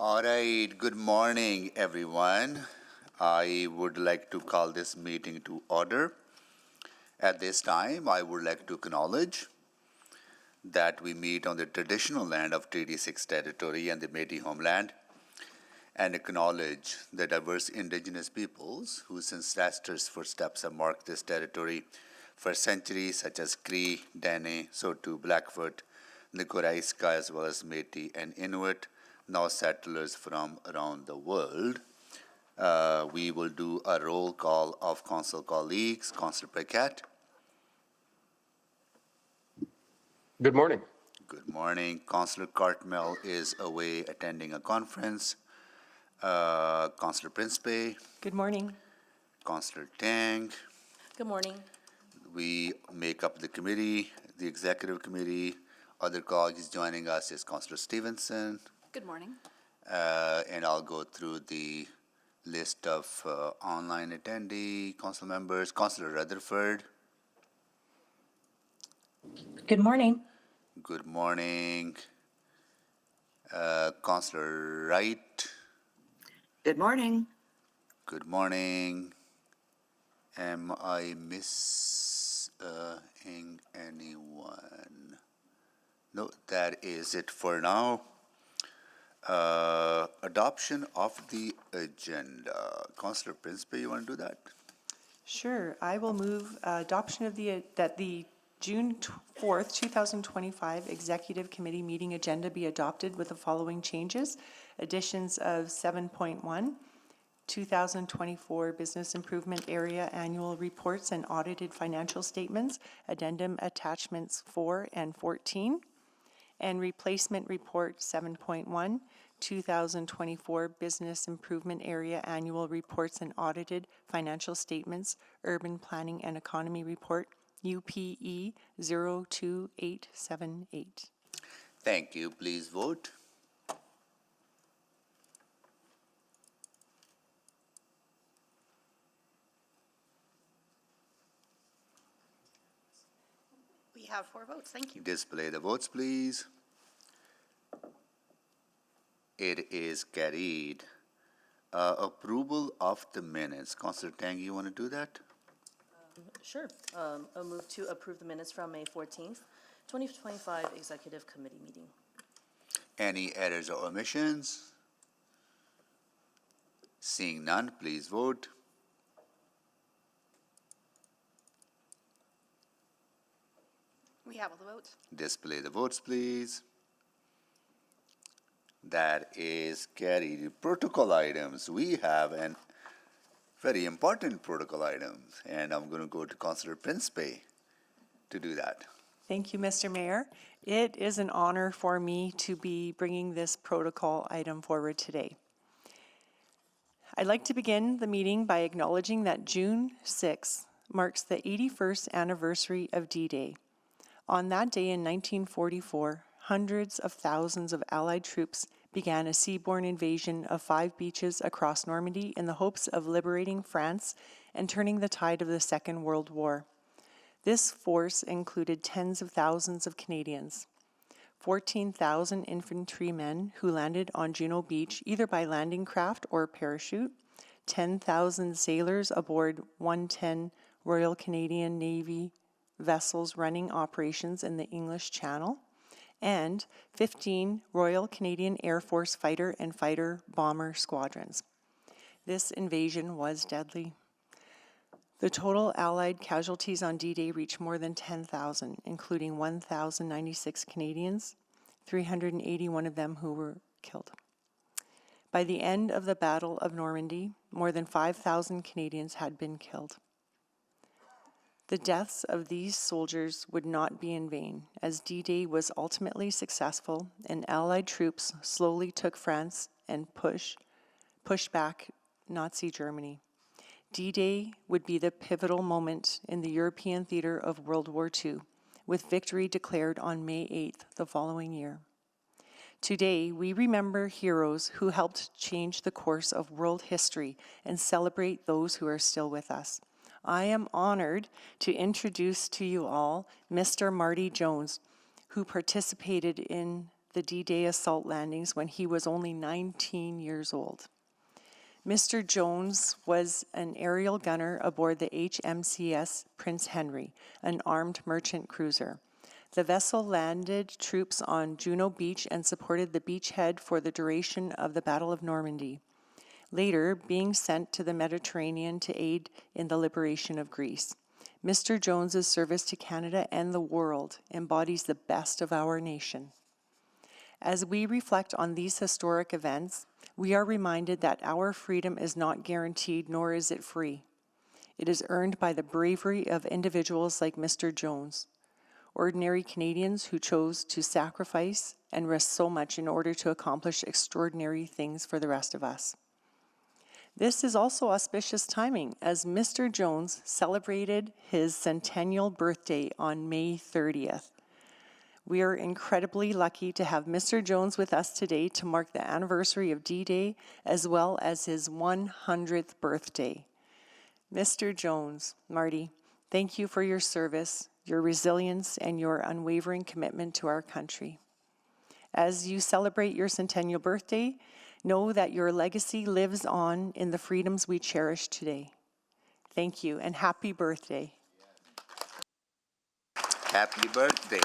All right, good morning, everyone. I would like to call this meeting to order. At this time, I would like to acknowledge that we meet on the traditional land of Treaty 6 territory and the Métis homeland, and acknowledge the diverse Indigenous peoples whose ancestors' footsteps have marked this territory for centuries, such as Cree, Dene, Saulteaux, Blackfoot, Nicoraiska, as well as Métis and Inuit, now settlers from around the world. We will do a roll call of council colleagues. Councillor Paquette. Good morning. Good morning. Councillor Cartmel is away attending a conference. Councillor Principe. Good morning. Councillor Tang. Good morning. We make up the committee, the executive committee. Other colleagues joining us is Councillor Stevenson. Good morning. And I'll go through the list of online attendee council members. Councillor Rutherford. Good morning. Good morning. Councillor Wright. Good morning. Good morning. Am I missing anyone? No, that is it for now. Adoption of the agenda. Councillor Principe, you want to do that? Sure. I will move adoption of the June 4th, 2025 Executive Committee meeting agenda be adopted with the following changes. Additions of 7.1, 2024 Business Improvement Area Annual Reports and Audited Financial Statements, Addendum Attachments 4 and 14, and Replacement Report 7.1, 2024 Business Improvement Area Annual Reports and Audited Financial Statements, Urban Planning and Economy Report, UPE 02878. Thank you. Please vote. We have 4 votes. Thank you. Display the votes, please. It is carried. Approval of the minutes. Councillor Tang, you want to do that? Sure. I'll move to approve the minutes from May 14th, 2025 Executive Committee meeting. Any errors or omissions? Seeing none, please vote. We have all the votes. Display the votes, please. That is carried. Protocol items. We have a very important protocol item, and I'm going to go to Councillor Principe to do that. Thank you, Mr. Mayor. It is an honor for me to be bringing this protocol item forward today. I'd like to begin the meeting by acknowledging that June 6th marks the 81st anniversary of D-Day. On that day in 1944, hundreds of thousands of Allied troops began a seaborne invasion of 5 beaches across Normandy in the hopes of liberating France and turning the tide of the Second World War. This force included tens of thousands of Canadians, 14,000 infantrymen who landed on Juno Beach either by landing craft or parachute, 10,000 sailors aboard 110 Royal Canadian Navy vessels running operations in the English Channel, and 15 Royal Canadian Air Force fighter and fighter bomber squadrons. This invasion was deadly. The total Allied casualties on D-Day reached more than 10,000, including 1,096 Canadians, 381 of them who were killed. By the end of the Battle of Normandy, more than 5,000 Canadians had been killed. The deaths of these soldiers would not be in vain, as D-Day was ultimately successful and Allied troops slowly took France and pushed back Nazi Germany. D-Day would be the pivotal moment in the European theater of World War II, with victory declared on May 8th the following year. Today, we remember heroes who helped change the course of world history and celebrate those who are still with us. I am honored to introduce to you all Mr. Marty Jones, who participated in the D-Day assault landings when he was only 19 years old. Mr. Jones was an aerial gunner aboard the HMCS Prince Henry, an armed merchant cruiser. The vessel landed troops on Juno Beach and supported the beachhead for the duration of the Battle of Normandy, later being sent to the Mediterranean to aid in the liberation of Greece. Mr. Jones's service to Canada and the world embodies the best of our nation. As we reflect on these historic events, we are reminded that our freedom is not guaranteed, nor is it free. It is earned by the bravery of individuals like Mr. Jones, ordinary Canadians who chose to sacrifice and risk so much in order to accomplish extraordinary things for the rest of us. This is also auspicious timing, as Mr. Jones celebrated his centennial birthday on May 30th. We are incredibly lucky to have Mr. Jones with us today to mark the anniversary of D-Day as well as his 100th birthday. Mr. Jones, Marty, thank you for your service, your resilience, and your unwavering commitment to our country. As you celebrate your centennial birthday, know that your legacy lives on in the freedoms we cherish today. Thank you, and happy birthday. Happy birthday.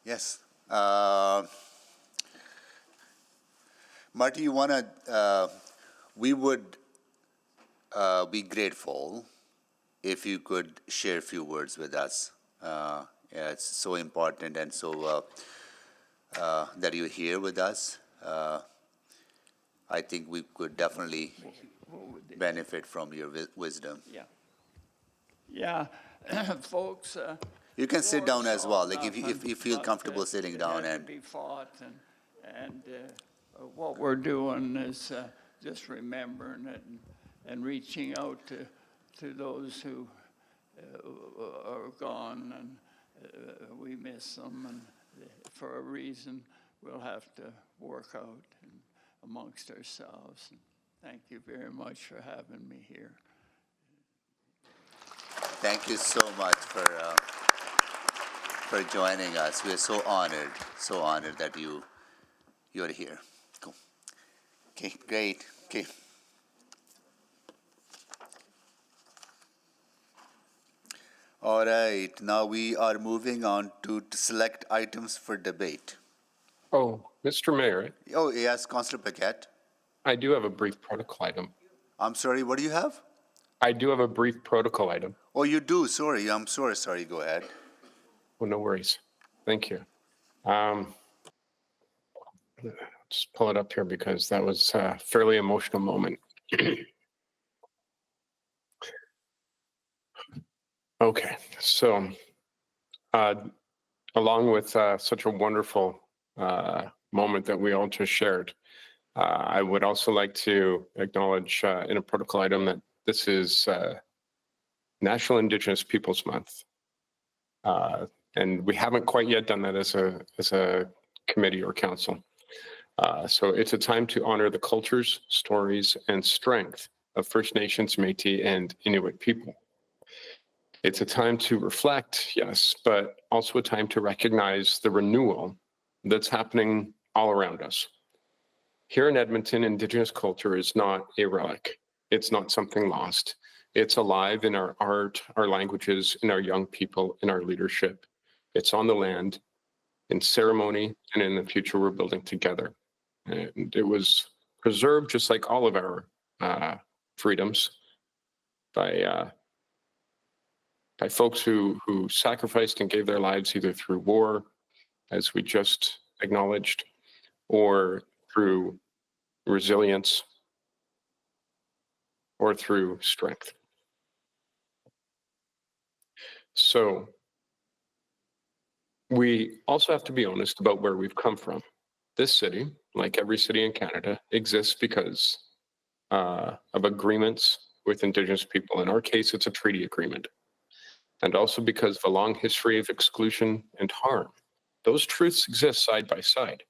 Yes. Marty, you want to, we would be grateful if you could share a few words with us. Yeah, it's so important and so that you're here with us. I think we could definitely benefit from your wisdom. Yeah, folks. You can sit down as well, like if nothing, you feel but, comfortable sitting it down has to and. be fought, and what we're doing is just remembering it and reaching out to those who are gone, and we miss them, and for a reason we'll have to work out amongst ourselves. Thank you very much for having me here. Thank you so much for joining us. We're so honored that you're here. Cool. Okay, great. Okay. All right, now we are moving on to select items for debate. Oh, Mr. Mayor, Oh, yes, Councillor Paquette. I do have a brief protocol item. I'm sorry, what do you have? I do have a brief protocol item. Oh, you do, sorry, I'm sorry, go ahead. Oh, no worries. Thank you. Just pull it up here because that was a fairly emotional moment. Okay, so along with such a wonderful moment that we all just shared, I would also like to acknowledge in a protocol item that this is National Indigenous Peoples Month. And we haven't quite yet done that as a committee or council. So it's a time to honor the cultures, stories, and strength of First Nations, Métis, and Inuit people. It's a time to reflect, yes, but also a time to recognize the renewal that's happening all around us. Here in Edmonton, Indigenous culture is not a relic. It's not something lost. It's alive in our art, our languages, in our young people, in our leadership. It's on the land, in ceremony, and in the future we're building together. And it was preserved, just like all of our freedoms, by folks who sacrificed and gave their lives either through war, as we just acknowledged, or through resilience, or through strength. So we also have to be honest about where we've come from. This city, like every city in Canada, exists because of agreements with Indigenous people. In our case, it's a treaty agreement. and also because of a long history of exclusion and harm. Those truths exist side by side,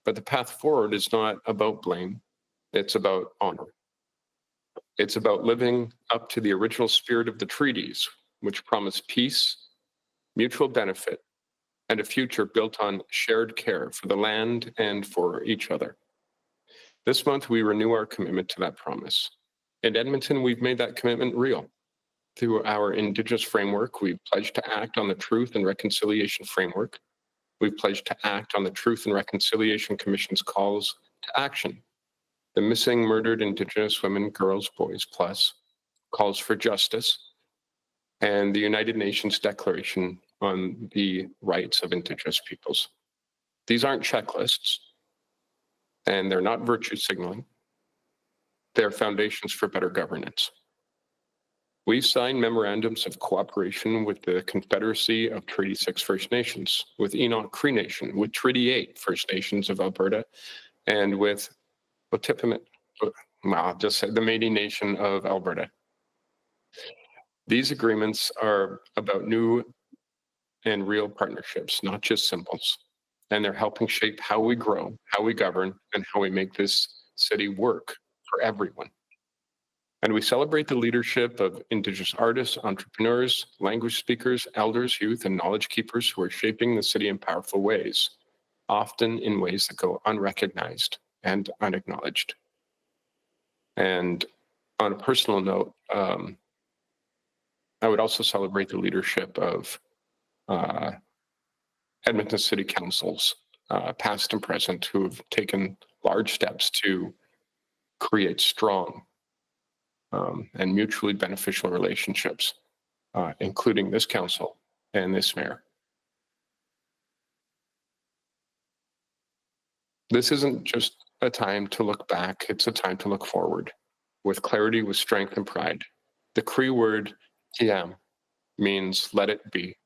but the path forward is not about blame. It's about honor. It's about living up to the original spirit of the treaties, which promise peace, mutual benefit, and a future built on shared care for the land and for each other. This month, we renew our commitment to that promise. In Edmonton, we've made that commitment real. Through our Indigenous framework, we've pledged to act on the Truth and Reconciliation Framework. We've pledged to act on the Truth and Reconciliation Commission's calls to action. The Missing Murdered Indigenous Women, Girls, Boys Plus calls for justice, and the United Nations Declaration on the Rights of Indigenous Peoples. These aren't checklists, and they're not virtue signaling. They're foundations for better governance. We've signed memorandums of cooperation with the Confederacy of Treaty 6 First Nations, with Enoch Cree Nation, with Treaty 8 First Nations of Alberta, and with the Métis Nation of Alberta. These agreements are about new and real partnerships, not just symbols. And they're helping shape how we grow, how we govern, and how we make this city work for everyone. And we celebrate the leadership of Indigenous artists, entrepreneurs, language speakers, elders, youth, and knowledge keepers who are shaping the city in powerful ways, often in ways that go unrecognized and unacknowledged. And on a personal note, I would also celebrate the leadership of Edmonton City Councils, past and present, who have taken large steps to create strong and mutually beneficial relationships, including this council and this mayor. This isn't just a time to look back, it's a time to look forward with clarity, with strength and pride. The Cree word tiam means let it be,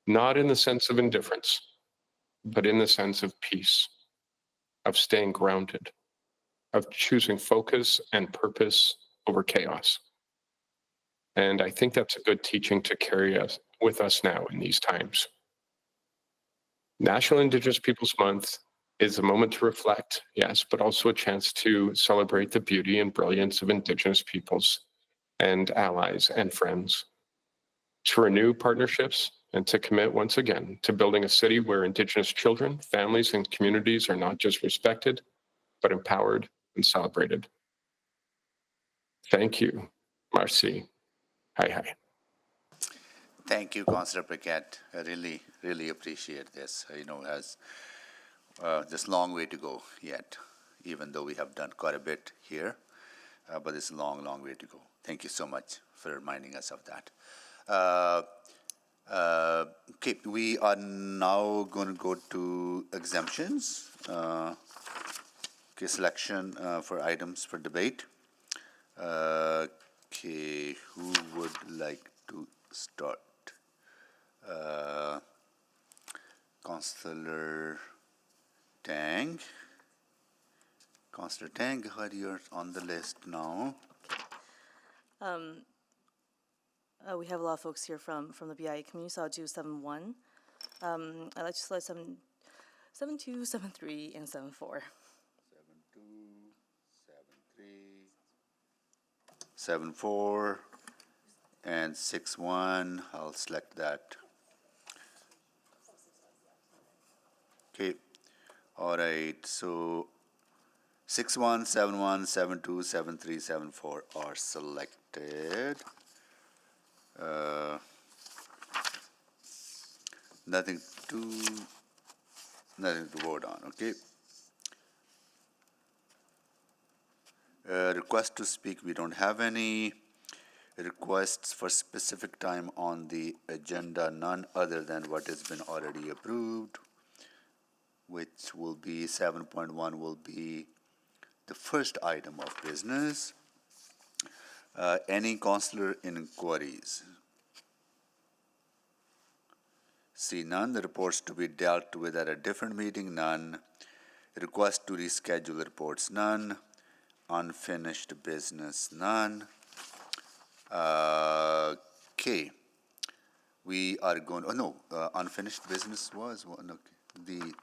not in the sense of indifference, but in the sense of peace, of staying grounded, of choosing focus and purpose over chaos. And I think that's a good teaching to carry us with us now in these times. National Indigenous Peoples Month is a moment to reflect, yes, but also a chance to celebrate the beauty and brilliance of Indigenous peoples and allies and friends, to renew partnerships and to commit once again to building a city where Indigenous children, families, and communities are not just respected, but empowered and celebrated. Thank you. Merci. Hi, hi. Thank you, Councillor Paquette. I really appreciate this. Has this long way to go yet, even though we have done quite a bit here, but it's a long way to go. Thank you so much for reminding us of that. Okay, we are now going to go to exemptions. Selection for items for debate. Okay, who would like to start? Councillor Tang. Councillor Tang, you're on the list now. We have a lot of folks here from the BIA community, so I'll do 7-1. I'd like to select 7-2, 7-3, and 7-4. 7-2, 7-3, 7-4, and 6-1. I'll select that. Okay. All right. So 6-1, 7-1, 7-2, 7-3, 7-4 are selected. Nothing to vote on. Okay. Request to speak, we don't have any. Requests for specific time on the agenda, none other than what has been already approved, which will be 7.1 will be the first item of business. Any councillor inquiries? See none. The reports to be dealt with at a different meeting, none. Request to reschedule reports, none. Unfinished business, none. Okay. We are going, oh no, unfinished business was one, okay. The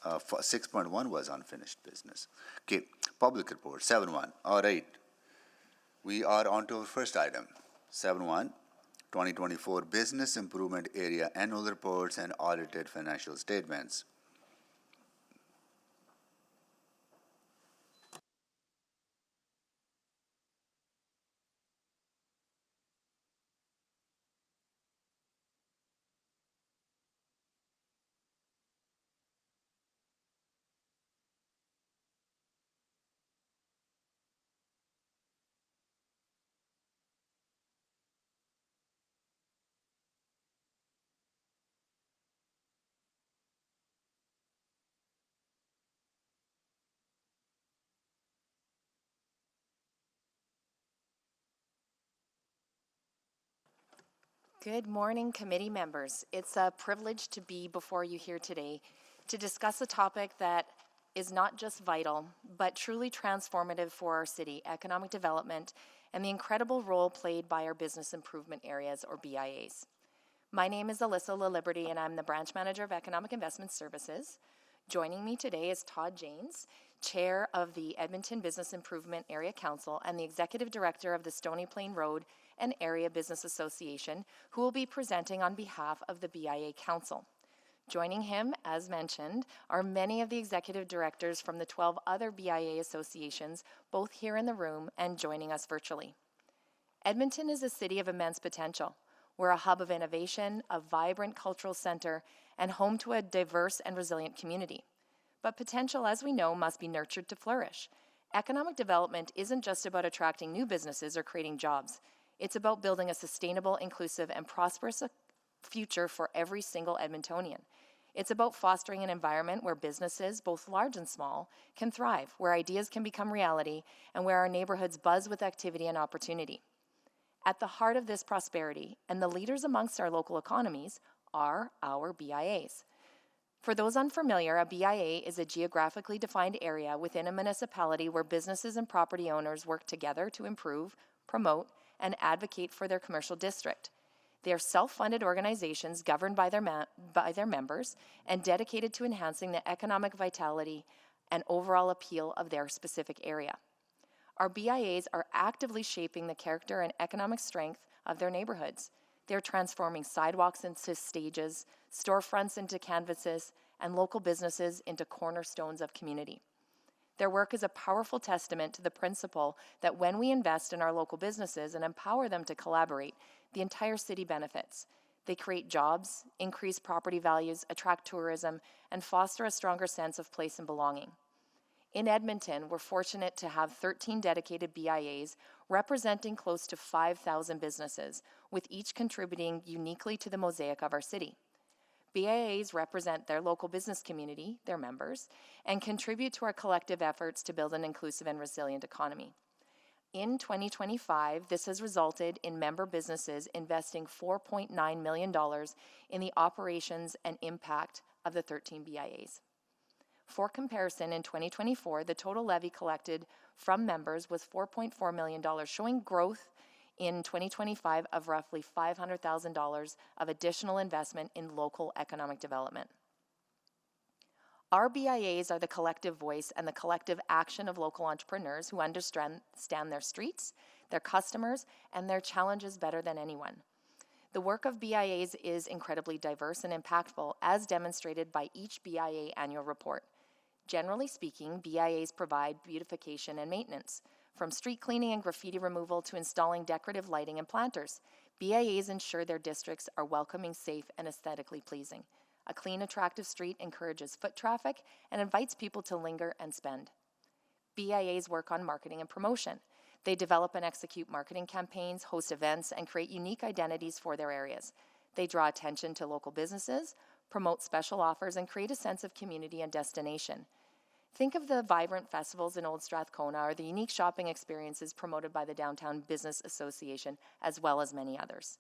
6.1 was unfinished business. Okay, public report, 7.1, all right. We are on to our first item, 7.1, 2024 Business Improvement Area Annual Reports and Audited Financial Statements. Good morning, committee members. It's a privilege to be before you here today to discuss a topic that is not just vital, but truly transformative for our city, economic development, and the incredible role played by our business improvement areas, or BIAs. My name is Alyssa LaLiberty, and I'm the Branch Manager of Economic Investment Services. Joining me today is Todd Janes, Chair of the Edmonton Business Improvement Area Council and the Executive Director of the Stony Plain Road and Area Business Association, who will be presenting on behalf of the BIA Council. Joining him, as mentioned, are many of the executive directors from the 12 other BIA associations, both here in the room and joining us virtually. Edmonton is a city of immense potential. We're a hub of innovation, a vibrant cultural center, and home to a diverse and resilient community. But potential, as we know, must be nurtured to flourish. Economic development isn't just about attracting new businesses or creating jobs. It's about building a sustainable, inclusive, and prosperous future for every single Edmontonian. It's about fostering an environment where businesses, both large and small, can thrive, where ideas can become reality, and where our neighborhoods buzz with activity and opportunity. At the heart of this prosperity, and the leaders amongst our local economies, are our BIAs. For those unfamiliar, a BIA is a geographically defined area within a municipality where businesses and property owners work together to improve, promote, and advocate for their commercial district. They are self-funded organizations governed by their members and dedicated to enhancing the economic vitality and overall appeal of their specific area. Our BIAs are actively shaping the character and economic strength of their neighborhoods. They're transforming sidewalks into stages, storefronts into canvases, and local businesses into cornerstones of community. Their work is a powerful testament to the principle that when we invest in our local businesses and empower them to collaborate, the entire city benefits. They create jobs, increase property values, attract tourism, and foster a stronger sense of place and belonging. In Edmonton, we're fortunate to have 13 dedicated BIAs representing close to 5,000 businesses, with each contributing uniquely to the mosaic of our city. BIAs represent their local business community, their members, and contribute to our collective efforts to build an inclusive and resilient economy. In 2025, this has resulted in member businesses investing $4.9 million in the operations and impact of the 13 BIAs. For comparison, in 2024, the total levy collected from members was $4.4 million, showing growth in 2025 of roughly $500,000 of additional investment in local economic development. Our BIAs are the collective voice and the collective action of local entrepreneurs who understand their streets, their customers, and their challenges better than anyone. The work of BIAs is incredibly diverse and impactful, as demonstrated by each BIA annual report. Generally speaking, BIAs provide beautification and maintenance. From street cleaning and graffiti removal to installing decorative lighting and planters, BIAs ensure their districts are welcoming, safe, and aesthetically pleasing. A clean, attractive street encourages foot traffic and invites people to linger and spend. BIAs work on marketing and promotion. They develop and execute marketing campaigns, host events, and create unique identities for their areas. They draw attention to local businesses, promote special offers, and create a sense of community and destination. Think of the vibrant festivals in Old Strathcona or the unique shopping experiences promoted by the Downtown Business Association, as well as many others.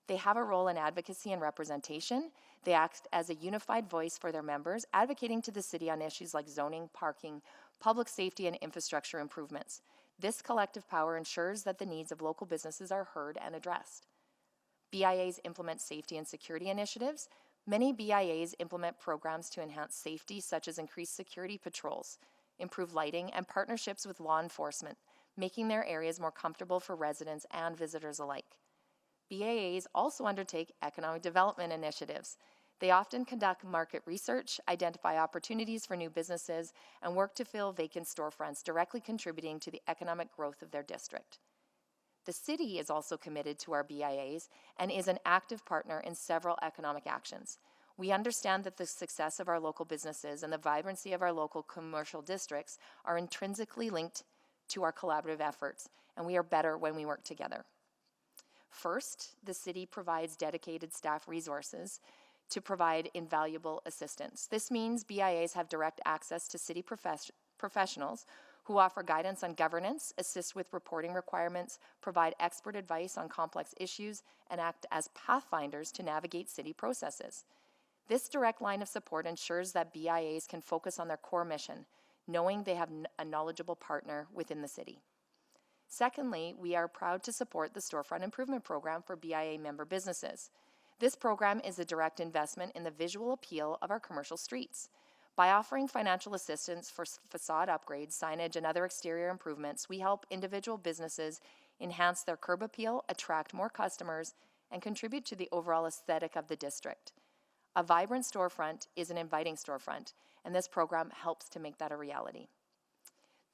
They have a role in advocacy and representation. They act as a unified voice for their members, advocating to the city on issues like zoning, parking, public safety, and infrastructure improvements. This collective power ensures that the needs of local businesses are heard and addressed. BIAs implement safety and security initiatives. Many BIAs implement programs to enhance safety, such as increased security patrols, improve lighting, and partnerships with law enforcement, making their areas more comfortable for residents and visitors alike. BIAs also undertake economic development initiatives. They often conduct market research, identify opportunities for new businesses, and work to fill vacant storefronts, directly contributing to the economic growth of their district. The city is also committed to our BIAs and is an active partner in several economic actions. We understand that the success of our local businesses and the vibrancy of our local commercial districts are intrinsically linked to our collaborative efforts, and we are better when we work together. First, the city provides dedicated staff resources to provide invaluable assistance. This means BIAs have direct access to city professionals who offer guidance on governance, assist with reporting requirements, provide expert advice on complex issues, and act as pathfinders to navigate city processes. This direct line of support ensures that BIAs can focus on their core mission, knowing they have a knowledgeable partner within the city. Secondly, we are proud to support the Storefront Improvement Program for BIA member businesses. This program is a direct investment in the visual appeal of our commercial streets. By offering financial assistance for facade upgrades, signage, and other exterior improvements, we help individual businesses enhance their curb appeal, attract more customers, and contribute to the overall aesthetic of the district. A vibrant storefront is an inviting storefront, and this program helps to make that a reality.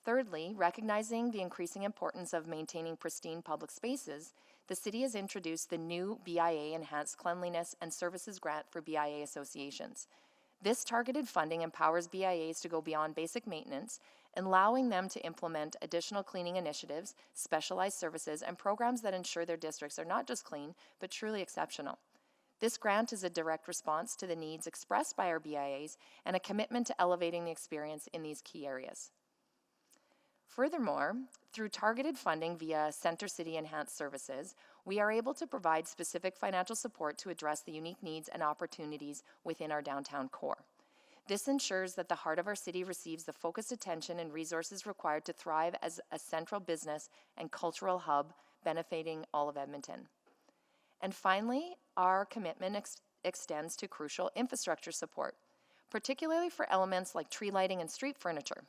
Thirdly, recognizing the increasing importance of maintaining pristine public spaces, the city has introduced the new BIA Enhanced Cleanliness and Services Grant for BIA associations. This targeted funding empowers BIAs to go beyond basic maintenance, allowing them to implement additional cleaning initiatives, specialized services, and programs that ensure their districts are not just clean, but truly exceptional. This grant is a direct response to the needs expressed by our BIAs and a commitment to elevating the experience in these key areas. Furthermore, through targeted funding via Center City Enhanced Services, we are able to provide specific financial support to address the unique needs and opportunities within our downtown core. This ensures that the heart of our city receives the focused attention and resources required to thrive as a central business and cultural hub benefiting all of Edmonton. And finally, our commitment extends to crucial infrastructure support, particularly for elements like tree lighting and street furniture.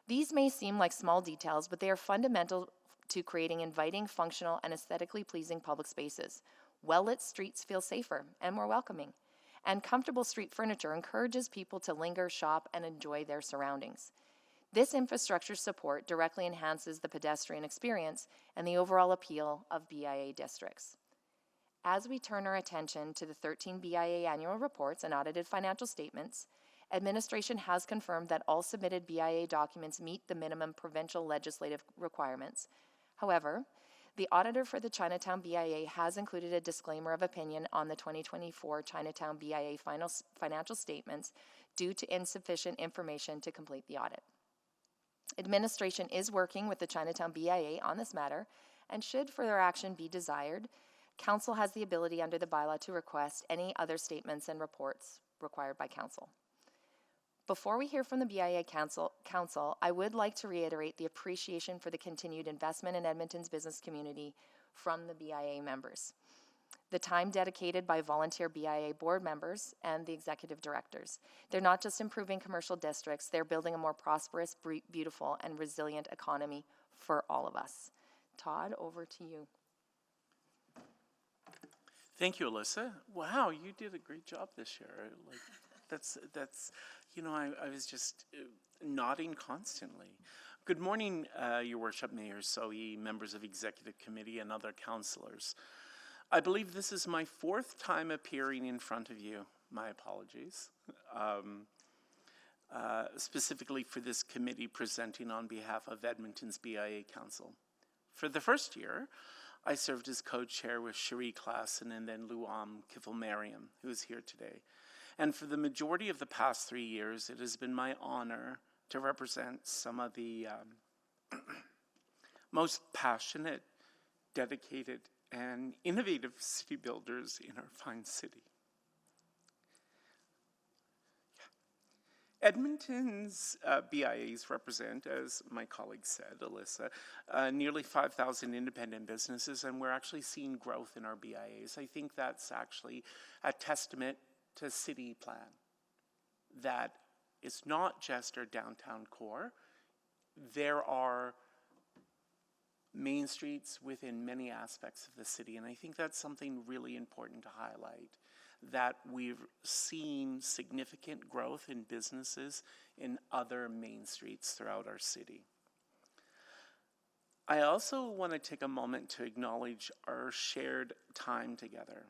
These may seem like small details, but they are fundamental to creating inviting, functional, and aesthetically pleasing public spaces. Well-lit streets feel safer and more welcoming, and comfortable street furniture encourages people to linger, shop, and enjoy their surroundings. This infrastructure support directly enhances the pedestrian experience and the overall appeal of BIA districts. As we turn our attention to the 13 BIA annual reports and audited financial statements, administration has confirmed that all submitted BIA documents meet the minimum provincial legislative requirements. However, the auditor for the Chinatown BIA has included a disclaimer of opinion on the 2024 Chinatown BIA financial statements due to insufficient information to complete the audit. Administration is working with the Chinatown BIA on this matter, and should further action be desired, Council has the ability under the bylaw to request any other statements and reports required by Council. Before we hear from the BIA Council, I would like to reiterate the appreciation for the continued investment in Edmonton's business community from the BIA members. The time dedicated by volunteer BIA board members and the executive directors. They're not just improving commercial districts, they're building a more prosperous, beautiful, and resilient economy for all of us. Todd, over to you. Thank you, Alyssa. Wow, you did a great job this year. Like, that's you know, I was just nodding constantly. Good morning, Your Worship, Mayor Sohi, members of Executive Committee, and other councillors. I believe this is my 4th time appearing in front of you. My apologies. Specifically for this committee presenting on behalf of Edmonton's BIA Council. For the first year, I served as co-chair with Cherie Klassen and then Luam Kifel-Mariam, who is here today. And for the majority of the past 3 years, it has been my honor to represent some of the most passionate, dedicated, and innovative city builders in our fine city. Edmonton's BIAs represent, as my colleague said, Alyssa, nearly 5,000 independent businesses, and we're actually seeing growth in our BIAs. I think that's actually a testament to city plan, that it's not just our downtown core. There are main streets within many aspects of the city, and I think that's something really important to highlight, that we've seen significant growth in businesses in other main streets throughout our city. I also want to take a moment to acknowledge our shared time together.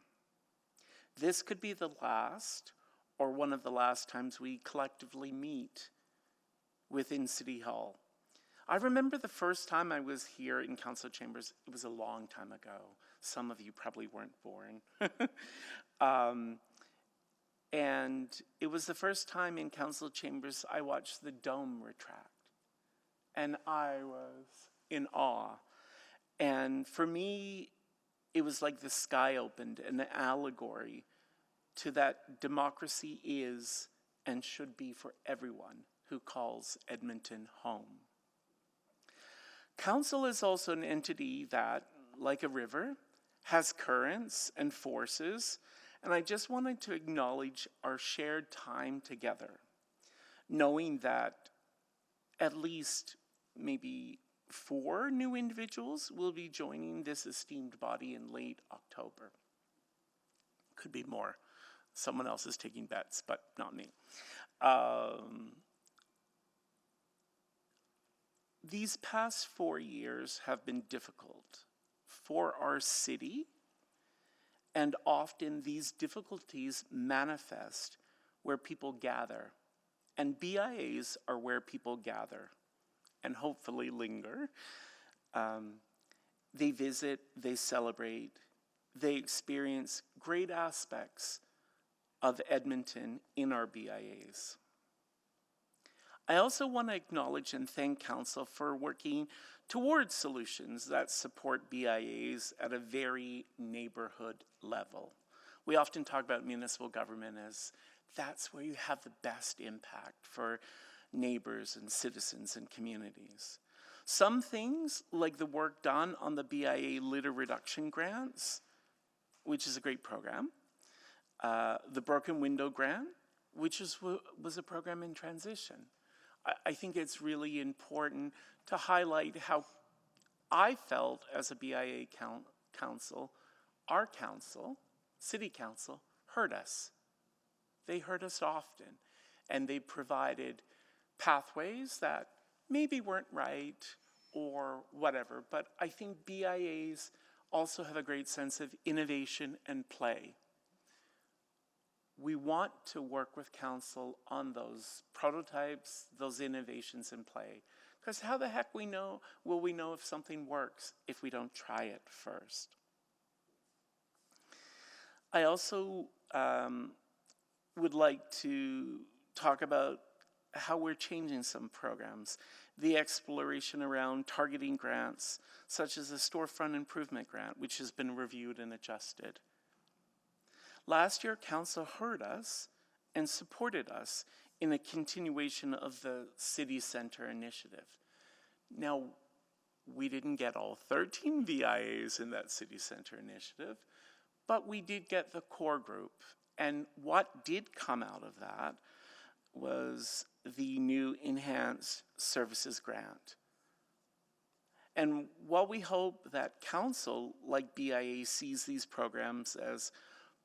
This could be the last or one of the last times we collectively meet within City Hall. I remember the first time I was here in council chambers, it was a long time ago. Some of you probably weren't born. And it was the first time in council chambers I watched the dome retract. And I was in awe. And for me, it was like the sky opened, an allegory to that democracy is and should be for everyone who calls Edmonton home. Council is also an entity that, like a river, has currents and forces, and I just wanted to acknowledge our shared time together, knowing that at least maybe 4 new individuals will be joining this esteemed body in late October. Could be more. Someone else is taking bets, but not me. These past 4 years have been difficult for our city, and often these difficulties manifest where people gather, and BIAs are where people gather and hopefully linger. They visit, they celebrate, they experience great aspects of Edmonton in our BIAs. I also want to acknowledge and thank Council for working towards solutions that support BIAs at a very neighborhood level. We often talk about municipal government as that's where you have the best impact for neighbors and citizens and communities. Some things, like the work done on the BIA litter reduction grants, which is a great program, the broken window grant, which was a program in transition. I think it's really important to highlight how I felt as a BIA council, our council, city council, heard us. They heard us often, and they provided pathways that maybe weren't right or whatever, but I think BIAs also have a great sense of innovation and play. We want to work with council on those prototypes, those innovations in play. Because how the heck will we know if something works if we don't try it first? I also would like to talk about how we're changing some programs. The exploration around targeting grants, such as the storefront improvement grant, which has been reviewed and adjusted. Last year, council heard us and supported us in a continuation of the city center initiative. Now, we didn't get all 13 VIAs in that city center initiative, but we did get the core group. And what did come out of that was the new enhanced services grant. And while we hope that council, like BIA, sees these programs as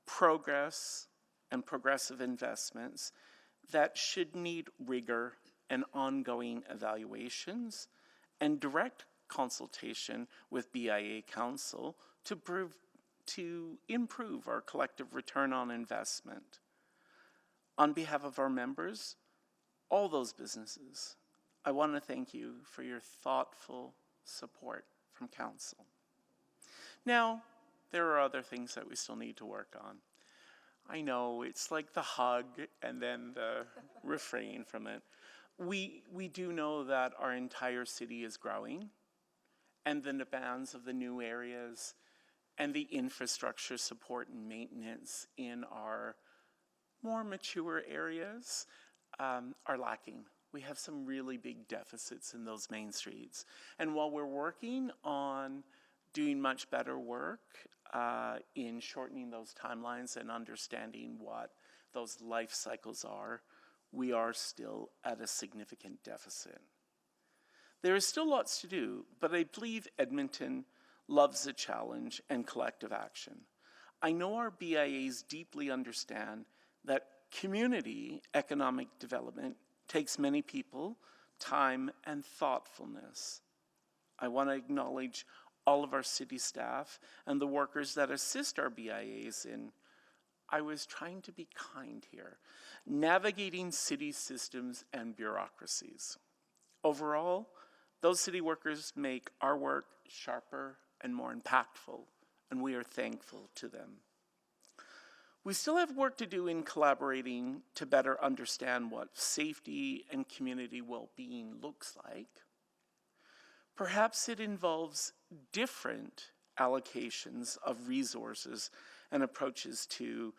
progress and progressive investments that should need rigor and ongoing evaluations and direct consultation with BIA Council to improve our collective return on investment. On behalf of our members, all those businesses, I want to thank you for your thoughtful support from Council. Now, there are other things that we still need to work on. I know it's like the hug and then the refrain from it. We do know that our entire city is growing, and the demands of the new areas and the infrastructure support and maintenance in our more mature areas are lacking. We have some really big deficits in those main streets. And while we're working on doing much better work in shortening those timelines and understanding what those life cycles are, we are still at a significant deficit. There is still lots to do, but I believe Edmonton loves a challenge and collective action. I know our BIAs deeply understand that community economic development takes many people, time, and thoughtfulness. I want to acknowledge all of our city staff and the workers that assist our BIAs in, I was trying to be kind here, navigating city systems and bureaucracies. Overall, those city workers make our work sharper and more impactful, and we are thankful to them. We still have work to do in collaborating to better understand what safety and community well-being looks like. Perhaps it involves different allocations of resources and approaches to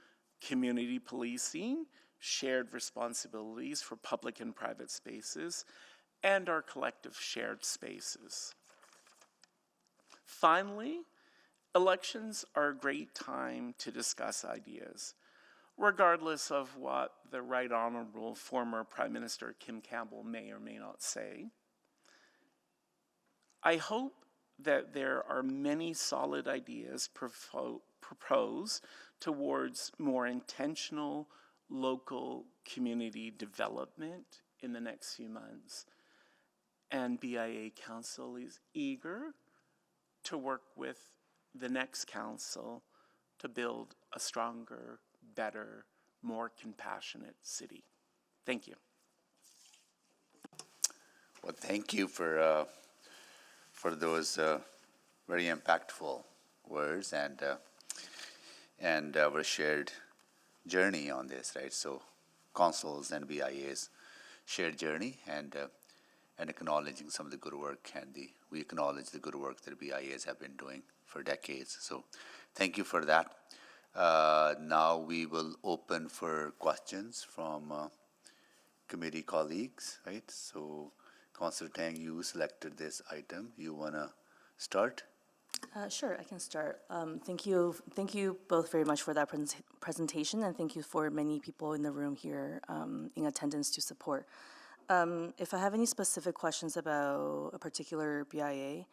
community policing, shared responsibilities for public and private spaces, and our collective shared spaces. Finally, elections are a great time to discuss ideas, regardless of what the Right Honorable former Prime Minister Kim Campbell may or may not say. I hope that there are many solid ideas proposed towards more intentional local community development in the next few months. And BIA Council is eager to work with the next council to build a stronger, better, more compassionate city. Thank you. Well, thank you for those very impactful words and our shared journey on this, right? So, councils and BIA's shared journey and acknowledging some of the good work, and we acknowledge the good work that BIAs have been doing for decades. So, thank you for that. Now we will open for questions from committee colleagues, right? So, Councillor Tang, you selected this item. You want to start? Sure, I can start. Thank you both very much for that presentation, and thank you for many people in the room here in attendance to support. If I have any specific questions about a particular BIA,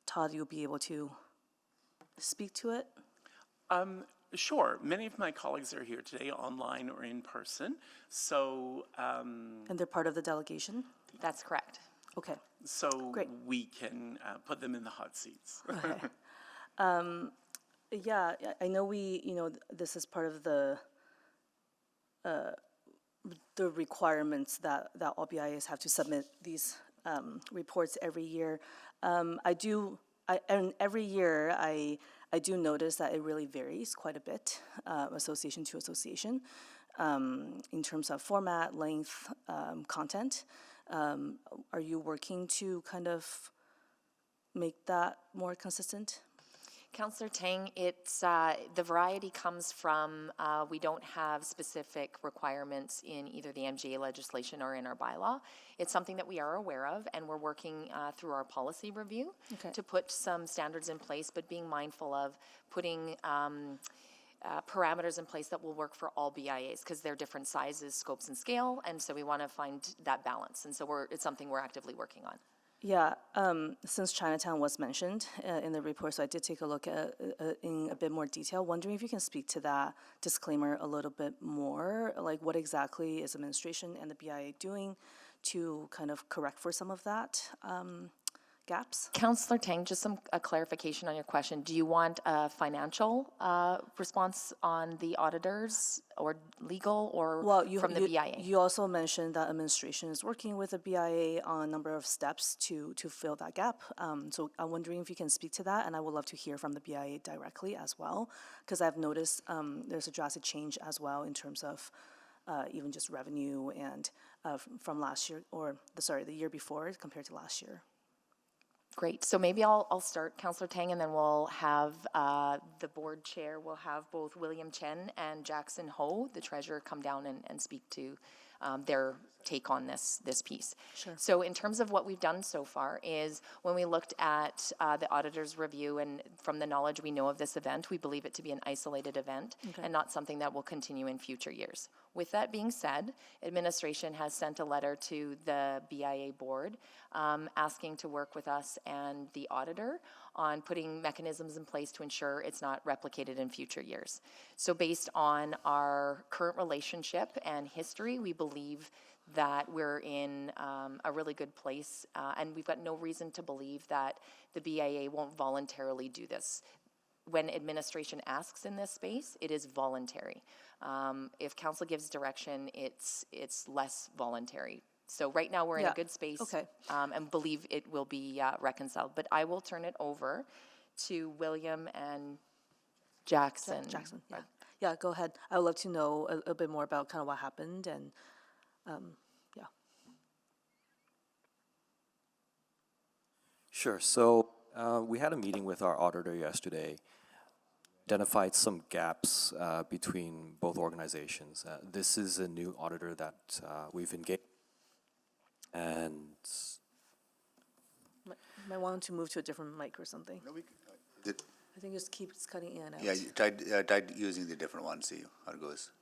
Todd, you'll be able to speak to it? Sure. Many of my colleagues are here today, online or in person. So, And they're part of the delegation? That's correct. Okay. so Great. we can put them in the hot seats. Okay. Yeah, I know this is part of the requirements that all BIAs have to submit these reports every year. And every year I do notice that it really varies quite a bit, association to association, in terms of format, length, content. Are you working to kind of make that more consistent? Councillor Tang, it's, the variety comes from, we don't have specific requirements in either the MGA legislation or in our bylaw. It's something that we are aware of, and we're working through our policy review to put some standards in place, but being mindful of putting parameters in place that will work for all BIAs, because they're different sizes, scopes, and scale, and so we want to find that balance, and so it's something we're actively working on. Yeah, since Chinatown was mentioned in the report, so I did take a look at in a bit more detail. Wondering if you can speak to that disclaimer a little bit more, like what exactly is administration and the BIA doing to kind of correct for some of that gaps? Councillor Tang, just a clarification on your question. Do you want a financial response on the auditors or legal or from the BIA? You also mentioned that administration is working with the BIA on a number of steps to fill that gap. So I'm wondering if you can speak to that, and I would love to hear from the BIA directly as well, because I've noticed there's a drastic change as well in terms of even just revenue and from last year, the year before compared to last year. Great. So maybe I'll start, Councillor Tang, and then we'll have the board chair. We'll have both William Chen and Jackson Ho, the treasurer, come down and speak to their take on this piece. Sure. So in terms of what we've done so far is when we looked at the auditor's review and from the knowledge we know of this event, we believe it to be an isolated event and not something that will continue in future years. With that being said, administration has sent a letter to the BIA board asking to work with us and the auditor on putting mechanisms in place to ensure it's not replicated in future years. So based on our current relationship and history, we believe that we're in a really good place, and we've got no reason to believe that the BIA won't voluntarily do this. When administration asks in this space, it is voluntary. If council gives direction, it's less voluntary. So right now, we're in a good space and believe it will be reconciled. But I will turn it over to William and Jackson. Jackson, yeah. Yeah, go ahead. I would love to know a bit more about kind of what happened and, yeah. Sure. So we had a meeting with our auditor yesterday, identified some gaps between both organizations. This is a new auditor that we've engaged, and Might want to move to a different mic or something. Did- I think it just keeps cutting in and out. Yeah, you tried using the different one, see how it goes.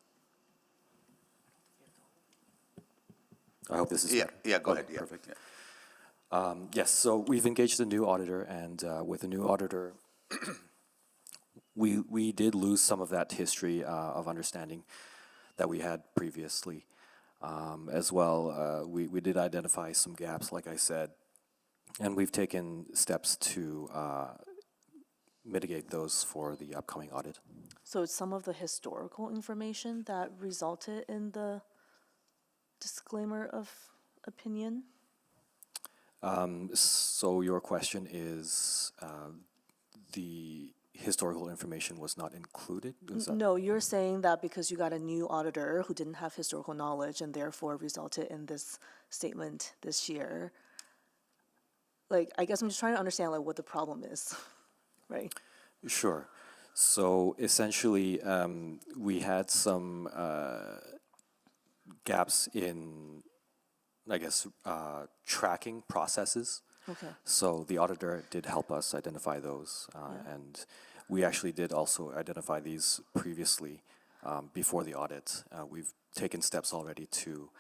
I hope this is Yeah, better. yeah, go Okay, ahead, yeah. Perfect. Yeah. Yes, so we've engaged a new auditor, and with a new auditor, we did lose some of that history of understanding that we had previously. As well, we did identify some gaps, like I said, and we've taken steps to mitigate those for the upcoming audit. So it's some of the historical information that resulted in the disclaimer of opinion? So your question is, the historical information was not included? Is that- No, you're saying that because you got a new auditor who didn't have historical knowledge and therefore resulted in this statement this year. Like, I guess I'm just trying to understand like what the problem is, right? Sure. So essentially, we had some gaps in, I guess, tracking processes. Okay. So the auditor did help us identify those, and we actually did also identify these previously before the audit. We've taken steps already to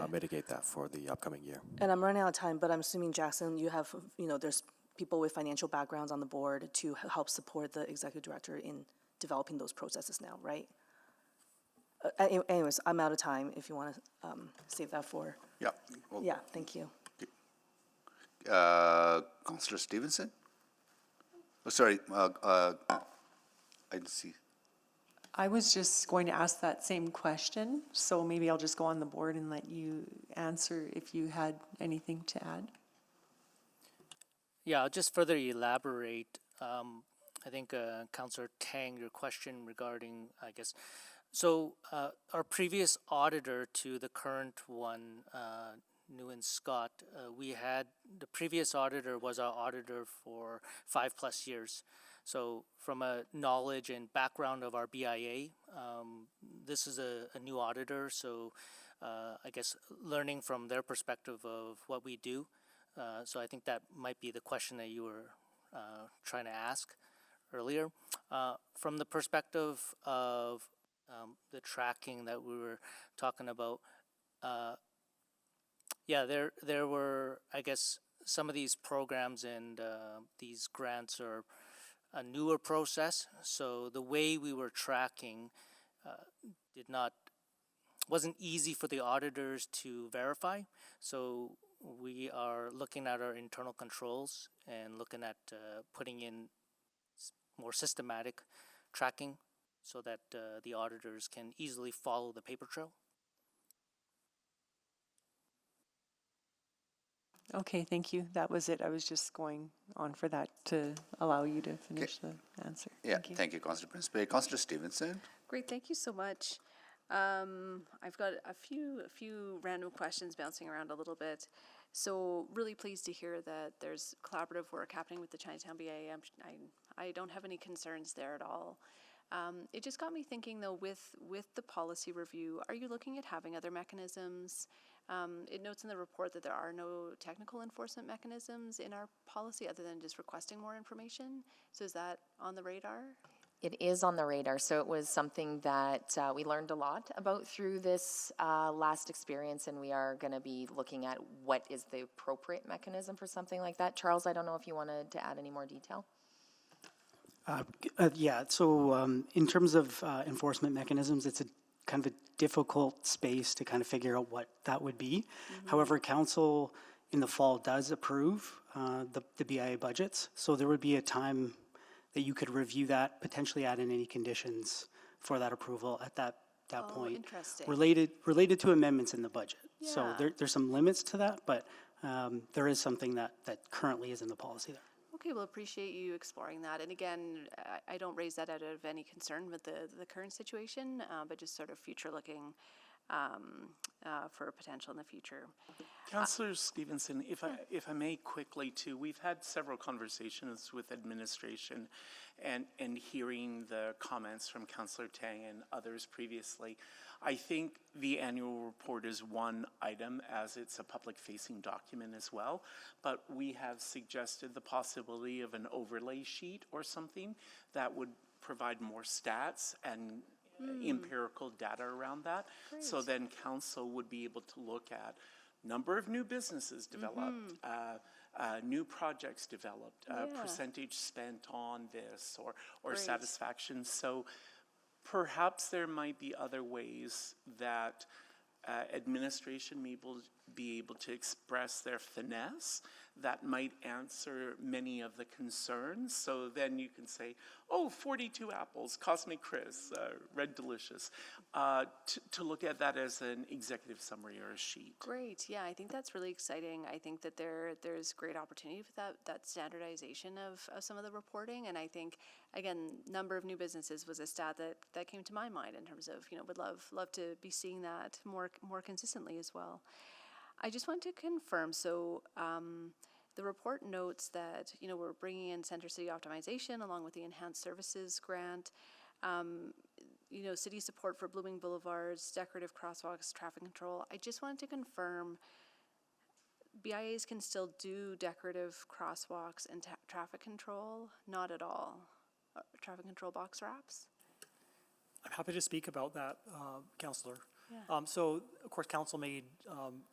mitigate that for the upcoming year. And I'm running out of time, but I'm assuming, Jackson, you have, there's people with financial backgrounds on the board to help support the executive director in developing those processes now, right? Anyways, I'm out of time if you want to save that for, Yeah. Well, yeah, thank you. Councillor Stevenson? Oh, sorry, I didn't see. I was just going to ask that same question, so maybe I'll just go on the board and let you answer if you had anything to add. Yeah, I'll just further elaborate. I think Councillor Tang, your question regarding, I guess, so our previous auditor to the current one, New and Scott, we had, the previous auditor was our auditor for 5+ years. So from a knowledge and background of our BIA, this is a new auditor, so I guess learning from their perspective of what we do. So I think that might be the question that you were trying to ask earlier. From the perspective of the tracking that we were talking about, yeah, there were, I guess, some of these programs and these grants are a newer process. So the way we were tracking wasn't easy for the auditors to verify. So we are looking at our internal controls and looking at putting in more systematic tracking so that the auditors can easily follow the paper trail. Okay, thank you. That was it. I was just going on for that to allow you to finish the answer. Yeah, Thank you. thank you, Councillor Principe. Councillor Stevenson? Great, thank you so much. I've got a few random questions bouncing around a little bit. So really pleased to hear that there's collaborative work happening with the Chinatown BIA. I don't have any concerns there at all. It just got me thinking, though, with the policy review, are you looking at having other mechanisms? It notes in the report that there are no technical enforcement mechanisms in our policy other than just requesting more information. So is that on the radar? It is on the radar, so it was something that we learned a lot about through this last experience, and we are going to be looking at what is the appropriate mechanism for something like that. Charles, I don't know if you wanted to add any more detail. Yeah, so in terms of enforcement mechanisms, it's a kind of a difficult space to kind of figure out what that would be. However, council in the fall does approve the BIA budgets, so there would be a time that you could review that, potentially add in any conditions for that approval at that point. Interesting. Related to amendments in the budget. So Yeah. there's some limits to that, but there is something that currently is in the policy there. Okay, well, appreciate you exploring that. And again, I don't raise that out of any concern with the current situation, but just sort of future-looking for potential in the future. Councillor Stevenson, if I may quickly too, we've had several conversations with administration and hearing the comments from Councillor Tang and others previously. I think the annual report is one item as it's a public-facing document as well, but we have suggested the possibility of an overlay sheet or something that would provide more stats and empirical data around that. So then council would be able to look at number of new businesses developed, new projects developed, percentage spent on this or satisfaction. So perhaps there might be other ways that administration may be able to express their finesse that might answer many of the concerns. So then you can say, oh, 42 apples, Cosmic Chris, Red Delicious, to look at that as an executive summary or a sheet. Great, yeah, I think that's really exciting. I think that there's great opportunity for that standardization of some of the reporting. And I think, again, number of new businesses was a stat that came to my mind in terms of, would love to be seeing that more consistently as well. I just want to confirm, so the report notes that, we're bringing in Center City Optimization along with the Enhanced Services Grant, city support for blooming boulevards, decorative crosswalks, traffic control. I just wanted to confirm BIAs can still do decorative crosswalks and traffic control? Not at all. Traffic control box wraps? I'm happy to speak about that, Councillor. Yeah. So, of course, Council made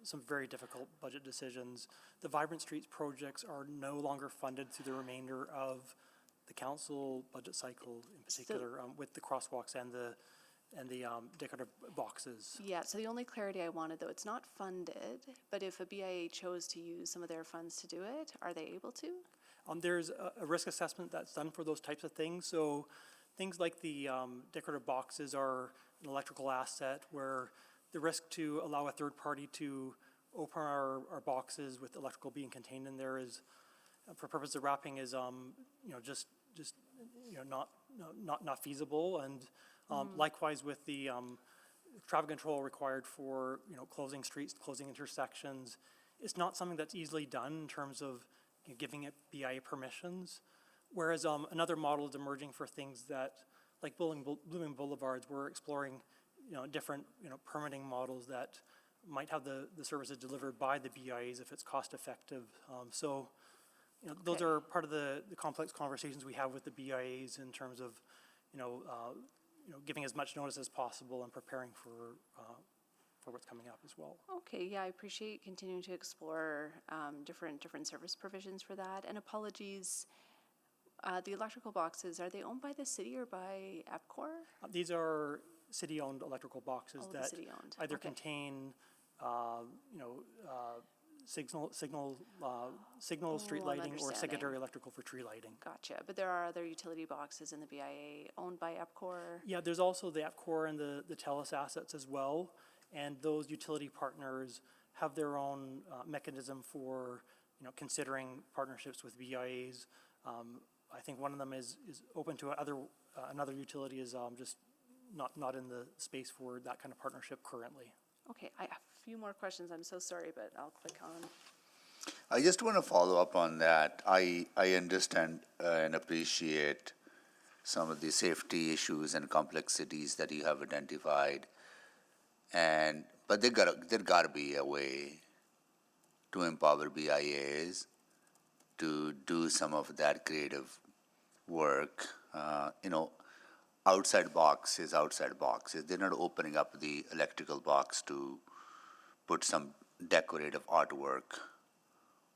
some very difficult budget decisions. The Vibrant Streets projects are no longer funded through the remainder of the Council budget cycle, in particular, with the crosswalks and the decorative boxes. Yeah, so the only clarity I wanted, though, it's not funded, but if a BIA chose to use some of their funds to do it, are they able to? There's a risk assessment that's done for those types of things. So things like the decorative boxes are an electrical asset where the risk to allow a third party to open our boxes with electrical being contained in there is, for purpose of wrapping, is not feasible. And likewise with the traffic control required for closing streets, closing intersections, it's not something that's easily done in terms of giving it BIA permissions. Whereas another model is emerging for things that, like blooming boulevards, we're exploring different permitting models that might have the services delivered by the BIAs if it's cost effective. So those are part of the complex conversations we have with the BIAs in terms of giving as much notice as possible and preparing for what's coming up as well. Okay, yeah, I appreciate continuing to explore different service provisions for that. And apologies, the electrical boxes, are they owned by the city or by EPCOR? These are city-owned electrical boxes that city-owned. either Okay. contain, signal street lighting or understanding. secondary electrical for tree lighting. Gotcha, but there are other utility boxes in the BIA owned by EPCOR? Yeah, there's also the EPCOR and the TELUS assets as well, and those utility partners have their own mechanism for considering partnerships with BIAs. I think one of them is open to another utility is just not in the space for that kind of partnership currently. Okay, I have a few more questions. I'm so sorry, but I'll click on. I just want to follow up on that. I understand and appreciate some of the safety issues and complexities that you have identified. But there gotta be a way to empower BIAs to do some of that creative work. Outside box is outside box. They're not opening up the electrical box to put some decorative artwork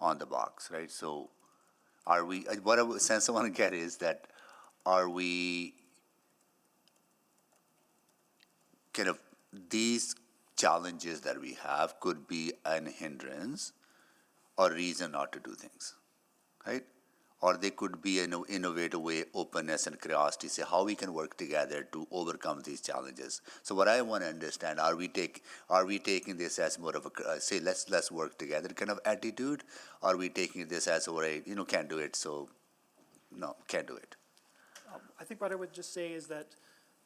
on the box, right? So are we, what sense I want to get is that, are we kind of, these challenges that we have could be an hindrance or reason not to do things, right? Or they could be an innovative way, openness and curiosity, say how we can work together to overcome these challenges. So what I want to understand, are we taking this as more of a, say, let's work together kind of attitude? Or are we taking this as a, can't do it, so no, can't do it? I think what I would just say is that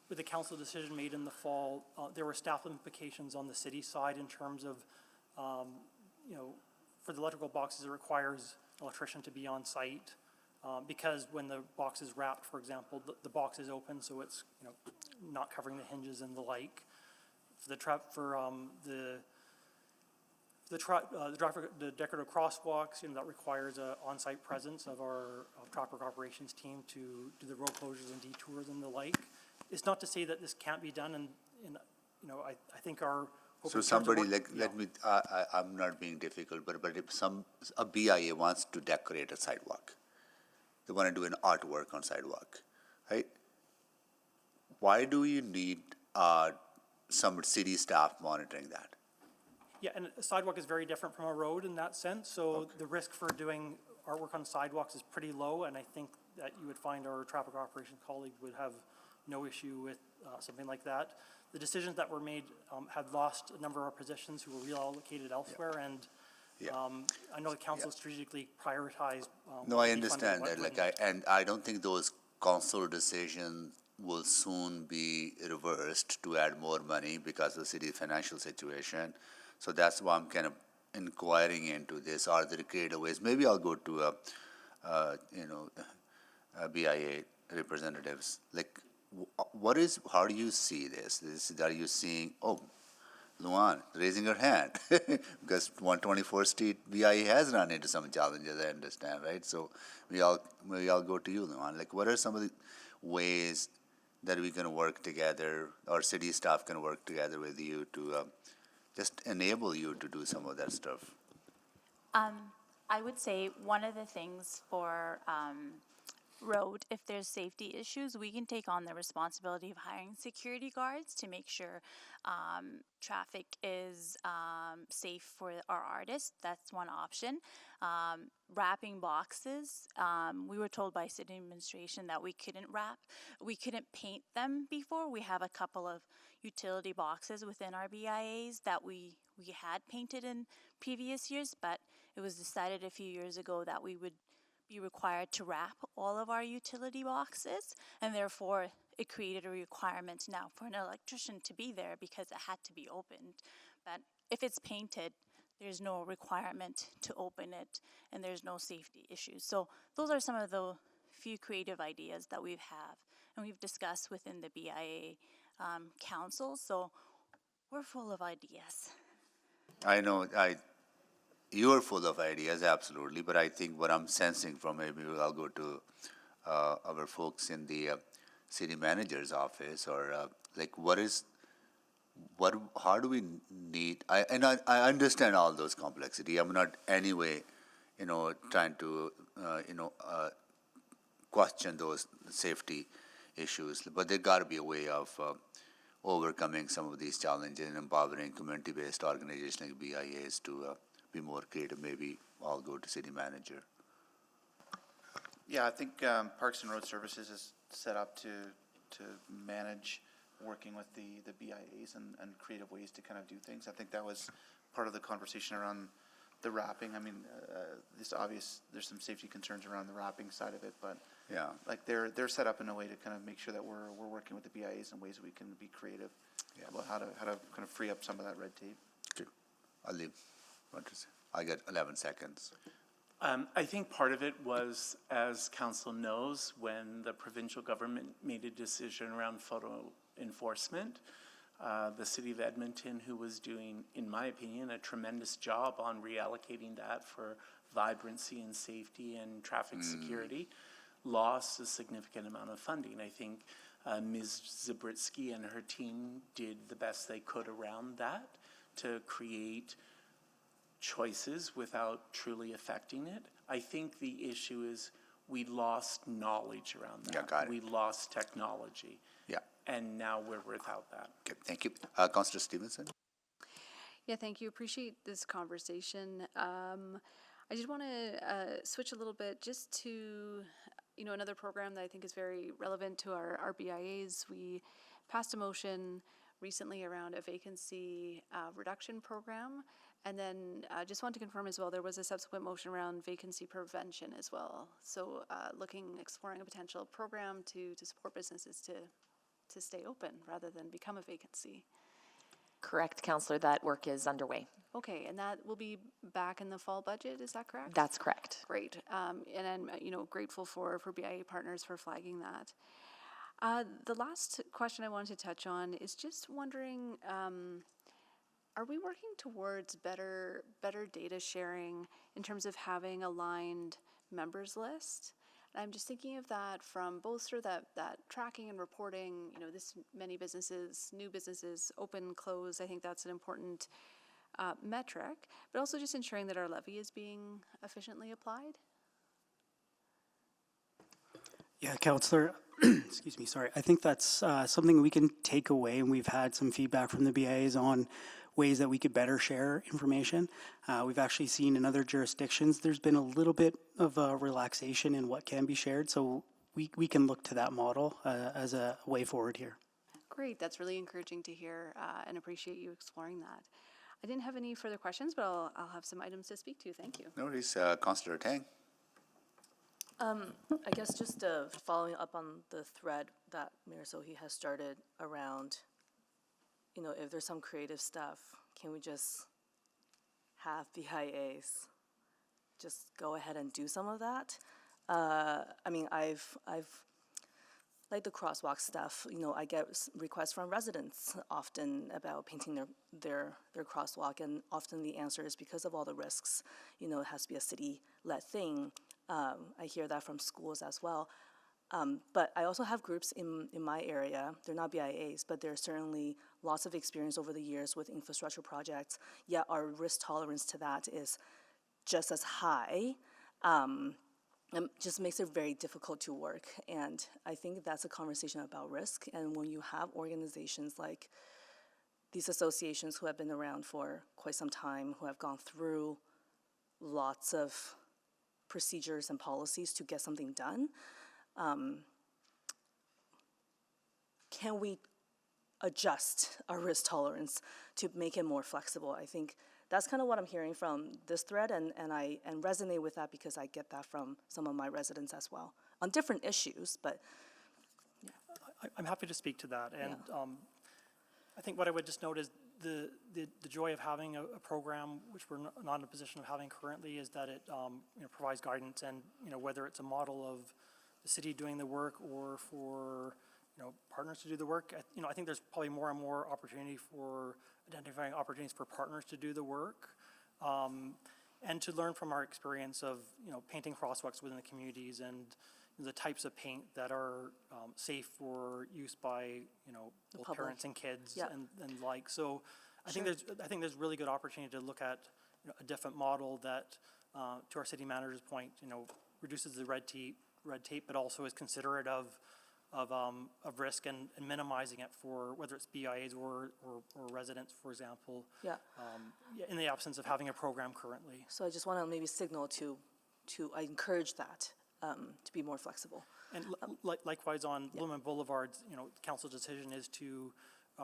with the council decision made in the fall, there were staff implications on the city side in terms of, for the electrical boxes, it requires an electrician to be on site. Because when the box is wrapped, for example, the box is open, so it's not covering the hinges and the like. For the decorative crosswalks, that requires an on-site presence of our traffic operations team to do the road closures and detours and the like. It's not to say that this can't be done, and I think our so somebody I'm not being difficult, but if a BIA wants to decorate a sidewalk, they want to do an artwork on sidewalk, right? Why do you need some city staff monitoring that? Yeah, and a sidewalk is very different from a road in that sense, so the risk for doing artwork on sidewalks is pretty low, and I think that you would find our traffic operations colleague would have no issue with something like that. The decisions that were made had lost a number of our positions who were reallocated elsewhere, and I know the council strategically prioritized. No, I understand that. I don't think those council decisions will soon be reversed to add more money because of the city's financial situation. So that's why I'm kind of inquiring into this. Are there creative ways? Maybe I'll go to BIA representatives. How do you see this? Are you seeing, Luan raising her hand because 124th Street BIA has run into some challenges, I understand, right? So maybe I'll go to you, Luan. What are some of the ways that we can work together, or city staff can work together with you to just enable you to do some of that stuff? I would say one of the things for road, if there's safety issues, we can take on the responsibility of hiring security guards to make sure traffic is safe for our artists. That's one option. Wrapping boxes, we were told by city administration that we couldn't wrap, we couldn't paint them before. We have a couple of utility boxes within our BIAs that we had painted in previous years, but it was decided a few years ago that we would be required to wrap all of our utility boxes, and therefore it created a requirement now for an electrician to be there because it had to be opened. But if it's painted, there's no requirement to open it, and there's no safety issues. So those are some of the few creative ideas that we've and we've discussed within the BIA council. So we're full of ideas. I know, you are full of ideas, absolutely, but I think what I'm sensing from, maybe I'll go to our folks in the city manager's office, or how do we need, I understand all those complexity. I'm not anyway, trying to, question those safety issues, but there got to be a way of overcoming some of these challenges and empowering community-based organizations like BIAs to be more creative. Maybe I'll go to city manager. Yeah, I think Parks and Road Services is set up to manage working with the BIAs and creative ways to kind of do things. I think that was part of the conversation around the wrapping. I mean, there's some safety concerns around the wrapping side of it, but yeah, they're set up in a way to kind of make sure that we're working with the BIAs in ways that we can be creative about how to kind of free up some of that red tape. Okay, I'll leave. I got 11 seconds. I think part of it was, as council knows, when the provincial government made a decision around photo enforcement, the city of Edmonton, who was doing, in my opinion, a tremendous job on reallocating that for vibrancy and safety and traffic security, lost a significant amount of funding. I think Ms. Zabritsky and her team did the best they could around that to create choices without truly affecting it. I think the issue is we lost knowledge around that. Yeah, got it. We lost technology. Yeah. And now we're without that. Okay, thank you. Councillor Stevenson? Yeah, thank you. Appreciate this conversation. I just want to switch a little bit just to, another program that I think is very relevant to our BIAs. We passed a motion recently around a vacancy reduction program. And then just want to confirm as well, there was a subsequent motion around vacancy prevention as well. So exploring a potential program to support businesses to stay open rather than become a vacancy. Correct, Councillor. That work is underway. Okay, and that will be back in the fall budget, is that correct? That's correct. Great. And I'm grateful for BIA partners for flagging that. The last question I wanted to touch on is just wondering, are we working towards better data sharing in terms of having aligned members list? And I'm just thinking of that from both sort of that tracking and reporting, this many businesses, new businesses, open, close. I think that's an important metric, but also just ensuring that our levy is being efficiently applied. Yeah, Councillor, excuse me, sorry. I think that's something we can take away, and we've had some feedback from the BIAs on ways that we could better share information. We've actually seen in other jurisdictions, there's been a little bit of a relaxation in what can be shared, so we can look to that model as a way forward here. Great, that's really encouraging to hear and appreciate you exploring that. I didn't have any further questions, but I'll have some items to speak to. Thank you. No worries. Councillor Tang? I guess just following up on the thread that Mayor Sohi has started around, if there's some creative stuff, can we just have BIAs just go ahead and do some of that? I mean, I've like the crosswalk stuff, I get requests from residents often about painting their crosswalk, and often the answer is because of all the risks, it has to be a city-led thing. I hear that from schools as well. But I also have groups in my area, they're not BIAs, but there's certainly lots of experience over the years with infrastructure projects, yet our risk tolerance to that is just as high. It just makes it very difficult to work. And I think that's a conversation about risk. And when you have organizations like these associations who have been around for quite some time, who have gone through lots of procedures and policies to get something done, can we adjust our risk tolerance to make it more flexible? I think that's kind of what I'm hearing from this thread, and I resonate with that because I get that from some of my residents as well on different issues. But yeah. I'm happy to speak to that, and I think what I would just note is the joy of having a program which we're not in a position of having currently is that it provides guidance, and whether it's a model of the city doing the work or for partners to do the work. I think there's probably more and more opportunity for identifying opportunities for partners to do the work, and to learn from our experience of painting crosswalks within the communities and the types of paint that are safe for use by both parents and kids and like. So I think there's really good opportunity to look at a different model that, to our city manager's point, reduces the red tape, but also is considerate of risk and minimizing it for whether it's BIAs or residents, for example. Yeah. In the absence of having a program currently. So I just want to maybe signal to I encourage that to be more flexible. And likewise on Blooming Boulevard, council's decision is to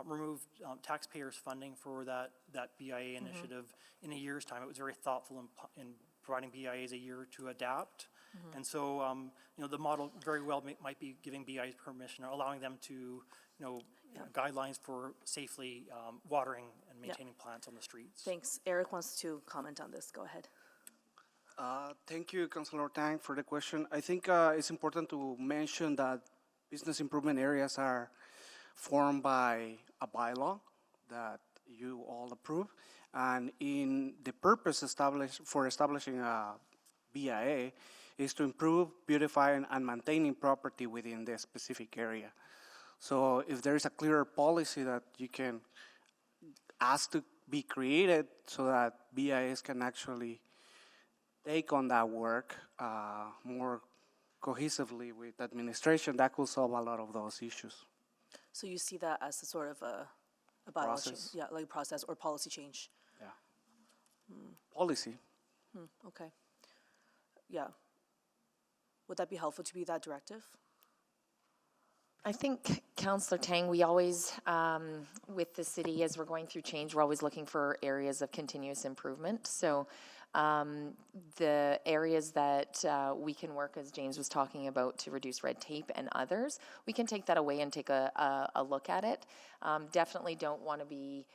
remove taxpayers' funding for that BIA initiative in a year's time. It was very thoughtful in providing BIAs a year to adapt. And so, the model very well might be giving BIAs permission or allowing them to, guidelines for safely watering and maintaining plants on the streets. Thanks. Eric wants to comment on this. Go ahead. Thank you, Councilor Tang, for the question. I think it's important to mention that business improvement areas are formed by a bylaw that you all approve. And in the purpose for establishing a BIA is to improve, beautify, and maintaining property within the specific area. So if there is a clearer policy that you can ask to be created so that BIAs can actually take on that work more cohesively with administration, that could solve a lot of those issues. So you see that as a sort of a bylaw change? Process. Yeah, like process or policy change. Yeah. Policy. Okay. Yeah. Would that be helpful to be that directive? I think, Councillor Tang, we always, with the city, as we're going through change, we're always looking for areas of continuous improvement. So the areas that we can work, as James was talking about, to reduce red tape and others, we can take that away and take a look at it. Definitely don't want to be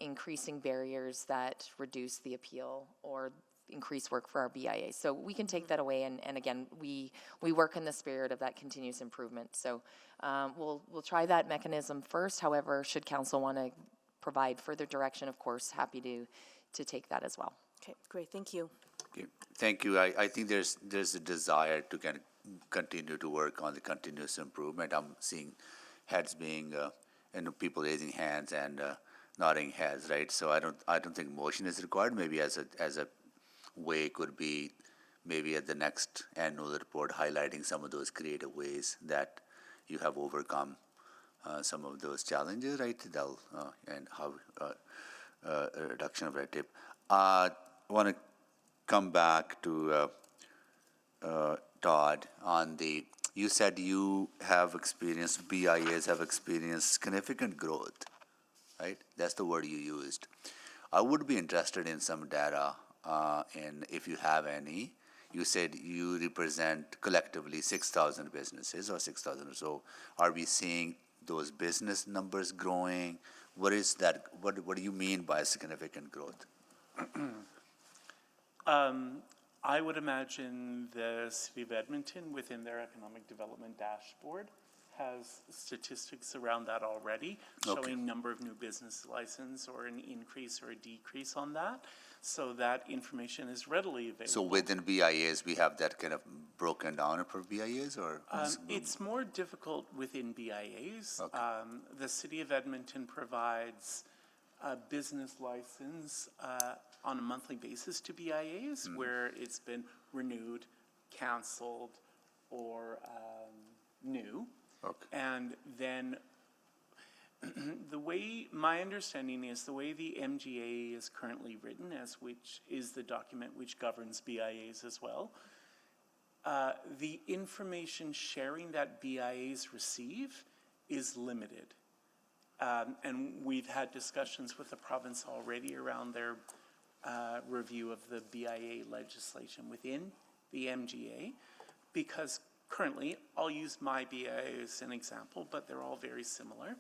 increasing barriers that reduce the appeal or increase work for our BIA. So we can take that away, and again, we work in the spirit of that continuous improvement. So we'll try that mechanism first. However, should council want to provide further direction, of course, happy to take that as well. Okay, great, thank you. Okay, thank you. I think there's a desire to kind of continue to work on the continuous improvement. I'm seeing heads being, people raising hands and nodding heads, right? So I don't think motion is required. Maybe as a way could be maybe at the next annual report highlighting some of those creative ways that you have overcome some of those challenges, right? And how reduction of red tape. I want to come back to Todd on you said you have experienced, BIAs have experienced significant growth, right? That's the word you used. I would be interested in some data, and if you have any. You said you represent collectively 6,000 businesses or 6,000 or so. Are we seeing those business numbers growing? What is that? What do you mean by significant growth? I would imagine the City of Edmonton, within their economic development dashboard, has statistics around that already, showing number of new business license or an increase or a decrease on that. So that information is readily available. So within BIAs, we have that kind of broken down for BIAs, or? It's more difficult within BIAs. Okay. The City of Edmonton provides a business license on a monthly basis to BIAs, where it's been renewed, canceled, or new. Okay. And then my understanding is the way the MGA is currently written, which is the document which governs BIAs as well, the information sharing that BIAs receive is limited. And we've had discussions with the province already around their review of the BIA legislation within the MGA, because currently, I'll use my BIA as an example, but they're all very similar.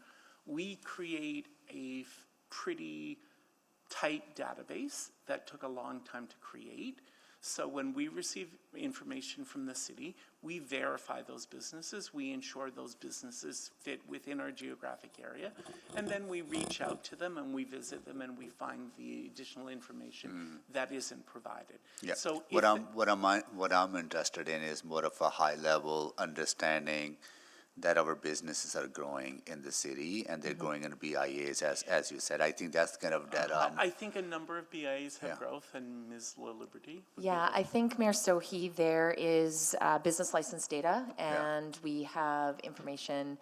We create a pretty tight database that took a long time to create. So when we receive information from the city, we verify those businesses, we ensure those businesses fit within our geographic area, and then we reach out to them and we visit them and we find the additional information that isn't provided. Yeah. So what I'm interested in is more of a high level understanding that our businesses are growing in the city and they're growing in BIAs, as you said. I think that's kind of data. I think a number of BIAs have growth, and Ms. La Liberty. Yeah, I think, Mayor Sohi, there is business license data, and we have information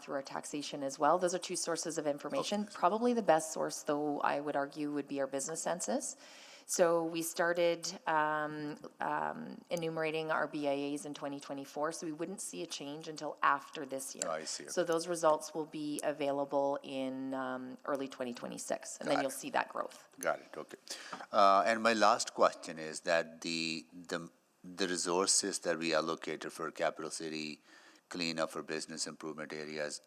through our taxation as well. Those are two sources of information. Probably the best source, though, I would argue, would be our business census. So we started enumerating our BIAs in 2024, so we wouldn't see a change until after this year. Oh, I see. So those results will be available in early 2026, and then you'll see that growth. Got it, okay. And my last question is that the resources that we allocated for capital city cleanup for business improvement areas,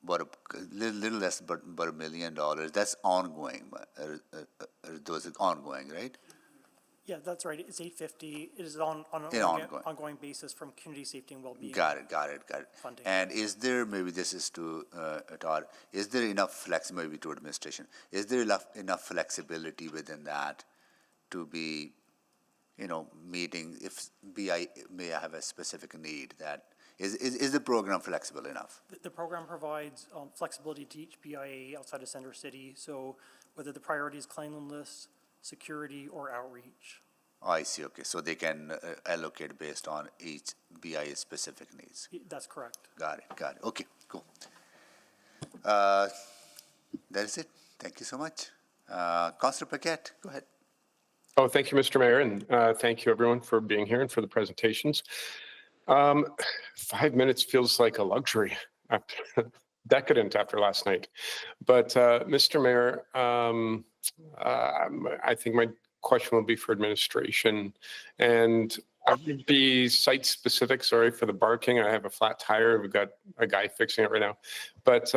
but a little less, but $1 million. That's ongoing. Those are ongoing, right? Yeah, that's right. It's 850. It is on an Yeah, ongoing basis from community safety and well-being. Got it. Funding. And is there, maybe this is to Todd, is there enough maybe to administration, is there enough flexibility within that to be, meeting if BI may have a specific need that, is the program flexible enough? The program provides flexibility to each BIA outside of Center City. So whether the priority is cleanliness, security, or outreach. Oh, I see, okay, so they can allocate based on each BIA specific needs. That's correct. Got it, okay, cool. That is it, thank you so much. Councilor Paquette, go ahead. Oh, thank you, Mr. Mayor, and thank you everyone for being here and for the presentations. 5 minutes feels like a luxury, decadent after last night. But Mr. Mayor, I think my question will be for administration, and I would be site specific. Sorry for the barking. I have a flat tire. We've got a guy fixing it right now. But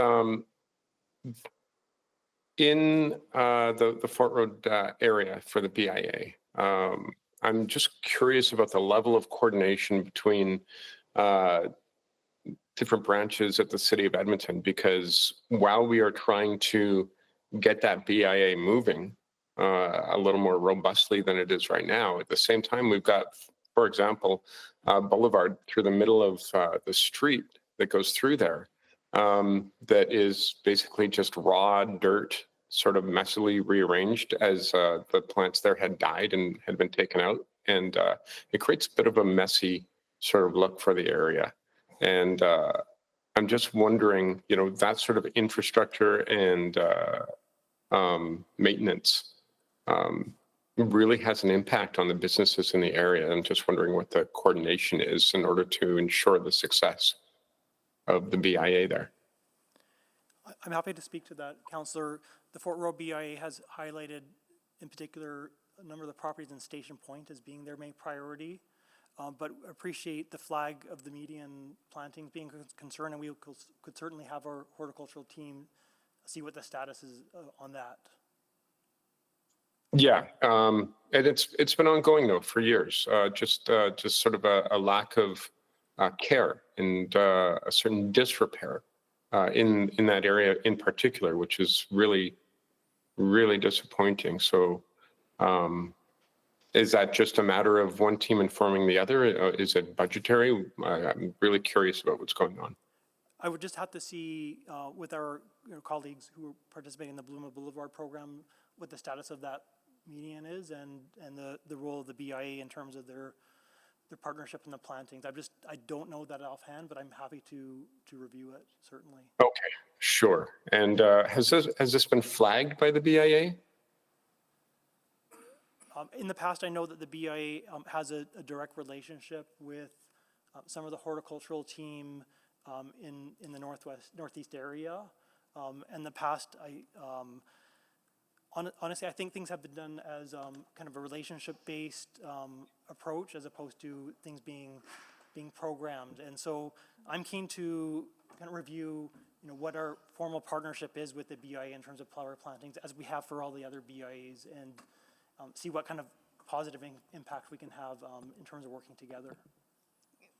in the Fort Road area for the BIA, I'm just curious about the level of coordination between different branches at the City of Edmonton, because while we are trying to get that BIA moving a little more robustly than it is right now, at the same time, we've got, for example, Boulevard through the middle of the street that goes through there that is basically just raw dirt, sort of messily rearranged as the plants there had died and had been taken out. And it creates a bit of a messy sort of look for the area. And I'm just wondering, that sort of infrastructure and maintenance really has an impact on the businesses in the area. I'm just wondering what the coordination is in order to ensure the success of the BIA there. I'm happy to speak to that, Councillor. The Fort Road BIA has highlighted, in particular, a number of the properties in Station Point as being their main priority, but appreciate the flag of the median plantings being a concern, and we could certainly have our horticultural team see what the status is on that. Yeah, and it's been ongoing though for years. Just sort of a lack of care and a certain disrepair in that area in particular, which is really, really disappointing. So, is that just a matter of one team informing the other? Is it budgetary? I'm really curious about what's going on. I would just have to see with our colleagues who are participating in the Bluma Boulevard program what the status of that median is and the role of the BIA in terms of their partnership in the plantings. I don't know that offhand, but I'm happy to review it, certainly. Okay, sure. And has this been flagged by the BIA? In the past, I know that the BIA has a direct relationship with some of the horticultural team in the northeast area. In the past, honestly, I think things have been done as kind of a relationship-based approach as opposed to things being programmed. And so I'm keen to kind of review, what our formal partnership is with the BIA in terms of flower plantings, as we have for all the other BIAs, and see what kind of positive impact we can have in terms of working together.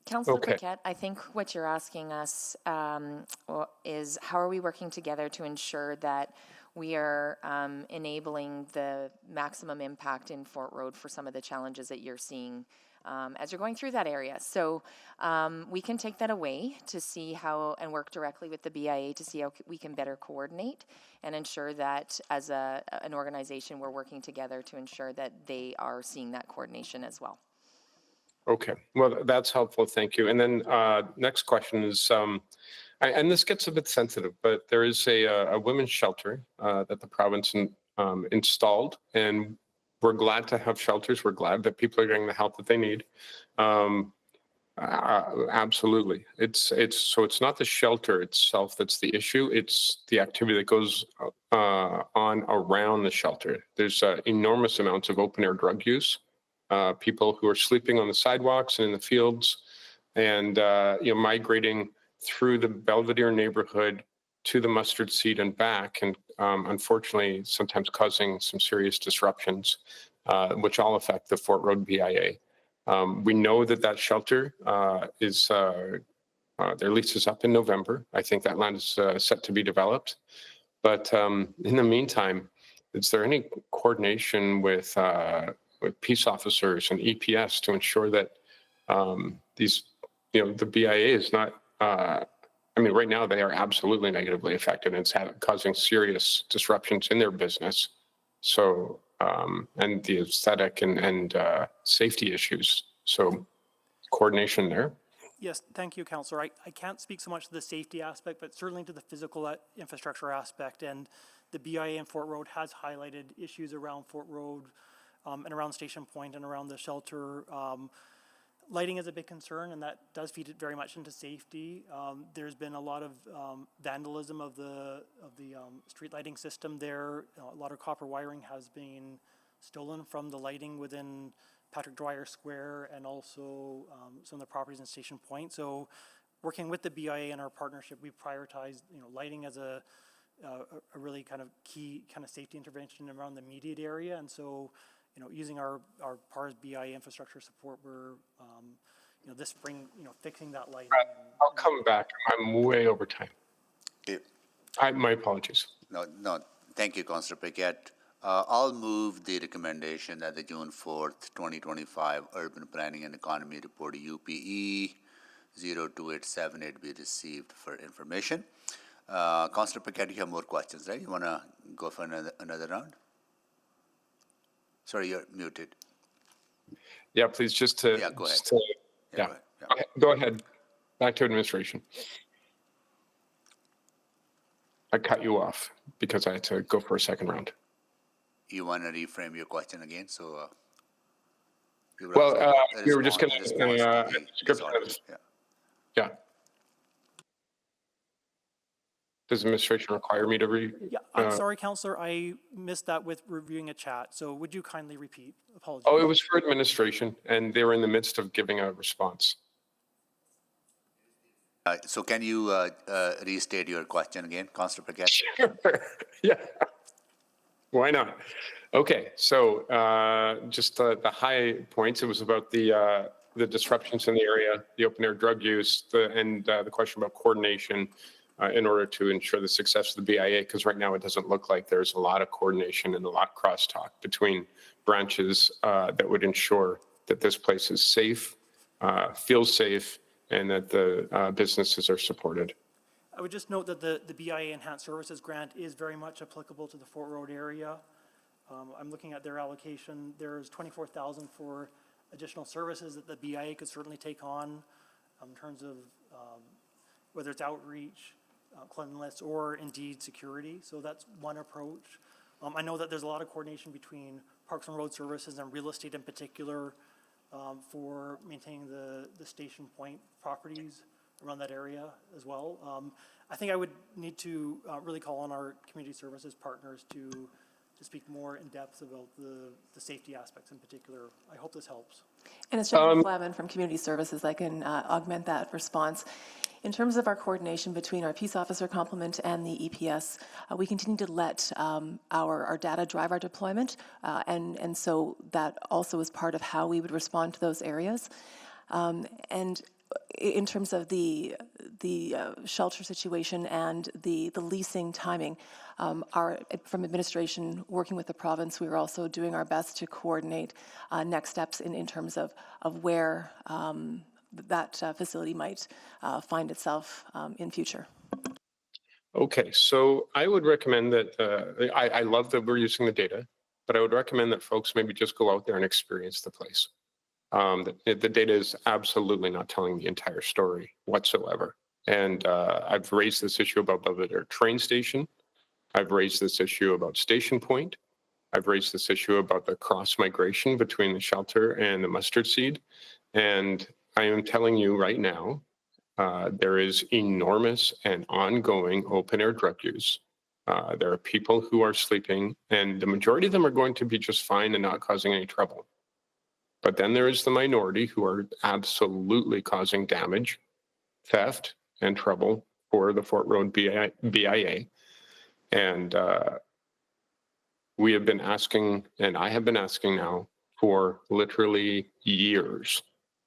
Councillor Paquette, I think what you're asking us is how are we working together to ensure that we are enabling the maximum impact in Fort Road for some of the challenges that you're seeing as you're going through that area. So we can take that away to see how, and work directly with the BIA to see how we can better coordinate and ensure that as an organization we're working together to ensure that they are seeing that coordination as well. Okay, well, that's helpful, thank you. And then next question is, and this gets a bit sensitive, but there is a women's shelter that the province installed, and we're glad to have shelters. We're glad that people are getting the help that they need. Absolutely. It's not the shelter itself that's the issue. It's the activity that goes on around the shelter. There's enormous amounts of open air drug use. People who are sleeping on the sidewalks and in the fields, and migrating through the Belvedere neighborhood to the Mustard Seed and back, and unfortunately sometimes causing some serious disruptions. which all affect the Fort Road BIA. We know that shelter is, their lease is up in November. I think that land is set to be developed. But in the meantime, is there any coordination with peace officers and EPS to ensure that these, the BIA is not, I mean, right now they are absolutely negatively affected and it's causing serious disruptions in their business. So, and the aesthetic and safety issues. So coordination there. Yes, thank you, Councillor. I can't speak so much to the safety aspect, but certainly to the physical infrastructure aspect. And the BIA in Fort Road has highlighted issues around Fort Road and around Station Point and around the shelter. Lighting is a big concern, and that does feed it very much into safety. There's been a lot of vandalism of the street lighting system there. A lot of copper wiring has been stolen from the lighting within Patrick Dwyer Square and also some of the properties in Station Point. So working with the BIA and our partnership, we prioritized lighting as a really kind of key kind of safety intervention around the immediate area. And so using our PARS BIA infrastructure support, we're this spring fixing that lighting. I'll come back. I'm way over time. My apologies. No, thank you, Councillor Paquette. I'll move the recommendation that the June 4th, 2025 Urban Planning and Economy Report UPE 02878 be received for information. Councillor Paquette, you have more questions, right? You want to go for another round? Sorry, you're muted. Yeah, please, just to... Yeah, go ahead. Yeah. Go ahead. Yeah. Okay, go ahead. Back to administration. I cut you off because I had to go for a second round. You want to reframe your question again? So, we were just going to yeah. Does administration require me to Yeah, I'm sorry, Councillor. I missed that with reviewing a chat. So would you kindly repeat? Apologies. Oh, it was for administration, and they were in the midst of giving a response. so can you restate your question again, Councillor Paquette? Sure. Yeah. Why not? Okay, so just the high points. It was about the disruptions in the area, the open air drug use, and the question about coordination in order to ensure the success of the BIA. Because right now it doesn't look like there's a lot of coordination and a lot of crosstalk between branches that would ensure that this place is safe, feels safe, and that the businesses are supported. I would just note that the BIA Enhanced Services Grant is very much applicable to the Fort Road area. I'm looking at their allocation. There's $24,000 for additional services that the BIA could certainly take on in terms of whether it's outreach, cleanliness, or indeed security. So that's one approach. I know that there's a lot of coordination between Parks and Road Services and real estate in particular for maintaining the Station Point properties around that area as well. I think I would need to really call on our community services partners to speak more in depth about the safety aspects in particular. I hope this helps. And it's Jennifer Flavin from Community Services. I can augment that response. In terms of our coordination between our peace officer complement and the EPS, we continue to let our data drive our deployment, and so that also is part of how we would respond to those areas. And in terms of the shelter situation and the leasing timing, from administration working with the province, we are also doing our best to coordinate next steps in terms of where that facility might find itself in future. Okay, so I would recommend that, I love that we're using the data, but I would recommend that folks maybe just go out there and experience the place. The data is absolutely not telling the entire story whatsoever. And I've raised this issue about Belvedere train station. I've raised this issue about Station Point. I've raised this issue about the cross migration between the shelter and the mustard seed. And I am telling you right now, there is enormous and ongoing open air drug use. There are people who are sleeping, and the majority of them are going to be just fine and not causing any trouble. But then there is the minority who are absolutely causing damage, theft, and trouble for the Fort Road BIA. And we have been asking, and I have been asking now for literally years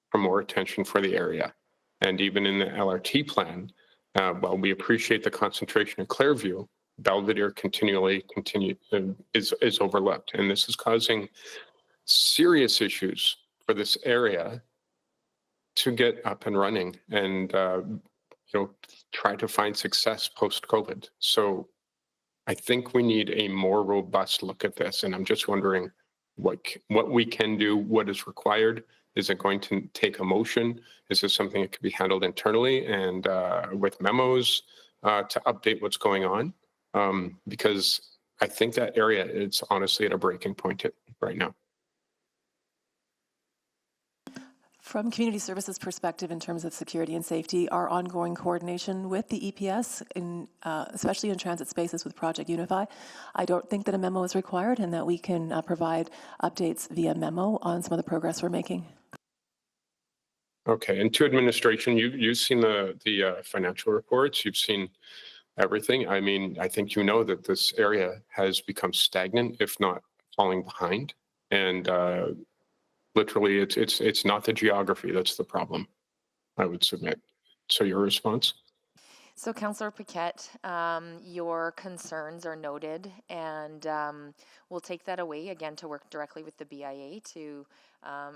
for more attention for the area. And even in the LRT plan, while we appreciate the concentration in Clairview, Belvedere is overlooked. And this is causing serious issues for this area to get up and running and try to find success post-COVID. So I think we need a more robust look at this. And I'm just wondering what we can do, what is required. Is it going to take a motion? Is this something that can be handled internally and with memos to update what's going on? Because I think that area is honestly at a breaking point right now. From community services perspective, in terms of security and safety, our ongoing coordination with the EPS, especially in transit spaces with Project Unify, I don't think that a memo is required and that we can provide updates via memo on some of the progress we're making. Okay, and to administration, you've seen the financial reports, you've seen everything. I mean, I think you know that this area has become stagnant, if not falling behind, and literally, it's not the geography that's the problem, I would submit. So your response? So Councillor Paquette, your concerns are noted, and we'll take that away again to work directly with the BIA to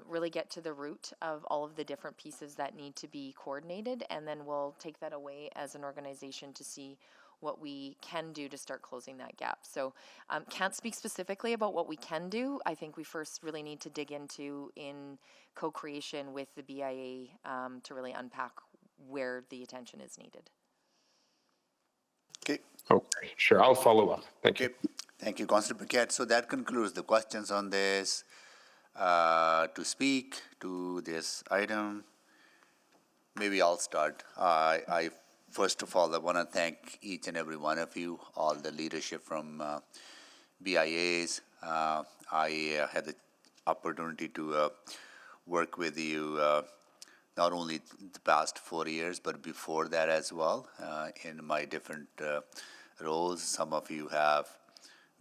really get to the root of all of the different pieces that need to be coordinated, and then we'll take that away as an organization to see what we can do to start closing that gap. So can't speak specifically about what we can do. I think we first really need to dig into in co-creation with the BIA to really unpack where the attention is needed. Okay. Okay, sure. I'll follow up. Thank you. Thank you, Councillor Paquette. So that concludes the questions on this. To speak to this item, maybe I'll start. I first of all, I want to thank each and every one of you, all the leadership from BIAs. I had the opportunity to work with you not only the past 4 years, but before that as well, in my different roles. Some of you have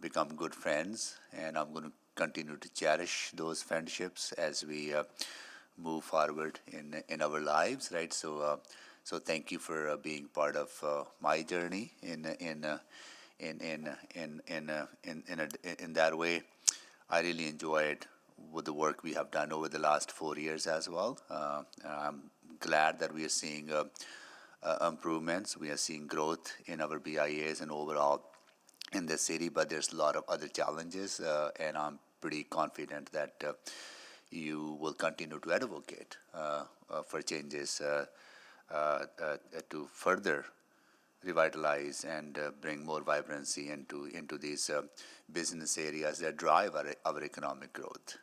become good friends, and I'm going to continue to cherish those friendships as we move forward in our lives, right? So thank you for being part of my journey in that way. I really enjoyed with the work we have done over the last 4 years as well. I'm glad that we are seeing improvements. We are seeing growth in our BIAs and overall in the city, but there's a lot of other challenges, and I'm pretty confident that you will continue to advocate for changes to further revitalize and bring more vibrancy into these business areas that drive our economic growth.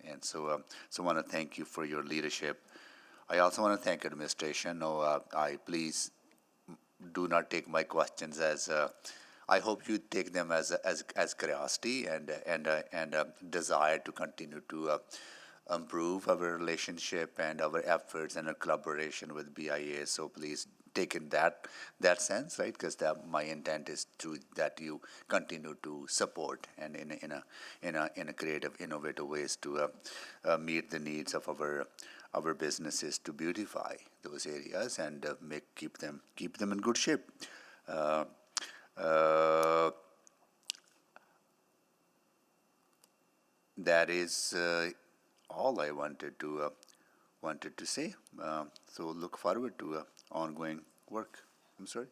And so I want to thank you for your leadership. I also want to thank administration. No, please do not take my questions as I hope you take them as curiosity and desire to continue to improve our relationship and our efforts and our collaboration with BIA. So please take in that sense, right? Because my intent is that you continue to support and in a creative, innovative ways to meet the needs of our businesses to beautify those areas and keep them in good shape. That is all I wanted to say. So look forward to ongoing work. I'm sorry.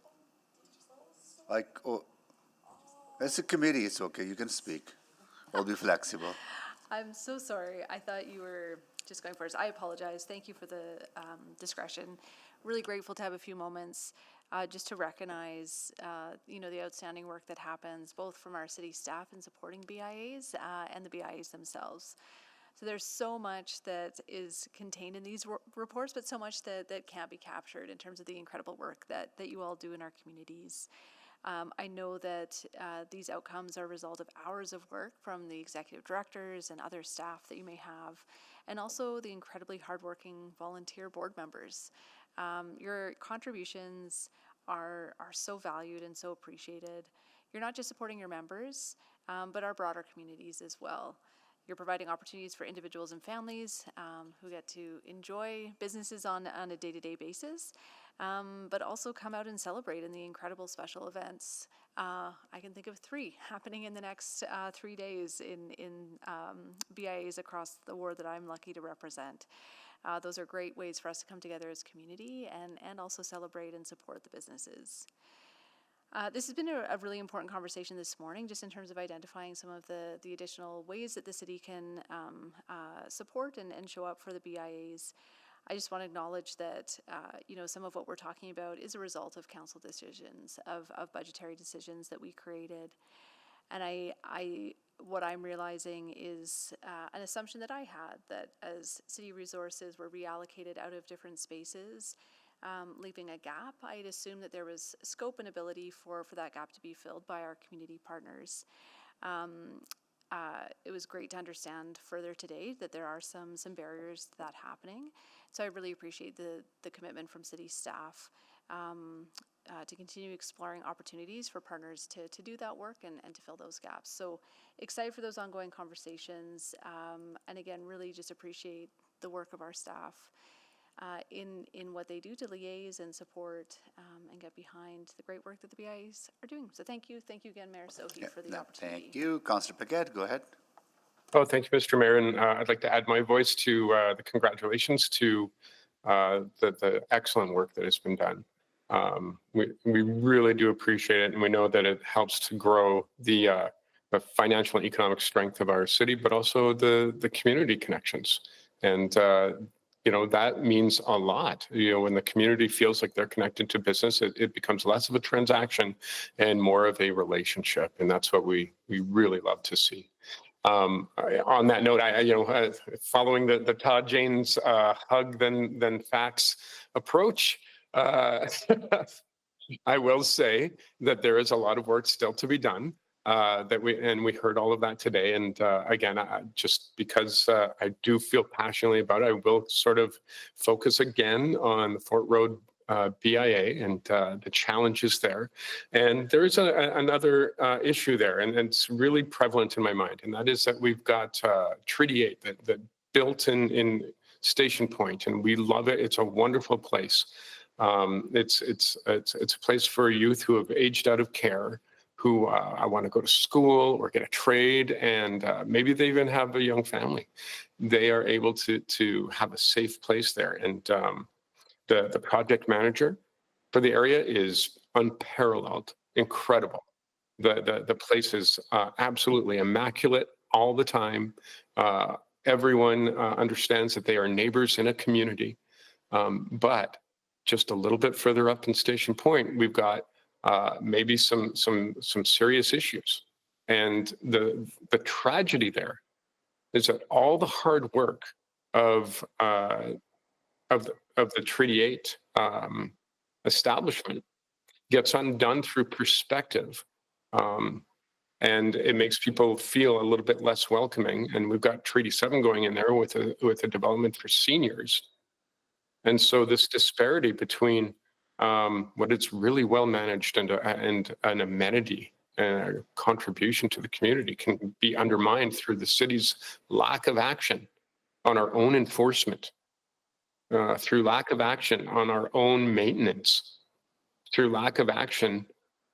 It's a committee. It's okay. You can speak. I'll be flexible. I'm so sorry. I thought you were just going first. I apologize. Thank you for the discretion. Really grateful to have a few moments just to recognize, the outstanding work that happens both from our city staff in supporting BIAs and the BIAs themselves. So there's so much that is contained in these reports, but so much that can't be captured in terms of the incredible work that you all do in our communities. I know that these outcomes are a result of hours of work from the executive directors and other staff that you may have, and also the incredibly hardworking volunteer board members. Your contributions are so valued and so appreciated. You're not just supporting your members, but our broader communities as well. You're providing opportunities for individuals and families who get to enjoy businesses on a day-to-day basis, but also come out and celebrate in the incredible special events. I can think of 3 happening in the next 3 days in BIAs across the ward that I'm lucky to represent. Those are great ways for us to come together as community and also celebrate and support the businesses. This has been a really important conversation this morning, just in terms of identifying some of the additional ways that the city can support and show up for the BIAs. I just want to acknowledge that, some of what we're talking about is a result of council decisions, of budgetary decisions that we created. And what I'm realizing is an assumption that I had, that as city resources were reallocated out of different spaces, leaving a gap, I'd assumed that there was scope and ability for that gap to be filled by our community partners. It was great to understand further today that there are some barriers to that happening. So I really appreciate the commitment from city staff to continue exploring opportunities for partners to do that work and to fill those gaps. So excited for those ongoing conversations, and again, really just appreciate the work of our staff in what they do to liaise and support and get behind the great work that the BIAs are doing. So thank you again, Mayor Sohi, for the opportunity. Thank you. Councillor Paquette, go ahead. Oh, thank you, Mr. Mayor. And I'd like to add my voice to the congratulations to the excellent work that has been done. We really do appreciate it, and we know that it helps to grow the financial and economic strength of our city, but also the community connections. And that means a lot. When the community feels like they're connected to business, it becomes less of a transaction and more of a relationship, and that's what we really love to see. On that note, following the Todd James hug then facts approach, I will say that there is a lot of work still to be done. We heard all of that today. And again, just because I do feel passionately about it, I will sort of focus again on the Fort Road BIA and the challenges there. And there is another issue there, and it's really prevalent in my mind, and that is that we've got Treaty 8 that built in Station Point, and we love it. It's a wonderful place. It's a place for youth who have aged out of care, who I want to go to school or get a trade, and maybe they even have a young family. They are able to have a safe place there. And the project manager for the area is unparalleled, incredible. The place is absolutely immaculate all the time. Everyone understands that they are neighbors in a community. But just a little bit further up in Station Point, we've got maybe some serious issues. And the tragedy there is that all the hard work of the Treaty 8 establishment gets undone through perspective. And it makes people feel a little bit less welcoming. And we've got Treaty 7 going in there with a development for seniors. And so this disparity between what it's really well managed and an amenity and a contribution to the community can be undermined through the city's lack of action on our own enforcement, through lack of action on our own maintenance, through lack of action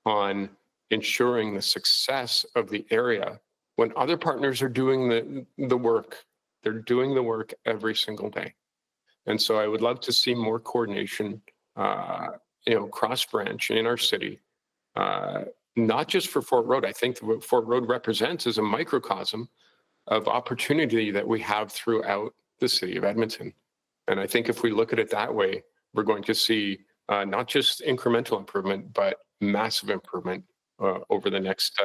on ensuring the success of the area when other partners are doing the work. They're doing the work every single day. And so I would love to see more coordination, cross-branch in our city, not just for Fort Road. I think what Fort Road represents is a microcosm of opportunity that we have throughout the city of Edmonton. And I think if we look at it that way, we're going to see not just incremental improvement, but massive improvement over the next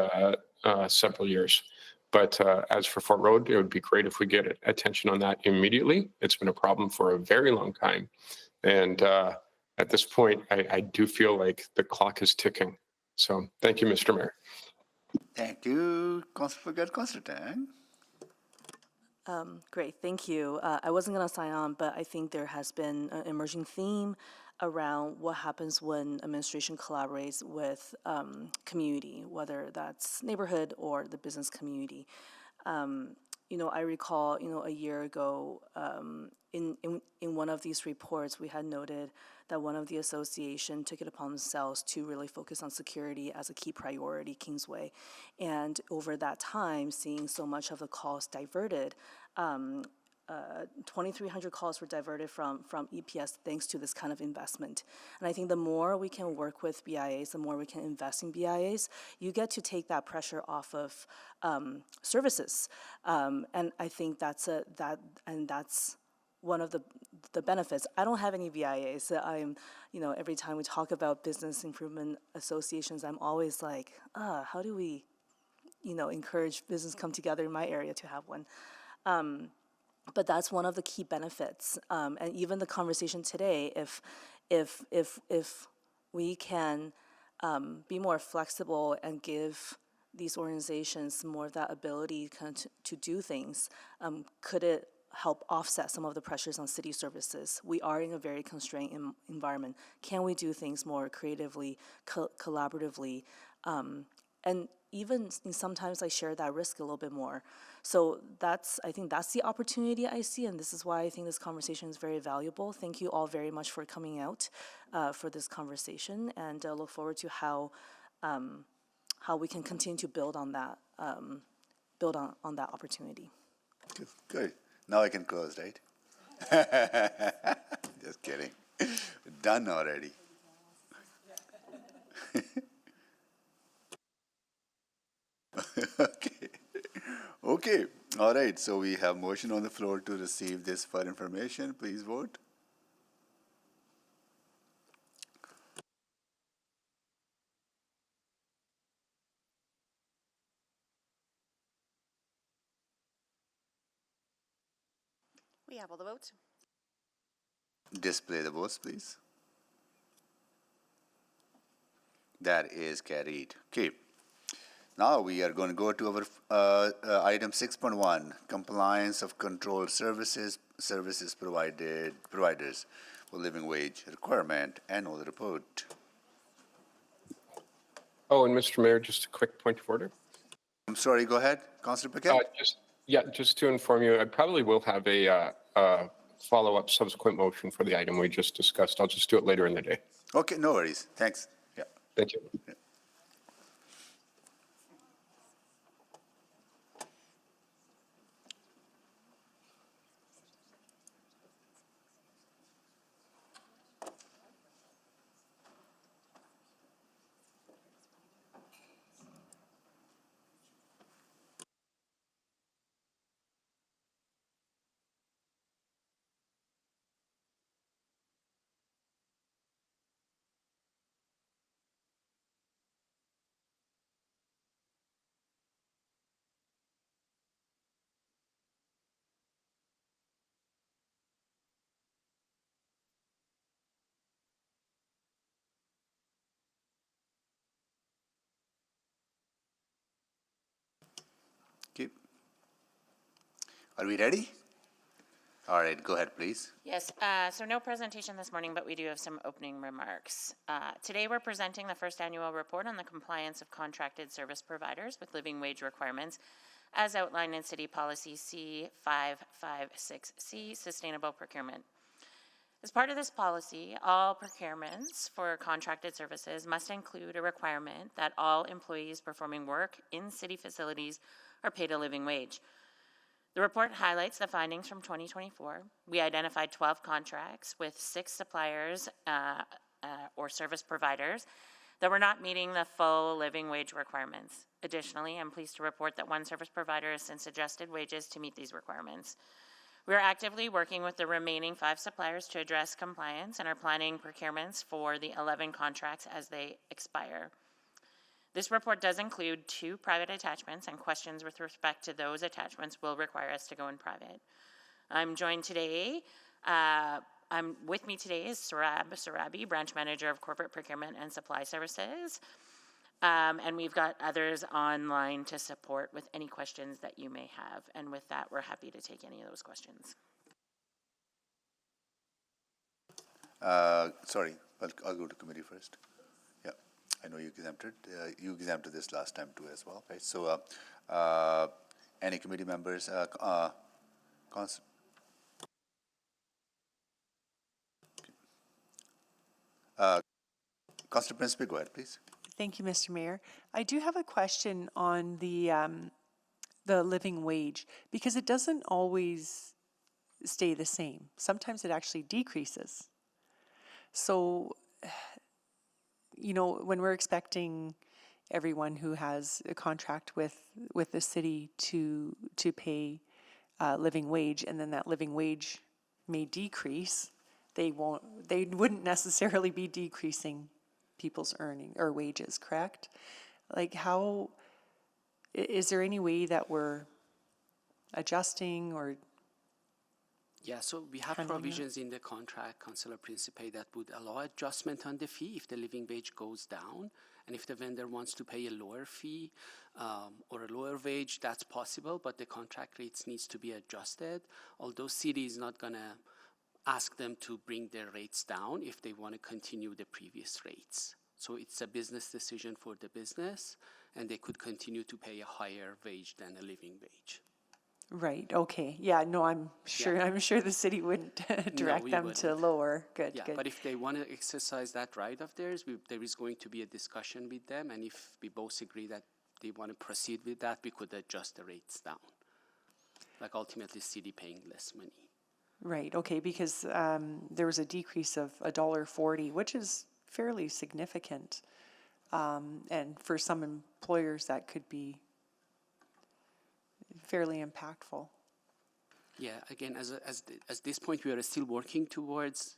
several years. But as for Fort Road, it would be great if we get attention on that immediately. It's been a problem for a very long time. And at this point, I do feel like the clock is ticking. So thank you, Mr. Mayor. Thank you, Councillor Tang. Great, thank you. I wasn't going to sign on, but I think there has been an emerging theme around what happens when administration collaborates with community, whether that's neighborhood or the business community. I recall, a year ago, in one of these reports, we had noted that one of the association took it upon themselves to really focus on security as a key priority, Kingsway. And over that time, seeing so much of the calls diverted, 2,300 calls were diverted from EPS thanks to this kind of investment. And I think the more we can work with BIAs, the more we can invest in BIAs, you get to take that pressure off of services. And I think that's one of the benefits. I don't have any BIAs. Every time we talk about business improvement associations, I'm always like, how do we, encourage business come together in my area to have one? But that's one of the key benefits. And even the conversation today, if we can be more flexible and give these organizations more of that ability to do things, could it help offset some of the pressures on city services? We are in a very constrained environment. Can we do things more creatively, collaboratively, and even sometimes I share that risk a little bit more. So I think that's the opportunity I see, and this is why I think this conversation is very valuable. Thank you all very much for coming out for this conversation, and look forward to how we can continue to build on that, on that opportunity. Good. Now I can close, right? Just kidding. Done already. Okay. All right. So we have motion on the floor to receive this for information. Please vote. We have all the votes. Display the votes, please. That is carried. Okay. Now we are going to go to our item 6.1, compliance of controlled services providers for living wage requirement, annual report. Oh, and Mr. Mayor, just a quick point of order. I'm sorry, go ahead, Councilor Paquette. Just to inform you, I probably will have a follow-up subsequent motion for the item we just discussed. I'll just do it later in the day. Okay, no worries. Thanks. Yeah. Thank you. Yeah. Okay. Are we ready? All right, go ahead, please. Yes, so no presentation this morning, but we do have some opening remarks. Today we're presenting the first annual report on the compliance of contracted service providers with living wage requirements as outlined in City Policy C556C, Sustainable Procurement. As part of this policy, all procurements for contracted services must include a requirement that all employees performing work in city facilities are paid a living wage. The report highlights the findings from 2024. We identified 12 contracts with 6 suppliers or service providers that were not meeting the full living wage requirements. Additionally, I'm pleased to report that 1 service provider has since adjusted wages to meet these requirements. We are actively working with the remaining 5 suppliers to address compliance and are planning procurements for the 11 contracts as they expire. This report does include 2 private attachments, and questions with respect to those attachments will require us to go in private. I'm joined today, with me today is Sarabi, Branch Manager of Corporate Procurement and Supply Services. And we've got others online to support with any questions that you may have. And with that, we're happy to take any of those questions. Sorry, I'll go to committee first. Yeah, I know you exempted this last time too as well, right? So, any committee members, Councilor Principe, go ahead, please. Thank you, Mr. Mayor. I do have a question on the living wage, because it doesn't always stay the same. Sometimes it actually decreases. So, you know, when we're expecting everyone who has a contract with the city to pay living wage, and then that living wage may decrease, they wouldn't necessarily be decreasing people's earning or wages, correct? Like, how is there any way that we're adjusting or? Yeah, so we have provisions in the contract, Councillor Principe, that would allow adjustment on the fee if the living wage goes down. And if the vendor wants to pay a lower fee or a lower wage, that's possible, but the contract rates needs to be adjusted. Although city is not going to ask them to bring their rates down if they want to continue the previous rates. So it's a business decision for the business, and they could continue to pay a higher wage than a living wage. Right, okay. Yeah, no, I'm sure the city wouldn't direct them to lower. Good, yeah, good. but if they want to exercise that right of theirs, there is going to be a discussion with them, and if we both agree that they want to proceed with that, we could adjust the rates down. Like ultimately city paying less money. Right, okay, because there was a decrease of $1.40, which is fairly significant. And for some employers, that could be fairly impactful. Yeah, again, as this point, we are still working towards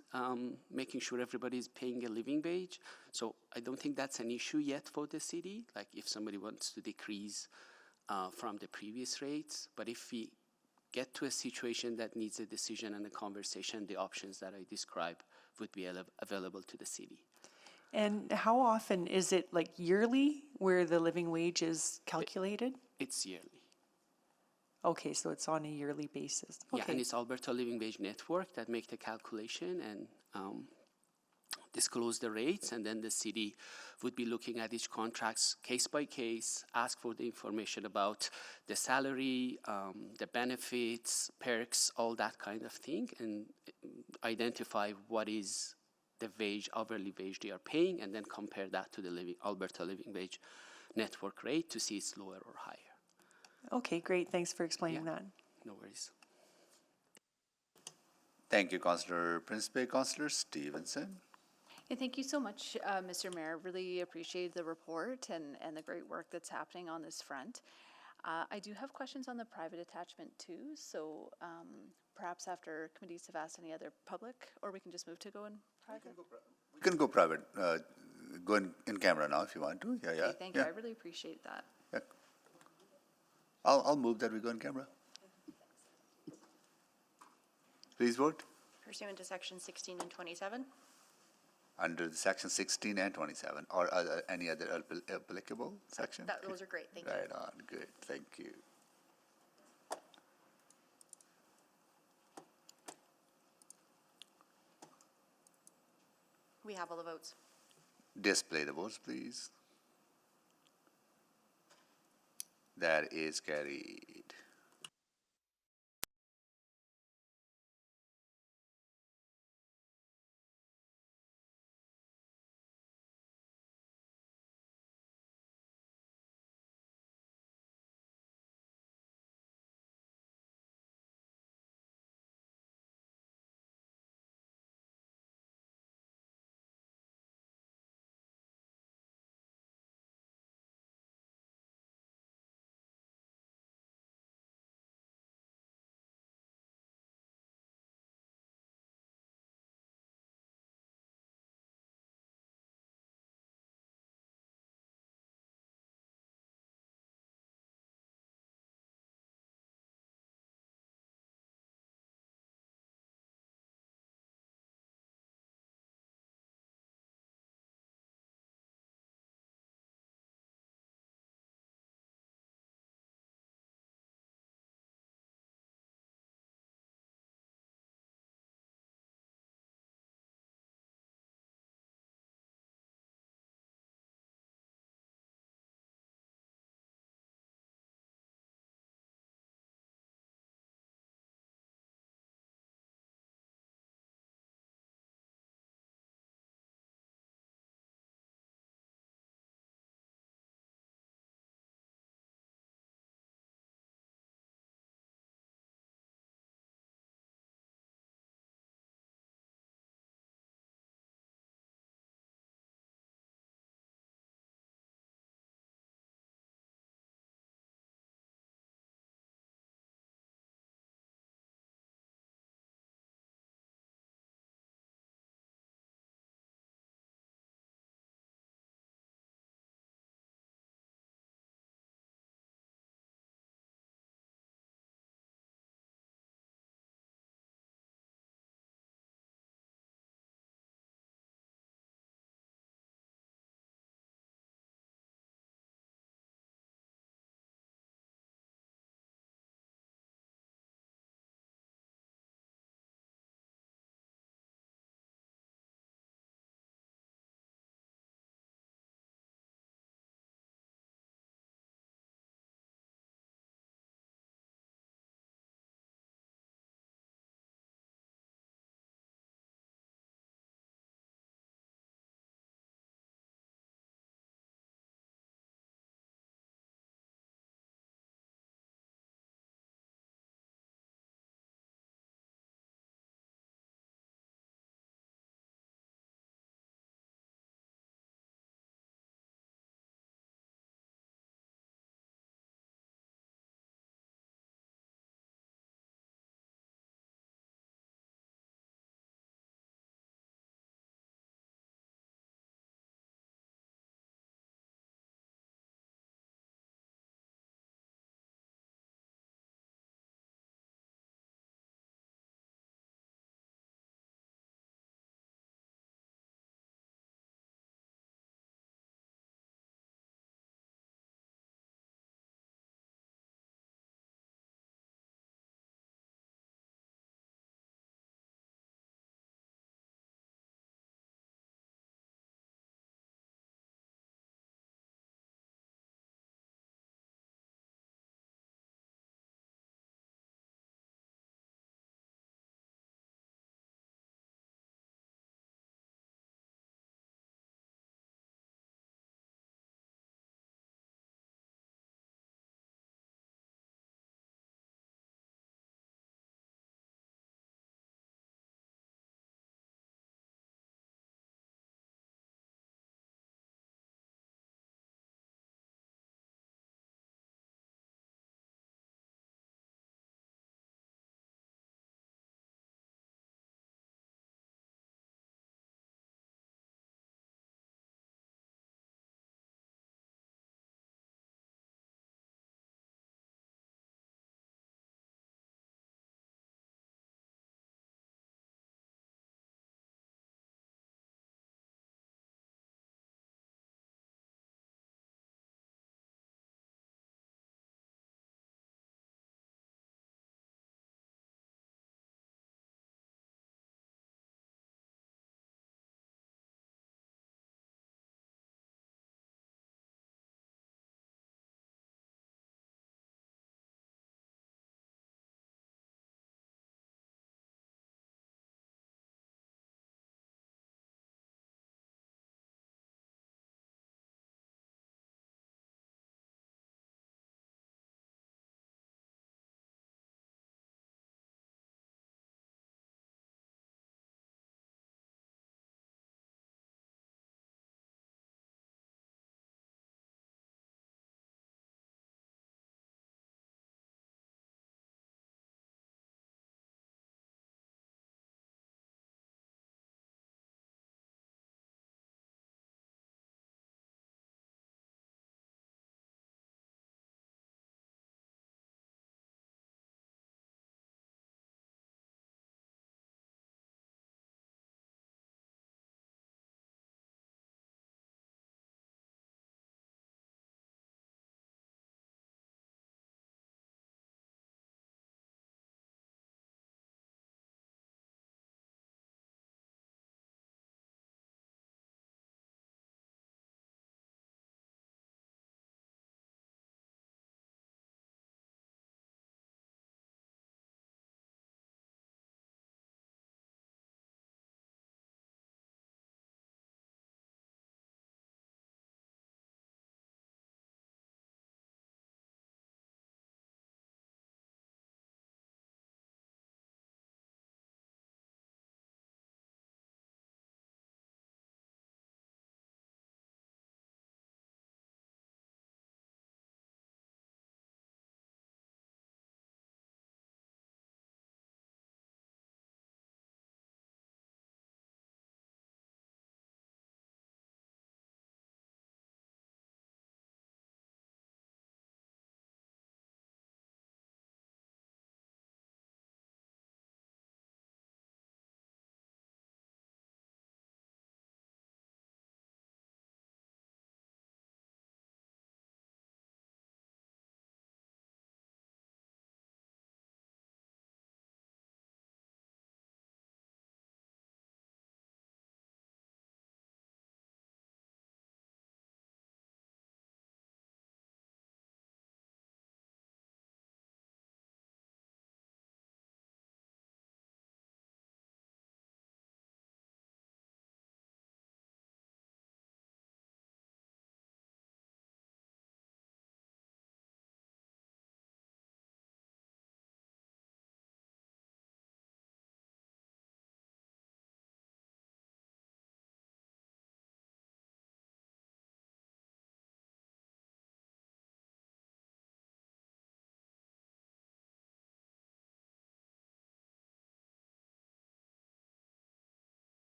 making sure everybody is paying a living wage. So I don't think that's an issue yet for the city, like if somebody wants to decrease from the previous rates. But if we get to a situation that needs a decision and a conversation, the options that I described would be available to the city. And how often is it, like yearly, where the living wage is calculated? It's yearly. Okay, so it's on a yearly basis. Okay. Yeah, and it's Alberta Living Wage Network that make the calculation and disclose the rates, and then the city would be looking at each contracts case by case, ask for the information about the salary, the benefits, perks, all that kind of thing, and identify what is the wage, hourly wage they are paying, and then compare that to the Alberta Living Wage Network rate to see it's lower or higher. Okay, great. Thanks for explaining that. No worries. Thank you, Councillor Principe. Councillor Stevenson. Yeah, thank you so much, Mr. Mayor. Really appreciate the report and the great work that's happening on this front. I do have questions on the private attachment too, so perhaps after committees have asked any other public, or we can just move to go in private? We can go private. Go in camera now if you want to. Yeah, yeah. Okay, thank you. I really appreciate that. Yeah. I'll move that we go in camera. Please vote. Pursuant to section 16 and 27. Under the section 16 and 27, or any other applicable section? Those are great, thank you. Right on, good, thank you. We have all the votes. Display the votes, please. That is carried.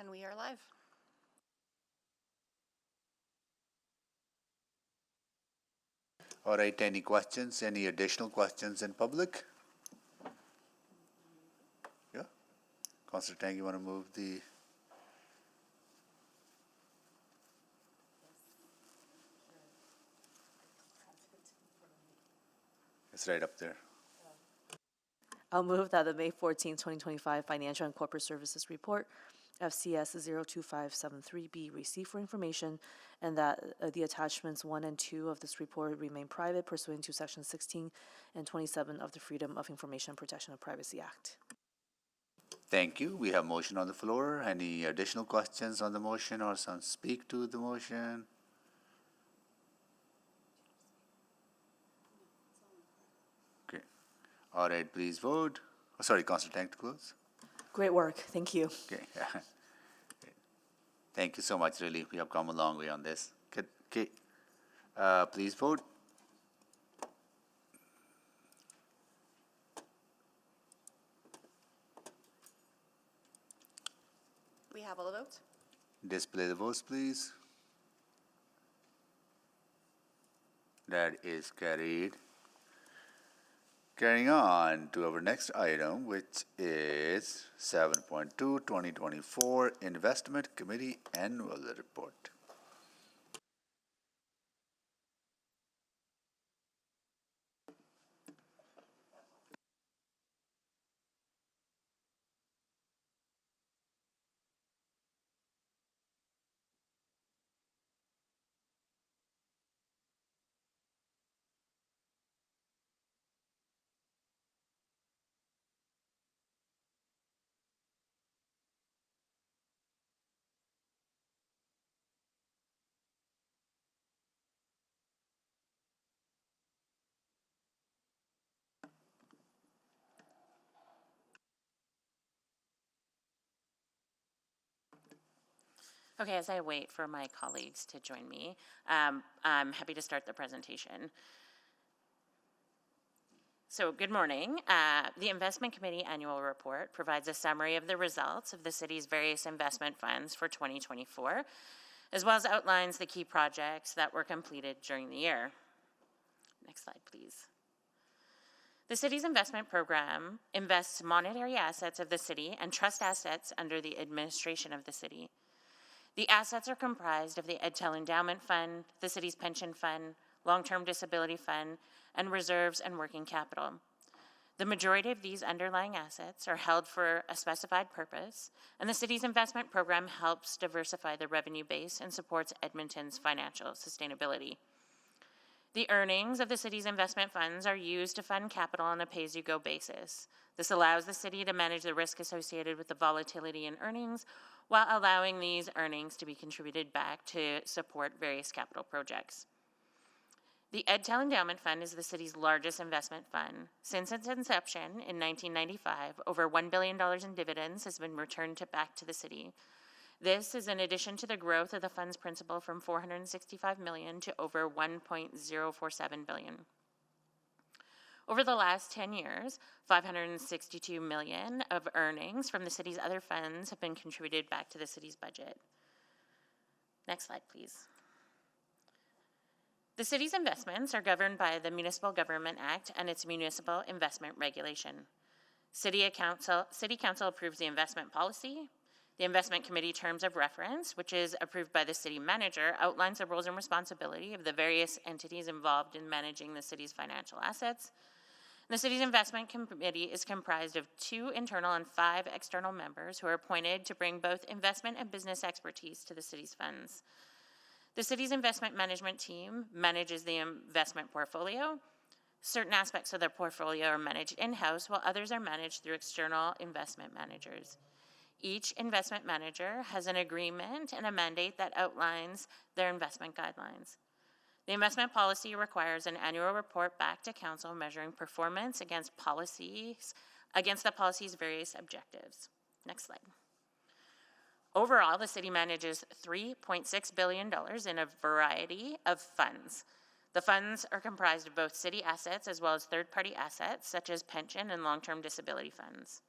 And we are live. All right, any questions, any additional questions in public? Yeah? Councillor Tang, you want to move the? It's right up there. I'll move that the May 14, 2025 Financial and Corporate Services Report, FCS 02573B, received for information, and that the attachments 1 and 2 of this report remain private pursuant to Section 16 and 27 of the Freedom of Information and Protection of Privacy Act. Thank you. We have motion on the floor. Any additional questions on the motion or some speak to the motion? Okay. All right, please vote. Oh, sorry, Councillor Tang to close. Great work. Thank you. Okay. Thank you so much, really. We have come a long way on this. Good. Okay. Please vote. We have all the votes. Display the votes, please. That is carried. Carrying on to our next item, which is 7.2, 2024 Investment Committee Annual Report. Okay, as I wait for my colleagues to join me, I'm happy to start the presentation. So good morning. The Investment Committee Annual Report provides a summary of the results of the city's various investment funds for 2024, as well as outlines the key projects that were completed during the year. Next slide, please. The city's investment program invests monetary assets of the city and trust assets under the administration of the city. The assets are comprised of the Edtel Endowment Fund, the city's pension fund, long-term disability fund, and reserves and working capital. The majority of these underlying assets are held for a specified purpose, and the city's investment program helps diversify the revenue base and supports Edmonton's financial sustainability. The earnings of the city's investment funds are used to fund capital on a pay-as-you-go basis. This allows the city to manage the risk associated with the volatility in earnings while allowing these earnings to be contributed back to support various capital projects. The Edtel Endowment Fund is the city's largest investment fund. Since its inception in 1995, over $1 billion in dividends has been returned back to the city. This is in addition to the growth of the fund's principal from $465 million to over $1.047 billion. Over the last 10 years, $562 million of earnings from the city's other funds have been contributed back to the city's budget. Next slide, please. The city's investments are governed by the Municipal Government Act and its Municipal Investment Regulation. City Council approves the investment policy. The Investment Committee Terms of Reference, which is approved by the city manager, outlines the roles and responsibility of the various entities involved in managing the city's financial assets. The city's investment committee is comprised of 2 internal and 5 external members who are appointed to bring both investment and business expertise to the city's funds. The city's investment management team manages the investment portfolio. Certain aspects of their portfolio are managed in-house, while others are managed through external investment managers. Each investment manager has an agreement and a mandate that outlines their investment guidelines. The investment policy requires an annual report back to council measuring performance against the policy's various objectives. Next slide. Overall, the city manages $3.6 billion in a variety of funds. The funds are comprised of both city assets as well as third-party assets, such as pension and long-term disability funds.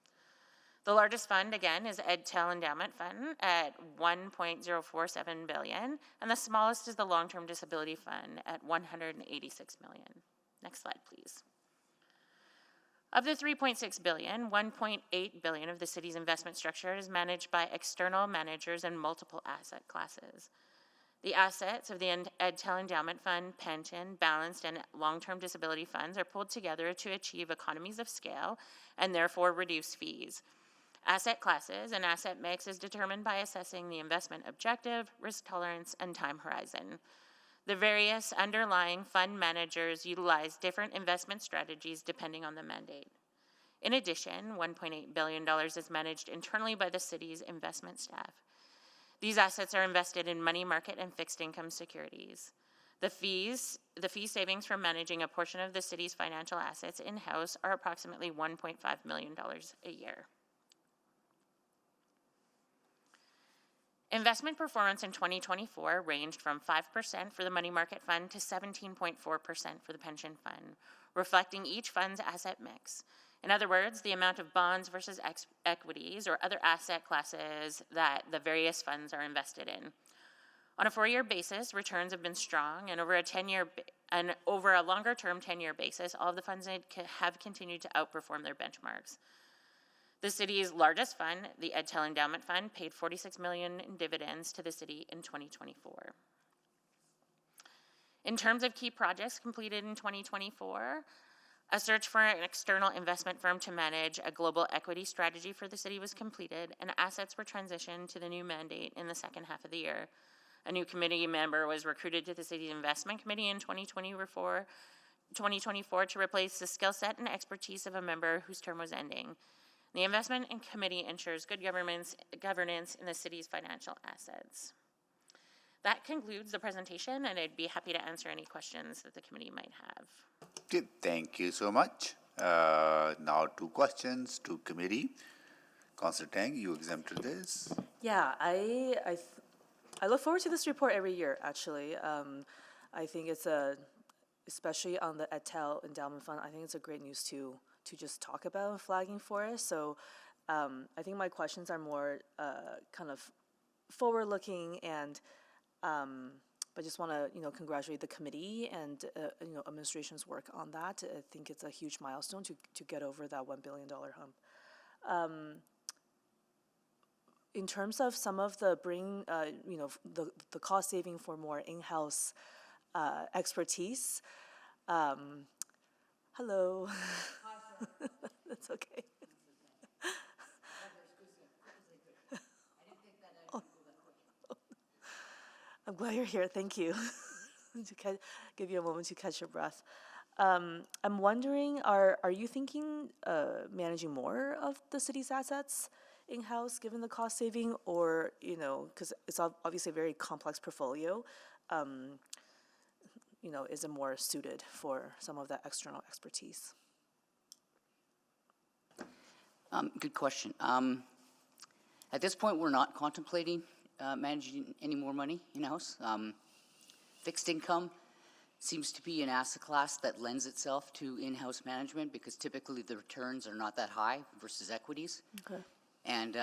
The largest fund, again, is EdTel Endowment Fund at $1.047 billion, and the smallest is the Long-Term Disability Fund at $186 million. Next slide, please. Of the $3.6 billion, $1.8 billion of the city's investment structure is managed by external managers in multiple asset classes. The assets of the EdTel Endowment Fund, pension, balanced, and long-term disability funds are pulled together to achieve economies of scale and therefore reduce fees. Asset classes and asset mix is determined by assessing the investment objective, risk tolerance, and time horizon. The various underlying fund managers utilize different investment strategies depending on the mandate. In addition, $1.8 billion is managed internally by the city's investment staff. These assets are invested in money market and fixed income securities. The fee savings from managing a portion of the city's financial assets in-house are approximately $1.5 million a year. Investment performance in 2024 ranged from 5% for the money market fund to 17.4% for the pension fund, reflecting each fund's asset mix. In other words, the amount of bonds versus equities or other asset classes that the various funds are invested in. On a 4-year basis, returns have been strong, and over a longer-term 10-year basis, all of the funds have continued to outperform their benchmarks. The city's largest fund, the EdTel Endowment Fund, paid $46 million in dividends to the city in 2024. In terms of key projects completed in 2024, a search for an external investment firm to manage a global equity strategy for the city was completed, and assets were transitioned to the new mandate in the second half of the year. A new committee member was recruited to the city's investment committee in 2024 to replace the skill set and expertise of a member whose term was ending. The investment committee ensures good governance in the city's financial assets. That concludes the presentation, and I'd be happy to answer any questions that the committee might have. Okay, thank you so much. Now 2 questions to committee. Councillor Tang, you exempted this. Yeah, I look forward to this report every year, actually. I think it's especially on the EdTel Endowment Fund, I think it's a great news to just talk about and flagging for us. So I think my questions are more kind of forward-looking, and I just want to congratulate the committee and administration's work on that. I think it's a huge milestone to get over that $1 billion hump. In terms of some of the the cost saving for more in-house expertise. Hello. That's okay. I'm glad you're here. Thank you. To give you a moment to catch your breath. I'm wondering, are you thinking managing more of the city's assets in-house, given the cost saving, or because it's obviously a very complex portfolio, is it more suited for some of that external expertise? Good question. At this point, we're not contemplating managing any more money in-house. Fixed income seems to be an asset class that lends itself to in-house management because typically the returns are not that high versus equities. Okay. And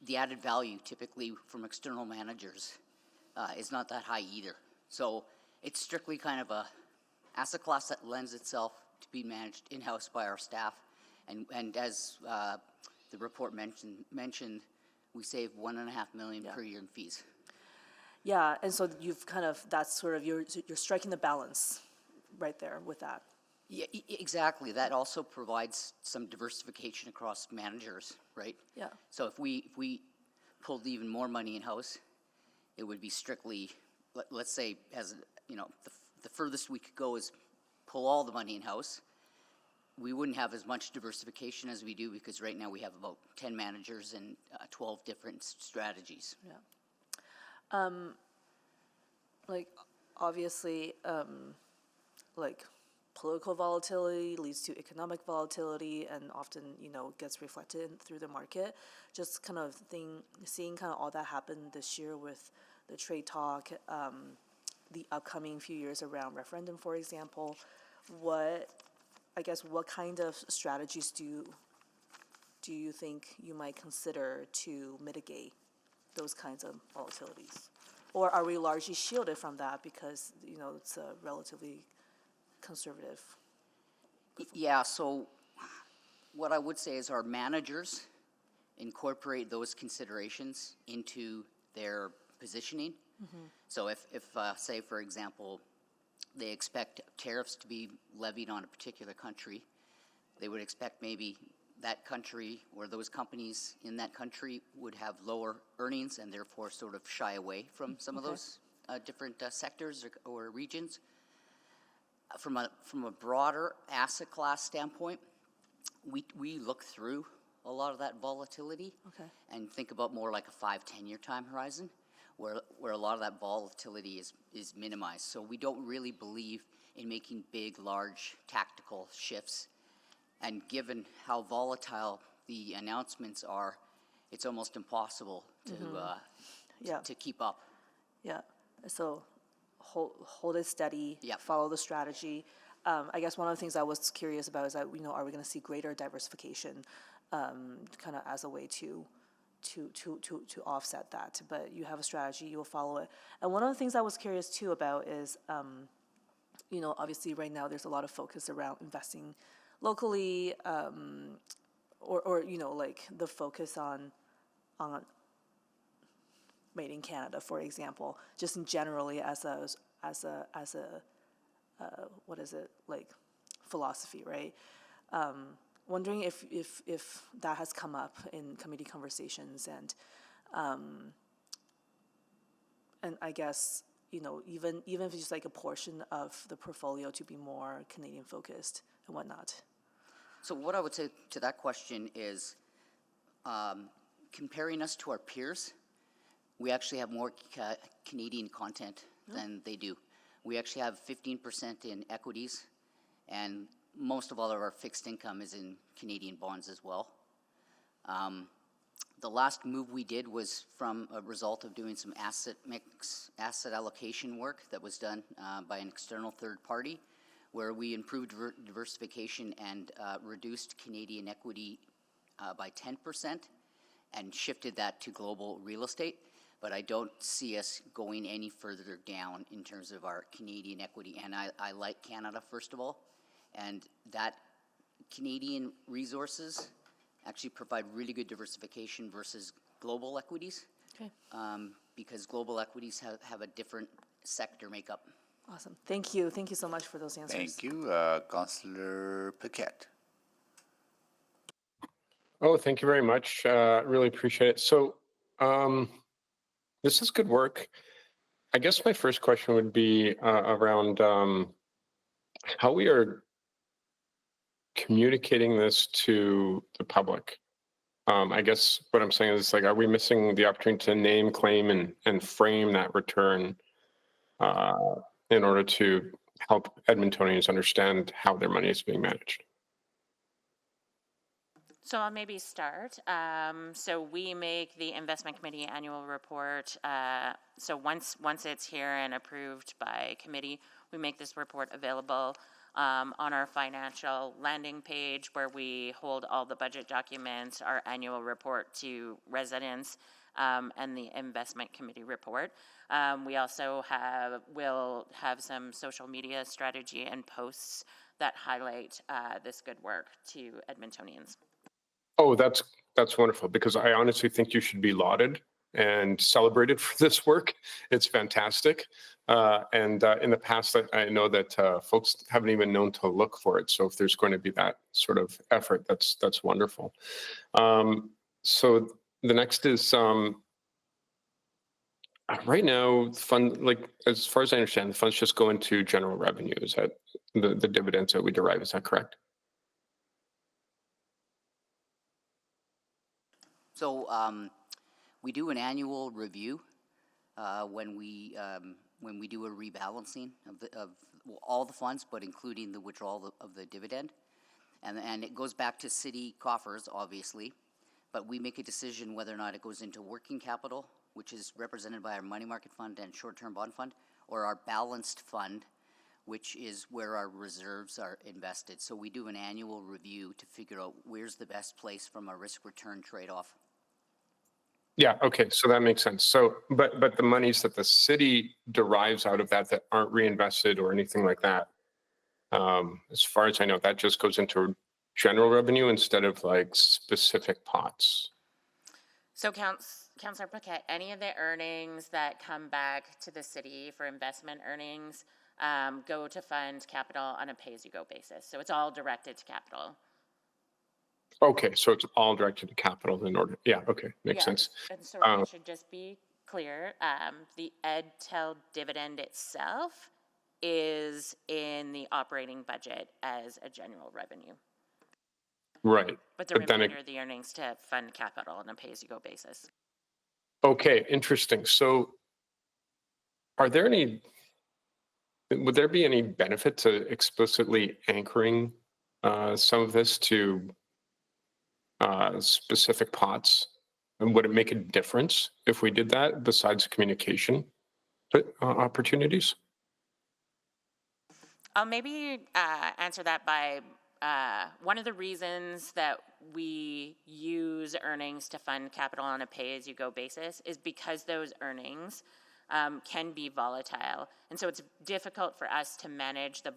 the added value typically from external managers is not that high either. So it's strictly kind of a asset class that lends itself to be managed in-house by our staff. And as the report mentioned, we save $1.5 million per year in fees. Yeah, and so you've that's sort of, you're striking the balance right there with that. Yeah, exactly. That also provides some diversification across managers, right? Yeah. So if we pulled even more money in-house, it would be strictly, let's say, as the furthest we could go is pull all the money in-house. We wouldn't have as much diversification as we do because right now we have about 10 managers and 12 different strategies. Yeah. Obviously, political volatility leads to economic volatility and often, gets reflected through the market. Just seeing all that happen this year with the trade talk, the upcoming few years around referendum, for example, what kind of strategies do do you think you might consider to mitigate those kinds of volatilities? Or are we largely shielded from that because, you know, it's a relatively conservative? Yeah, so what I would say is our managers incorporate those considerations into their positioning. So if say, for example, they expect tariffs to be levied on a particular country, they would expect maybe that country or those companies in that country would have lower earnings and therefore sort of shy away from some of those different sectors or regions. From a broader asset class standpoint, we look through a lot of that volatility and think about more like a 5-10 year time horizon where a lot of that volatility is minimized. So we don't really believe in making big, large tactical shifts. And given how volatile the announcements are, it's almost impossible to keep up. Yeah, so hold it steady, follow the strategy. I guess one of the things I was curious about is that, you know, are we going to see greater diversification kind of as a way to offset that? But you have a strategy, you will follow it. And one of the things I was curious too about is, you know, obviously right now there's a lot of focus around investing locally, or you know, like the focus on made in Canada, for example, just in generally as a what is it, like philosophy, right? Wondering if that has come up in committee conversations, and I guess, you know, even if it's just like a portion of the portfolio to be more Canadian focused and whatnot. So what I would say to that question is, comparing us to our peers, we actually have more Canadian content than they do. We actually have 15% in equities, and most of all of our fixed income is in Canadian bonds as well. The last move we did was from a result of doing some asset allocation work that was done by an external third party, where we improved diversification and reduced Canadian equity by 10% and shifted that to global real estate. But I don't see us going any further down in terms of our Canadian equity. And I like Canada, first of all. And that Canadian resources actually provide really good diversification versus global equities. Because global equities have a different sector makeup. Awesome. Thank you. Thank you so much for those answers. Thank you. Councillor Paquette. Oh, thank you very much. Really appreciate it. So this is good work. I guess my first question would be around how we are communicating this to the public. I guess what I'm saying is, like, are we missing the opportunity to name, claim, and frame that return in order to help Edmontonians understand how their money is being managed? So I'll maybe start. So we make the investment committee annual report. So once it's here and approved by committee, we make this report available on our financial landing page, where we hold all the budget documents, our annual report to residents, and the investment committee report. We also will have some social media strategy and posts that highlight this good work to Edmontonians. Oh, that's wonderful, because I honestly think you should be lauded and celebrated for this work. It's fantastic. And in the past, I know that folks haven't even known to look for it. So if there's going to be that sort of effort, that's wonderful. So the next is right now, fund, like, as far as I understand, the funds just go into general revenue. Is that the dividends that we derive? Is that correct? So we do an annual review when we do a rebalancing of all the funds, but including the withdrawal of the dividend, and it goes back to city coffers, obviously, but we make a decision whether or not it goes into working capital, which is represented by our money market fund and short-term bond fund, or our balanced fund, which is where our reserves are invested. So we do an annual review to figure out where's the best place from a risk-return trade-off. Yeah, okay, so that makes sense. So, but the monies that the city derives out of that aren't reinvested or anything like that, as far as I know, that just goes into general revenue instead of like specific pots. So Councillor Paquette, any of the earnings that come back to the city for investment earnings go to fund capital on a pay-as-you-go basis. So it's all directed to capital. Okay, so it's all directed to capital in order. Yeah, okay, makes sense. And so I should just be clear, the EdTel dividend itself is in the operating budget as a general revenue. Right. But the then remainder of the earnings to fund capital on a pay-as-you-go basis. Okay, interesting. So would there be any benefit to explicitly anchoring some of this to specific pots? And would it make a difference if we did that besides communication opportunities? I'll maybe answer that by one of the reasons that we use earnings to fund capital on a pay-as-you-go basis is because those earnings can be volatile. And so it's difficult for us to manage the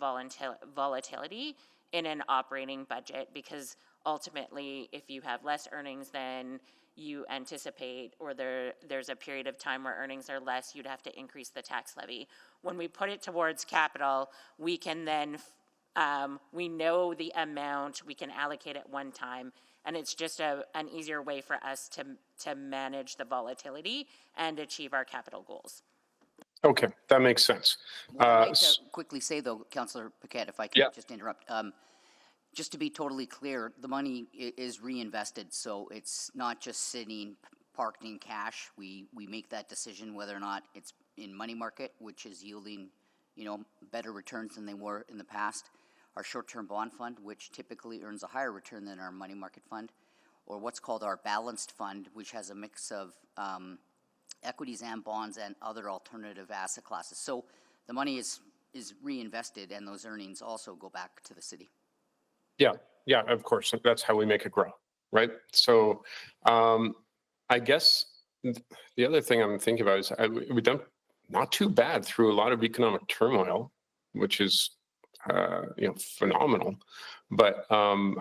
volatility in an operating budget, because ultimately, if you have less earnings than you anticipate, or there's a period of time where earnings are less, you'd have to increase the tax levy. When we put it towards capital, we can then, we know the amount, we can allocate at one time, and it's just an easier way for us to manage the volatility and achieve our capital goals. Okay, that makes sense. What I'd like to quickly say, though, Councillor Paquette, if I can just interrupt, just to be totally clear, the money is reinvested, so it's not just sitting parked in cash. We make that decision whether or not it's in money market, which is yielding, better returns than they were in the past. Our short-term bond fund, which typically earns a higher return than our money market fund, or what's called our balanced fund, which has a mix of equities and bonds and other alternative asset classes. So the money is reinvested, and those earnings also go back to the city. Yeah, of course. That's how we make it grow, right? So I guess the other thing I'm thinking about is we've done not too bad through a lot of economic turmoil, which is phenomenal. But I'm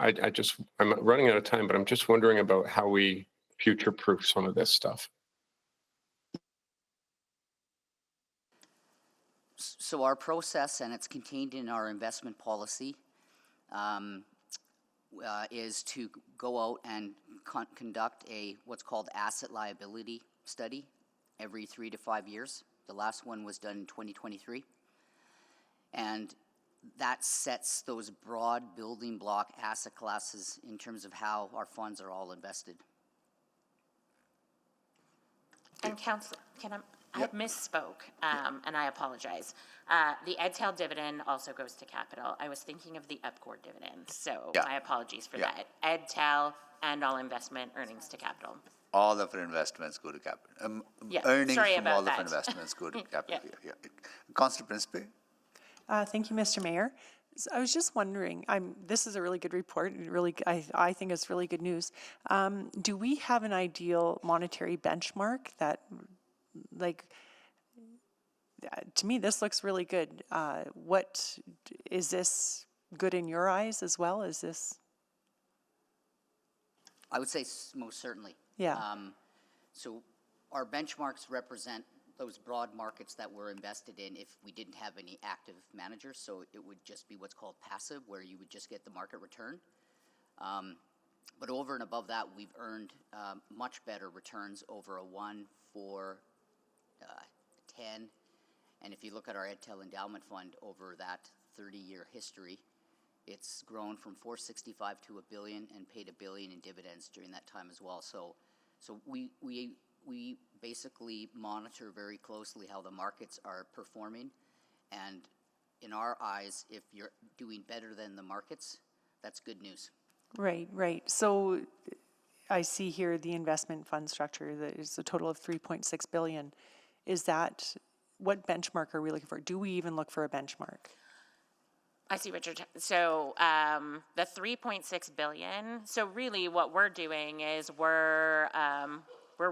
running out of time, but I'm just wondering about how we future-proof some of this stuff. So our process, and it's contained in our investment policy, is to go out and conduct what's called asset liability study every 3 to 5 years. The last one was done in 2023. And that sets those broad building block asset classes in terms of how our funds are all invested. And Council, I misspoke, and I apologize. The EdTel dividend also goes to capital. I was thinking of the UpCore dividend, so my apologies for that. EdTel and all investment earnings to capital. All of our investments go to capital. Earnings from all of our investments go to capital. Councillor Principe? Thank you, Mr. Mayor. So I was just wondering, this is a really good report, and really, I think it's really good news. Do we have an ideal monetary benchmark that, to me, this looks really good. What, is this good in your eyes as well? Is this? I would say most certainly. Yeah. So our benchmarks represent those broad markets that we're invested in if we didn't have any active managers. So it would just be what's called passive, where you would just get the market return. But over and above that, we've earned much better returns over a 1, 4, 10. And if you look at our EdTel Endowment Fund over that 30-year history, it's grown from $465 to $1 billion and paid $1 billion in dividends during that time as well. So we basically monitor very closely how the markets are performing, and in our eyes, if you're doing better than the markets, that's good news. Right. So I see here the investment fund structure, that is a total of $3.6 billion. Is that, what benchmark are we looking for? Do we even look for a benchmark? I see what you're, so the 3.6 billion, so really what we're doing is we're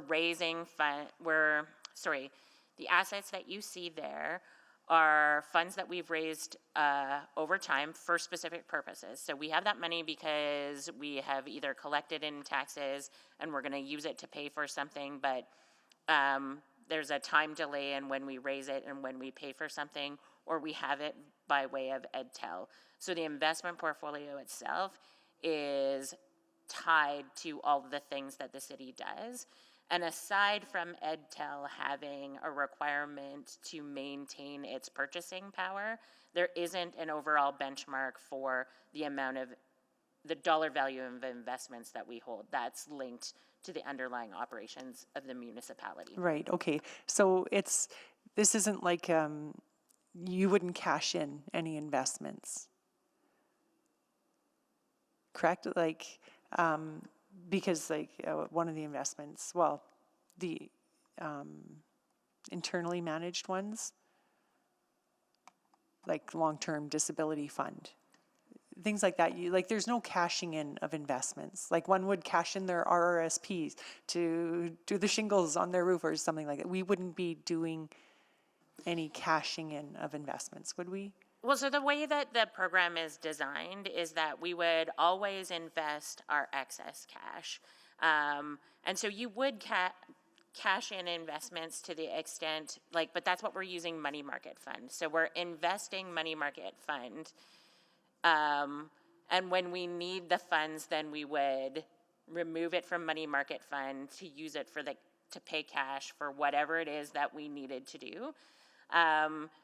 raising the assets that you see there are funds that we've raised over time for specific purposes. So we have that money because we have either collected in taxes and we're going to use it to pay for something, but there's a time delay in when we raise it and when we pay for something, or we have it by way of EdTel. So the investment portfolio itself is tied to all the things that the city does. And aside from EdTel having a requirement to maintain its purchasing power, there isn't an overall benchmark for the amount of the dollar value of investments that we hold that's linked to the underlying operations of the municipality. Right, okay. So this isn't like you wouldn't cash in any investments, correct? Like, because like one of the investments, well, the internally managed ones, like long-term disability fund, things like that, there's no cashing in of investments. Like one would cash in their RRSPs to do the shingles on their roof or something like that. We wouldn't be doing any cashing in of investments, would we? Well, so the way that the program is designed is that we would always invest our excess cash. And so you would cash in investments to the extent, but that's what we're using money market fund. So we're investing money market fund. And when we need the funds, then we would remove it from money market fund to use it to pay cash for whatever it is that we needed to do.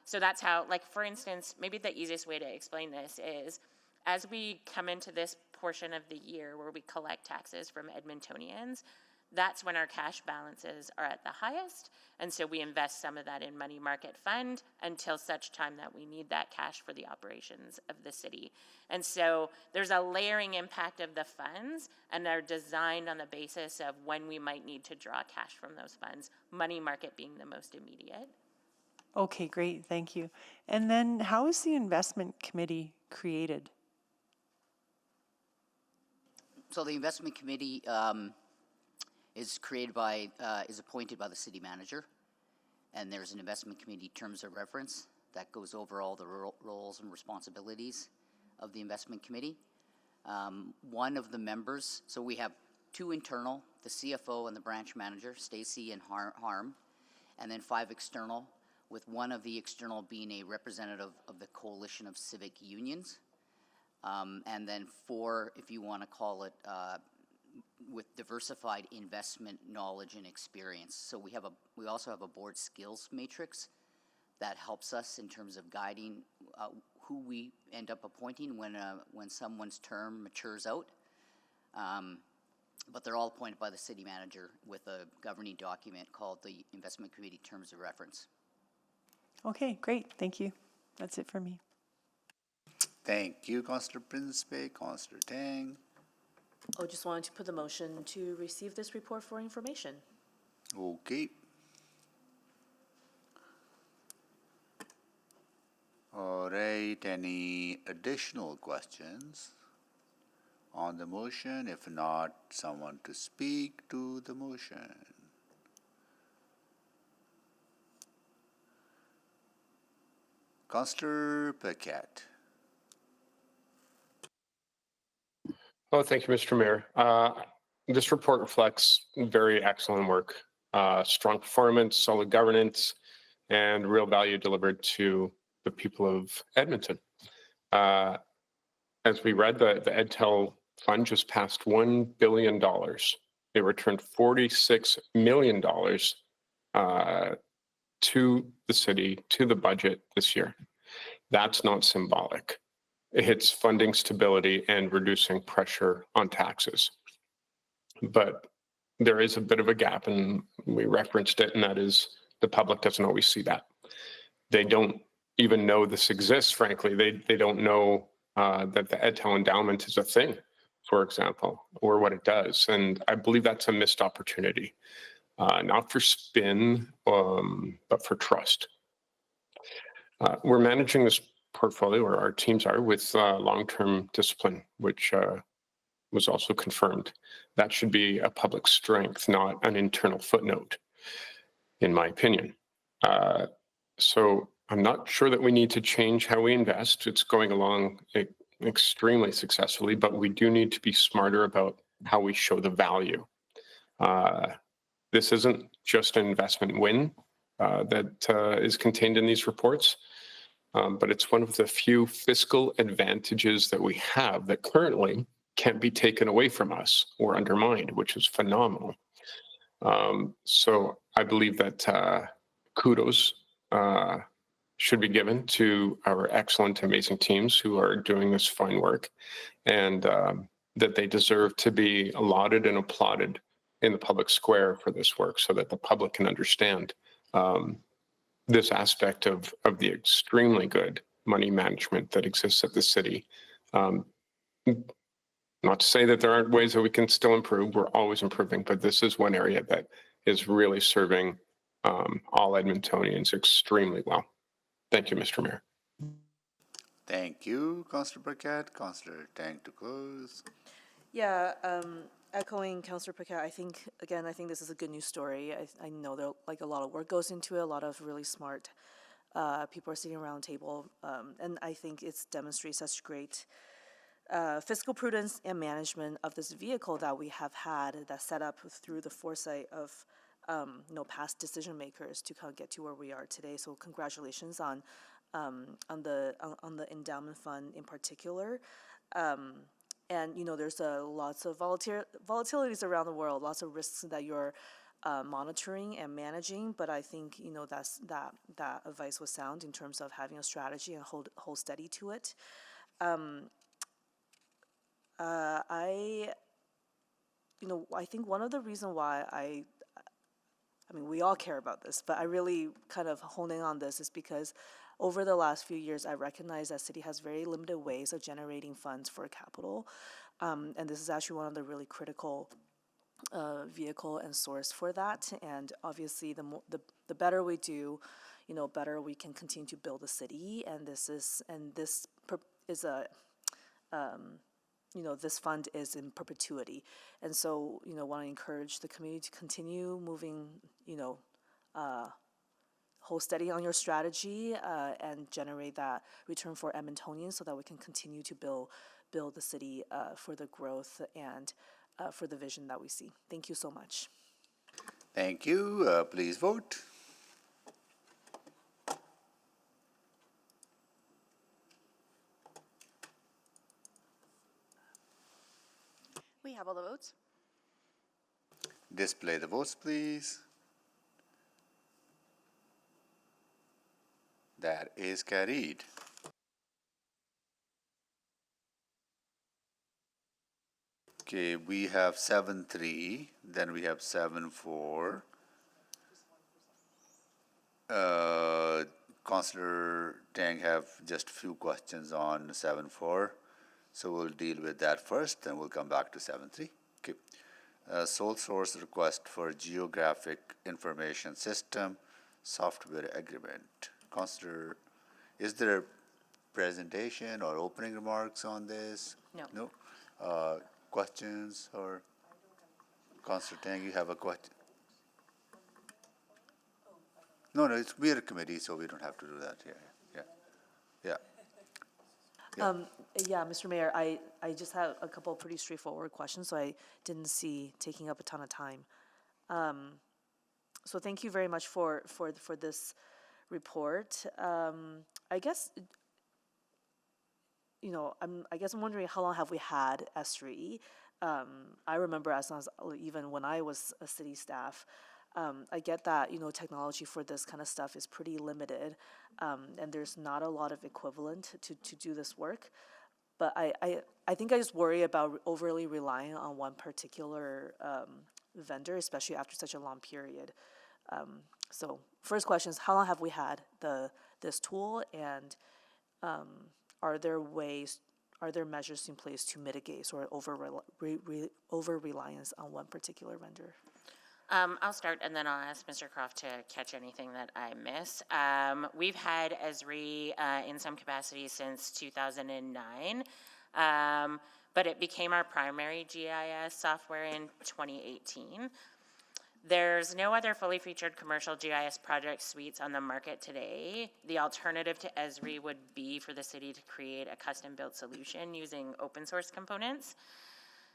So that's how, for instance, maybe the easiest way to explain this is as we come into this portion of the year where we collect taxes from Edmontonians, that's when our cash balances are at the highest. And so we invest some of that in money market fund until such time that we need that cash for the operations of the city. And so there's a layering impact of the funds, and they're designed on the basis of when we might need to draw cash from those funds, money market being the most immediate. Okay, great, thank you. And then how is the investment committee created? So the investment committee is appointed by the city manager, and there's an investment committee terms of reference that goes over all the roles and responsibilities of the investment committee. One of the members, so we have two internal, the CFO and the branch manager, Stacy and Harm, and then 5 external, with one of the external being a representative of the Coalition of Civic Unions, and then 4, if you want to call it, with diversified investment knowledge and experience. So we also have a board skills matrix that helps us in terms of guiding who we end up appointing when someone's term matures out. But they're all appointed by the city manager with a governing document called the Investment Committee Terms of Reference. Okay, great, thank you. That's it for me. Thank you, Councillor Principe, Councillor Tang. I just wanted to put the motion to receive this report for information. Okay. All right, any additional questions on the motion? If not, someone to speak to the motion. Councillor Paquette. Oh, thank you, Mr. Mayor. This report reflects very excellent work, strong performance, solid governance, and real value delivered to the people of Edmonton. As we read, the EdTel fund just passed $1 billion. It returned $46 million to the city, to the budget this year. That's not symbolic. It hits funding stability and reducing pressure on taxes. But there is a bit of a gap, and we referenced it, and that is the public doesn't always see that. They don't even know this exists, frankly. They don't know that the EdTel endowment is a thing, for example, or what it does. And I believe that's a missed opportunity, not for spin, but for trust. We're managing this portfolio, or our teams are, with long-term discipline, which was also confirmed. That should be a public strength, not an internal footnote, in my opinion. So I'm not sure that we need to change how we invest. It's going along extremely successfully, but we do need to be smarter about how we show the value. This isn't just an investment win that is contained in these reports, but it's one of the few fiscal advantages that we have that currently can't be taken away from us or undermined, which is phenomenal. So I believe that kudos should be given to our excellent, amazing teams who are doing this fine work, and that they deserve to be lauded and applauded in the public square for this work, so that the public can understand this aspect of the extremely good money management that exists at the city. Not to say that there aren't ways that we can still improve. We're always improving, but this is one area that is really serving all Edmontonians extremely well. Thank you, Mr. Mayor. Thank you, Councillor Burkett. Councillor Tang to close. Yeah, echoing Councillor Paquette, I think this is a good news story. I know that like a lot of work goes into it, a lot of really smart people are sitting around the table, and I think it demonstrates such great fiscal prudence and management of this vehicle that we have had that's set up through the foresight of past decision makers to kind of get to where we are today. So congratulations on the endowment fund in particular. And there's lots of volatilities around the world, lots of risks that you're monitoring and managing. But I think that advice was sound in terms of having a strategy and hold steady to it. I think one of the reasons why I mean, we all care about this, but I really kind of honing on this is because over the last few years, I recognize that city has very limited ways of generating funds for capital. And this is actually one of the really critical vehicle and source for that. And obviously, the better we do, better we can continue to build the city. And this is a this fund is in perpetuity. And so, want to encourage the community to continue moving, hold steady on your strategy and generate that return for Edmontonians so that we can continue to build the city for the growth and for the vision that we see. Thank you so much. Thank you. Please vote. We have all the votes. Display the votes, please. That is carried. Okay, we have 7-3, then we have 7-4. Councillor Tang have just a few questions on 7-4. So we'll deal with that first, then we'll come back to 7-3. Okay. Sole source request for geographic information system software agreement. Councillor, is there a presentation or opening remarks on this? No. No? Questions or? Councillor Tang, you have a question? No, we're a committee, so we don't have to do that here. Yeah. Yeah, Mr. Mayor, I just have a couple of pretty straightforward questions, so I didn't see taking up a ton of time. So thank you very much for this report. I guess I'm wondering how long have we had S3? I remember even when I was a city staff. I get that technology for this kind of stuff is pretty limited, and there's not a lot of equivalent to do this work. But I think I just worry about overly relying on one particular vendor, especially after such a long period. So first question is, how long have we had this tool, and are there measures in place to mitigate sort of over reliance on one particular vendor? I'll start and then I'll ask Mr. Croft to catch anything that I miss. We've had Esri in some capacity since 2009, but it became our primary GIS software in 2018. There's no other fully featured commercial GIS project suites on the market today. The alternative to Esri would be for the city to create a custom-built solution using open source components.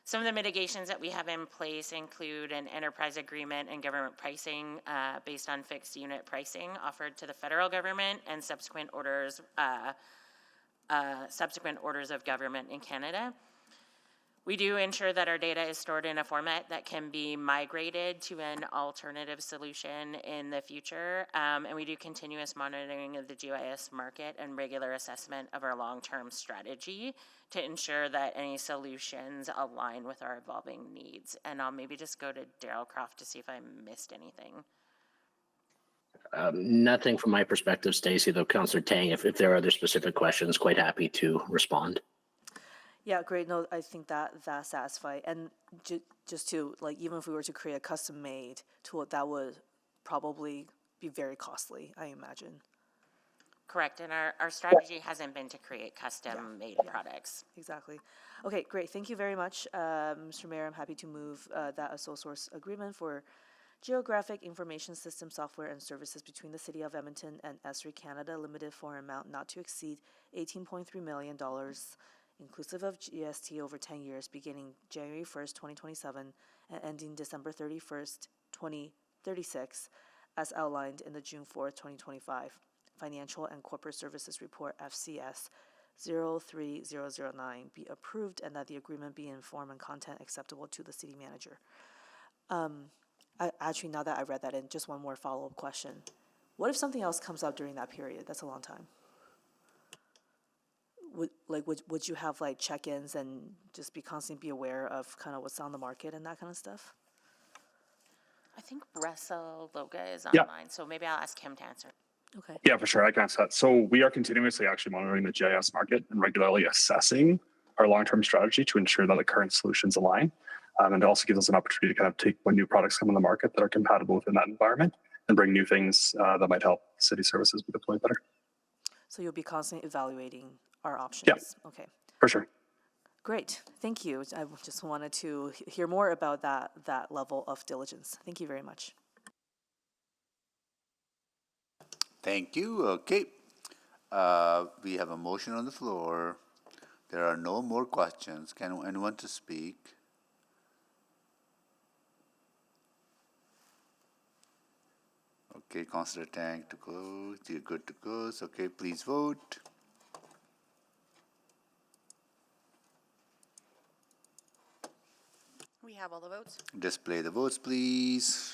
Some of the mitigations that we have in place include an enterprise agreement and government pricing based on fixed unit pricing offered to the federal government and subsequent orders of government in Canada. We do ensure that our data is stored in a format that can be migrated to an alternative solution in the future, and we do continuous monitoring of the GIS market and regular assessment of our long-term strategy to ensure that any solutions align with our evolving needs. And I'll maybe just go to Daryl Croft to see if I missed anything. Nothing from my perspective, Stacy, though, Councillor Tang, if there are other specific questions, quite happy to respond. Yeah, great. No, I think that satisfies. And just to, like, even if we were to create a custom-made tool, that would probably be very costly, I imagine. Correct, and our strategy hasn't been to create custom-made products. Exactly. Okay, great. Thank you very much, Mr. Mayor. I'm happy to move that a sole source agreement for Geographic Information System software and services between the City of Edmonton and Esri Canada Limited for an amount not to exceed $18.3 million, inclusive of GST over 10 years, beginning January 1st, 2027, and ending December 31st, 2036, as outlined in the June 4th, 2025 Financial and Corporate Services Report FCS 03009 be approved, and that the agreement be in form and content acceptable to the city manager. Actually, now that I read that in, just one more follow-up question. What if something else comes up during that period? That's a long time. Would you have like check-ins and just constantly be aware of kind of what's on the market and that kind of stuff? I think Russell Loga is online, so maybe I'll ask him to answer. Okay. Yeah, for sure. I can answer that. So we are continuously actually monitoring the GIS market and regularly assessing our long-term strategy to ensure that the current solutions align. And it also gives us an opportunity to kind of take when new products come on the market that are compatible within that environment and bring new things that might help city services be deployed better. So you'll be constantly evaluating our options? Yeah. Okay. For sure. Great. Thank you. I just wanted to hear more about that level of diligence. Thank you very much. Thank you. Okay. We have a motion on the floor. There are no more questions. Can anyone to speak? Okay, Councillor Tang to go. You're good to go. So, okay, please vote. We have all the votes. Display the votes, please.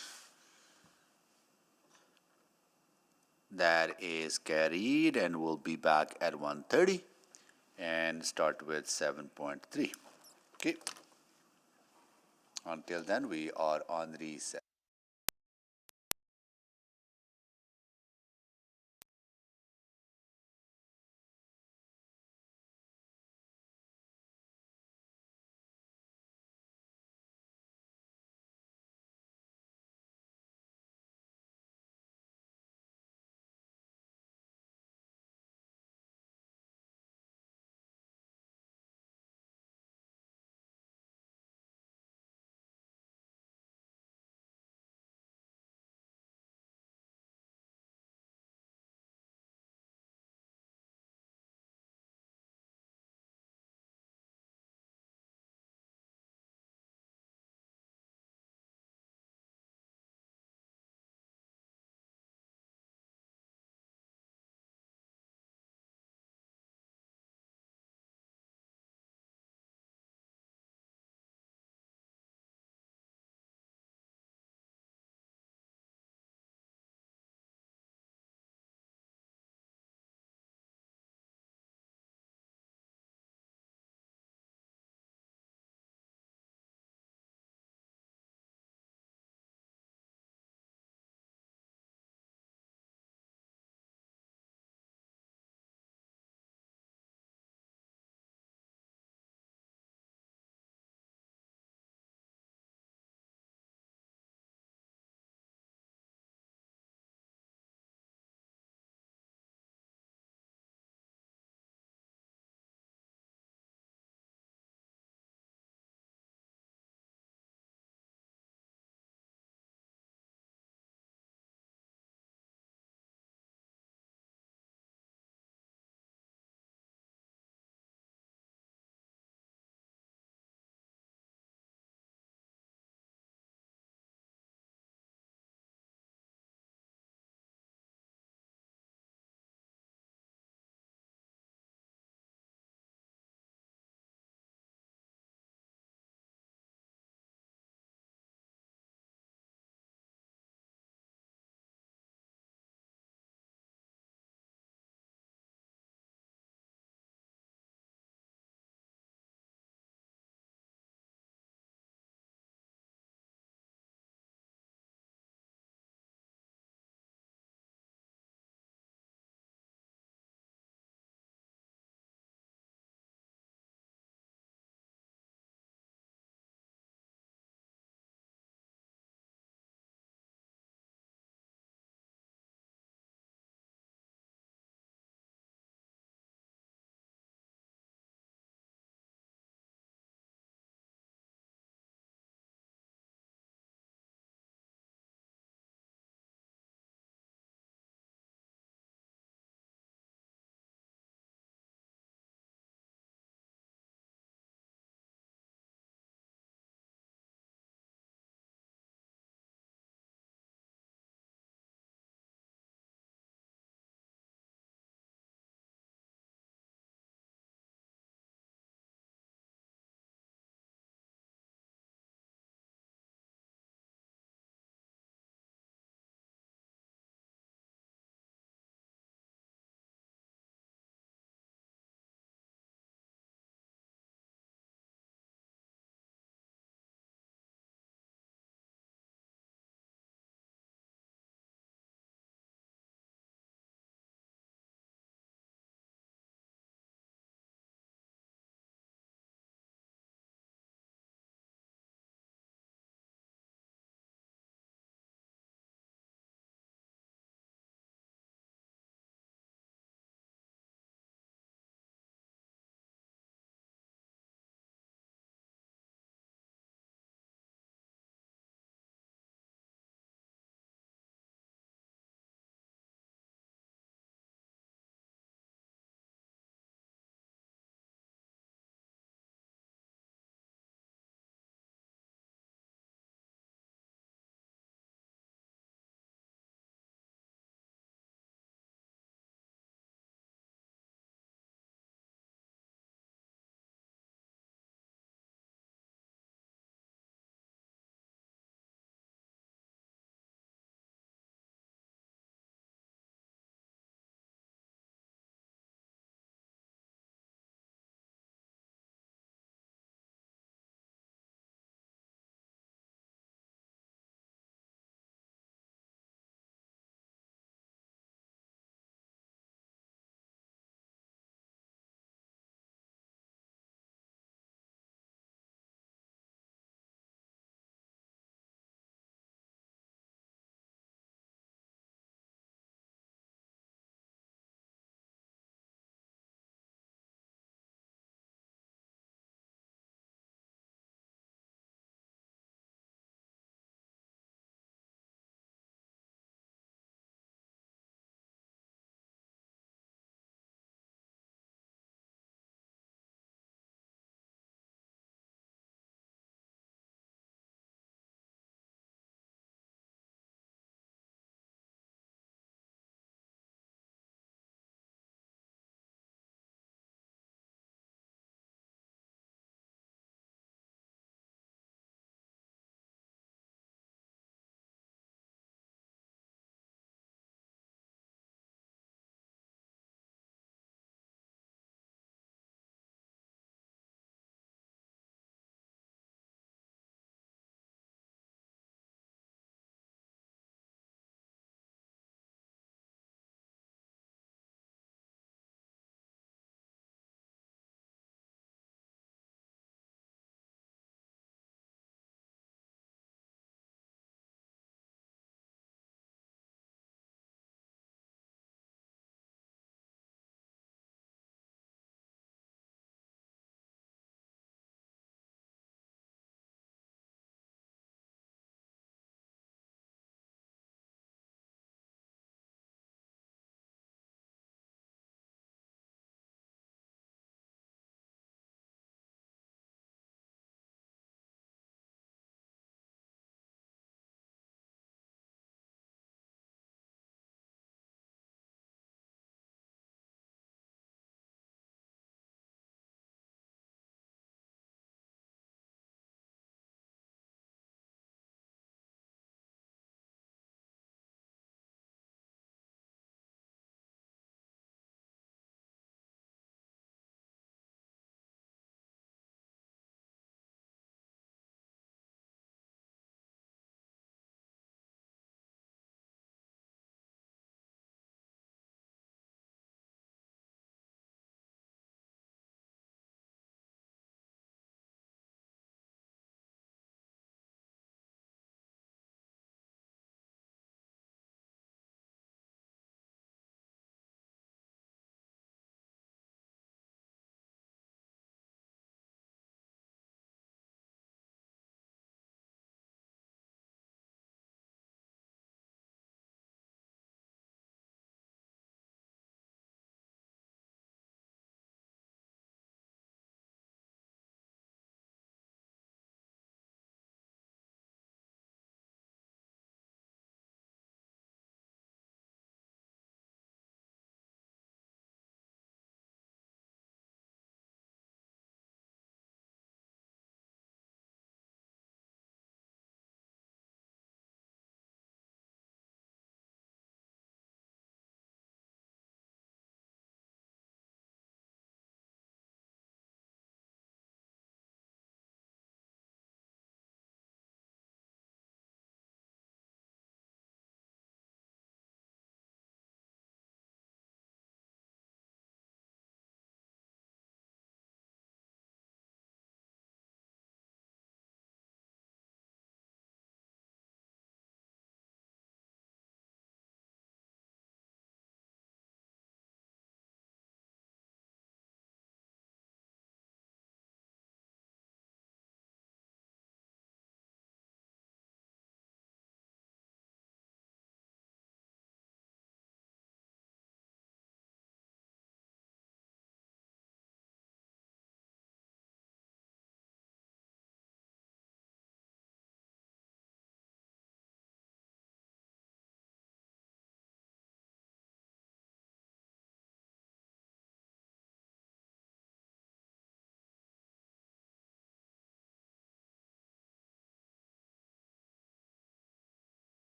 That is carried, and we'll be back at 1:30 and start with 7.3. Okay. Until then, we are on recess.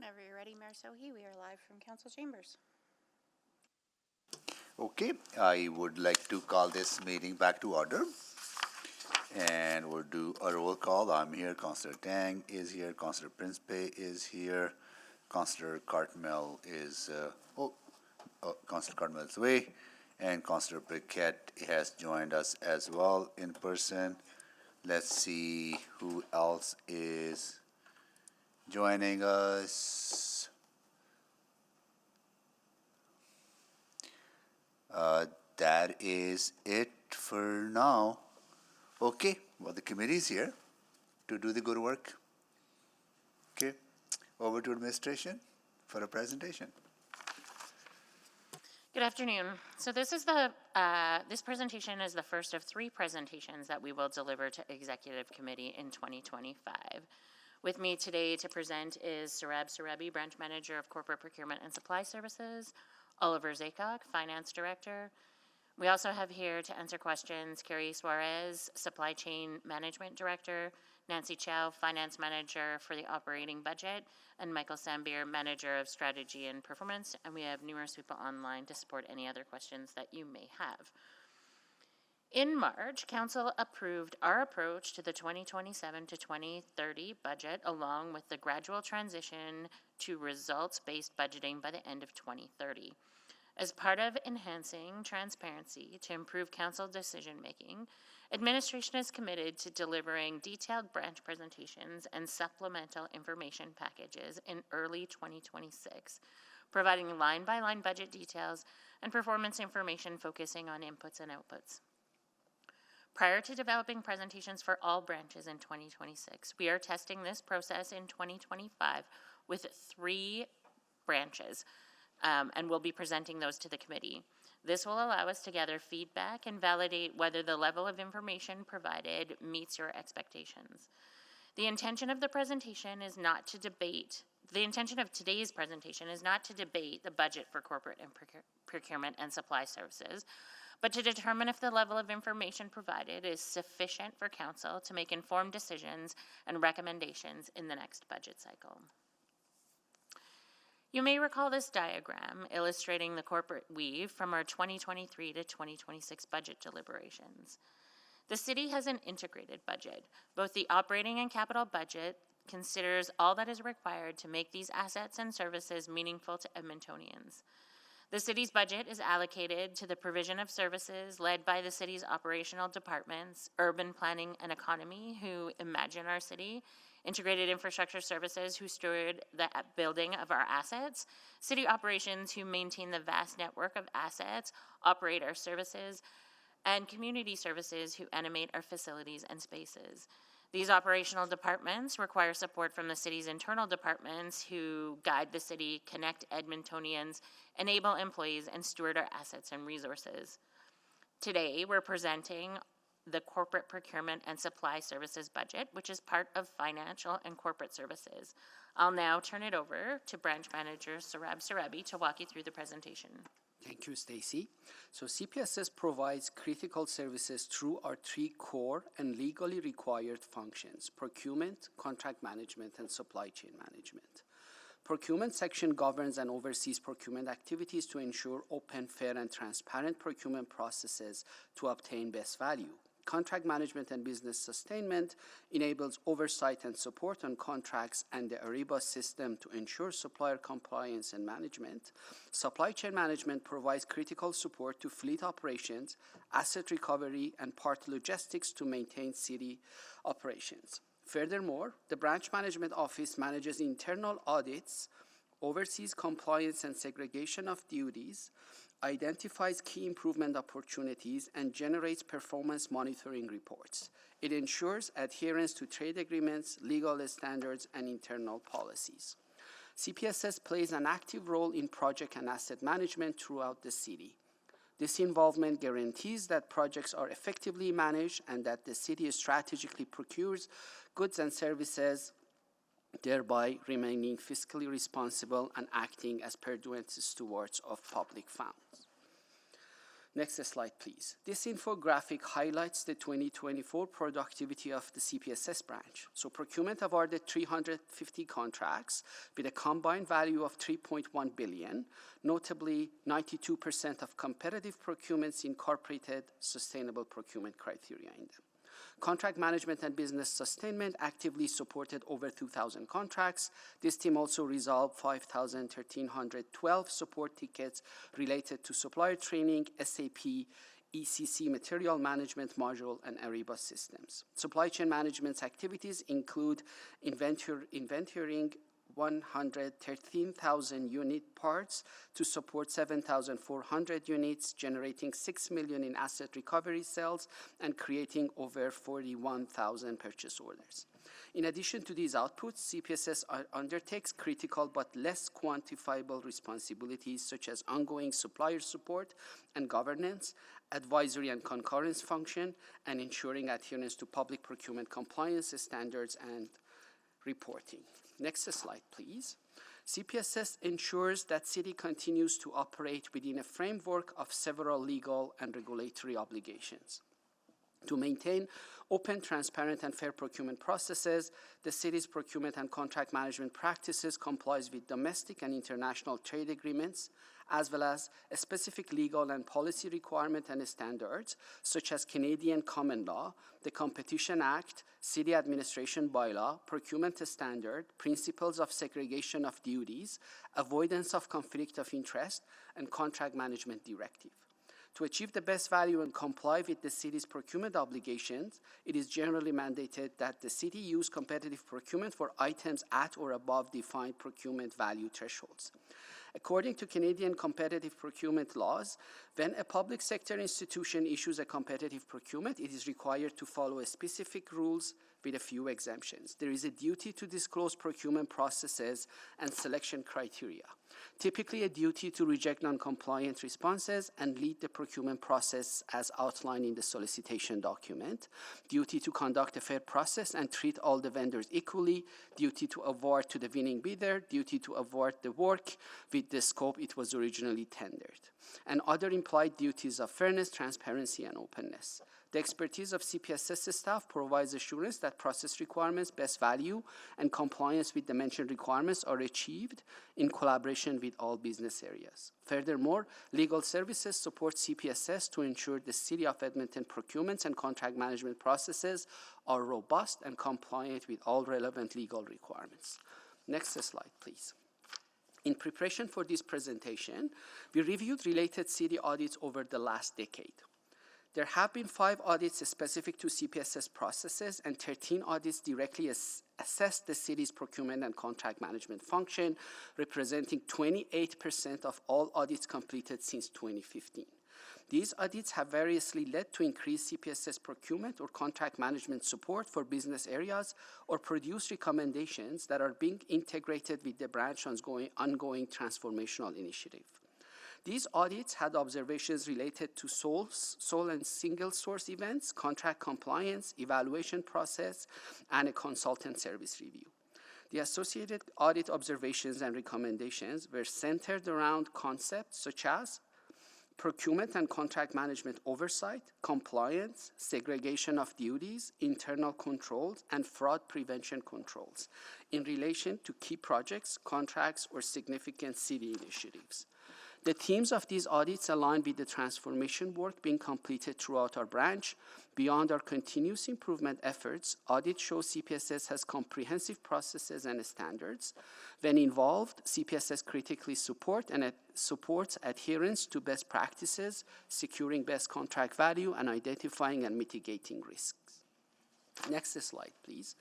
Whenever you're ready, Mayor Sohi, we are live from council chambers. Okay, I would like to call this meeting back to order. And we'll do a roll call. I'm here, Councillor Tang is here, Councillor Principe is here, Councillor Cartmel is, Councillor Cartmel is away, and Councillor Briquette has joined us as well in person. Let's see who else is joining us. That is it for now. Okay, well, the committee is here to do the good work. Okay, over to administration for a presentation. Good afternoon. So this presentation is the first of 3 presentations that we will deliver to Executive Committee in 2025. With me today to present is Sarab Sarabi, Branch Manager of Corporate Procurement and Supply Services, Oliver Zaycock, Finance Director. We also have here to answer questions Carrie Suarez, Supply Chain Management Director, Nancy Chow, Finance Manager for the Operating Budget, and Michael Sambier, Manager of Strategy and Performance. And we have numerous people online to support any other questions that you may have. In March, Council approved our approach to the 2027 to 2030 budget, along with the gradual transition to results-based budgeting by the end of 2030. As part of enhancing transparency to improve council decision-making, administration is committed to delivering detailed branch presentations and supplemental information packages in early 2026, providing line-by-line budget details and performance information focusing on inputs and outputs. Prior to developing presentations for all branches in 2026, we are testing this process in 2025 with 3 branches. And we'll be presenting those to the committee. This will allow us to gather feedback and validate whether the level of information provided meets your expectations. The intention of today's presentation is not to debate the budget for corporate and procurement and supply services, but to determine if the level of information provided is sufficient for council to make informed decisions and recommendations in the next budget cycle. You may recall this diagram illustrating the corporate weave from our 2023 to 2026 budget deliberations. The city has an integrated budget. Both the operating and capital budget considers all that is required to make these assets and services meaningful to Edmontonians. The city's budget is allocated to the provision of services led by the city's operational departments, urban planning and economy, who imagine our city, integrated infrastructure services, who steward the building of our assets, city operations, who maintain the vast network of assets, operate our services, and community services, who animate our facilities and spaces. These operational departments require support from the city's internal departments, who guide the city, connect Edmontonians, enable employees, and steward our assets and resources. Today, we're presenting the Corporate Procurement and Supply Services budget, which is part of Financial and Corporate Services. I'll now turn it over to Branch Manager Sarab Sarabi to walk you through the presentation. Thank you, Stacy. So CPSS provides critical services through our 3 core and legally required functions: procurement, contract management, and supply chain management. Procurement section governs and oversees procurement activities to ensure open, fair, and transparent procurement processes to obtain best value. Contract management and business sustainment enables oversight and support on contracts and the Ariba system to ensure supplier compliance and management. Supply chain management provides critical support to fleet operations, asset recovery, and part logistics to maintain city operations. Furthermore, the branch management office manages internal audits, oversees compliance and segregation of duties, identifies key improvement opportunities, and generates performance monitoring reports. It ensures adherence to trade agreements, legal standards, and internal policies. CPSS plays an active role in project and asset management throughout the city. This involvement guarantees that projects are effectively managed and that the city strategically procures goods and services, thereby remaining fiscally responsible and acting as prudent stewards of public funds. Next slide, please. This infographic highlights the 2024 productivity of the CPSS branch. So procurement awarded 350 contracts with a combined value of 3.1 billion. Notably, 92% of competitive procurements incorporated sustainable procurement criteria in them. Contract management and business sustainment actively supported over 2,000 contracts. This team also resolved 5,1312 support tickets related to supplier training, SAP, ECC material management module, and Ariba systems. Supply chain management's activities include inventorying 113,000 unit parts to support 7,400 units, generating 6 million in asset recovery sales and creating over 41,000 purchase orders. In addition to these outputs, CPSS undertakes critical but less quantifiable responsibilities such as ongoing supplier support and governance, advisory and concurrence function, and ensuring adherence to public procurement compliance standards and reporting. Next slide, please. CPSS ensures that City continues to operate within a framework of several legal and regulatory obligations. To maintain open, transparent, and fair procurement processes, the City's procurement and contract management practices complies with domestic and international trade agreements, as well as a specific legal and policy requirement and standards, such as Canadian common law, the Competition Act, City Administration Bylaw, Procurement Standard, Principles of Segregation of Duties, Avoidance of Conflict of Interest, and Contract Management Directive. To achieve the best value and comply with the City's procurement obligations, it is generally mandated that the City use competitive procurement for items at or above defined procurement value thresholds. According to Canadian competitive procurement laws, when a public sector institution issues a competitive procurement, it is required to follow specific rules with a few exemptions. There is a duty to disclose procurement processes and selection criteria, typically a duty to reject non-compliant responses and lead the procurement process as outlined in the solicitation document, duty to conduct a fair process and treat all the vendors equally, duty to award to the winning bidder, duty to award the work with the scope it was originally tendered, and other implied duties of fairness, transparency, and openness. The expertise of CPSS staff provides assurance that process requirements, best value, and compliance with the mentioned requirements are achieved in collaboration with all business areas. Furthermore, legal services support CPSS to ensure the City of Edmonton procurements and contract management processes are robust and compliant with all relevant legal requirements. Next slide, please. In preparation for this presentation, we reviewed related City audits over the last decade. There have been 5 audits specific to CPSS processes and 13 audits directly assessed the City's procurement and contract management function, representing 28% of all audits completed since 2015. These audits have variously led to increased CPSS procurement or contract management support for business areas or produce recommendations that are being integrated with the branch's ongoing transformational initiative. These audits had observations related to sole and single source events, contract compliance, evaluation process, and a consultant service review. The associated audit observations and recommendations were centered around concepts such as procurement and contract management oversight, compliance, segregation of duties, internal controls, and fraud prevention controls in relation to key projects, contracts, or significant City initiatives. The themes of these audits align with the transformation work being completed throughout our branch. Beyond our continuous improvement efforts, audits show CPSS has comprehensive processes and standards. When involved, CPSS critically supports adherence to best practices, securing best contract value, and identifying and mitigating risks. Next slide, please.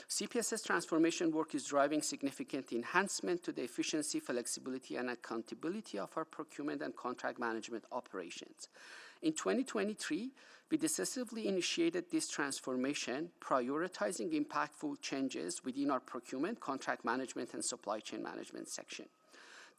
CPSS transformation work is driving significant enhancement to the efficiency, flexibility, and accountability of our procurement and contract management operations. In 2023, we decisively initiated this transformation, prioritizing impactful changes within our procurement, contract management, and supply chain management section.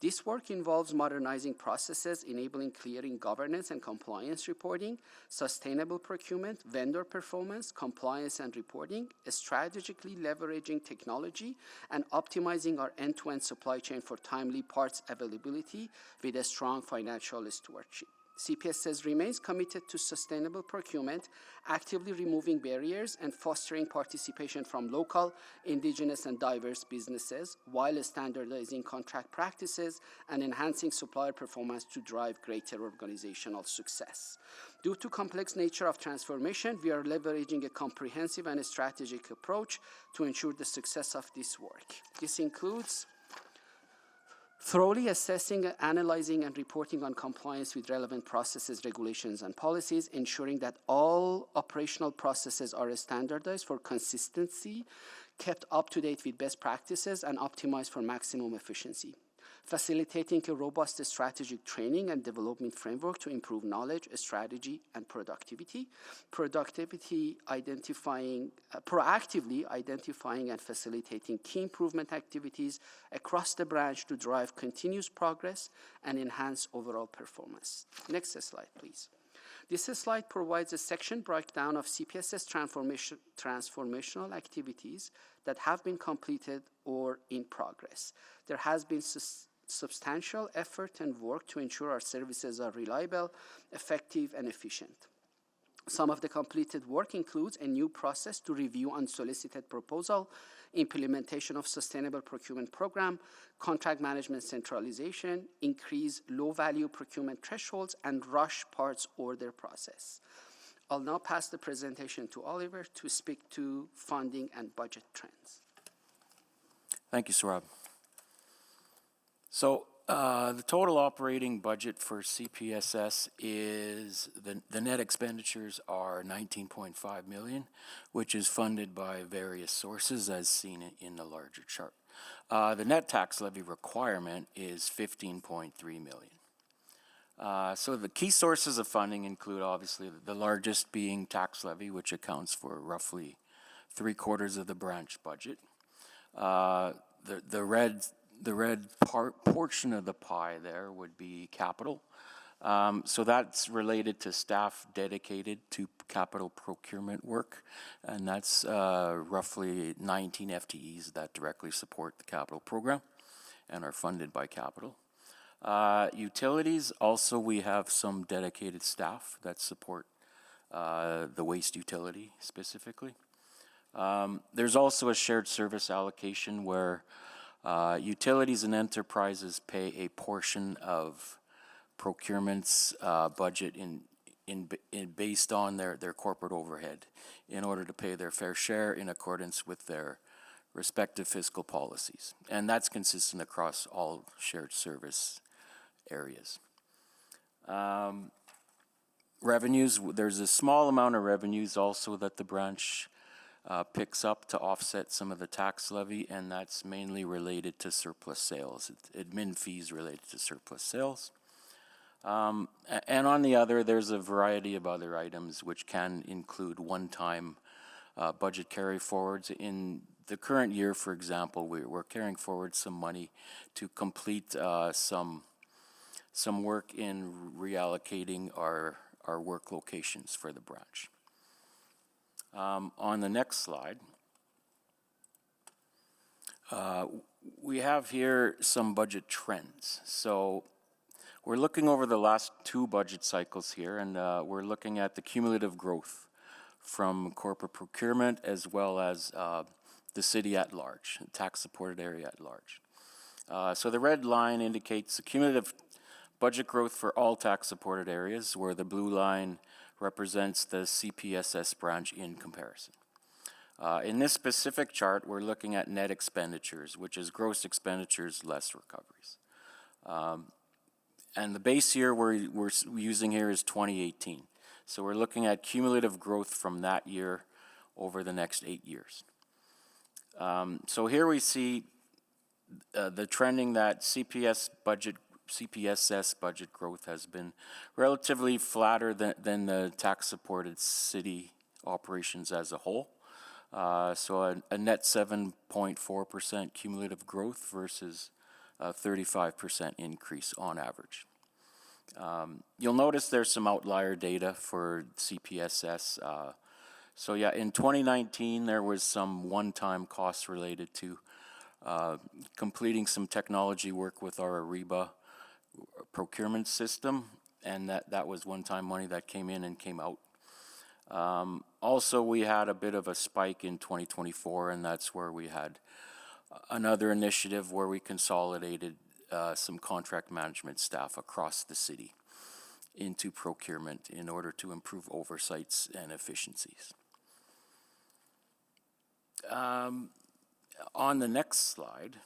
This work involves modernizing processes, enabling clearing governance and compliance reporting, sustainable procurement, vendor performance, compliance and reporting, strategically leveraging technology, and optimizing our end-to-end supply chain for timely parts availability with a strong financial stewardship. CPSS remains committed to sustainable procurement, actively removing barriers and fostering participation from local, Indigenous, and diverse businesses, while standardizing contract practices and enhancing supplier performance to drive greater organizational success. Due to complex nature of transformation, we are leveraging a comprehensive and strategic approach to ensure the success of this work. This includes thoroughly assessing, analyzing, and reporting on compliance with relevant processes, regulations, and policies, ensuring that all operational processes are standardized for consistency, kept up to date with best practices, and optimized for maximum efficiency. Facilitating a robust strategic training and development framework to improve knowledge, strategy, and productivity. Proactively identifying and facilitating key improvement activities across the branch to drive continuous progress and enhance overall performance. Next slide, please. This slide provides a section breakdown of CPSS transformational activities that have been completed or in progress. There has been substantial effort and work to ensure our services are reliable, effective, and efficient. Some of the completed work includes a new process to review unsolicited proposal, implementation of sustainable procurement program, contract management centralization, increase low-value procurement thresholds, and rush parts order process. I'll now pass the presentation to Oliver to speak to funding and budget trends. Thank you, Saurabh. So the total operating budget for CPSS is, the net expenditures are $19.5 million, which is funded by various sources as seen in the larger chart. The net tax levy requirement is $15.3 million. So the key sources of funding include obviously the largest being tax levy, which accounts for roughly 3/4 of the branch budget. The red portion of the pie there would be capital. So that's related to staff dedicated to capital procurement work, and that's roughly 19 FTEs that directly support the capital program and are funded by capital. Utilities, also we have some dedicated staff that support the waste utility specifically. There's also a shared service allocation where utilities and enterprises pay a portion of procurement's budget based on their corporate overhead in order to pay their fair share in accordance with their respective fiscal policies. And that's consistent across all shared service areas. Revenues, there's a small amount of revenues also that the branch picks up to offset some of the tax levy, and that's mainly related to surplus sales, admin fees related to surplus sales. And on the other, there's a variety of other items which can include one-time budget carry forwards. In the current year, for example, we're carrying forward some money to complete some work in reallocating our work locations for the branch. On the next slide, we have here some budget trends. So we're looking over the last 2 budget cycles here, and we're looking at the cumulative growth from corporate procurement as well as the city at large, the tax-supported area at large. So the red line indicates the cumulative budget growth for all tax-supported areas, where the blue line represents the CPSS branch in comparison. In this specific chart, we're looking at net expenditures, which is gross expenditures less recoveries. And the base year we're using here is 2018. So we're looking at cumulative growth from that year over the next 8 years. So here we see the trending that CPSS budget growth has been relatively flatter than the tax-supported city operations as a whole. So a net 7.4% cumulative growth versus a 35% increase on average. You'll notice there's some outlier data for CPSS. So yeah, in 2019, there was some one-time costs related to completing some technology work with our Ariba procurement system. And that was one-time money that came in and came out. Also, we had a bit of a spike in 2024, and that's where we had another initiative where we consolidated some contract management staff across the city into procurement in order to improve oversights and efficiencies. On the next slide,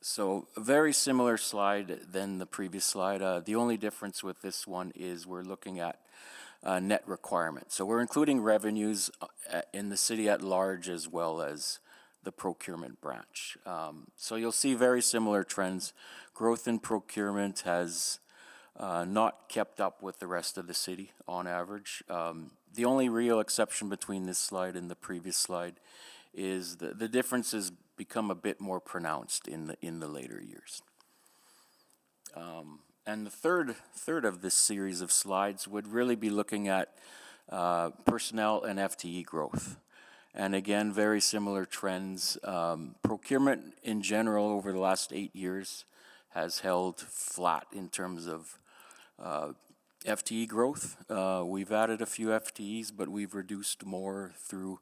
so a very similar slide than the previous slide. The only difference with this one is we're looking at net requirement. So we're including revenues in the city at large as well as the procurement branch. So you'll see very similar trends. Growth in procurement has not kept up with the rest of the city on average. The only real exception between this slide and the previous slide is the differences become a bit more pronounced in the later years. And the third of this series of slides would really be looking at personnel and FTE growth. And again, very similar trends. Procurement in general over the last 8 years has held flat in terms of FTE growth. We've added a few FTEs, but we've reduced more through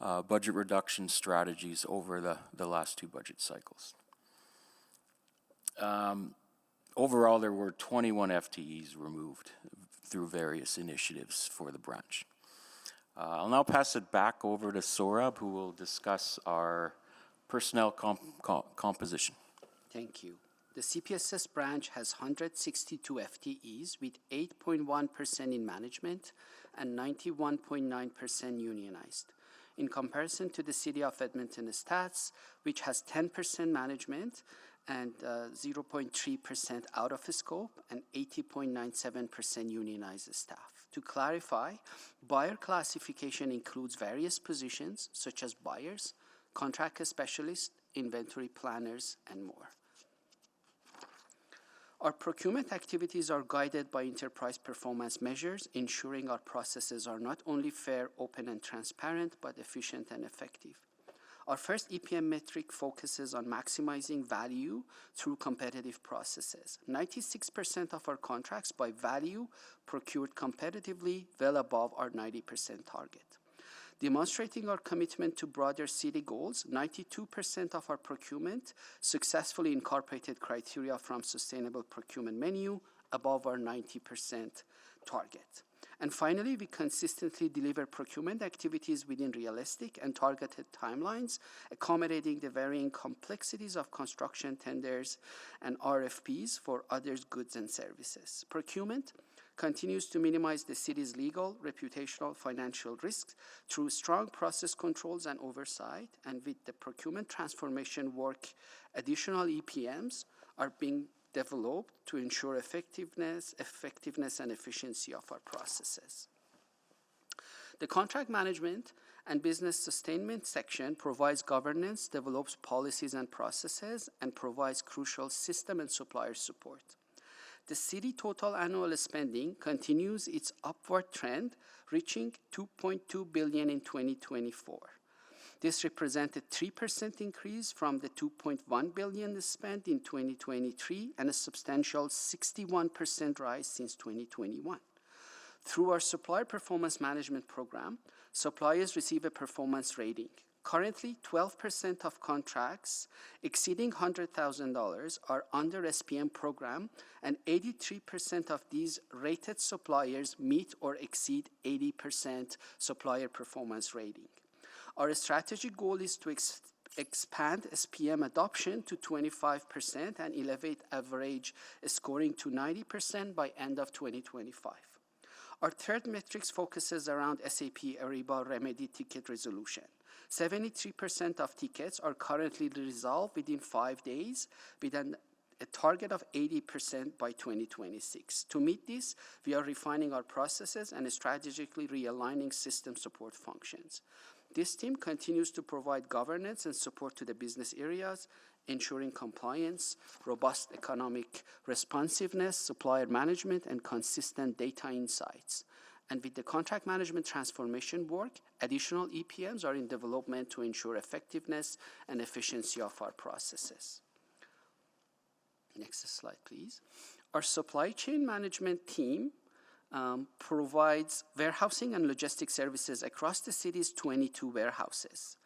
budget reduction strategies over the last 2 budget cycles. Overall, there were 21 FTEs removed through various initiatives for the branch. I'll now pass it back over to Saurabh, who will discuss our personnel composition. Thank you. The CPSS branch has 162 FTEs with 8.1% in management and 91.9% unionized. In comparison to the City of Edmonton stats, which has 10% management and 0.3% out of scope and 80.97% unionized staff. To clarify, buyer classification includes various positions such as buyers, contract specialists, inventory planners, and more. Our procurement activities are guided by enterprise performance measures, ensuring our processes are not only fair, open, and transparent, but efficient and effective. Our first EPM metric focuses on maximizing value through competitive processes. 96% of our contracts by value procured competitively, well above our 90% target. Demonstrating our commitment to broader city goals, 92% of our procurement successfully incorporated criteria from sustainable procurement menu, above our 90% target. And finally, we consistently deliver procurement activities within realistic and targeted timelines, accommodating the varying complexities of construction tenders and RFPs for others' goods and services. Procurement continues to minimize the city's legal, reputational, financial risks through strong process controls and oversight, and with the procurement transformation work, additional EPMs are being developed to ensure effectiveness and efficiency of our processes. The contract management and business sustainment section provides governance, develops policies and processes, and provides crucial system and supplier support. The city total annual spending continues its upward trend, reaching $2.2 billion in 2024. This represented a 3% increase from the $2.1 billion spent in 2023 and a substantial 61% rise since 2021. Through our supplier performance management program, suppliers receive a performance rating. Currently, 12% of contracts exceeding $100,000 are under SPM program, and 83% of these rated suppliers meet or exceed 80% supplier performance rating. Our strategic goal is to expand SPM adoption to 25% and elevate average scoring to 90% by end of 2025. Our third metrics focuses around SAP Ariba Remedy ticket resolution. 73% of tickets are currently resolved within 5 days, with a target of 80% by 2026. To meet this, we are refining our processes and strategically realigning system support functions. This team continues to provide governance and support to the business areas, ensuring compliance, robust economic responsiveness, supplier management, and consistent data insights. And with the contract management transformation work, additional EPMs are in development to ensure effectiveness and efficiency of our processes. Next slide, please. Our supply chain management team provides warehousing and logistics services across the city's 22 warehouses.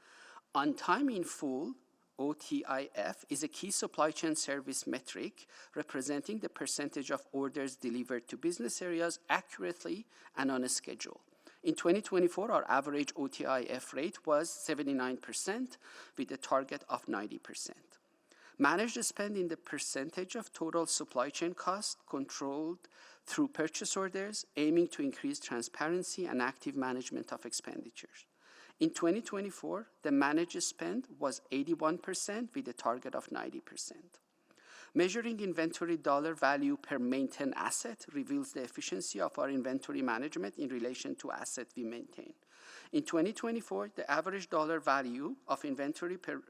On time in full, OTIF, is a key supply chain service metric representing the percentage of orders delivered to business areas accurately and on a schedule. In 2024, our average OTIF rate was 79% with a target of 90%. Managed spend in the percentage of total supply chain cost controlled through purchase orders, aiming to increase transparency and active management of expenditures. In 2024, the managed spend was 81% with a target of 90%. Measuring inventory dollar value per maintained asset reveals the efficiency of our inventory management in relation to assets we maintain. In 2024, the average dollar value of inventory per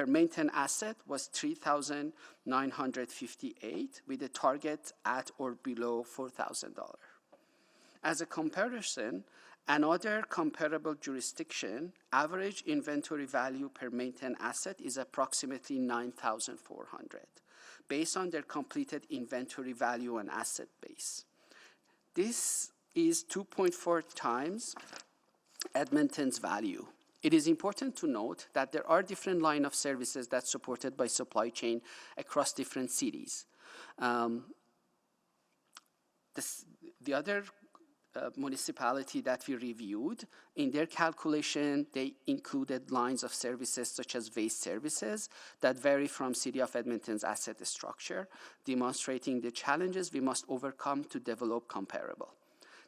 maintained asset was $3,958 with a target at or below $4,000. As a comparison, another comparable jurisdiction, average inventory value per maintained asset is approximately $9,400, based on their completed inventory value and asset base. This is 2.4 times Edmonton's value. It is important to note that there are different lines of services that's supported by supply chain across different cities. The other municipality that we reviewed, in their calculation, they included lines of services such as waste services that vary from City of Edmonton's asset structure, demonstrating the challenges we must overcome to develop comparable.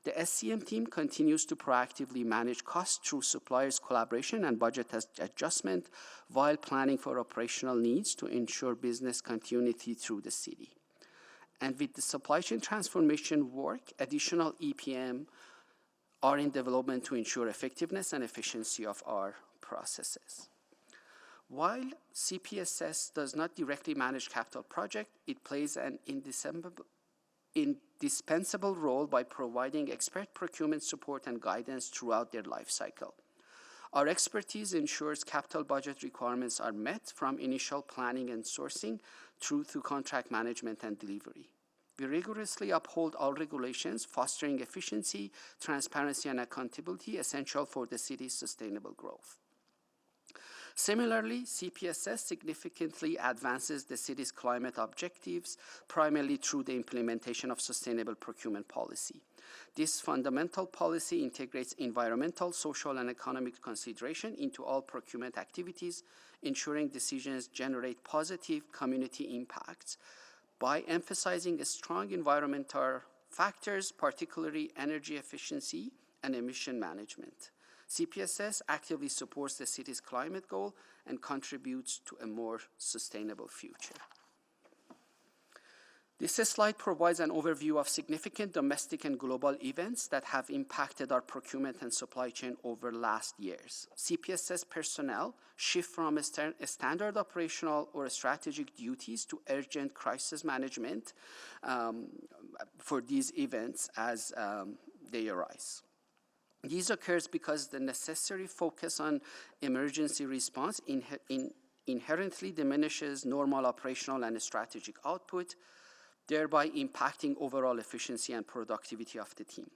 The SCM team continues to proactively manage costs through suppliers' collaboration and budget adjustment while planning for operational needs to ensure business continuity through the city. And with the supply chain transformation work, additional EPM are in development to ensure effectiveness and efficiency of our processes. While CPSS does not directly manage capital projects, it plays an indispensable role by providing expert procurement support and guidance throughout their life cycle. Our expertise ensures capital budget requirements are met from initial planning and sourcing through to contract management and delivery. We rigorously uphold all regulations, fostering efficiency, transparency, and accountability essential for the city's sustainable growth. Similarly, CPSS significantly advances the city's climate objectives, primarily through the implementation of sustainable procurement policy. This fundamental policy integrates environmental, social, and economic consideration into all procurement activities, ensuring decisions generate positive community impacts by emphasizing strong environmental factors, particularly energy efficiency and emission management. CPSS actively supports the city's climate goal and contributes to a more sustainable future. This slide provides an overview of significant domestic and global events that have impacted our procurement and supply chain over last years. CPSS personnel shift from standard operational or strategic duties to urgent crisis management for these events as they arise. This occurs because the necessary focus on emergency response inherently diminishes normal operational and strategic output, thereby impacting overall efficiency and productivity of the team.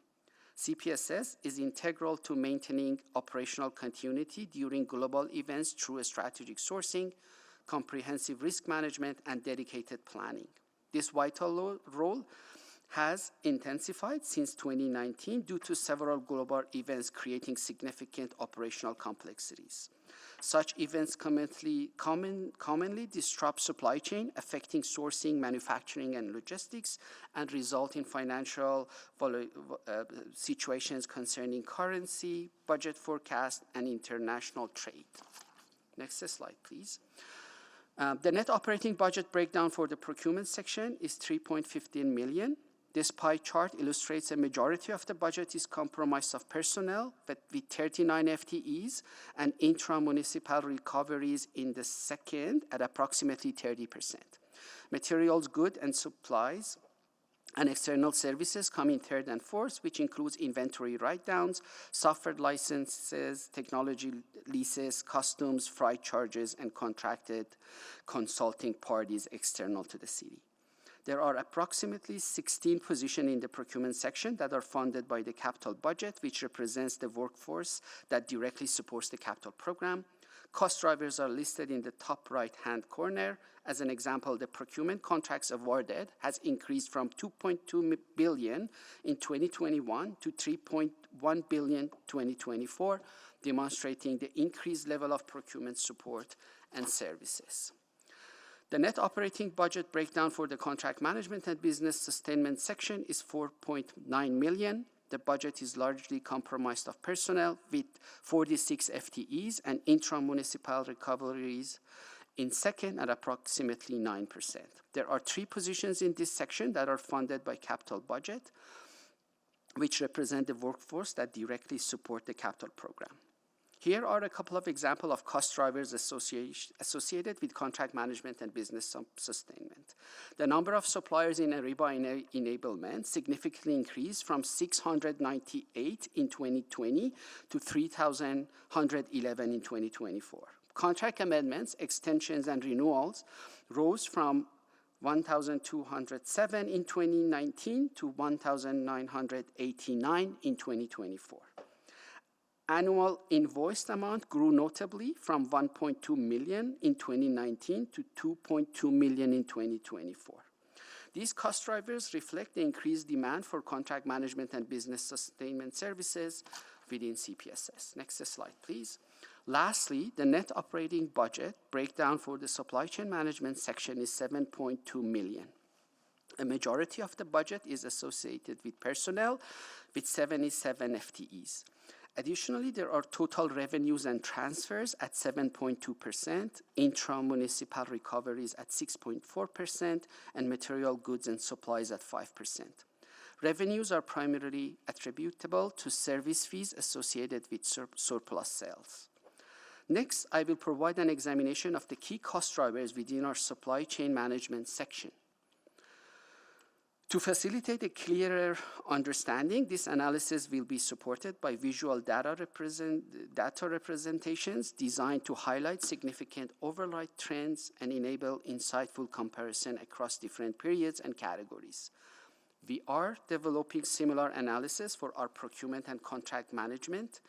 CPSS is integral to maintaining operational continuity during global events through strategic sourcing, comprehensive risk management, and dedicated planning. This vital role has intensified since 2019 due to several global events creating significant operational complexities. Such events commonly disrupt supply chain, affecting sourcing, manufacturing, and logistics, and result in financial situations concerning currency, budget forecast, and international trade. Next slide, please. The net operating budget breakdown for the procurement section is $3.15 million. This pie chart illustrates a majority of the budget is comprised of personnel with 39 FTEs and intra-municipal recoveries in the second at approximately 30%. Materials, goods, and supplies and external services come in third and fourth, which includes inventory write-downs, software licenses, technology leases, customs, freight charges, and contracted consulting parties external to the city. There are approximately 16 positions in the procurement section that are funded by the capital budget, which represents the workforce that directly supports the capital program. Cost drivers are listed in the top right-hand corner. As an example, the procurement contracts awarded has increased from 2.2 billion in 2021 to 3.1 billion 2024, demonstrating the increased level of procurement support and services. The net operating budget breakdown for the contract management and business sustainment section is 4.9 million. The budget is largely comprised of personnel with 46 FTEs and intra-municipal recoveries in second at approximately 9%. There are 3 positions in this section that are funded by capital budget, which represent the workforce that directly support the capital program. Here are a couple of examples of cost drivers associated with contract management and business sustainment. The number of suppliers in Ariba enablement significantly increased from 698 in 2020 to 3,111 in 2024. Contract amendments, extensions, and renewals rose from 1,207 in 2019 to 1,989 in 2024. Annual invoiced amount grew notably from 1.2 million in 2019 to 2.2 million in 2024. These cost drivers reflect the increased demand for contract management and business sustainment services within CPSS. Next slide, please. Lastly, the net operating budget breakdown for the supply chain management section is 7.2 million. A majority of the budget is associated with personnel with 77 FTEs. Additionally, there are total revenues and transfers at 7.2%, intra-municipal recoveries at 6.4%, and material goods and supplies at 5%. Revenues are primarily attributable to service fees associated with surplus sales. Next, I will provide an examination of the key cost drivers within our supply chain management section. To facilitate a clearer understanding, this analysis will be supported by visual data representations designed to highlight significant overlap trends and enable insightful comparison across different periods and categories. We are developing similar analysis for our procurement and contract management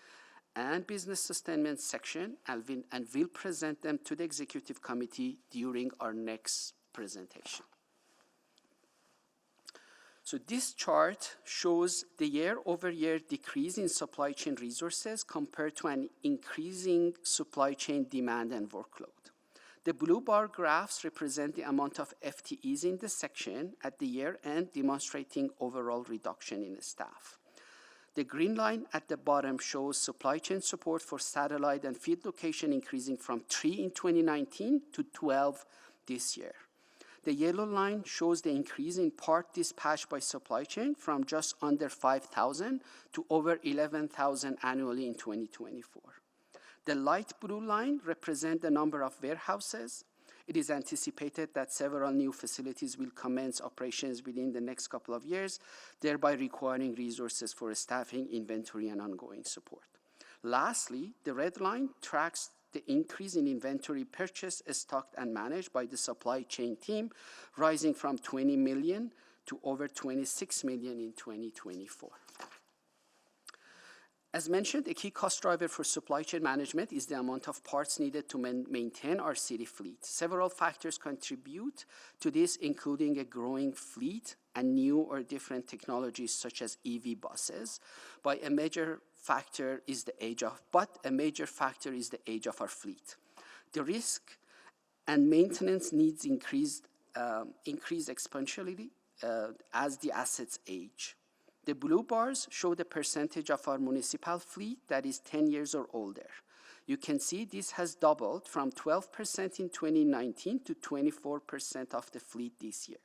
and business sustainment section and will present them to the executive committee during our next presentation. So this chart shows the year-over-year decrease in supply chain resources compared to an increasing supply chain demand and workload. The blue bar graphs represent the amount of FTEs in the section at the year end, demonstrating overall reduction in staff. The green line at the bottom shows supply chain support for satellite and field location increasing from 3 in 2019 to 12 this year. The yellow line shows the increase in part dispatched by supply chain from just under 5,000 to over 11,000 annually in 2024. The light blue line represents the number of warehouses. It is anticipated that several new facilities will commence operations within the next couple of years, thereby requiring resources for staffing, inventory, and ongoing support. Lastly, the red line tracks the increase in inventory purchased, stocked, and managed by the supply chain team, rising from 20 million to over 26 million in 2024. As mentioned, a key cost driver for supply chain management is the amount of parts needed to maintain our city fleet. Several factors contribute to this, including a growing fleet and new or different technologies such as EV buses. But a major factor is the age of our fleet. The risk and maintenance needs increase exponentially as the assets age. The blue bars show the percentage of our municipal fleet that is 10 years or older. You can see this has doubled from 12% in 2019 to 24% of the fleet this year.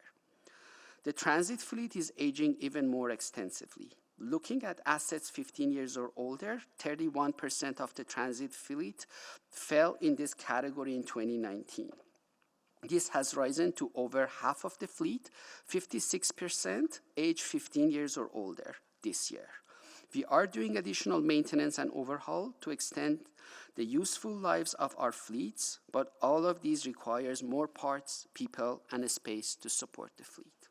The transit fleet is aging even more extensively. Looking at assets 15 years or older, 31% of the transit fleet fell in this category in 2019. This has risen to over half of the fleet, 56%, age 15 years or older this year. We are doing additional maintenance and overhaul to extend the useful lives of our fleets, but all of these requires more parts, people, and a space to support the fleet.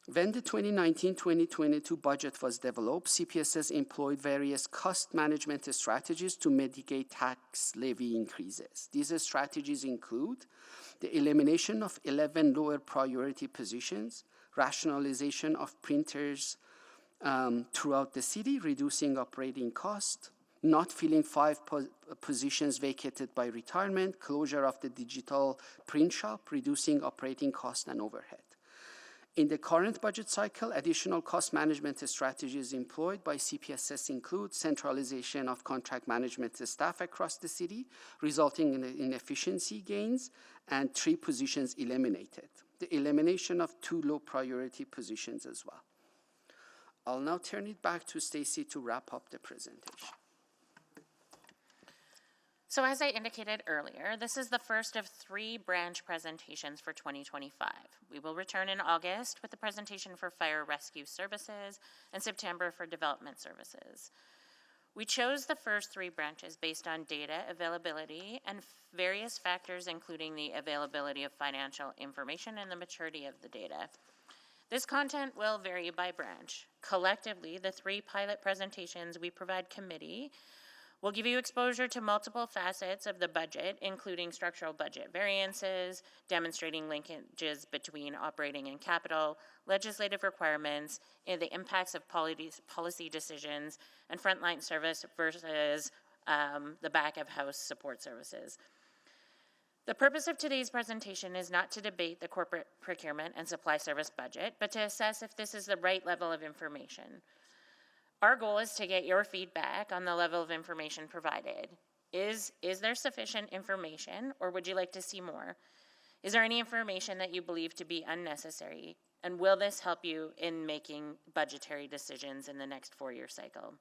When the 2019-2022 budget was developed, CPSS employed various cost management strategies to mitigate tax levy increases. These strategies include the elimination of 11 lower priority positions, rationalization of printers throughout the city, reducing operating cost, not filling 5 positions vacated by retirement, closure of the digital print shop, reducing operating cost and overhead. In the current budget cycle, additional cost management strategies employed by CPSS include centralization of contract management staff across the city, resulting in efficiency gains, and 3 positions eliminated. The elimination of 2 low priority positions as well. I'll now turn it back to Stacy to wrap up the presentation. So as I indicated earlier, this is the first of 3 branch presentations for 2025. We will return in August with the presentation for fire rescue services and September for development services. We chose the first 3 branches based on data availability and various factors, including the availability of financial information and the maturity of the data. This content will vary by branch. Collectively, the 3 pilot presentations we provide committee will give you exposure to multiple facets of the budget, including structural budget variances, demonstrating linkages between operating and capital, legislative requirements, and the impacts of policy decisions, and frontline service versus the back of house support services. The purpose of today's presentation is not to debate the corporate procurement and supply service budget, but to assess if this is the right level of information. Our goal is to get your feedback on the level of information provided. Is there sufficient information, or would you like to see more? Is there any information that you believe to be unnecessary? And will this help you in making budgetary decisions in the next 4-year cycle?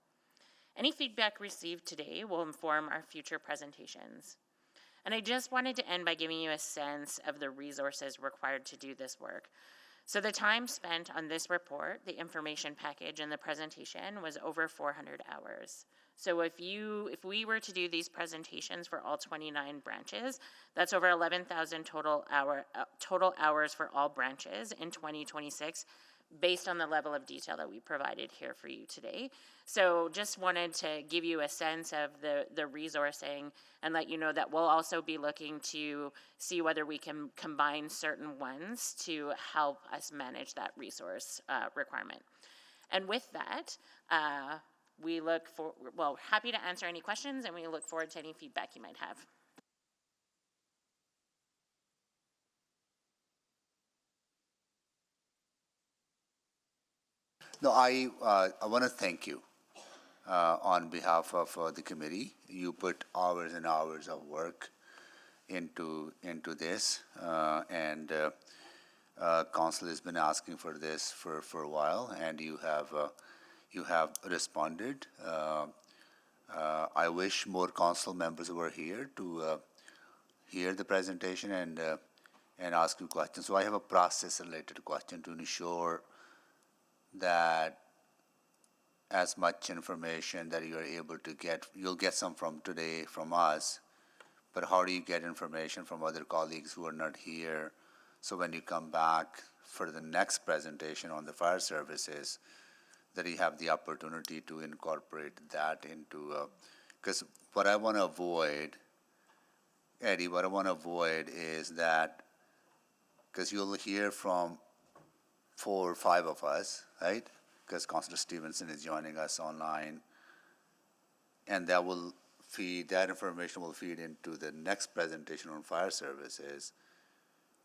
Any feedback received today will inform our future presentations. And I just wanted to end by giving you a sense of the resources required to do this work. So the time spent on this report, the information package, and the presentation was over 400 hours. So if we were to do these presentations for all 29 branches, that's over 11,000 total hours for all branches in 2026, based on the level of detail that we provided here for you today. So just wanted to give you a sense of the resourcing and let you know that we'll also be looking to see whether we can combine certain ones to help us manage that resource requirement. And with that, we look for, well, happy to answer any questions, and we look forward to any feedback you might have. No, I want to thank you on behalf of the committee. You put hours and hours of work into this, and council has been asking for this for a while, and you have responded. I wish more council members were here to hear the presentation and ask you questions. So I have a process-related question to ensure that as much information that you are able to get, you'll get some from today from us, but how do you get information from other colleagues who are not here? So when you come back for the next presentation on the fire services, that you have the opportunity to incorporate that into, because what I want to avoid, Eddie, what I want to avoid is that, because you'll hear from 4 or 5 of us, right? Because Councillor Stevenson is joining us online, and that information will feed into the next presentation on fire services,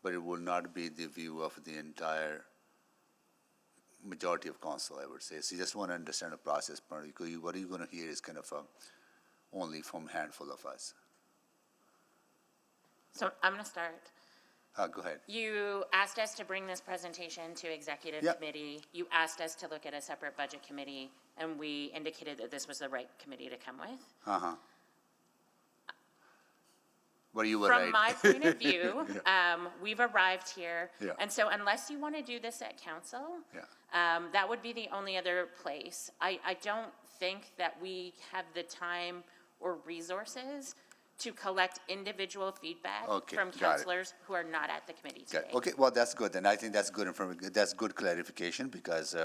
but it will not be the view of the entire majority of council, I would say. So you just want to understand the process, because what you're going to hear is kind of only from a handful of us. So I'm going to start. Go ahead. You asked us to bring this presentation to executive committee. You asked us to look at a separate budget committee, and we indicated that this was the right committee to come with. Well, you were From right. my point of view, we've arrived here, Yeah. and so unless you want to do this at council, that would be the only other place. I don't think that we have the time or resources to collect individual feedback Okay, from got it. councilors who are not at the committee Good. today. Okay, well, that's good, and I think that's good that's good clarification, because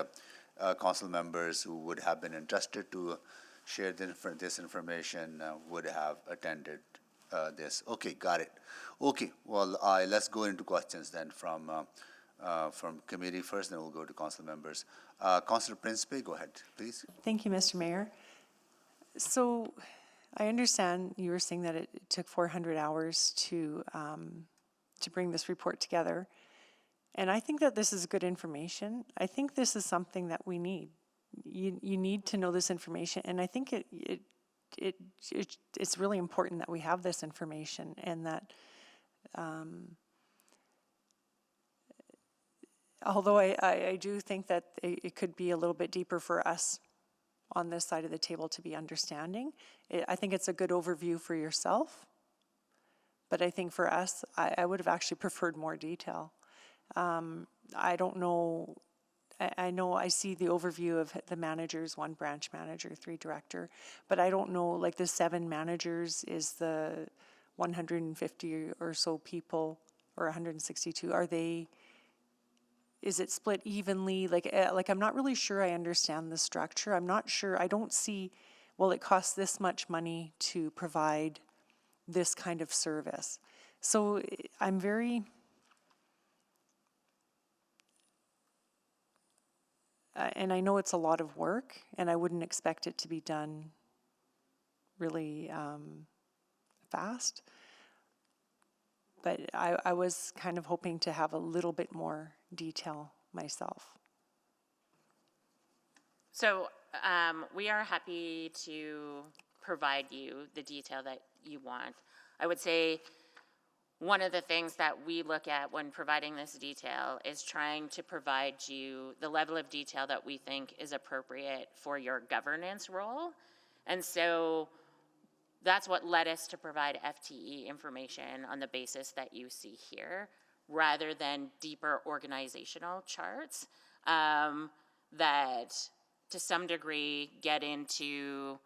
council members who would have been interested to share this information would have attended this. Okay, got it. Okay, well, let's go into questions then from committee first, then we'll go to council members. Councilor Principe, go ahead, please. Thank you, Mr. Mayor. So I understand you were saying that it took 400 hours to bring this report together. And I think that this is good information. I think this is something that we need. You need to know this information, and I think it's really important that we have this information, and that although I do think that it could be a little bit deeper for us on this side of the table to be understanding. I think it's a good overview for yourself, but I think for us, I would have actually preferred more detail. I don't know, I know I see the overview of the managers, 1 branch manager, 3 director, but I don't know, like the 7 managers is the 150 or so people, or 162, is it split evenly? Like I'm not really sure I understand the structure. I'm not sure, I don't see, well, it costs this much money to provide this kind of service. So I'm very, and I know it's a lot of work, and I wouldn't expect it to be done really fast. But I was kind of hoping to have a little bit more detail myself. So we are happy to provide you the detail that you want. I would say one of the things that we look at when providing this detail is trying to provide you the level of detail that we think is appropriate for your governance role. And so that's what led us to provide FTE information on the basis that you see here, rather than deeper organizational charts that to some degree get into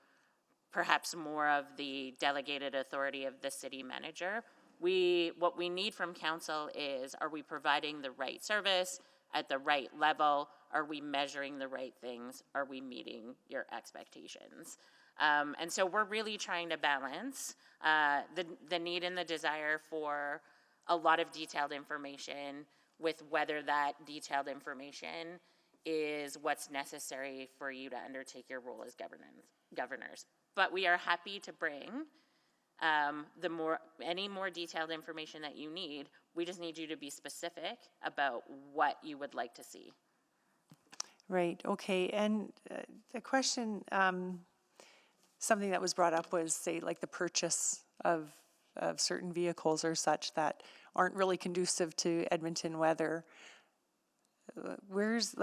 perhaps more of the delegated authority of the city manager. What we need from council is, are we providing the right service at the right level? Are we measuring the right things? Are we meeting your expectations? And so we're really trying to balance the need and the desire for a lot of detailed information with whether that detailed information is what's necessary for you to undertake your role as governors. But we are happy to bring any more detailed information that you need. We just need you to be specific about what you would like to see. Right, okay, and the question, something that was brought up was, say, like the purchase of certain vehicles or such that aren't really conducive to Edmonton weather. Who's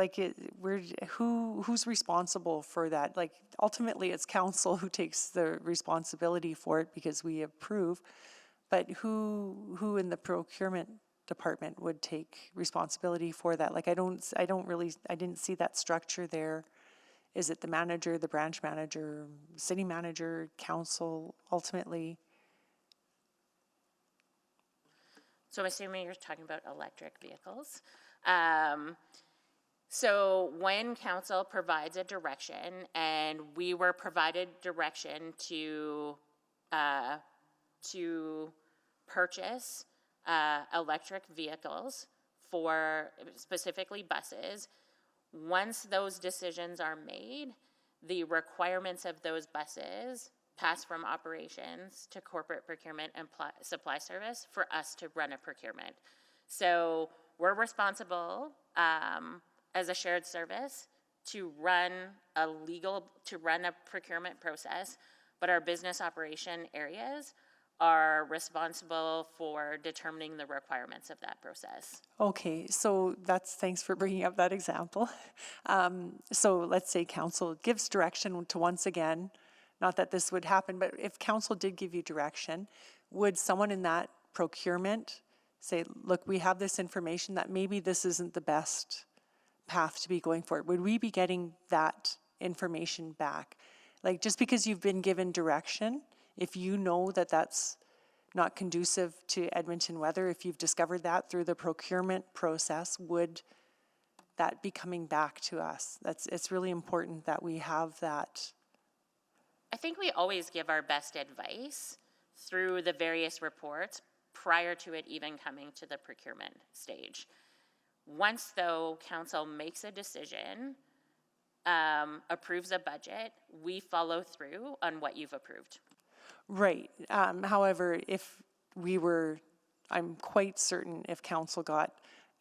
responsible for that? Like, ultimately, it's council who takes the responsibility for it because we approve, but who in the procurement department would take responsibility for that? Like, I didn't see that structure there. Is it the manager, the branch manager, city manager, council, ultimately? So I'm assuming you're talking about electric vehicles. So when council provides a direction, and we were provided direction to purchase electric vehicles for specifically buses, once those decisions are made, the requirements of those buses pass from operations to corporate procurement and supply service for us to run a procurement. So we're responsible as a shared service to run a procurement process, but our business operation areas are responsible for determining the requirements of that process. Okay, so thanks for bringing up that example. So let's say council gives direction to, once again, not that this would happen, but if council did give you direction, would someone in that procurement say, look, we have this information that maybe this isn't the best path to be going forward? Would we be getting that information back? Like, just because you've been given direction, If you know that that's not conducive to Edmonton weather, if you've discovered that through the procurement process, would that be coming back to us? It's really important that we have that. I think we always give our best advice through the various reports prior to it even coming to the procurement stage. Once, though, council makes a decision, approves a budget, we follow through on what you've approved. Right. However, if we were, I'm quite certain if council got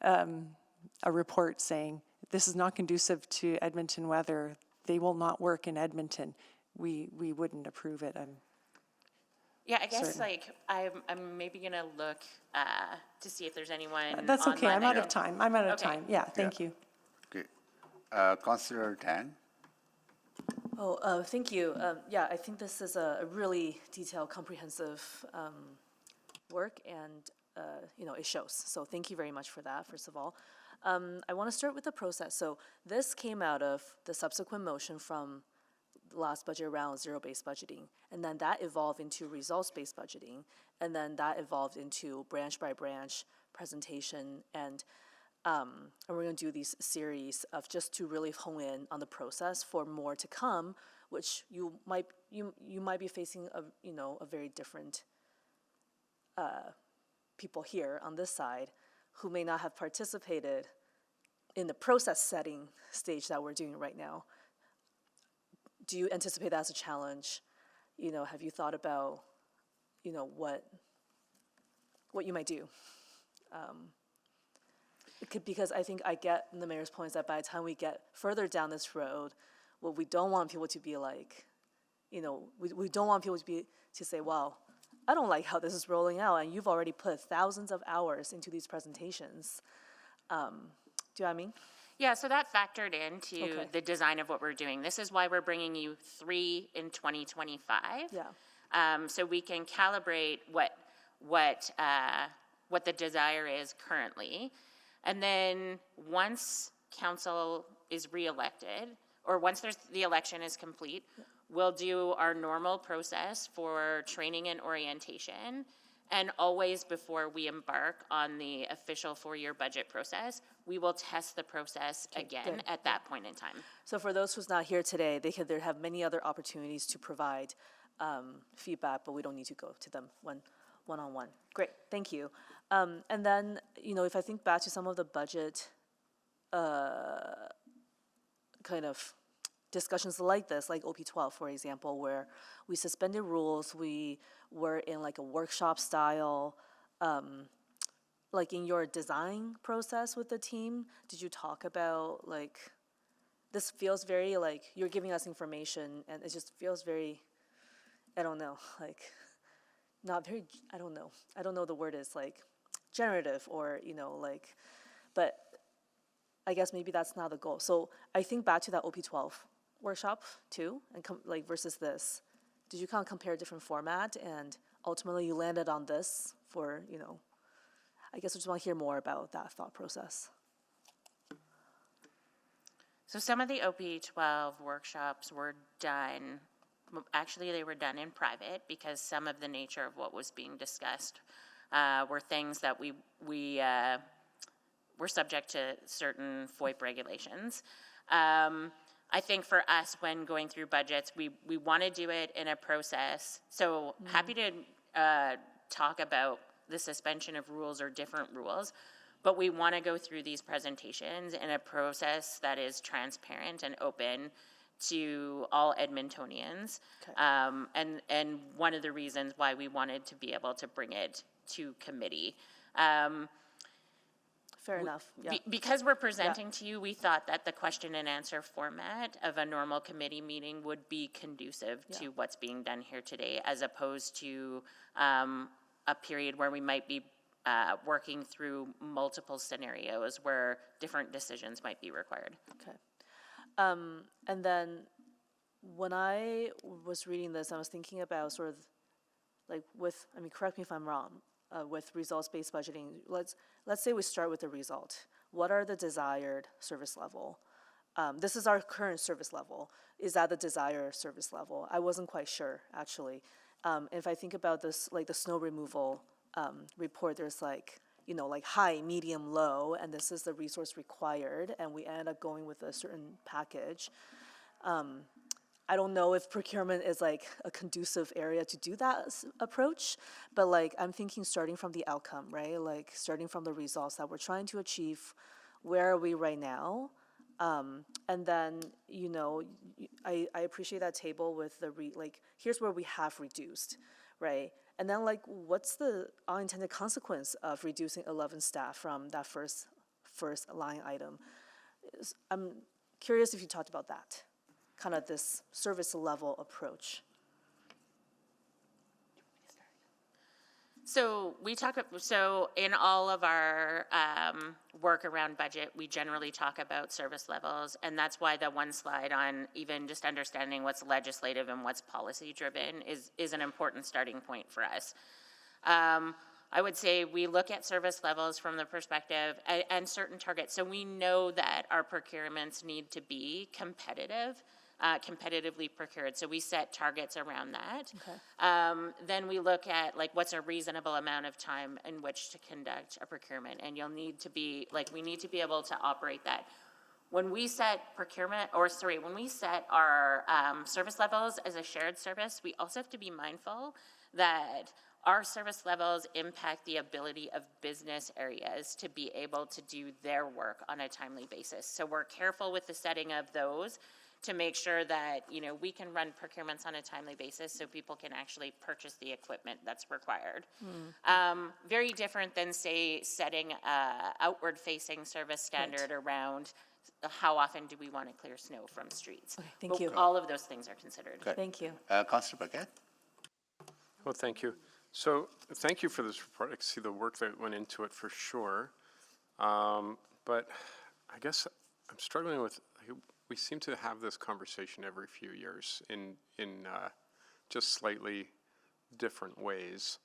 a report saying this is not conducive to Edmonton weather, they will not work in Edmonton, we wouldn't approve it. Yeah, I guess certain. like I'm maybe gonna look to see if there's anyone. That's okay. online I'm that out of time. I'm out of Okay. time. Yeah. Thank you. Okay. Councillor Tang? Oh, thank you. Yeah, I think this is a really detailed, comprehensive work, and it shows. So thank you very much for that, first of all. I want to start with the process. So this came out of the subsequent motion from the last budget around zero-based budgeting, and then that evolved into results-based budgeting, and then that evolved into branch-by-branch presentation, and we're going to do these series of just to really hone in on the process for more to come, which you might be facing a very different people here on this side who may not have participated in the process setting stage that we're doing right now. Do you anticipate that as a challenge? Have you thought about what you might do? Because I think I get the mayor's points that by the time we get further down this road, what we don't want people to be like, we don't want people to say, well, I don't like how this is rolling out, and you've already put thousands of hours into these presentations. Do you know what I mean? Yeah, so that factored into Okay. the design of what we're doing. This is why we're bringing you 3 in 2025. Yeah. So we can calibrate what the desire is currently. And then once council is reelected, or once the election is complete, we'll do our normal process for training and orientation. And always before we embark on the official 4-year budget process, we will test the process again good. at that point in time. So for those who's not here today, they have many other opportunities to provide feedback, but we don't need to go to them one-on-one. Great, thank you. And then, if I think back to some of the budget kind of discussions like this, like OP12, for example, where we suspended rules, we were in like a workshop style, like in your design process with the team, did you talk about like, this feels very like you're giving us information and it just feels very, I don't know, like not very, I don't know the word is like generative or, like, but I guess maybe that's not the goal. So I think back to that OP12 workshop too, and like versus this, did you kind of compare different format and ultimately you landed on this for, I guess I just want to hear more about that thought process. So some of the OP12 workshops were done, actually they were done in private because some of the nature of what was being discussed were things that we were subject to certain FOIP regulations. I think for us, when going through budgets, we want to do it in a process. So happy to talk about the suspension of rules or different rules, but we want to go through these presentations in a process that is transparent and open to all Edmontonians. Okay. And one of the reasons why we wanted to be able to bring it to committee. Fair enough. Yeah. Because we're presenting to you, we thought that the question and answer format of a normal committee meeting would be conducive to what's being done here today, as opposed to a period where we might be working through multiple scenarios where different decisions might be required. Okay. And then when I was reading this, I was thinking about sort of like correct me if I'm wrong, with results-based budgeting, let's say we start with the result. What are the desired service level? This is our current service level. Is that the desired service level? I wasn't quite sure, actually. If I think about this, like the snow removal report, there's like, you know, like high, medium, low, and this is the resource required, and we end up going with a certain package. I don't know if procurement is like a conducive area to do that approach, but like I'm thinking starting from the outcome, right? Like starting from the results that we're trying to achieve, where are we right now? And then, you know, I appreciate that table with the like, here's where we have reduced, right? And then like, what's the unintended consequence of reducing 11 staff from that first line item? I'm curious if you talked about that, kind of this service level approach. So so in all of our work around budget, we generally talk about service levels, and that's why the one slide on even just understanding what's legislative and what's policy driven is an important starting point for us. I would say we look at service levels from the perspective and certain targets. So we know that our procurements need to be competitive. Competitively procured. So we set targets around that. Okay. Then we look at like what's a reasonable amount of time in which to conduct a procurement, and you'll need to be like we need to be able to operate that. When we set when we set our service levels as a shared service, we also have to be mindful that our service levels impact the ability of business areas to be able to do their work on a timely basis. So we're careful with the setting of those to make sure that, you know, we can run procurements on a timely basis so people can actually purchase the equipment that's required. Very different than, say, setting a outward-facing service standard around how often do we want to clear snow from streets. Okay, thank you. All of those things are considered. Good. Thank you. Councillor Burkett? Well, thank you. So thank you for this report. I can see the work that went into it for sure. But I guess I'm struggling with, we seem to have this conversation every few years in just slightly different ways.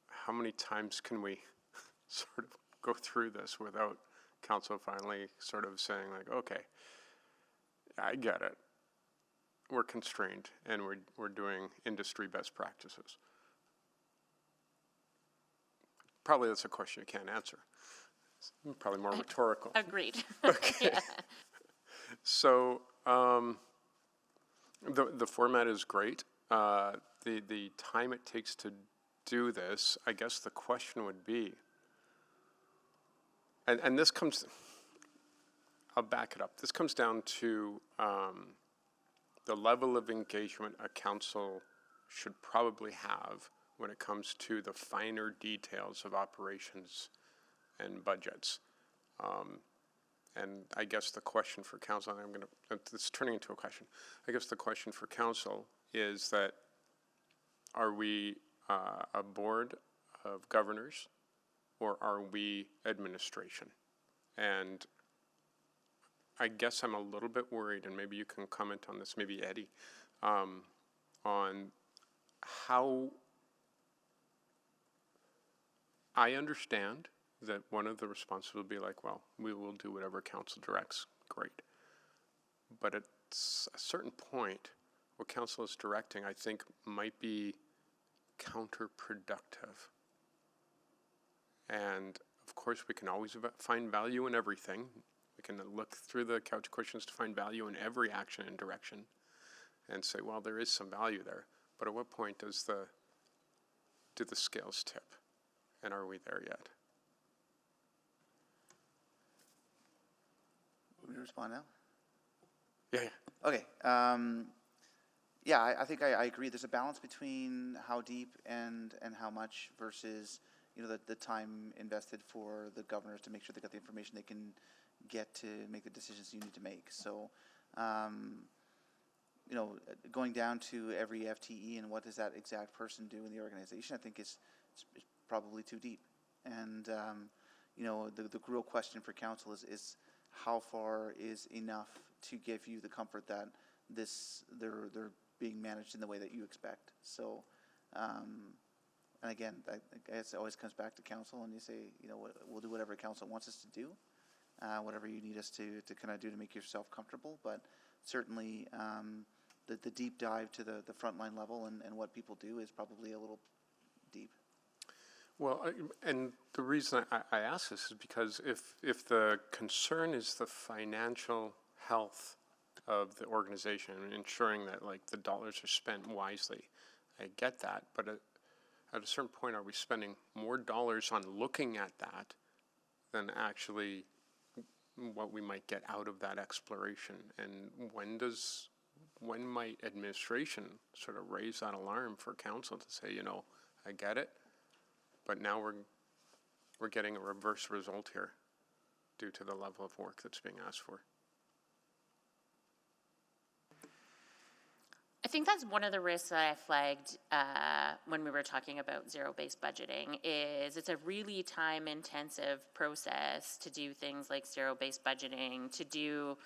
How many times can we sort of go through this without council finally sort of saying like, okay, I get it. We're constrained and we're doing industry best practices. Probably that's a question you can't answer. It's probably more rhetorical. Agreed. Okay. Yeah. So the format is great. The time it takes to do this, I guess the question would be, and this comes, I'll back it up. This comes down to the level of engagement a council should probably have when it comes to the finer details of operations and budgets. And I guess the question for council, and it's turning into a question. I guess the question for council is that, are we a board of governors or are we administration? And I guess I'm a little bit worried, and maybe you can comment on this, maybe Eddie, on how I understand that one of the responses will be like, well, we will do whatever council directs. Great. But at a certain point, what council is directing, I think, might be counterproductive. And of course, we can always find value in everything. We can look through the couch cushions to find value in every action and direction and say, well, there is some value there. But at what point do the scales tip? And are we there yet? Will you respond now? Yeah. Okay. Yeah, I think I agree. There's a balance between how deep and how much versus, you know, the time invested for the governors to make sure they got the information they can get to make the decisions you need to make. So, you know, going down to every FTE and what does that exact person do in the organization, I think it's probably too deep. And, you know, the real question for council is how far is enough to give you the comfort that they're being managed in the way that you expect. So, and again, I guess it always comes back to council, and you say, you know, we'll do whatever council wants us to do, whatever you need us to kind of do to make yourself comfortable. But certainly, the deep dive to the frontline level and what people do is probably a little deep. Well, and the reason I ask this is because if the concern is the financial health of the organization and ensuring that like the dollars are spent wisely, I get that. But at a certain point, are we spending more dollars on looking at that than actually what we might get out of that exploration? And when might administration sort of raise that alarm for council to say, you know, I get it, but now we're getting a reverse result here due to the level of work that's being asked for? I think that's one of the risks that I flagged when we were talking about zero-based budgeting is it's a really time-intensive process to do things like zero-based budgeting, to do,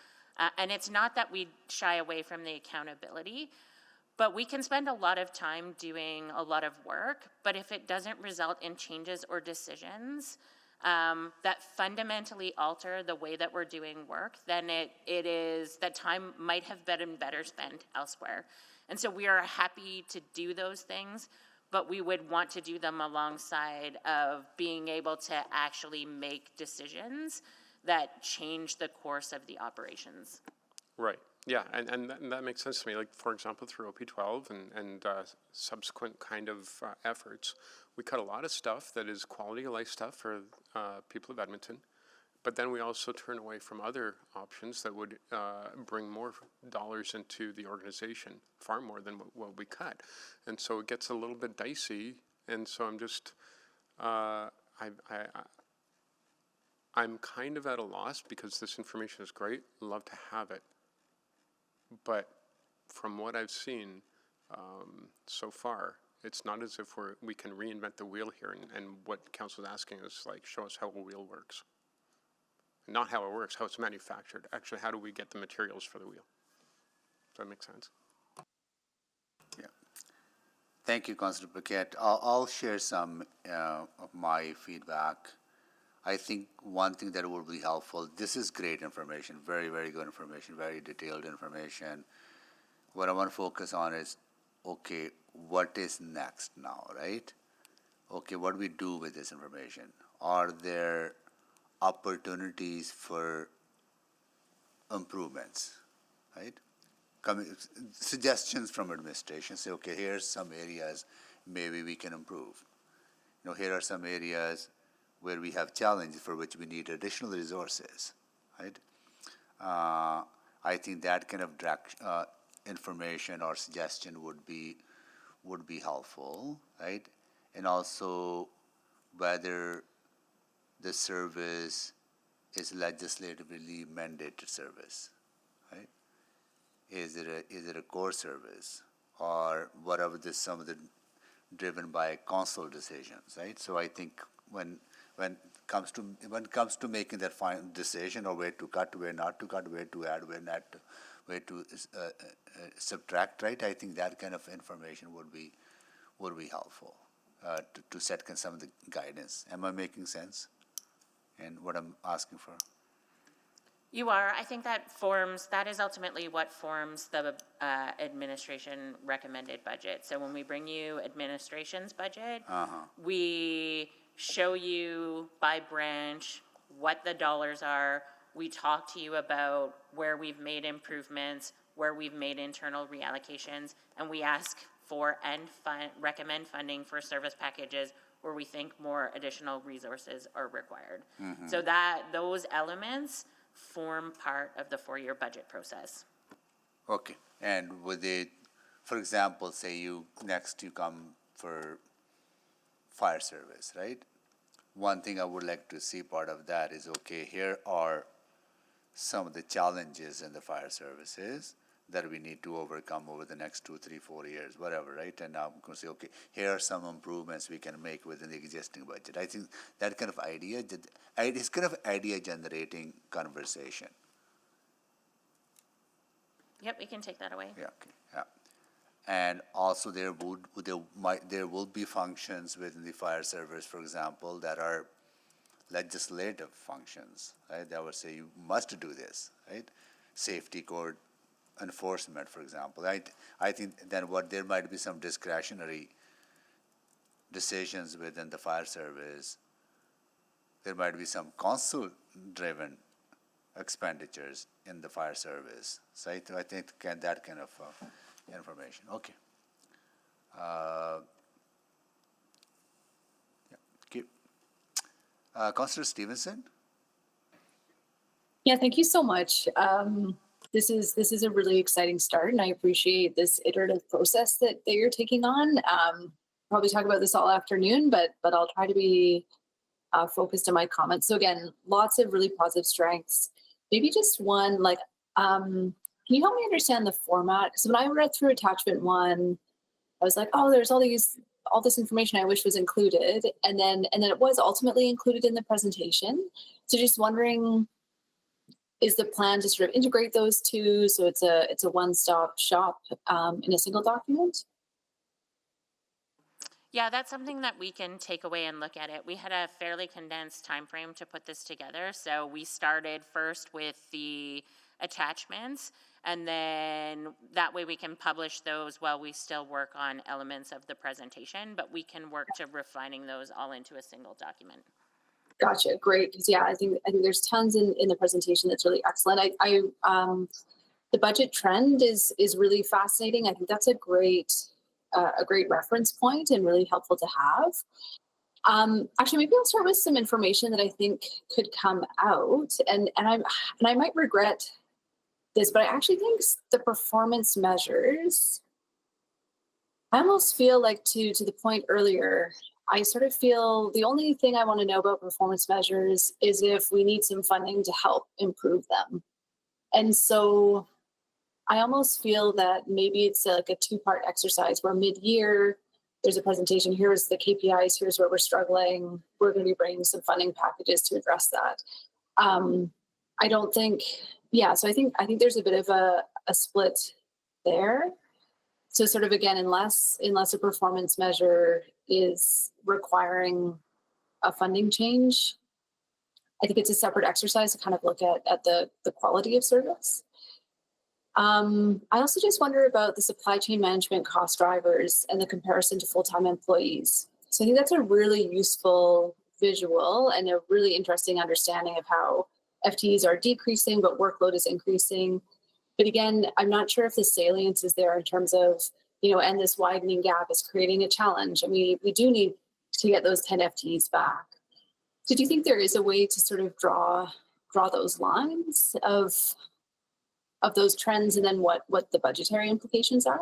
and it's not that we shy away from the accountability, but we can spend a lot of time doing a lot of work, but if it doesn't result in changes or decisions that fundamentally alter the way that we're doing work, then it is that time might have been better spent elsewhere. And so we are happy to do those things, but we would want to do them alongside of being able to actually make decisions that change the course of the operations. Right. Yeah, and that makes sense to me. Like, for example, through OP12 and subsequent kind of efforts, we cut a lot of stuff that is quality of life stuff for people of Edmonton, but then we also turn away from other options that would bring more dollars into the organization, far more than what we cut. And so it gets a little bit dicey, and so I'm just, I'm kind of at a loss because this information is great, love to have it. But from what I've seen so far, it's not as if we can reinvent the wheel here. And what council is asking is like, show us how a wheel works. Not how it works, how it's manufactured. Actually, how do we get the materials for the wheel? Does that make sense? Yeah. Thank you, Councillor Paquette. I'll share some of my feedback. I think one thing that will be helpful, this is great information, very, very good information, very detailed information. What I want to focus on is, okay, what is next now, right? Okay, what do we do with this information? Are there opportunities for improvements, right? Suggestions from administration, say, okay, here's some areas maybe we can improve. You know, here are some areas where we have challenges for which we need additional resources, right? I think that kind of information or suggestion would be helpful, right? And also whether the service is legislatively mandated service, right? Is it a core service, or whatever some of the driven by council decisions, right? So I think when it comes to making that final decision or where to cut, where not to cut, where to add, where to subtract, right? I think that kind of information would be helpful to set some of the guidance. Am I making sense? And what I'm asking for? You are. I think that is ultimately what forms the administration recommended budget. So when we bring you administration's budget, we show you by branch what the dollars are. We talk to you about where we've made improvements, where we've made internal reallocations, and we ask for and recommend funding for service packages where we think more additional resources are required. So those elements form part of the four-year budget process. Okay, and would it, for example, say you come for fire service, right? One thing I would like to see part of that is, okay, here are some of the challenges in the fire services that we need to overcome over the next 2, 3, 4 years, whatever, right? And I'm going to say, okay, here are some improvements we can make within the existing budget. I think that kind of idea, it's kind of idea-generating conversation. Yep, we can take that away. Yeah, okay, yeah. And also there will be functions within the fire service, for example, that are legislative functions, right? That would say you must do this, right? Safety code enforcement, for example. I think then there might be some discretionary decisions within the fire service. There might be some council-driven expenditures in the fire service. So I think that kind of information. Okay. Councillor Stevenson? Yeah, thank you so much. This is a really exciting start, and I appreciate this iterative process that you're taking on. Probably talk about this all afternoon, but I'll try to be focused on my comments. So again, lots of really positive strengths. Maybe just one, like, can you help me understand the format? So when I read through attachment 1, I was like, oh, there's all this information I wish was included, and then it was ultimately included in the presentation. So just wondering, is the plan to sort of integrate those two so it's a one-stop shop in a single document? Yeah, that's something that we can take away and look at it. We had a fairly condensed time frame to put this together, so we started first with the attachments, and then that way we can publish those while we still work on elements of the presentation, but we can work to refining those all into a single document. Gotcha, great. Because yeah, I think there's tons in the presentation that's really excellent. The budget trend is really fascinating. I think that's a great reference point and really helpful to have. Actually, maybe I'll start with some information that I think could come out, and I might regret this, but I actually think the performance measures, I almost feel like to the point earlier, I sort of feel the only thing I want to know about performance measures is if we need some funding to help improve them. And so I almost feel that maybe it's like a two-part exercise where mid-year there's a presentation, here's the KPIs, here's where we're struggling, we're going to be bringing some funding packages to address that. I don't think, yeah, so I think there's a bit of a split there. So sort of again, unless a performance measure is requiring a funding change, I think it's a separate exercise to kind of look at the quality of service. I also just wonder about the supply chain management cost drivers and the comparison to full-time employees. So I think that's a really useful visual and a really interesting understanding of how FTEs are decreasing, but workload is increasing. But again, I'm not sure if the salience is there in terms of, and this widening gap is creating a challenge. I mean, we do need to get those 10 FTEs back. So do you think there is a way to sort of draw those lines of those trends and then what the budgetary implications are?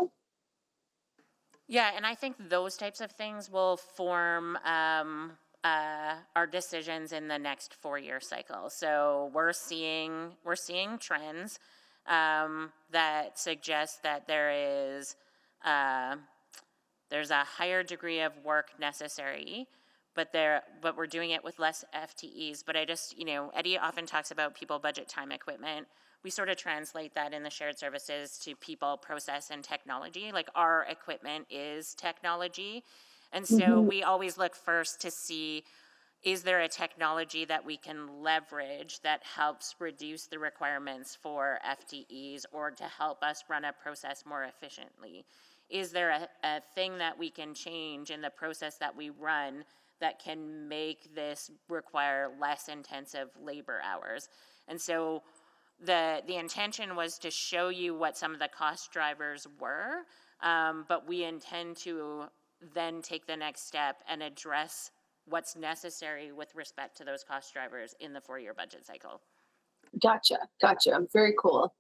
Yeah, and I think those types of things will form our decisions in the next 4-year cycle. So we're seeing trends that suggest that there's a higher degree of work necessary, but we're doing it with less FTEs. But I just, Eddie often talks about people, budget, time, equipment. We sort of translate that in the shared services to people, process, and technology. Like our equipment is technology. And so we always look first to see, is there a technology that we can leverage that helps reduce the requirements for FTEs or to help us run a process more efficiently? Is there a thing that we can change in the process that we run that can make this require less intensive labor hours? And so the intention was to show you what some of the cost drivers were, but we intend to then take the next step and address what's necessary with respect to those cost drivers in the 4-year budget cycle. Gotcha. Very cool.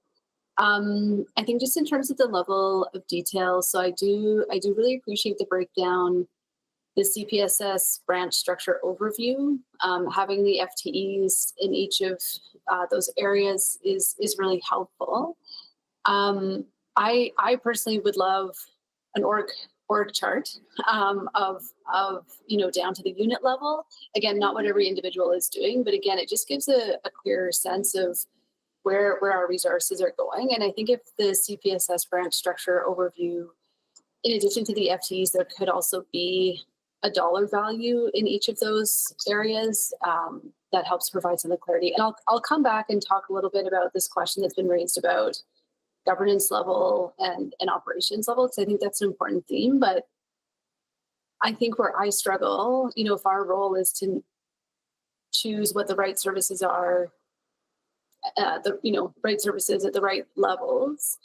I think just in terms of the level of detail, so I do really appreciate the breakdown, the CPSS branch structure overview. Having the FTEs in each of those areas is really helpful. I personally would love an org chart of down to the unit level. Again, not what every individual is doing, but again, it just gives a clearer sense of where our resources are going. And I think if the CPSS branch structure overview, in addition to the FTEs, there could also be a dollar value in each of those areas that helps provide some clarity. And I'll come back and talk a little bit about this question that's been raised about governance level and operations level, because I think that's an important theme. But I think where I struggle, if our role is to choose what the right services are, right services at the right levels,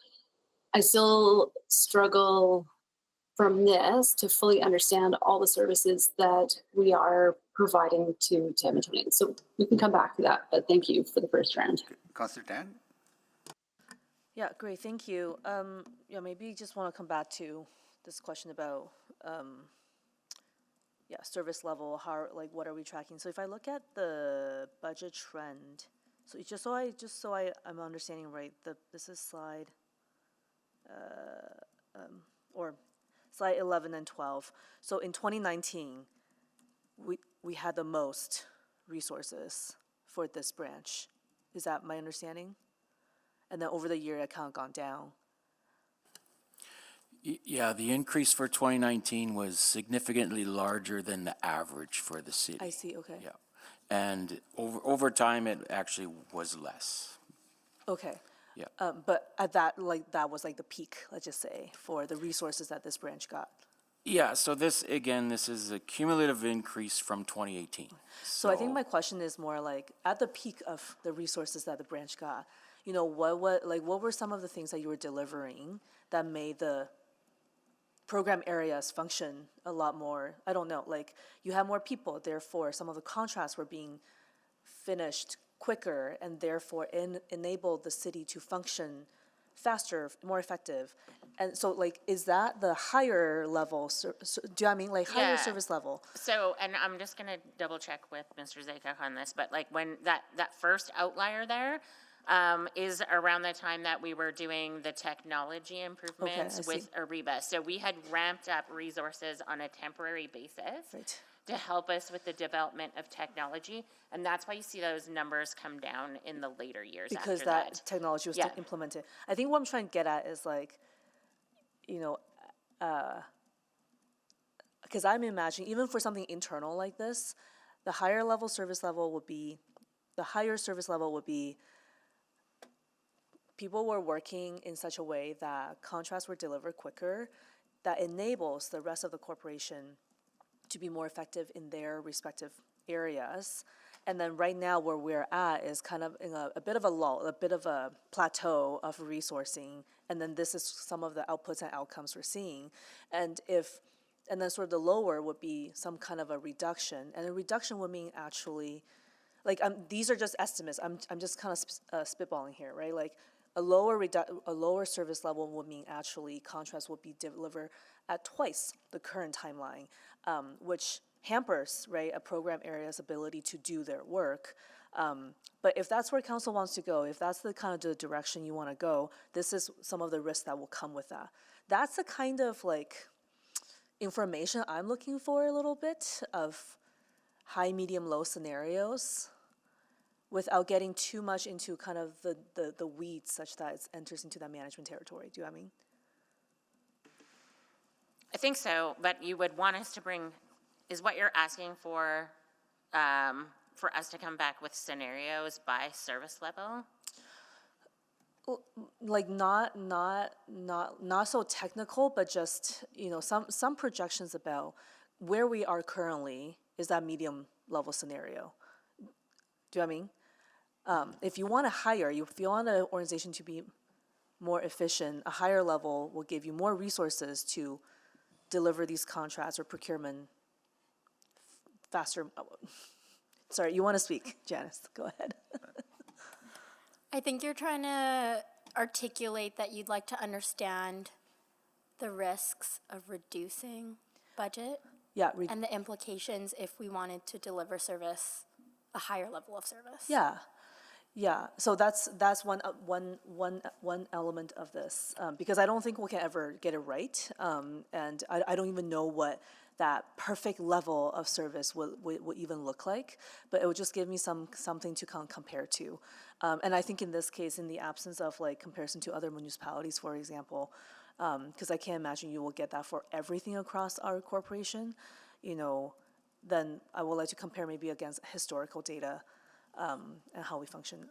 I still struggle from this to fully understand all the services that we are providing to Edmontonians. So we can come back to that, but thank you for the first round. Councillor Tan? Yeah, great, thank you. Maybe just want to come back to this question about service level, what are we tracking? So if I look at the budget trend, so I'm understanding right, this is slide slide 11 and 12. So in 2019, we had the most resources for this branch. Is that my understanding? And then over the year, it kind of gone down. Yeah, the increase for 2019 was significantly larger than the average for the city. I see, okay. Yeah, and over time, it actually was less. Okay. Yeah. But at that was like the peak, let's just say, for the resources that this branch got. Yeah, so this is a cumulative increase from 2018. So I think my question is more like, at the peak of the resources that the branch got, what were some of the things that you were delivering that made the program areas function a lot more? I don't know, like you have more people, therefore some of the contracts were being finished quicker, and therefore enabled the city to function faster, more effective. And so, is that the higher level? Do you know what I mean? Higher service level. So, and I'm just going to double check with Mr. Zakuck on this, but when that first outlier there is around the time that we were doing the technology improvements with Ariba. So we had ramped up resources on a temporary basis. To help us with the development of technology, and that's why you see those numbers come down in the later years. Because after that technology was implemented. I think what I'm trying to get at is because I'm imagining even for something internal like this, the higher service level would be people were working in such a way that contracts were delivered quicker, that enables the rest of the corporation to be more effective in their respective areas. And then right now where we're at is kind of in a bit of a lull, a bit of a plateau of resourcing. And then this is some of the outputs and outcomes we're seeing. And then sort of the lower would be some kind of a reduction. And a reduction would mean actually, these are just estimates. I'm just kind of spitballing here, right? A lower service level would mean actually contracts will be delivered at twice the current timeline, which hampers, right, a program area's ability to do their work. But if that's where council wants to go, if that's the kind of the direction you want to go, this is some of the risks that will come with that. That's the kind of information I'm looking for a little bit of high, medium, low scenarios, without getting too much into kind of the weeds such that it enters into that management territory. Do you know what I mean? I think so, but you would want us to is what you're asking for us to come back with scenarios by service level? Not so technical, but just, some projections about where we are currently is that medium level scenario. Do you know what I mean? If you want to hire, if you want an organization to be more efficient, a higher level will give you more resources to deliver these contracts or procurement faster. Sorry, you want to speak, Janice? Go ahead. I think you're trying to articulate that you'd like to understand the risks of reducing budget. Yeah. And the implications if we wanted to deliver service, a higher level of service. Yeah. Yeah, so that's one element of this, because I don't think we can ever get it right, and I don't even know what that perfect level of service would even look like, but it would just give me something to compare to, and I think in this case, in the absence of comparison to other municipalities, for example, because I can't imagine you will get that for everything across our corporation, then I would like to compare maybe against historical data. And how we function.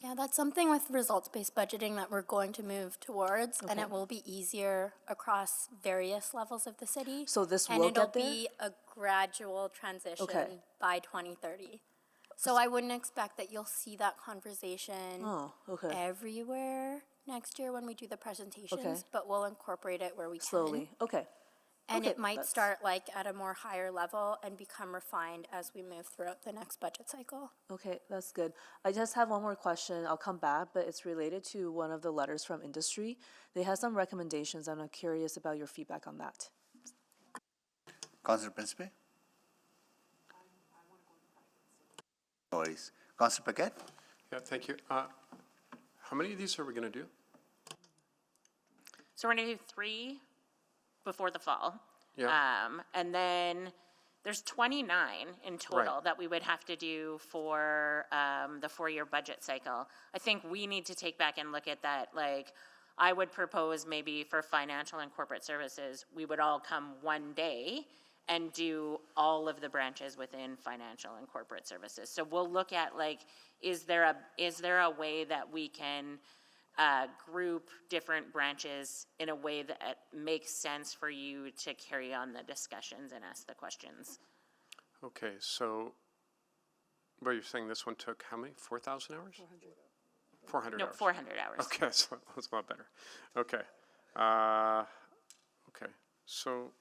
Yeah, that's something with results-based budgeting that we're going to move towards, and Okay. it will be easier across various levels of the city. So this and will it'll get there? be a gradual transition Okay. by 2030. So I wouldn't expect that you'll see that conversation Oh, okay. everywhere next year when we do the presentations, Okay. but we'll incorporate it where we Slowly. can. Okay. And Okay, it might that's- start like at a more higher level and become refined as we move throughout the next budget cycle. Okay, that's good. I just have one more question. I'll come back, but it's related to one of the letters from industry. They have some recommendations, and I'm curious about your feedback on that. Councillor Principe? No worries. Councillor Paquette? Yeah, thank you. How many of these are we going to do? So we're gonna do 3 before the fall. Yeah. And then there's 29 in total Right. that we would have to do for the 4-year budget cycle. I think we need to take back and look at that. Like, I would propose maybe for financial and corporate services, we would all come one day and do all of the branches within financial and corporate services. So we'll look at, like, is there a way that we can group different branches in a way that makes sense for you to carry on the discussions and ask the questions? Okay, so, but you're saying this one took how many? 4,000 hours? 400 No, hours. 400 hours. Okay, so that's a lot better. Okay. Okay, so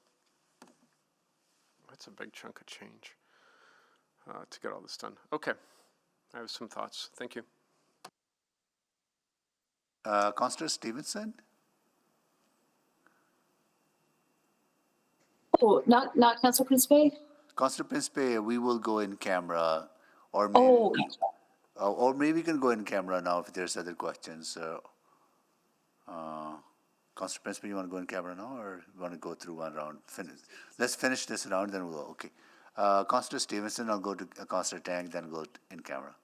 that's a big chunk of change to get all this done. Okay, I have some thoughts. Thank you. Councillor Stevenson? Oh, not Councillor Principe? Councillor Principe, we will go in camera, or maybe, Oh, or maybe we can go in camera now if there's other questions. Councillor Principe, you want to go in camera now, or you want to go through one round? Let's finish this round, then we'll go. Okay. Councillor Stevenson, I'll go to Councillor Tang, then go in camera.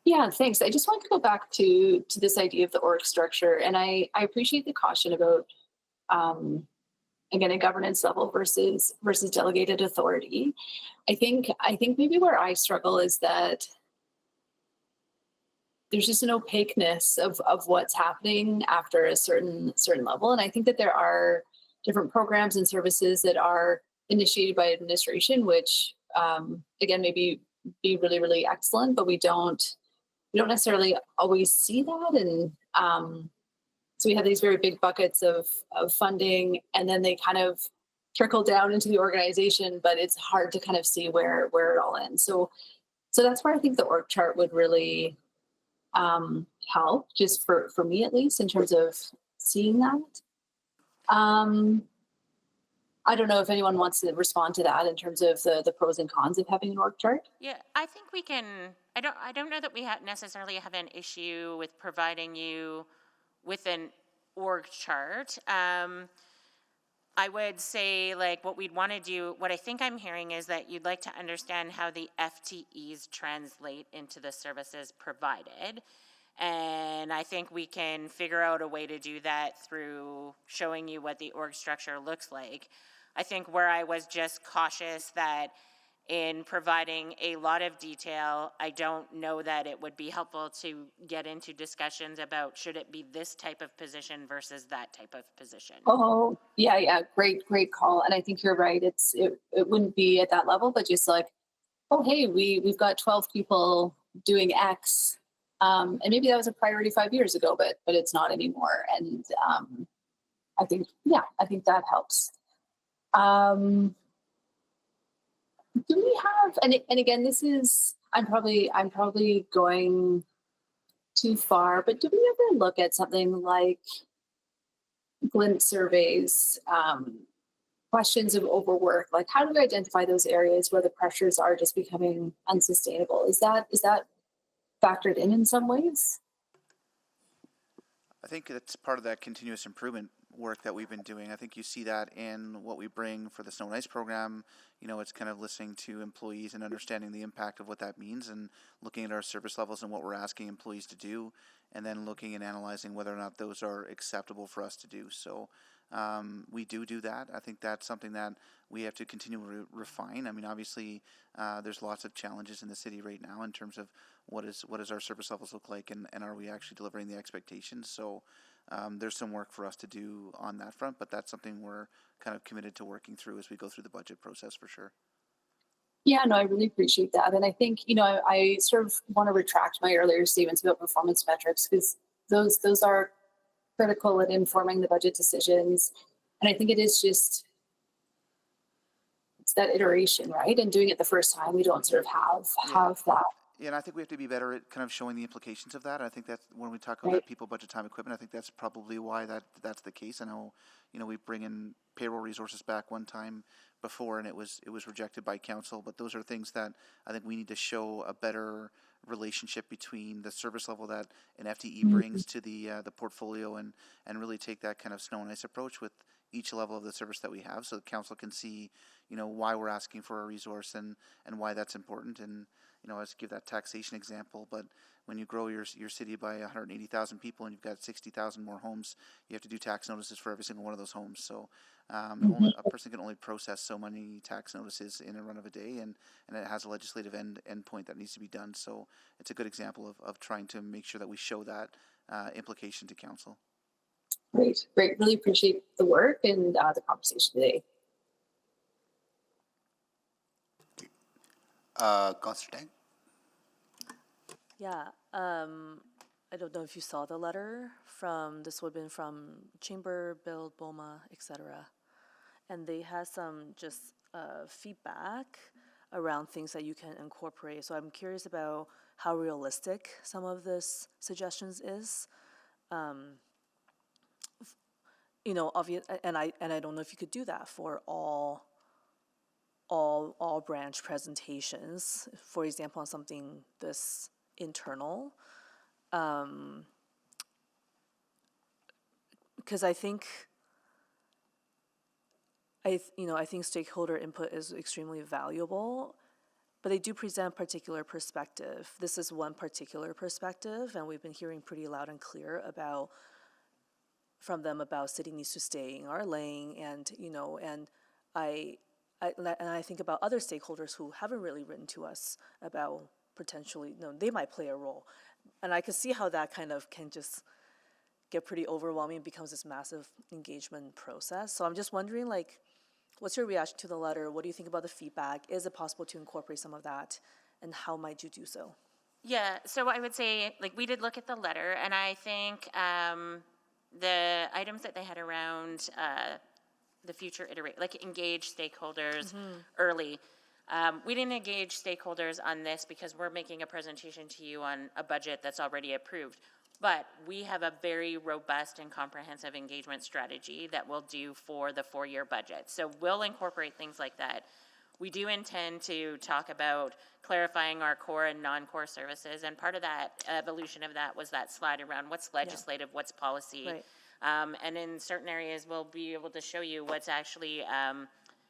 yeah, thanks. I just want to go back to this idea of the org structure, and I appreciate the caution about again, a governance level versus delegated authority. I think maybe where I struggle is that there's just an opaqueness of what's happening after a certain level. And I think that there are different programs and services that are initiated by administration, which again, maybe be really, really excellent, but we don't necessarily always see that. And so we have these very big buckets of funding, and then they kind of trickle down into the organization, but it's hard to kind of see where it all ends. So that's where I think the org chart would really help, just for me at least, in terms of seeing that. I don't know if anyone wants to respond to that in terms of the pros and cons of having an org chart. Yeah, I think we can. I don't know that we necessarily have an issue with providing you with an org chart. I would say, like, what we'd want to do, what I think I'm hearing is that you'd like to understand how the FTEs translate into the services provided. And I think we can figure out a way to do that through showing you what the org structure looks like. I think where I was just cautious that in providing a lot of detail, I don't know that it would be helpful to get into discussions about should it be this type of position versus that type of position. Oh, yeah, great call. And I think you're right. It wouldn't be at that level, but just like, oh, hey, we've got 12 people doing X. And maybe that was a priority 5 years ago, but it's not anymore. And I think that helps. Do we have, and again, this is, I'm probably going too far, but do we ever look at something like glint surveys, questions of overwork? Like, how do we identify those areas where the pressures are just becoming unsustainable? Is that factored in some ways? I think it's part of that continuous improvement work that we've been doing. I think you see that in what we bring for the Snow and Ice program. You know, it's kind of listening to employees and understanding the impact of what that means, and looking at our service levels and what we're asking employees to do, and then looking and analyzing whether or not those are acceptable for us to do. So we do that. I think that's something that we have to continue to refine. I mean, obviously, there's lots of challenges in the city right now in terms of what does our service levels look like, and are we actually delivering the expectations? So there's some work for us to do on that front, but that's something we're kind of committed to working through as we go through the budget process for sure. Yeah, no, I really appreciate that. And I think, I sort of want to retract my earlier statements about performance metrics, because those are critical in informing the budget decisions. And I think it is just, it's that iteration, right? And doing it the first time, we don't sort of have that. Yeah, and I think we have to be better at kind of showing the implications of that. I think that's when we talk about that people, budget, time, equipment, I think that's probably why that's the case. I know, we bring in payroll resources back one time before, and it was rejected by council, but those are things that I think we need to show a better relationship between the service level that an FTE brings to the portfolio, and really take that kind of snow and ice approach with each level of the service that we have, so the council can see, why we're asking for a resource and why that's important. And I was give that taxation example, but when you grow your city by 180,000 people and you've got 60,000 more homes, you have to do tax notices for every single one of those homes. So a person can only process so many tax notices in a run of a day, and it has a legislative end point that needs to be done. So it's a good example of trying to make sure that we show that implication to council. Great. Really appreciate the work and the conversation today. Constantine? Yeah, I don't know if you saw the letter this would have been from Chamber, Build, BOMA, etc. And they had some just feedback around things that you can incorporate. So I'm curious about how realistic some of this suggestions is. Obvious, and I don't know if you could do that for all branch presentations, for example, on something this internal, because I think stakeholder input is extremely valuable, but they do present particular perspective. This is one particular perspective, and we've been hearing pretty loud and clear from them about city needs to stay in our lane, and I think about other stakeholders who haven't really written to us about potentially, they might play a role. And I can see how that kind of can just get pretty overwhelming and becomes this massive engagement process. So I'm just wondering, what's your reaction to the letter? What do you think about the feedback? Is it possible to incorporate some of that? And how might you do so? Yeah, so I would say, we did look at the letter, and I think the items that they had around the future engage stakeholders early. We didn't engage stakeholders on this because we're making a presentation to you on a budget that's already approved. But we have a very robust and comprehensive engagement strategy that we'll do for the 4-year budget. So we'll incorporate things like that. We do intend to talk about clarifying our core and non-core services, and part of that evolution of that was that slide around what's legislative, what's policy. Right. And in certain areas, we'll be able to show you what's actually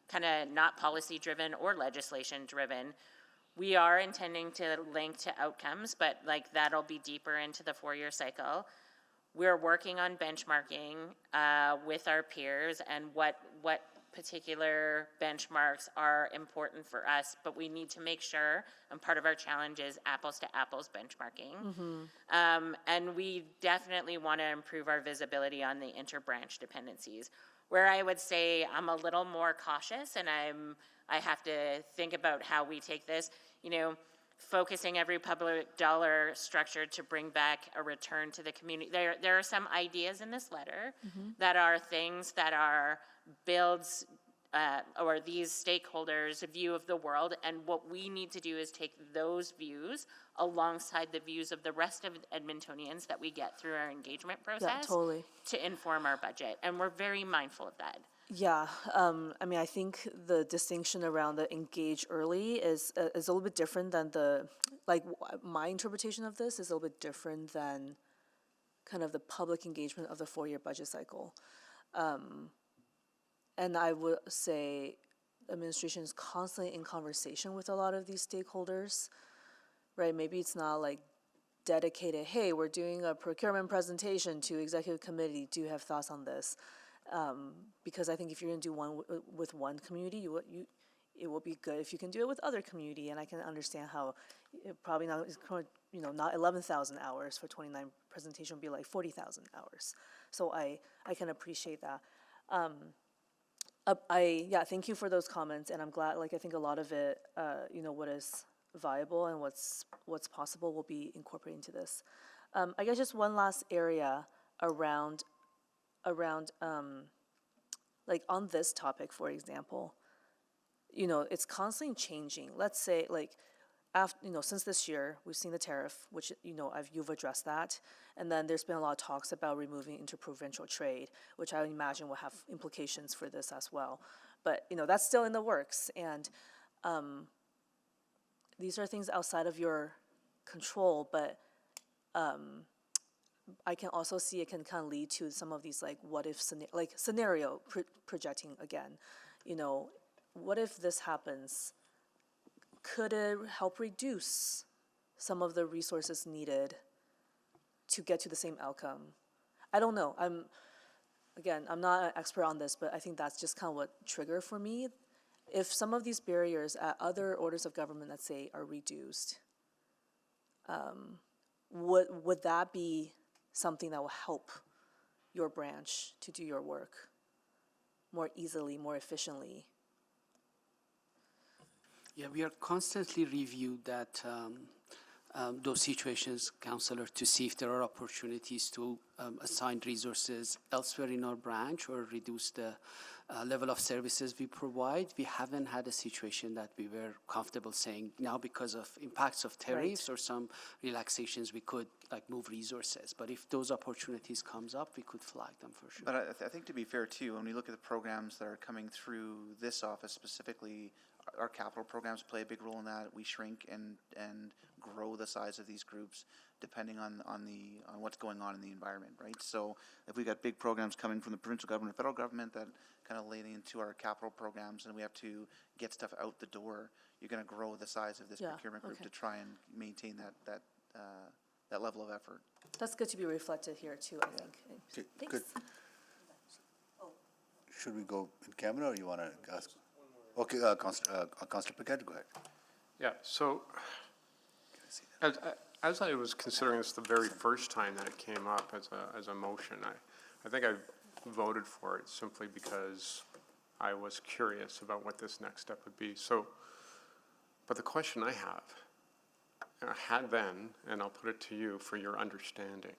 kind of not policy-driven or legislation-driven. We are intending to link to outcomes, but that'll be deeper into the 4-year cycle. We're working on benchmarking with our peers and what particular benchmarks are important for us, but we need to make sure, and part of our challenge is apples to apples benchmarking. And we definitely want to improve our visibility on the interbranch dependencies, where I would say I'm a little more cautious, and I have to think about how we take this, focusing every public dollar structured to bring back a return to the community. There are some ideas in this letter that are things that are builds or these stakeholders' view of the world, and what we need to do is take those views alongside the views of the rest of Edmontonians that we get through our engagement process to inform our budget, and we're very mindful of that. Yeah, I think the distinction around the engage early is a little bit different than my interpretation of this is a little bit different than kind of the public engagement of the 4-year budget cycle. And I would say administration is constantly in conversation with a lot of these stakeholders, right? Maybe it's not dedicated, hey, we're doing a procurement presentation to executive committee. Do you have thoughts on this? Because I think if you're going to do one with one community, it will be good if you can do it with other community. And I can understand how probably not, it's not 11,000 hours for 29 presentation, would be like 40,000 hours. So I can appreciate that. Thank you for those comments, and I'm glad, I think a lot of it, what is viable and what's possible will be incorporated into this. I guess just one last area around on this topic, for example, it's constantly changing. Let's say after, since this year, we've seen the tariff, which, you've addressed that. And then there's been a lot of talks about removing interprovincial trade, which I imagine will have implications for this as well. But, that's still in the works. And these are things outside of your control, but I can also see it can kind of lead to some of these what if scenario projecting again. What if this happens? Could it help reduce some of the resources needed to get to the same outcome? I don't know. I'm not an expert on this, but I think that's just kind of what triggered for me. If some of these barriers at other orders of government, let's say, are reduced, would that be something that will help your branch to do your work more easily, more efficiently? Yeah, we are constantly review that those situations, Councillor, to see if there are opportunities to assign resources elsewhere in our branch or reduce the level of services we provide. We haven't had a situation that we were comfortable saying now because of impacts of tariffs or some relaxations we could move resources. But if those opportunities comes up, we could flag them for sure. But I think to be fair too, when we look at the programs that are coming through this office specifically, our capital programs play a big role in that. We shrink and grow the size of these groups depending on what's going on in the environment, right? So if we got big programs coming from the provincial government, federal government that kind of lay into our capital programs, and we have to get stuff out the door, you're going to grow the size of this procurement group to try and maintain that level of effort. That's good to be reflected here too, I think. Okay, Thanks. good. Should we go in camera, or you want to ask? Okay, Councillor Paquette, go ahead. Yeah, so as I was considering this the very first time that it came up as a motion, I think I voted for it simply because I was curious about what this next step would be. So, but the question I had then, and I'll put it to you for your understanding,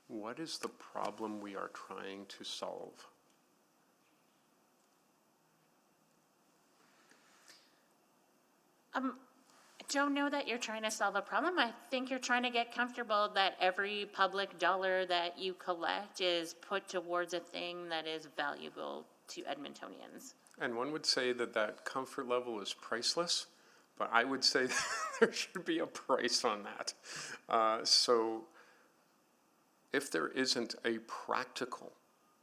what is the problem we are trying to solve? I don't know that you're trying to solve a problem. I think you're trying to get comfortable that every public dollar that you collect is put towards a thing that is valuable to Edmontonians. And one would say that comfort level is priceless, but I would say that there should be a price on that. So if there isn't a practical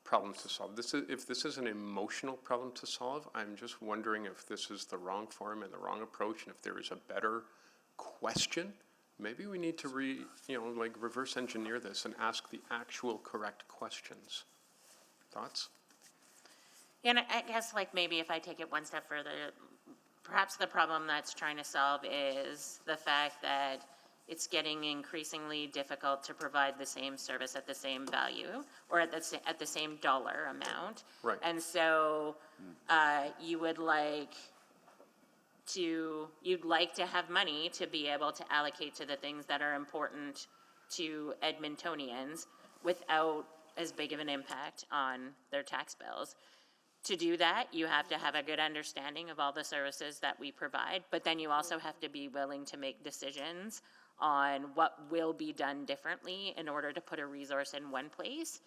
problem to solve, if this is an emotional problem to solve, I'm just wondering if this is the wrong form and the wrong approach, and if there is a better question. Maybe we need to reverse engineer this and ask the actual correct questions. Thoughts? Yeah, and I guess maybe if I take it one step further, perhaps the problem that's trying to solve is the fact that it's getting increasingly difficult to provide the same service at the same value or at the same dollar amount. Right. And so you'd like to have money to be able to allocate to the things that are important to Edmontonians without as big of an impact on their tax bills. To do that, you have to have a good understanding of all the services that we provide, but then you also have to be willing to make decisions on what will be done differently in order to put a resource in one place.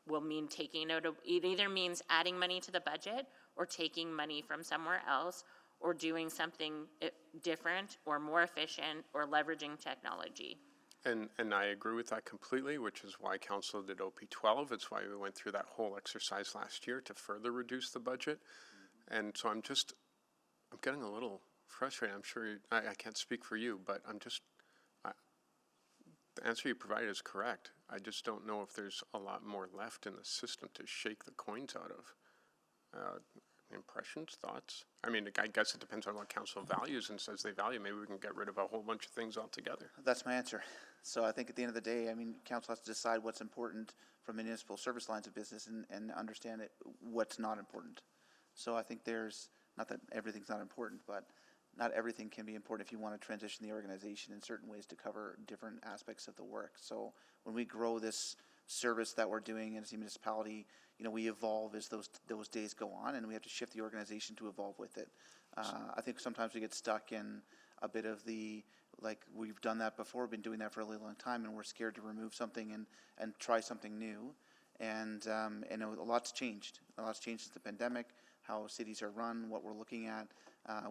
Will mean it either means adding money to the budget or taking money from somewhere else or doing something different or more efficient or leveraging technology. And I agree with that completely, which is why Council did OP12. It's why we went through that whole exercise last year to further reduce the budget. And so I'm getting a little frustrated. I'm sure I can't speak for you, but the answer you provided is correct. I just don't know if there's a lot more left in the system to shake the coins out of. Impressions, thoughts? I mean, I guess it depends on what council values and says they value. Maybe we can get rid of a whole bunch of things altogether. That's my answer. So I think at the end of the day, I mean, council has to decide what's important from municipal service lines of business and understand what's not important. So I think there's, not that everything's not important, but not everything can be important if you want to transition the organization in certain ways to cover different aspects of the work. So when we grow this service that we're doing as a municipality, you know, we evolve as those days go on, and we have to shift the organization to evolve with it. I think sometimes we get stuck in a bit of the, like, we've done that before, we've been doing that for a really long time, and we're scared to remove something and try something new. And a lot's changed. A lot's changed since the pandemic, how cities are run, what we're looking at,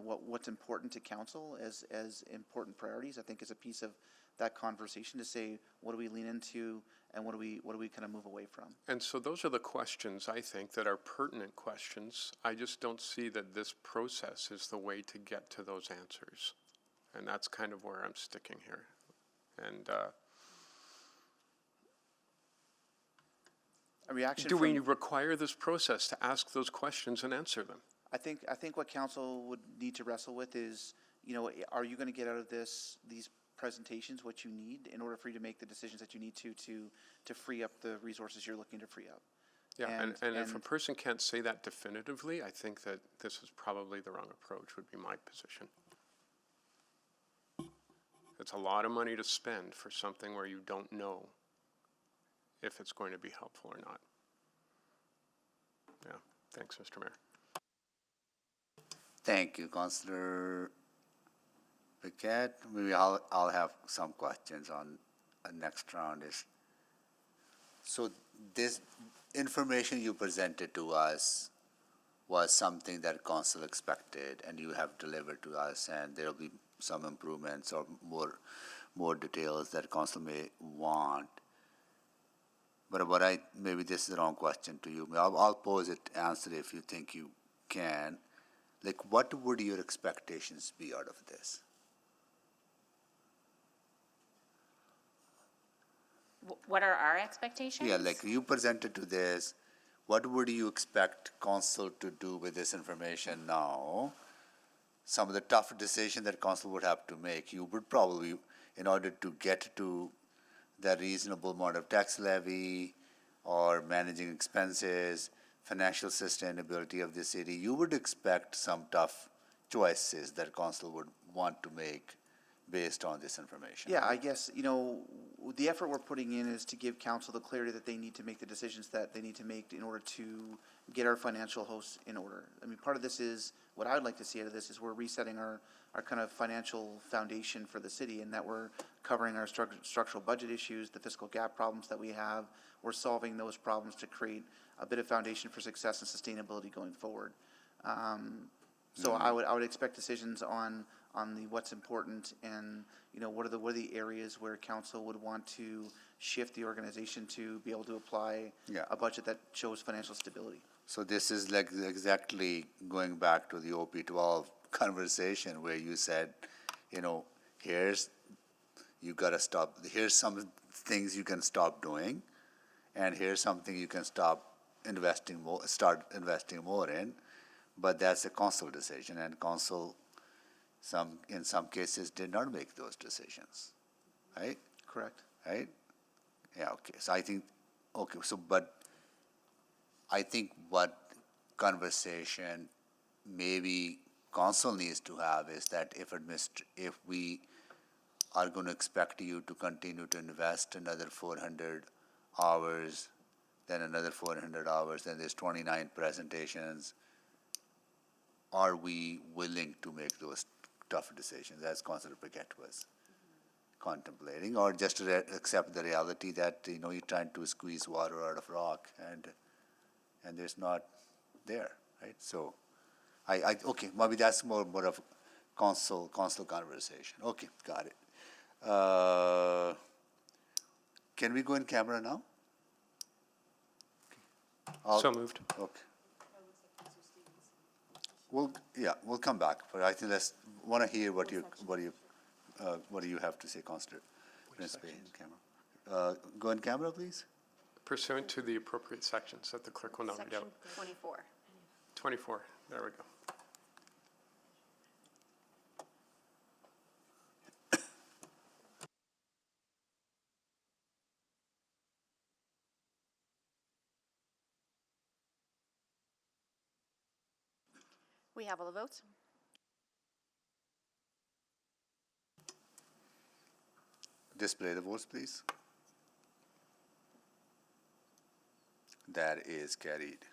what's important to council as important priorities. I think is a piece of that conversation to say, what do we lean into and what do we kind of move away from? And so those are the questions, I think, that are pertinent questions. I just don't see that this process is the way to get to those answers. And that's kind of where I'm sticking here. And a reaction do we require this process to ask those questions and answer them? I think what council would need to wrestle with is, you know, are you going to get out of these presentations what you need in order for you to make the decisions that you need to free up the resources you're looking to free up? Yeah, and if a person can't say that definitively, I think that this is probably the wrong approach, would be my position. It's a lot of money to spend for something where you don't know if it's going to be helpful or not. Yeah, thanks, Mr. Mayor. Thank you, Councillor Paquette. Maybe I'll have some questions on the next round. So this information you presented to us was something that council expected, and you have delivered to us, and there will be some improvements or more details that council may want. But maybe this is the wrong question to you. I'll pose it, answer it if you think you can. Like, what would your expectations be out of this? What are our expectations? Yeah, like you presented to this, what would you expect council to do with this information now? Some of the tough decisions that council would have to make, you would probably, in order to get to the reasonable amount of tax levy or managing expenses, financial sustainability of the city, you would expect some tough choices that council would want to make based on this information. Yeah, I guess, you know, the effort we're putting in is to give council the clarity that they need to make the decisions that they need to make in order to get our financial hosts in order. I mean, part of this is, what I would like to see out of this is we're resetting our kind of financial foundation for the city, and that we're covering our structural budget issues, the fiscal gap problems that we have. We're solving those problems to create a bit of foundation for success and sustainability going forward. So I would expect decisions on the what's important, and, you know, what are the areas where council would want to shift the organization to be able to apply a budget that shows financial stability. So this is like exactly going back to the OP12 conversation where you said, you know, here's some things you can stop doing, and here's something you can start investing more in, but that's a council decision, and council in some cases did not make those decisions, right? Correct. Right? Yeah, okay. So I think, but I think what conversation maybe council needs to have is that if we are going to expect you to continue to invest another 400 hours, then another 400 hours, then there's 29 presentations, are we willing to make those tough decisions, as Councillor Paquette was contemplating, or just to accept the reality that, you know, you're trying to squeeze water out of rock, and there's not there, right? So, okay, maybe that's more of council conversation. Okay, got it. Can we go in camera now? Okay. So moved. Okay. We'll come back, but I think want to hear what do you have to say, Councillor? Go in camera, please. Pursuant to the appropriate sections that the clerk will now read out. 24. 24. There we go. We have all the votes. Display the votes, please. That is carried.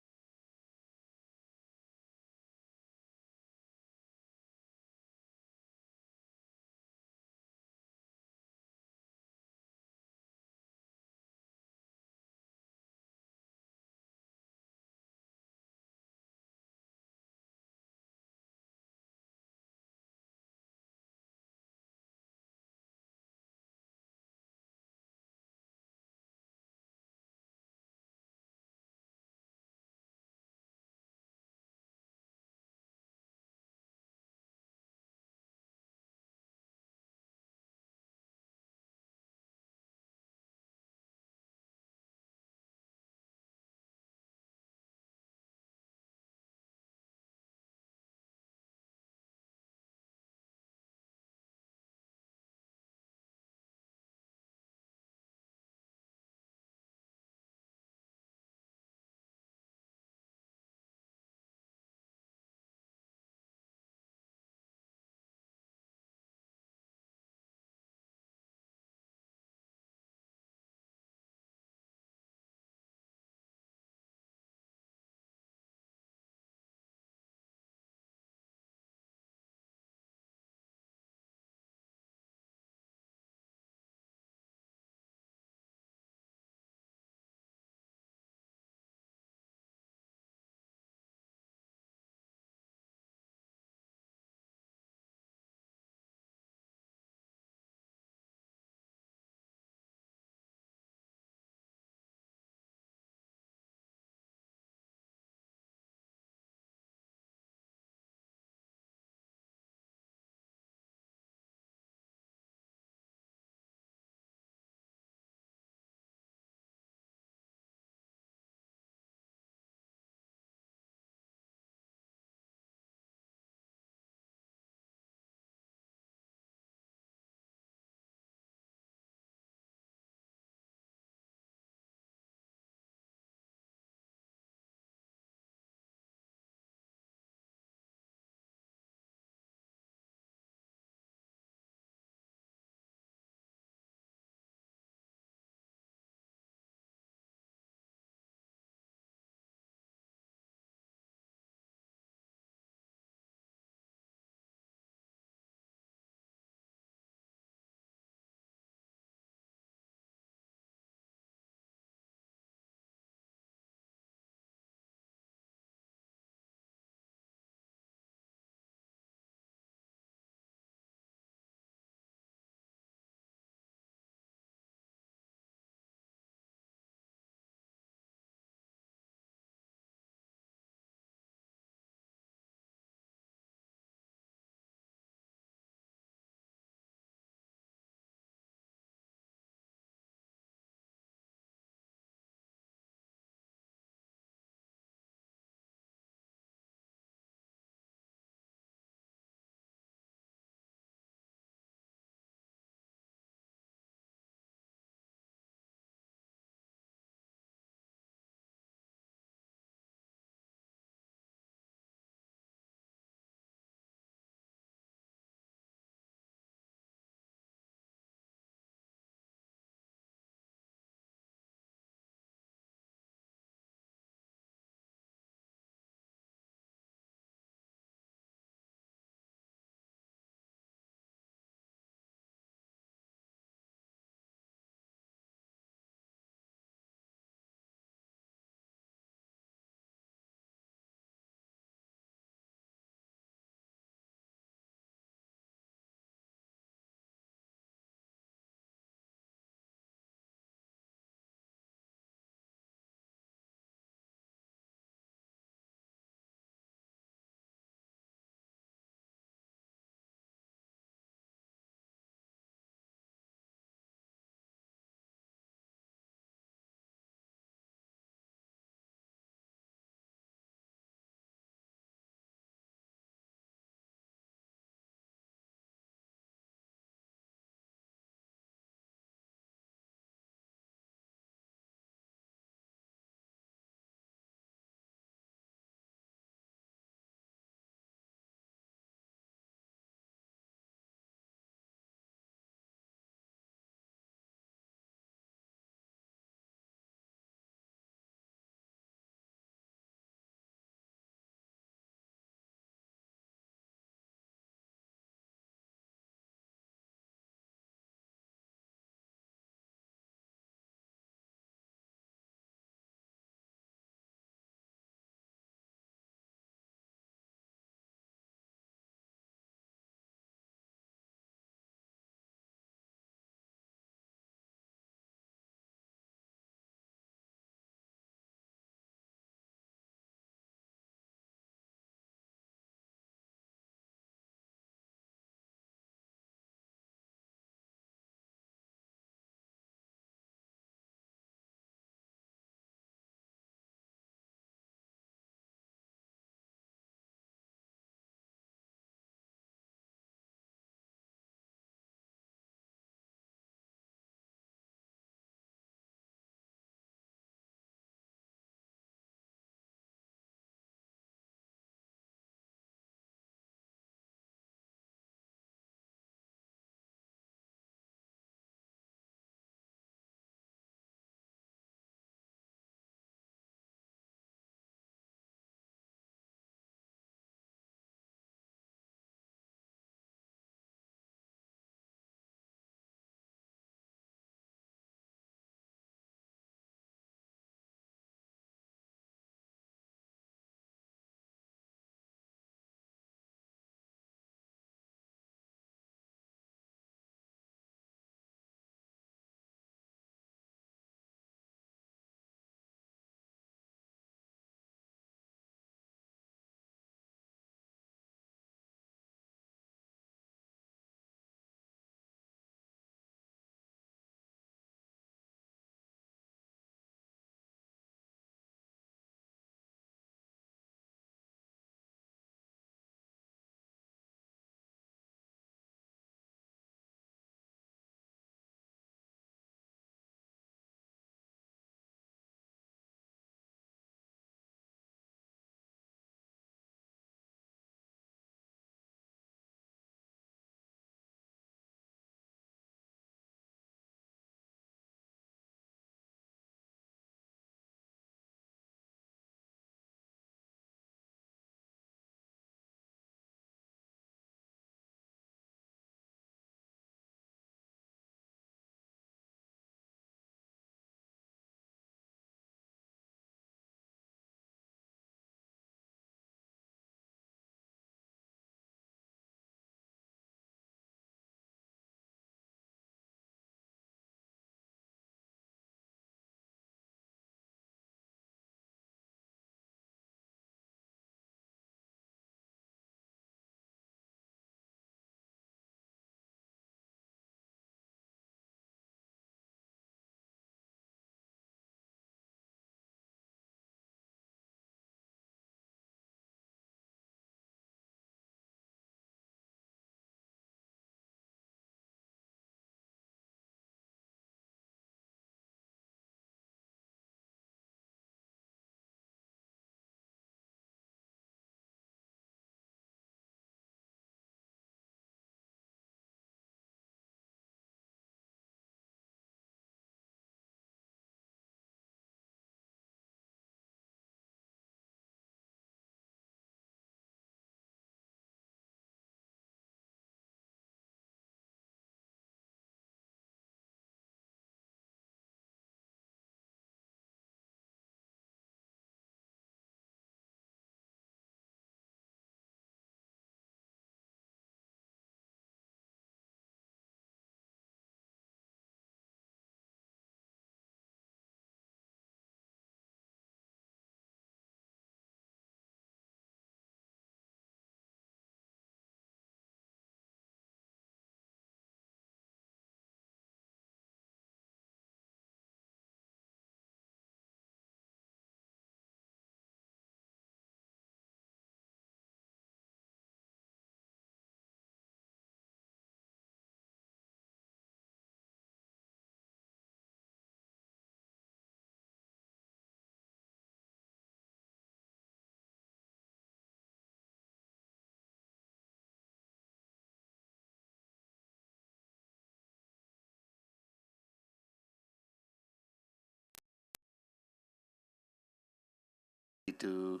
to,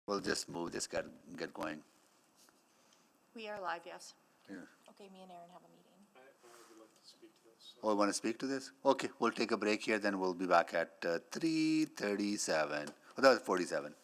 we'll just move this, get going. We are live, yes. Yeah. Okay, me and Aaron have a meeting. Oh, want to speak to this? Okay, we'll take a break here, then we'll be back at 3:37. Oh, that was 47.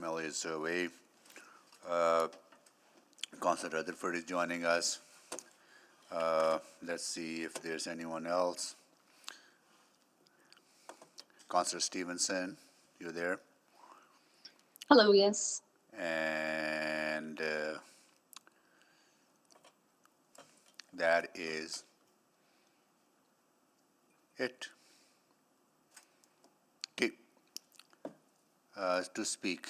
MLA survey. Councillor Rutherford is joining us. Let's see if there's anyone else. Councillor Stevenson, you there? Hello, yes. And that is it. Okay. To speak,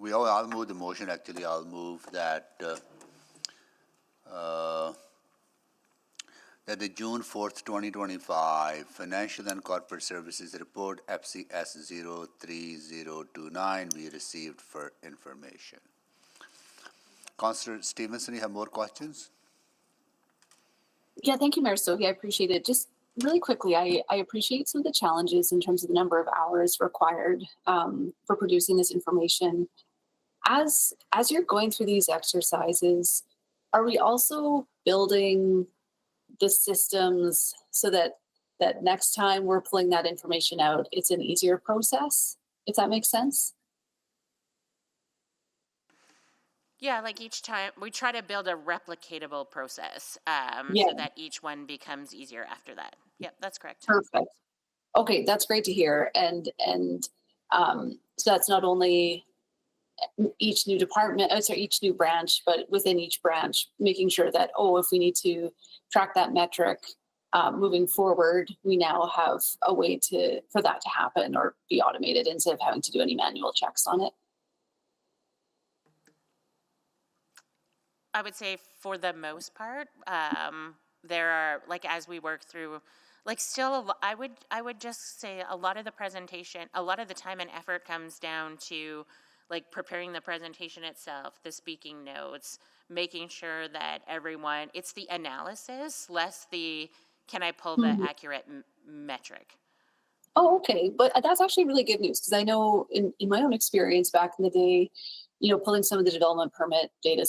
I'll move the motion. Actually, I'll move that that the June 4th, 2025 Financial and Corporate Services Report FCS 03029 be received for information. Councillor Stevenson, you have more questions? Yeah, thank you, Mayor Sohi. I appreciate it. Just really quickly, I appreciate some of the challenges in terms of the number of hours required for producing this information. As you're going through these exercises, are we also building the systems so that next time we're pulling that information out, it's an easier process, if that makes sense? Yeah, like each time we try to build a replicatable process Yeah. so that each one becomes easier after that. Yep, that's correct. Perfect. Okay, that's great to hear. And so that's not only each new department, each new branch, but within each branch, making sure that, if we need to track that metric moving forward, we now have a way for that to happen or be automated instead of having to do any manual checks on it. I would say for the most part, there are, like, as we work through, like, still, I would just say a lot of the presentation, a lot of the time and effort comes down to, like, preparing the presentation itself, the speaking notes, making sure that everyone, it's the analysis, less the, can I pull the accurate metric? Oh, okay. But that's actually really good news, because I know in my own experience back in the day, pulling some of the development permit data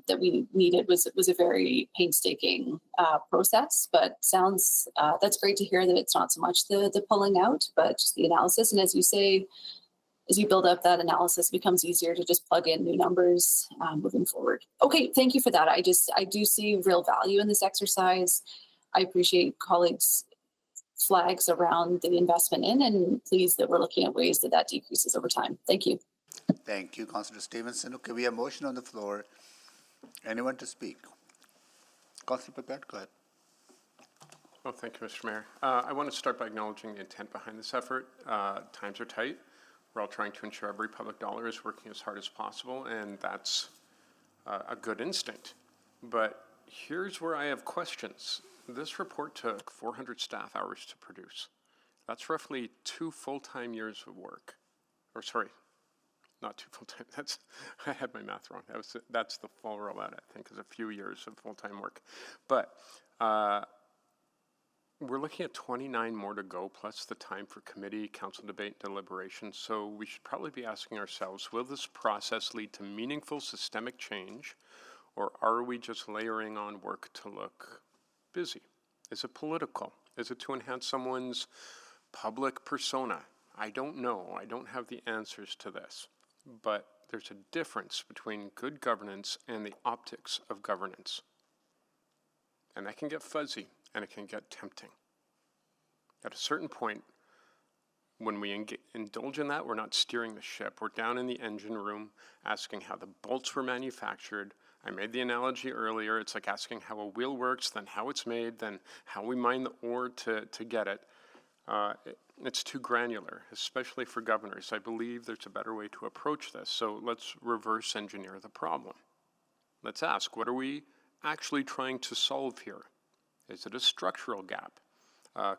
that we needed was a very painstaking process. But sounds that's great to hear that it's not so much the pulling out, but just the analysis. And as you say, as you build up that analysis, it becomes easier to just plug in new numbers moving forward. Okay, thank you for that. I do see real value in this exercise. I appreciate colleagues' flags around the investment in, and pleased that we're looking at ways that decreases over time. Thank you. Thank you, Councillor Stevenson. Okay, we have a motion on the floor. Anyone to speak? Councillor Paquette, go ahead. Well, thank you, Mr. Mayor. I want to start by acknowledging the intent behind this effort. Times are tight. We're all trying to ensure every public dollar is working as hard as possible, and that's a good instinct. But here's where I have questions. This report took 400 staff hours to produce. That's roughly 2 full-time years of work. Or sorry, not 2 full-time. I had my math wrong. That's the full rollout, I think, is a few years of full-time work. But we're looking at 29 more to go, plus the time for committee, council debate, deliberation. So we should probably be asking ourselves, will this process lead to meaningful systemic change, or are we just layering on work to look busy? Is it political? Is it to enhance someone's public persona? I don't know. I don't have the answers to this. But there's a difference between good governance and the optics of governance. And that can get fuzzy, and it can get tempting. At a certain point, when we indulge in that, we're not steering the ship. We're down in the engine room asking how the bolts were manufactured. I made the analogy earlier. It's like asking how a wheel works, then how it's made, then how we mine the ore to get it. It's too granular, especially for governors. I believe there's a better way to approach this. So let's reverse engineer the problem. Let's ask, what are we actually trying to solve here? Is it a structural gap?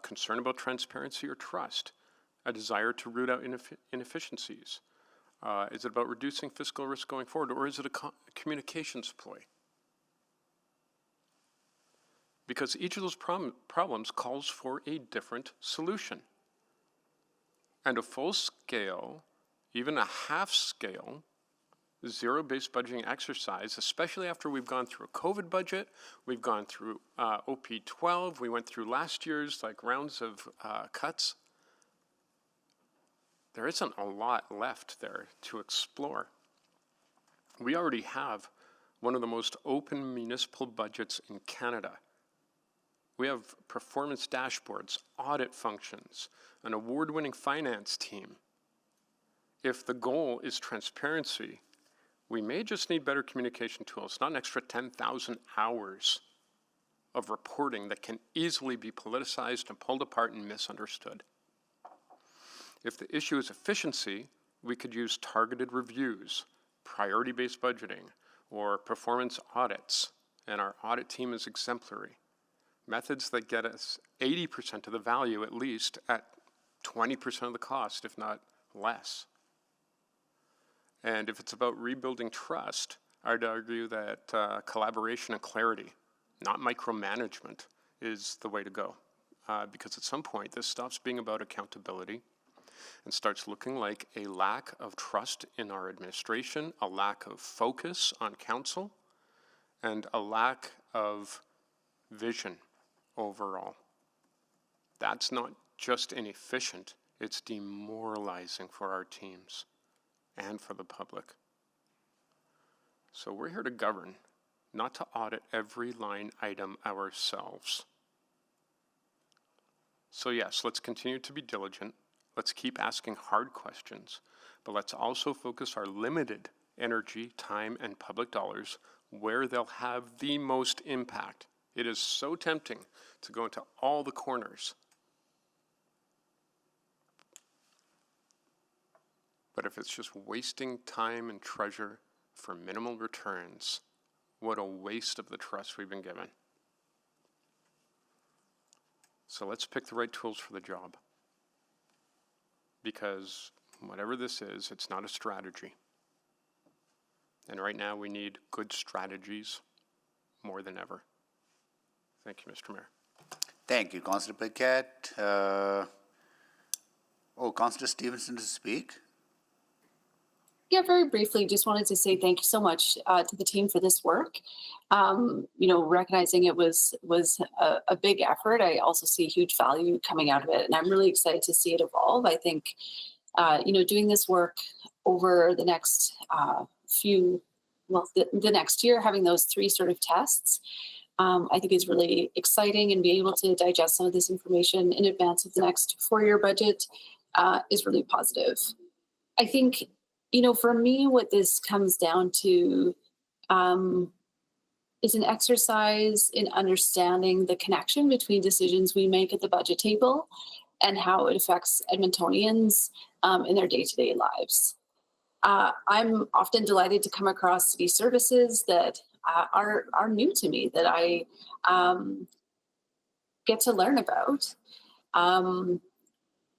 Concern about transparency or trust? A desire to root out inefficiencies? Is it about reducing fiscal risk going forward, or is it a communications ploy? Because each of those problems calls for a different solution. And a full-scale, even a half-scale, zero-based budgeting exercise, especially after we've gone through a COVID budget, we've gone through OP12, we went through last year's rounds of cuts. there isn't a lot left there to explore. We already have one of the most open municipal budgets in Canada. We have performance dashboards, audit functions, an award-winning finance team. If the goal is transparency, we may just need better communication tools, not an extra 10,000 hours of reporting that can easily be politicized and pulled apart and misunderstood. If the issue is efficiency, we could use targeted reviews, priority-based budgeting, or performance audits, and our audit team is exemplary. Methods that get us 80% of the value at least at 20% of the cost, if not less. And if it's about rebuilding trust, I'd argue that collaboration and clarity, not micromanagement, is the way to go. Because at some point, this stops being about accountability and starts looking like a lack of trust in our administration, a lack of focus on council, and a lack of vision overall. That's not just inefficient, it's demoralizing for our teams and for the public. So we're here to govern, not to audit every line item ourselves. So yes, let's continue to be diligent. Let's keep asking hard questions, but let's also focus our limited energy, time, and public dollars where they'll have the most impact. It is so tempting to go into all the corners. But if it's just wasting time and treasure for minimal returns, what a waste of the trust we've been given. So let's pick the right tools for the job. Because whatever this is, it's not a strategy. And right now we need good strategies more than ever. Thank you, Mr. Mayor. Thank you, Councillor Paquette. Councillor Stevenson to speak. Yeah, very briefly, just wanted to say thank you so much to the team for this work. Recognizing it was a big effort, I also see huge value coming out of it, and I'm really excited to see it evolve. I think, doing this work over the next the next year, having those 3 sort of tests, I think is really exciting, and being able to digest some of this information in advance of the next 4-year budget is really positive. I think, for me, what this comes down to is an exercise in understanding the connection between decisions we make at the budget table and how it affects Edmontonians in their day-to-day lives. I'm often delighted to come across city services that are new to me, that I get to learn about.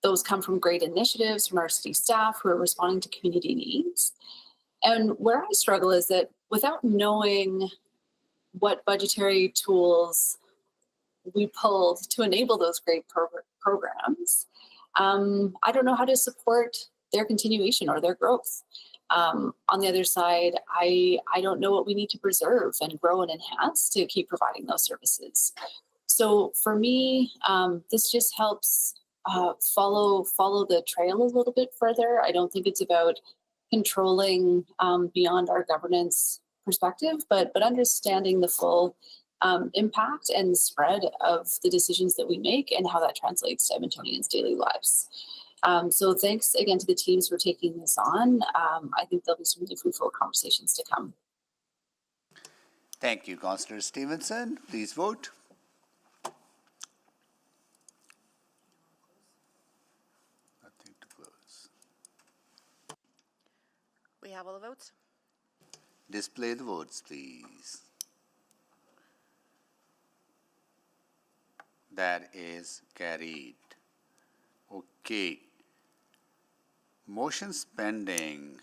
Those come from great initiatives from our city staff who are responding to community needs. And where I struggle is that without knowing what budgetary tools we pulled to enable those great programs, I don't know how to support their continuation or their growth. On the other side, I don't know what we need to preserve and grow and enhance to keep providing those services. So for me, this just helps follow the trail a little bit further. I don't think it's about controlling beyond our governance perspective, but understanding the full impact and spread of the decisions that we make and how that translates to Edmontonians' daily lives. So thanks again to the teams for taking this on. I think there'll be some really fruitful conversations to come. Thank you, Councillor Stevenson. Please vote. Nothing to close. We have all the votes. Display the votes, please. That is carried. Okay. Motion spending.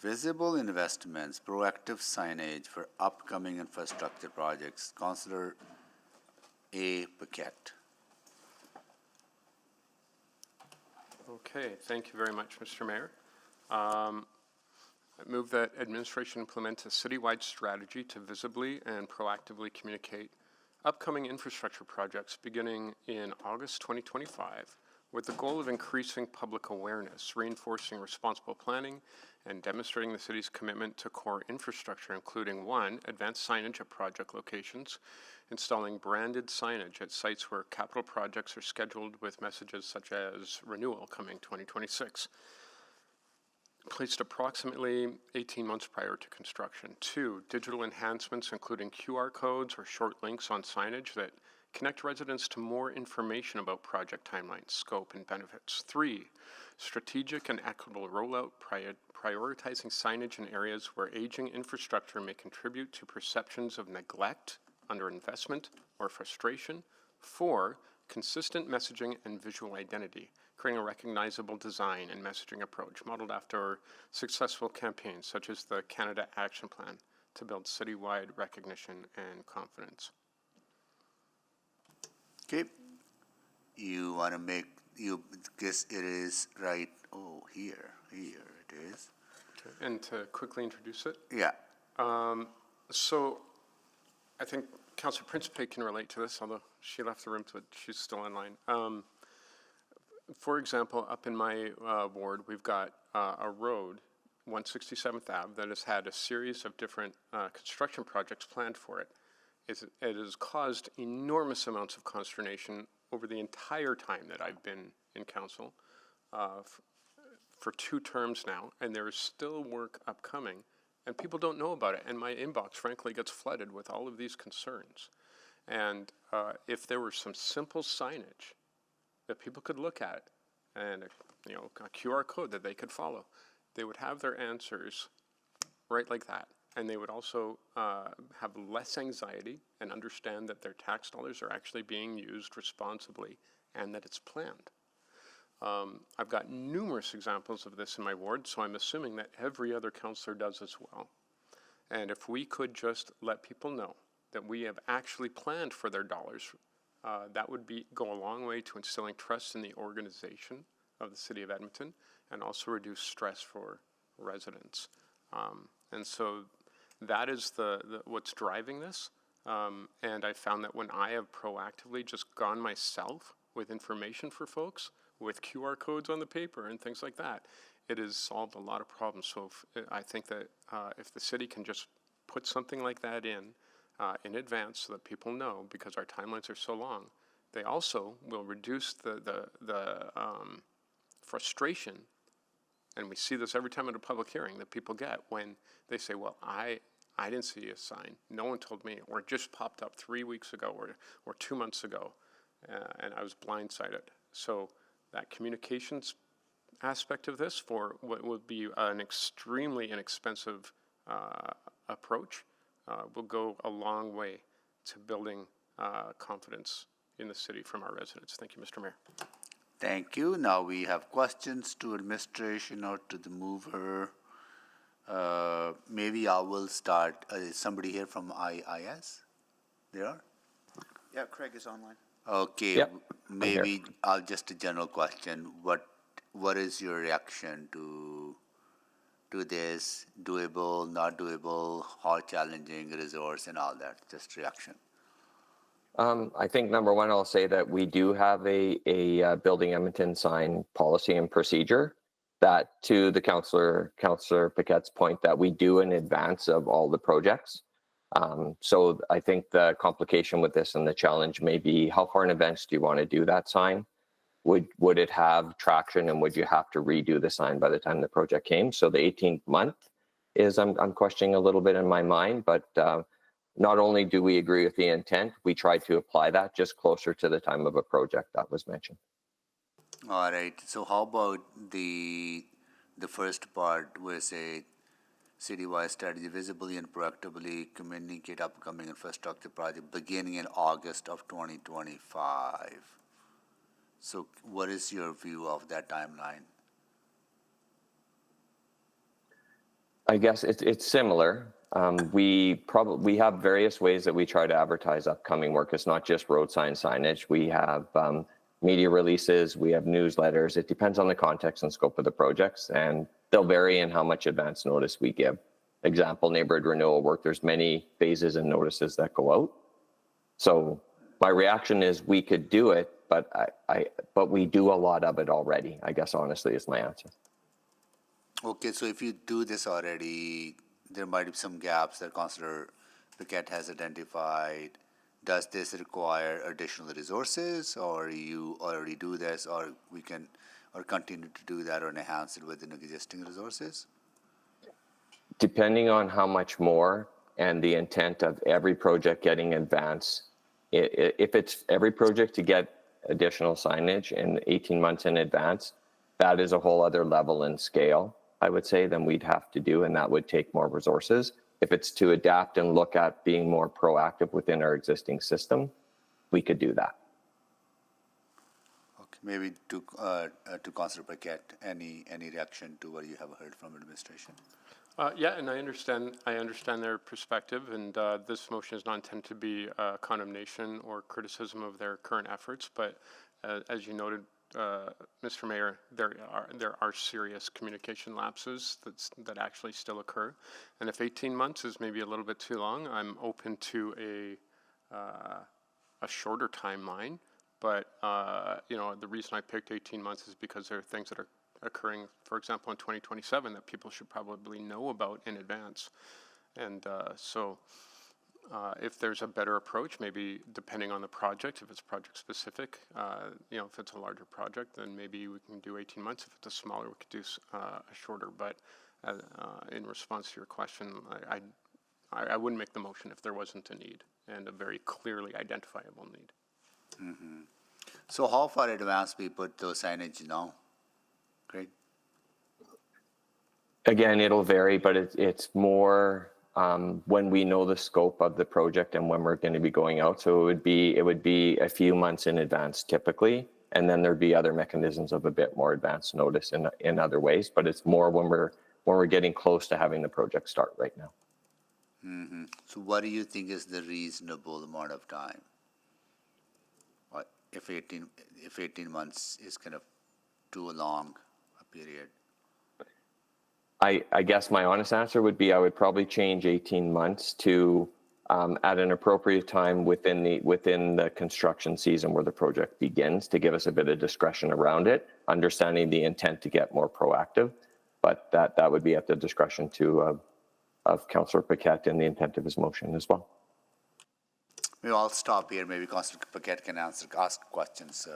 Visible investments, proactive signage for upcoming infrastructure projects. Councillor A. Paquette. Okay, thank you very much, Mr. Mayor. I move that administration implement a citywide strategy to visibly and proactively communicate upcoming infrastructure projects beginning in August 2025 with the goal of increasing public awareness, reinforcing responsible planning, and demonstrating the city's commitment to core infrastructure, including 1, advanced signage at project locations, installing branded signage at sites where capital projects are scheduled with messages such as renewal coming 2026, placed approximately 18 months prior to construction. 2, digital enhancements including QR codes or short links on signage that connect residents to more information about project timelines, scope, and benefits. 3, strategic and equitable rollout, prioritizing signage in areas where aging infrastructure may contribute to perceptions of neglect, underinvestment, or frustration. 4, consistent messaging and visual identity, creating a recognizable design and messaging approach modeled after successful campaigns such as the Canada Action Plan to build citywide recognition and confidence. Okay. You want to make, you guess it is right, oh, here it is. Okay. And to quickly introduce it? Yeah. So I think Councillor Principe can relate to this, although she left the room, but she's still online. For example, up in my ward, we've got a road, 167th Ave, that has had a series of different construction projects planned for it. It has caused enormous amounts of consternation over the entire time that I've been in council, for 2 terms now, and there is still work upcoming, and people don't know about it, and my inbox, frankly, gets flooded with all of these concerns. And if there were some simple signage that people could look at, and a QR code that they could follow, they would have their answers right like that. And they would also have less anxiety and understand that their tax dollars are actually being used responsibly and that it's planned. I've got numerous examples of this in my ward, so I'm assuming that every other councillor does as well. And if we could just let people know that we have actually planned for their dollars, that would go a long way to instilling trust in the organization of the City of Edmonton and also reduce stress for residents. And so that is what's driving this. And I found that when I have proactively just gone myself with information for folks, with QR codes on the paper and things like that, it has solved a lot of problems. So I think that if the city can just put something like that in advance so that people know, because our timelines are so long, they also will reduce the frustration, and we see this every time at a public hearing that people get when they say, well, I didn't see a sign, no one told me, or it just popped up 3 weeks ago or 2 months ago, and I was blindsided. So that communications aspect of this, for what would be an extremely inexpensive approach, will go a long way to building confidence in the city from our residents. Thank you, Mr. Mayor. Thank you. Now we have questions to administration or to the mover. Maybe I will start. Is somebody here from IIS? There are? Yeah, Craig is online. Okay. Yep, Maybe I'll just a general question. What is your reaction to this? Doable, not doable, how challenging, resource, and all that? Just reaction. I think number one, I'll say that we do have a Building Edmonton sign policy and procedure that, to the Councillor Paquette's point, that we do in advance of all the projects. So I think the complication with this and the challenge may be, how far in advance do you want to do that sign? Would it have traction, and would you have to redo the sign by the time the project came? So the 18th month is, I'm questioning a little bit in my mind, but not only do we agree with the intent, we try to apply that just closer to the time of a project that was mentioned. All right. So how about the first part where say citywide strategy visibly and proactively communicate upcoming infrastructure project beginning in August of 2025? So what is your view of that timeline? I guess it's similar. We have various ways that we try to advertise upcoming work. It's not just road sign signage. We have media releases, we have newsletters. It depends on the context and scope of the projects, and they'll vary in how much advance notice we give. Example, neighborhood renewal work, there's many phases and notices that go out. So my reaction is we could do it but we do a lot of it already, I guess honestly is my answer. Okay, so if you do this already, there might be some gaps that Councillor Paquette has identified. Does this require additional resources, or you already do this, or we can, or continue to do that or enhance it within existing resources? Depending on how much more and the intent of every project getting advance, if it's every project to get additional signage in 18 months in advance, that is a whole other level and scale, I would say, than we'd have to do, and that would take more resources. If it's to adapt and look at being more proactive within our existing system, we could do that. Okay, maybe to Councillor Paquette, any reaction to what you have heard from administration? Yeah, and I understand their perspective, and this motion is not intended to be condemnation or criticism of their current efforts, but as you noted, Mr. Mayor, there are serious communication lapses that actually still occur, and if 18 months is maybe a little bit too long, I'm open to a shorter timeline. But you know, the reason I picked 18 months is because there are things that are occurring, for example, in 2027 that people should probably know about in advance, and so. If there's a better approach, maybe depending on the project, if it's project specific, you know, if it's a larger project, then maybe we can do 18 months. If it's a smaller, we could do a shorter. But in response to your question, I wouldn't make the motion if there wasn't a need and a very clearly identifiable need. Mm-hmm. So how far in advance we put those signage now? Great. Again, it'll vary, but it's more when we know the scope of the project and when we're going to be going out. So it would be a few months in advance typically, and then there'd be other mechanisms of a bit more advanced notice in other ways. But it's more when we're getting close to having the project start right now. Mm-hmm. So what do you think is the reasonable amount of time? If 18 months is kind of too long a period? I guess my honest answer would be I would probably change 18 months to at an appropriate time within the construction season where the project begins, to give us a bit of discretion around it, understanding the intent to get more proactive. But that would be at the discretion too of Councillor Paquette and the intent of his motion as well. Maybe I'll stop here. Maybe Councillor Paquette can ask questions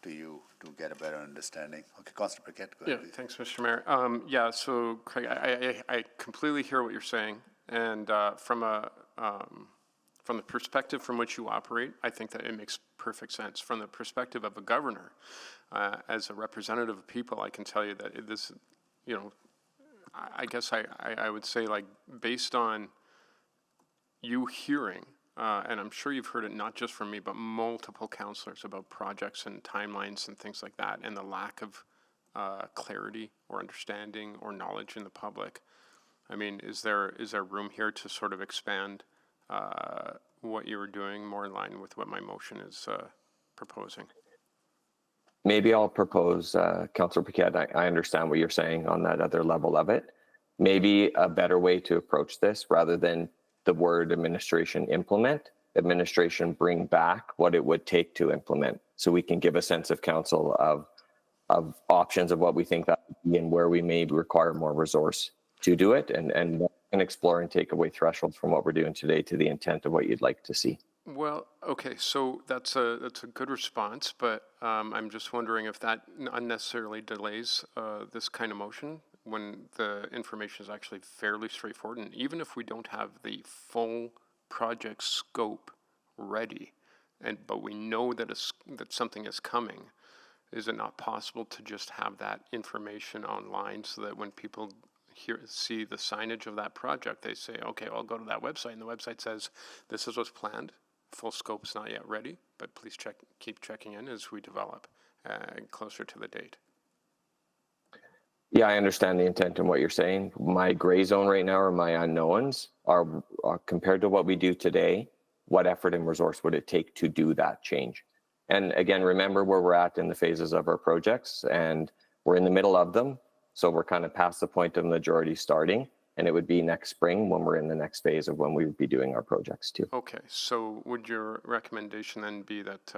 to you to get a better understanding. Okay, Councillor Paquette, go ahead. Yeah, thanks, Mr. Mayor. Yeah, so Craig, I completely hear what you're saying, and from the perspective from which you operate, I think that it makes perfect sense. From the perspective of a governor, as a representative of people, I can tell you that this, you know, I guess I would say, like, based on you hearing, and I'm sure you've heard it not just from me, but multiple councillors about projects and timelines and things like that, and the lack of clarity or understanding or knowledge in the public. I mean, is there room here to sort of expand what you were doing more in line with what my motion is proposing? Maybe I'll propose, Councillor Paquette, I understand what you're saying on that other level of it. Maybe a better way to approach this, rather than the word administration administration bring back what it would take to implement, so we can give a sense of council of options of what we think that would be and where we may require more resource to do it, and explore and take away thresholds from what we're doing today to the intent of what you'd like to see. Well, okay, so that's a good response, but I'm just wondering if that unnecessarily delays this kind of motion when the information is actually fairly straightforward. And even if we don't have the full project scope ready, but we know that something is coming, is it not possible to just have that information online so that when people see the signage of that project, they say, okay, I'll go to that website, and the website says, this is what's planned. Full scope is not yet ready, but please keep checking in as we develop closer to the date. Yeah, I understand the intent and what you're saying. My gray zone right now, or my unknowns, are compared to what we do today, what effort and resource would it take to do that change? And again, remember where we're at in the phases of our projects, and we're in the middle of them. So we're kind of past the point of majority starting, and it would be next spring when we're in the next phase of when we would be doing our projects too. Okay, so would your recommendation then be that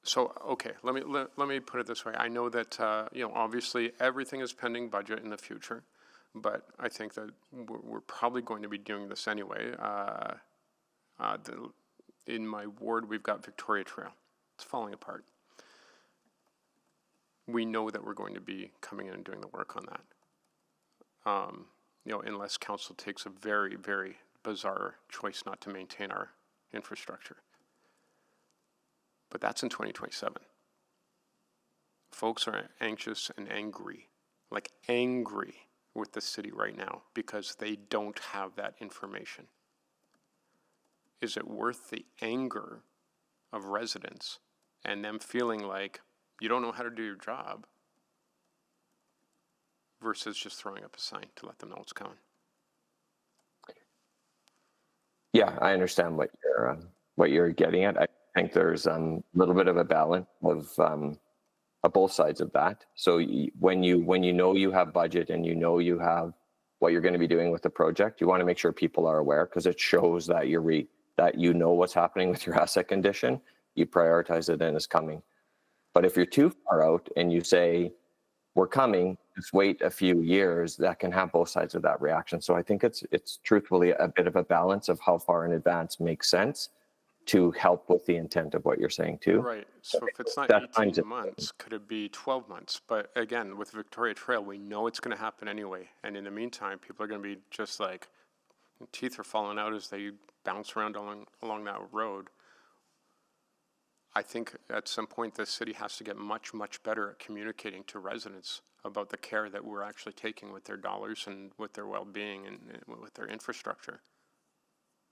So, okay, let me put it this way. I know that, obviously everything is pending budget in the future, but I think that we're probably going to be doing this anyway. In my ward, we've got Victoria Trail. It's falling apart. We know that we're going to be coming in and doing the work on that. Unless council takes a very, very bizarre choice not to maintain our infrastructure. But that's in 2027. Folks are anxious and angry, like angry with the city right now because they don't have that information. Is it worth the anger of residents and them feeling like you don't know how to do your job versus just throwing up a sign to let them know it's coming? Yeah, I understand what you're getting at. I think there's a little bit of a balance of both sides of that. So when you know you have budget and you know you have what you're going to be doing with the project, you want to make sure people are aware because it shows that that you know what's happening with your asset condition. You prioritize it and it's coming. But if you're too far out and you say we're coming, just wait a few years, that can have both sides of that reaction. So I think it's truthfully a bit of a balance of how far in advance makes sense to help with the intent of what you're saying too. Right. So if it's not 18 months, could it be 12 months? But again, with Victoria Trail, we know it's going to happen anyway. And in the meantime, people are going to be just like, teeth are falling out as they bounce around along that road. I think at some point the city has to get much, much better at communicating to residents about the care that we're actually taking with their dollars and with their well-being and with their infrastructure.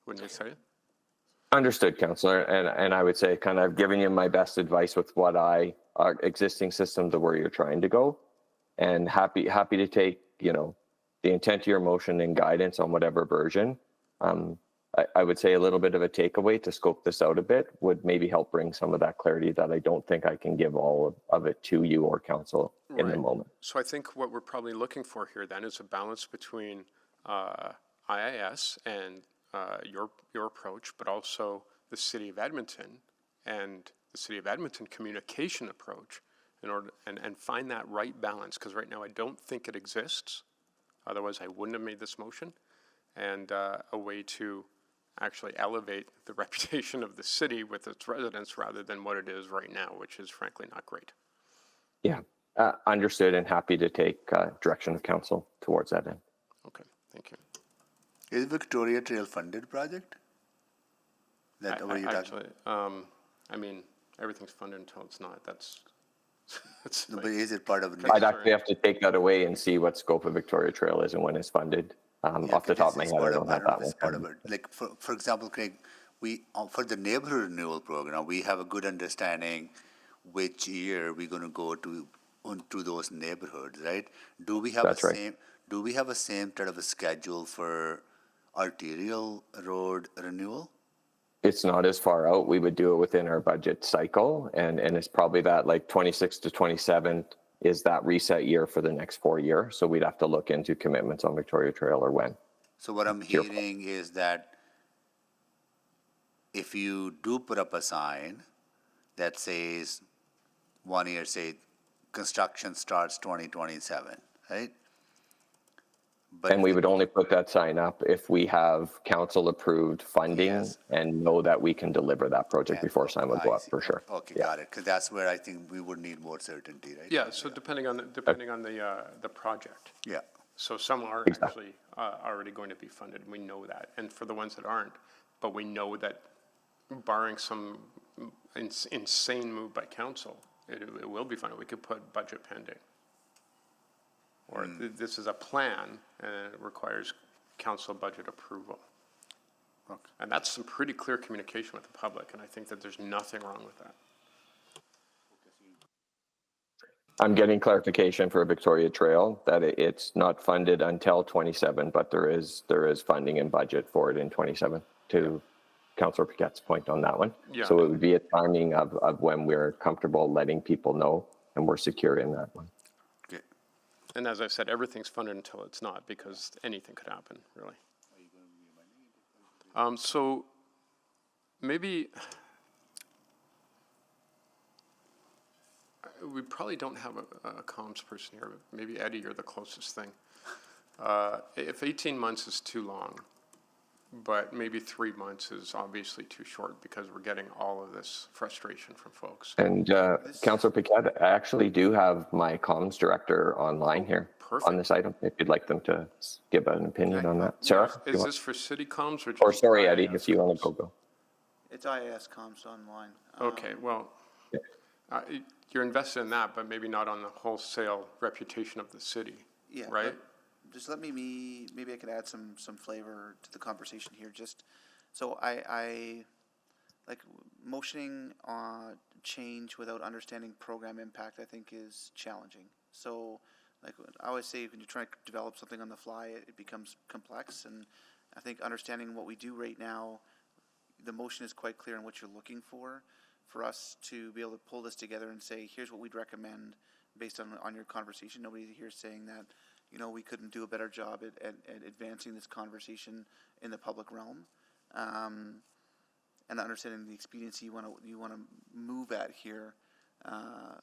Wouldn't you say? Understood, Councillor. And I would say kind of I've given you my best advice with what our existing system to where you're trying to go, and happy to take, the intent of your motion and guidance on whatever version. I would say a little bit of a takeaway to scope this out a bit would maybe help bring some of that clarity that I don't think I can give all of it to you or council in the moment. So I think what we're probably looking for here then is a balance between IIS and your approach, but also the City of Edmonton and the City of Edmonton communication approach in order and find that right balance, because right now I don't think it exists. Otherwise I wouldn't have made this motion, and a way to actually elevate the reputation of the city with its residents rather than what it is right now, which is frankly not great. Yeah, understood, and happy to take direction of council towards that end. Okay, thank you. Is Victoria Trail funded project? Actually, I mean, everything's funded until it's not. That's no, but is it part of? I'd actually have to take that away and see what scope of Victoria Trail is and when it's funded. Off the top of my head, I don't have that one. Part of it. Like for example, Craig, we for the neighborhood renewal program, we have a good understanding which year we're going to go to those neighborhoods, right? Do we have Do we have a same sort of a schedule for arterial road renewal? It's not as far out. We would do it within our budget cycle, and it's probably that like 26 to 27 is that reset year for the next 4 years. So we'd have to look into commitments on Victoria Trail or when. So what I'm hearing is that if you do put up a sign that says 1 year, say construction starts 2027, right? And we would only put that sign up if we have council approved funding and know that we can deliver that project before sign would go up for sure. Okay, got it. Because that's where I think we would need more certainty, right? Yeah. So depending on the project. Yeah. So some are actually already going to be funded. We know that, and for the ones that aren't, but we know that barring some insane move by council, it will be funded. We could put budget pending. Or this is a plan and it requires council budget approval. Okay. And that's some pretty clear communication with the public, and I think that there's nothing wrong with that. I'm getting clarification for Victoria Trail that it's not funded until 27, but there is funding and budget for it in 27 to Councillor Paquette's point on that one. Yeah. So it would be a timing of when we're comfortable letting people know and we're secure in that one. And as I said, everything's funded until it's not, because anything could happen, really. So maybe we probably don't have a comms person here. But maybe Eddie, you're the closest thing. If 18 months is too long, but maybe 3 months is obviously too short because we're getting all of this frustration from folks. And Councillor Paquette, I actually do have my comms director online here on this item, if you'd like them to give an opinion on that. Sarah? Is this for city comms or just? Or sorry, IAS Eddie, if you want to go. It's IAS comms online. Okay, well, you're invested in that, but maybe not on the wholesale reputation of the city, Yeah, right? Just let me, maybe I could add some flavor to the conversation here. Just, so I like motioning on change without understanding program impact, I think is challenging. So like I always say, when you try to develop something on the fly, it becomes complex. And I think understanding what we do right now, the motion is quite clear on what you're looking for us to be able to pull this together and say, here's what we'd recommend based on your conversation. Nobody here is saying that, you know, we couldn't do a better job at advancing this conversation in the public realm, and understanding the expediency you want to move at here. I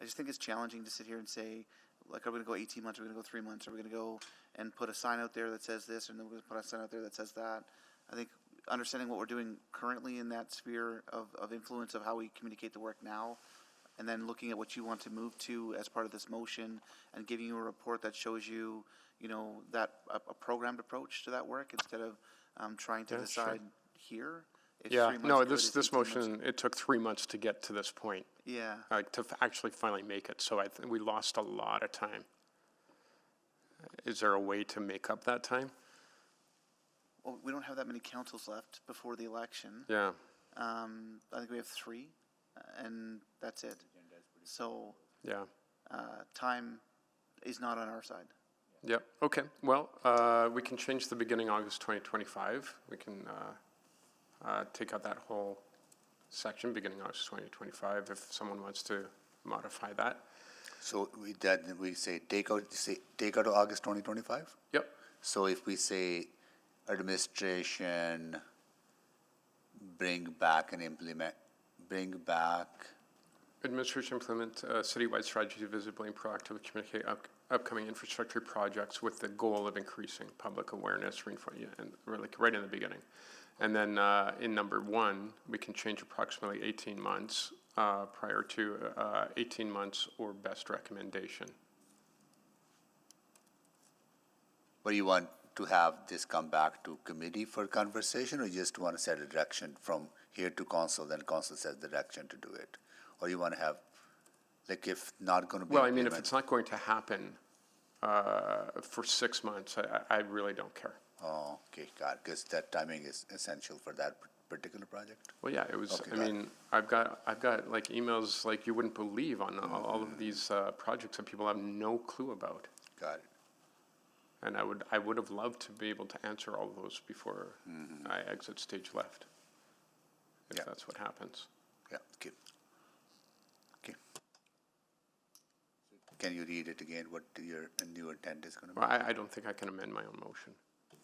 just think it's challenging to sit here and say, like, are we going to go 18 months? Are we going to go 3 months? Are we going to go and put a sign out there that says this, and then we're going to put a sign out there that says that? I think understanding what we're doing currently in that sphere of influence of how we communicate the work now, and then looking at what you want to move to as part of this motion and giving you a report that shows you, you know, that a programmed approach to that work instead of trying to decide here. If 3 months no, good, if this 18 months motion, it took 3 months to get to this point. Yeah. To actually finally make it, so I think we lost a lot of time. Is there a way to make up that time? Well, we don't have that many councils left before the election. Yeah. I think we have 3, and that's it. So yeah, time is not on our side. Yep. Okay. Well, we can change the beginning August 2025. We can take out that whole section, beginning August 2025, if someone wants to modify that. So we say take out August 2025? Yep. So if we say administration bring back Administration implement a citywide strategy to visibly and proactively communicate upcoming infrastructure projects with the goal of increasing public awareness, and really right in the beginning. And then in number 1, we can change approximately 18 months prior to 18 months or best recommendation. But you want to have this come back to committee for conversation, or you just want to set a direction from here to council, then council sets the direction to do it? Or you want to have, like, if not going to be well, I mean, if it's not going to happen for 6 months, I really don't care. Oh, okay, got it, because that timing is essential for that particular project? Well, yeah, it was, Okay, I mean, I've got like emails like you wouldn't believe on all of these projects that people have no clue about. Got it. And I would have loved to be able to answer all of those before I exit stage left, if that's what happens. Yeah, okay. Can you read it again, what your new intent is going to be? Well, I don't think I can amend my own motion.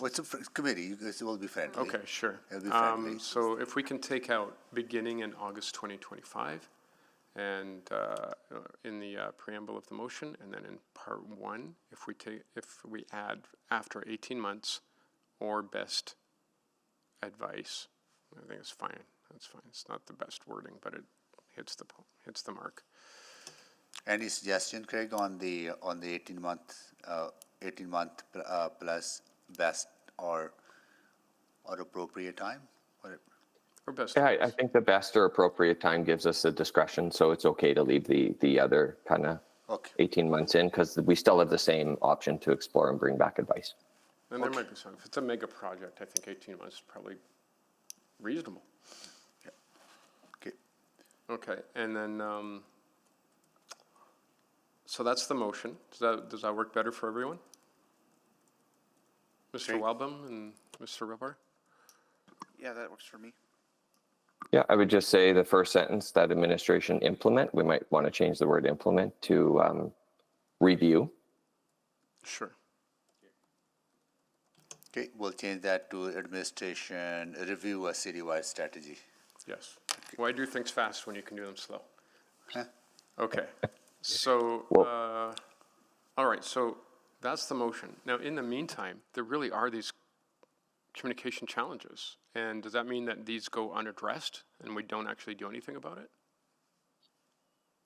Well, it's a committee, you guys will be friendly. Okay, sure. It'll be friendly. So if we can take out beginning in August 2025, and in the preamble of the motion, and then in part 1, if we add after 18 months or best advice, I think it's fine. That's fine. It's not the best wording, but it hits the mark. Any suggestion, Craig, on the 18-month plus best or appropriate time? Or best. Yeah, I think the best or appropriate time gives us the discretion, so it's okay to leave the other kind of 18 months in, because we still have the same option to explore and bring back advice. And there might be some. If it's a mega project, I think 18 months is probably reasonable. Yeah. Okay. Okay, and then so that's the motion. Does that work better for everyone? Mr. Walbum and Mr. Rilbar? Yeah, that works for me. Yeah, I would just say the first sentence, that administration implement, we might want to change the word implement to review. Sure. Okay, we'll change that to administration review a citywide strategy. Yes. Why do things fast when you can do them slow? Huh? Okay. So, all right, so that's the motion. Now, in the meantime, there really are these communication challenges. And does that mean that these go unaddressed and we don't actually do anything about it?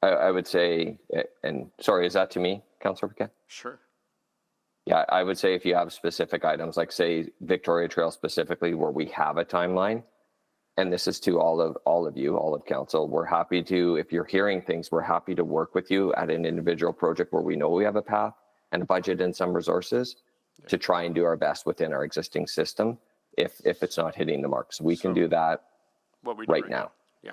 I would say, and sorry, is that to me, Councillor Paquette? Sure. Yeah, I would say if you have specific items, like say Victoria Trail specifically, where we have a timeline, and this is to all of you, all of council, we're happy to, if you're hearing things, we're happy to work with you at an individual project where we know we have a path and a budget and some resources to try and do our best within our existing system if it's not hitting the mark. So we can do that right now. Yeah.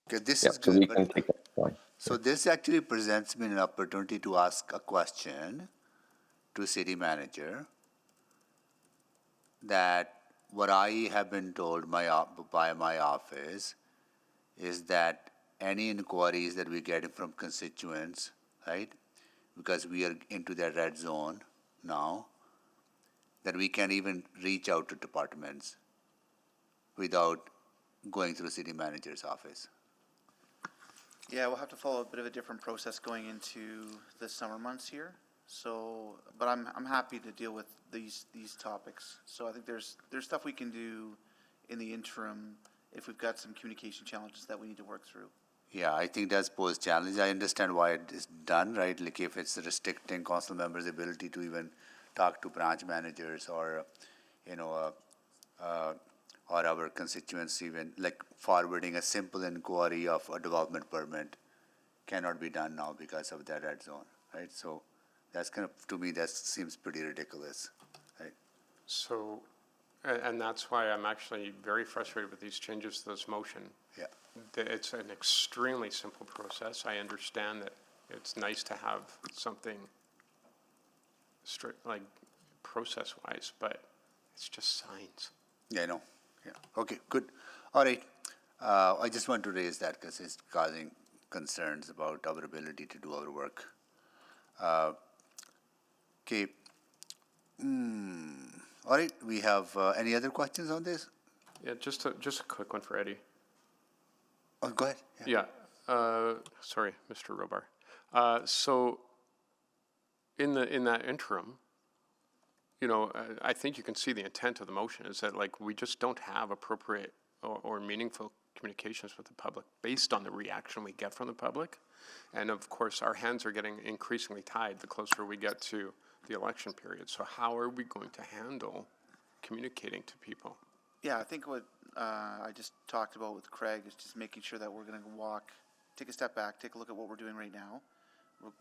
Okay, this Yeah, is so good. we But can take that point. so this actually presents me an opportunity to ask a question to city manager that what I have been told by my office is that any inquiries that we get from constituents, right, because we are into the red zone now, that we can't even reach out to departments without going through city manager's office. Yeah, we'll have to follow a bit of a different process going into the summer months here. So, but I'm happy to deal with these topics. So I think there's stuff we can do in the interim if we've got some communication challenges that we need to work through. Yeah, I think that's posed challenge. I understand why it is done, right? Like if it's restricting council members' ability to even talk to branch managers or, or our constituents, even like forwarding a simple inquiry of a development permit cannot be done now because of that red zone, right? So that's kind of, to me, that seems pretty ridiculous, right? So, and that's why I'm actually very frustrated with these changes to this motion. Yeah. It's an extremely simple process. I understand that it's nice to have something strict, like process-wise, but it's just signs. Yeah, I know. Yeah. Okay, good. All right. I just want to raise that because it's causing concerns about our ability to do our work. Okay. All right. We have any other questions on this? Yeah, just a quick one for Eddie. Oh, go ahead. Yeah. Sorry, Mr. Robar. So in that interim, I think you can see the intent of the motion is that like we just don't have appropriate or meaningful communications with the public based on the reaction we get from the public. And of course, our hands are getting increasingly tied the closer we get to the election period. So how are we going to handle communicating to people? Yeah, I think what I just talked about with Craig is just making sure that we're going to take a step back, take a look at what we're doing right now.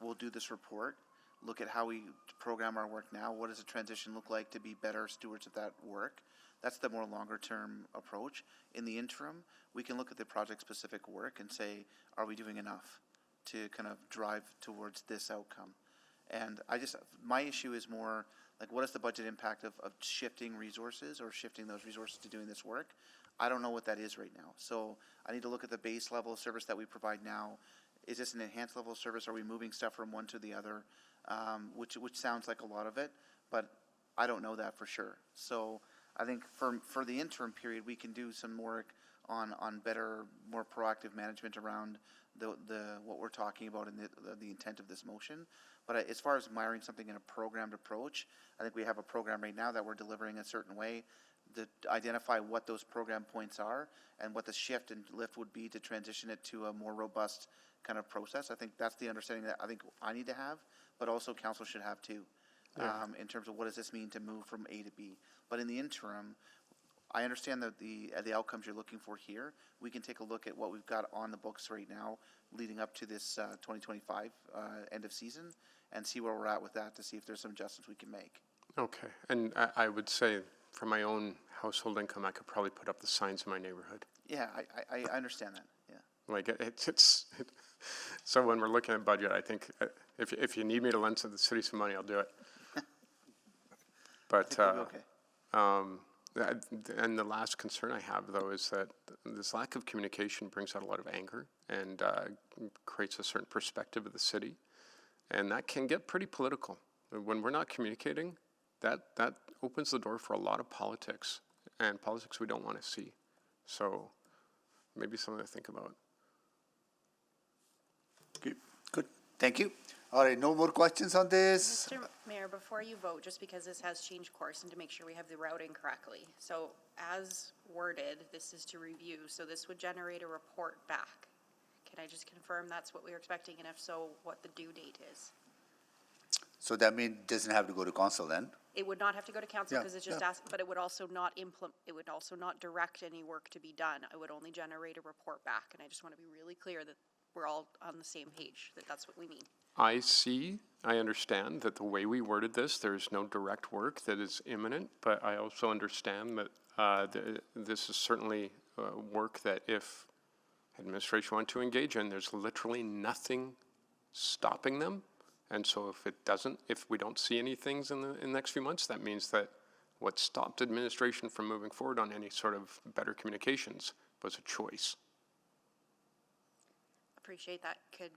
We'll do this report, look at how we program our work now. What does the transition look like to be better stewards of that work? That's the more longer term approach. In the interim, we can look at the project specific work and say, are we doing enough to kind of drive towards this outcome? And my issue is more like, what is the budget impact of shifting resources or shifting those resources to doing this work? I don't know what that is right now. So I need to look at the base level of service that we provide now. Is this an enhanced level of service? Are we moving stuff from one to the other? Which sounds like a lot of it, but I don't know that for sure. So I think for the interim period, we can do some work on better, more proactive management around what we're talking about and the intent of this motion. But as far as wiring something in a programmed approach, I think we have a program right now that we're delivering a certain way to identify what those program points are and what the shift and lift would be to transition it to a more robust kind of process. I think that's the understanding that I think I need to have, but also council should have too, in terms of what does this mean to move from A to B. But in the interim, I understand that the outcomes you're looking for here. We can take a look at what we've got on the books right now leading up to this 2025 end of season and see where we're at with that to see if there's some adjustments we can make. Okay, and I would say for my own household income, I could probably put up the signs in my neighborhood. Yeah, I understand that, yeah. Like so when we're looking at budget, I think if you need me to lend to the city some money, I'll do it. But, and the last concern I have though is that this lack of communication brings out a lot of anger and creates a certain perspective of the city. And that can get pretty political. When we're not communicating, that opens the door for a lot of politics, and politics we don't want to see. So maybe something to think about. Okay, good. Thank you. All right, no more questions on this? Mr. Mayor, before you vote, just because this has changed course and to make sure we have the routing correctly. So as worded, this is to review, so this would generate a report back. Can I just confirm that's what we were expecting, and if so, what the due date is? So that means it doesn't have to go to council then? It would not have to go to council Yeah, because it's just yeah. asked, but it would also not it would also not direct any work to be done. It would only generate a report back, and I just want to be really clear that we're all on the same page, that that's what we mean. I understand that the way we worded this, there's no direct work that is imminent, but I also understand that this is certainly work that if administration want to engage in, there's literally nothing stopping them. And so if we don't see any things in the next few months, that means that what stopped administration from moving forward on any sort of better communications was a choice. Appreciate that. Could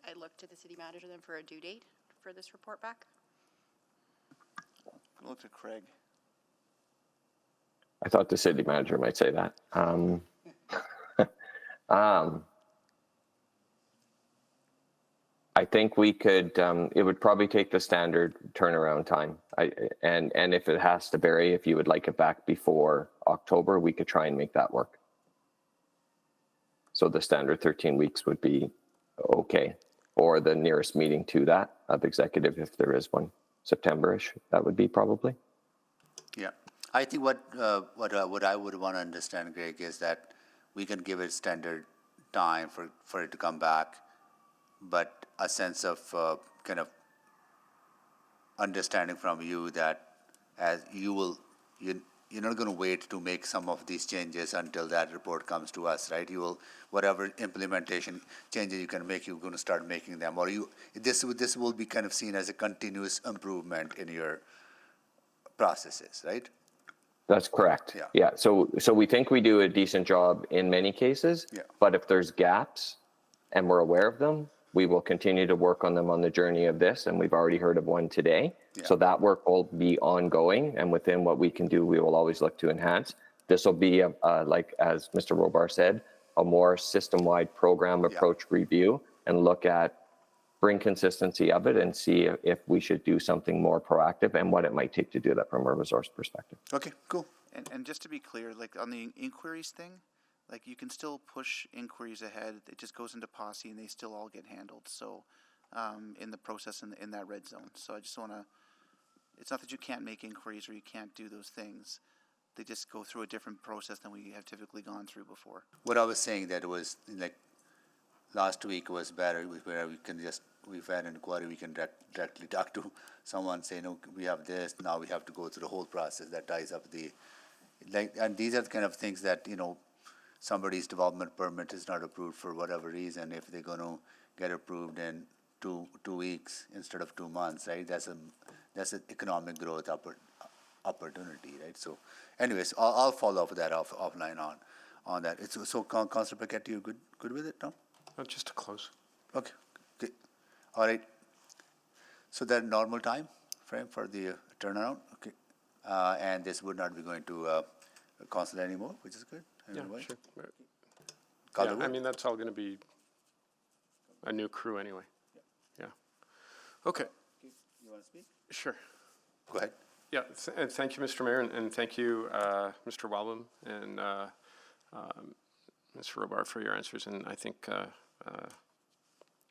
I look to the city manager then for a due date for this report back? Look to Craig. I thought the city manager might say that. I think we could, it would probably take the standard turnaround time. And if it has to vary, if you would like it back before October, we could try and make that work. So the standard 13 weeks would be okay. Or the nearest meeting to that of executive, if there is one, September-ish, that would be probably. Yeah. I think what I would want to understand, Greg, is that we can give it standard time for it to come back, but a sense of kind of understanding from you that as you're not going to wait to make some of these changes until that report comes to us, right? You will, whatever implementation changes you can make, you're going to start making them, or this will be kind of seen as a continuous improvement in your processes, right? That's correct. Yeah. So we think we do a decent job in many cases, but if there's gaps and we're aware of them, we will continue to work on them on the journey of this, and we've already heard of one today. So that work will be ongoing, and within what we can do, we will always look to enhance. This will be, like as Mr. Robar said, a more system-wide program approach review, and look at, bring consistency of it and see if we should do something more proactive and what it might take to do that from a resource perspective. Okay, cool. And just to be clear, like on the inquiries thing, like you can still push inquiries ahead. It just goes into posse and they still all get handled. So in the process in that red zone. So I just want to, it's not that you can't make inquiries or you can't do those things. They just go through a different process than we have typically gone through before. What I was saying that was like last week was better where we can just, we've had an inquiry, we can directly talk to someone, say, no, we have this, now we have to go through the whole process that ties up the, like, and these are the kind of things that, somebody's development permit is not approved for whatever reason, if they're going to get approved in two weeks instead of 2 months, right? That's an economic growth opportunity, right? So anyways, I'll follow up with that offline on that. So Councilor Paquette, you good with it, no? Just to close. Okay. All right. So that normal time frame for the turnaround, okay. And this would not be going to council anymore, which is good. Yeah, Anyway. sure. Calderwood? I mean, that's all going to be a new crew anyway. Yeah. Okay. You want to speak? Sure. Go ahead. Yeah, and thank you, Mr. Mayor, and thank you, Mr. Walbum and Mr. Robar for your answers. And I think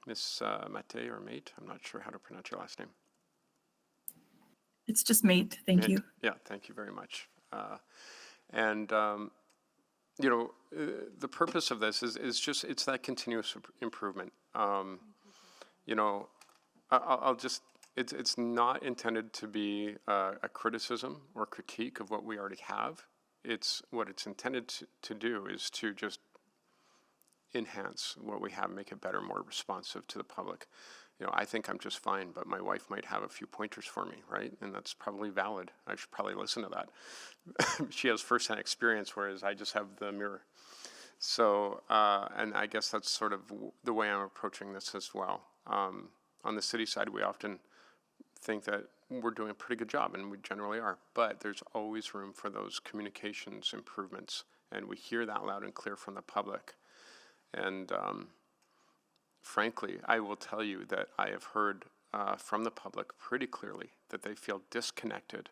Ms. Mate or Mate, I'm not sure how to pronounce your last name. It's just Mate. Thank you. Yeah, thank you very much. The purpose of this is just, it's that continuous improvement. It's not intended to be a criticism or critique of what we already have. What it's intended to do is to just enhance what we have, make it better, more responsive to the public. I think I'm just fine, but my wife might have a few pointers for me, right? And that's probably valid. I should probably listen to that. She has firsthand experience, whereas I just have the mirror. So, and I guess that's sort of the way I'm approaching this as well. On the city side, we often think that we're doing a pretty good job, and we generally are, but there's always room for those communications improvements And we hear that loud and clear from the public. And frankly, I will tell you that I have heard from the public pretty clearly that they feel disconnected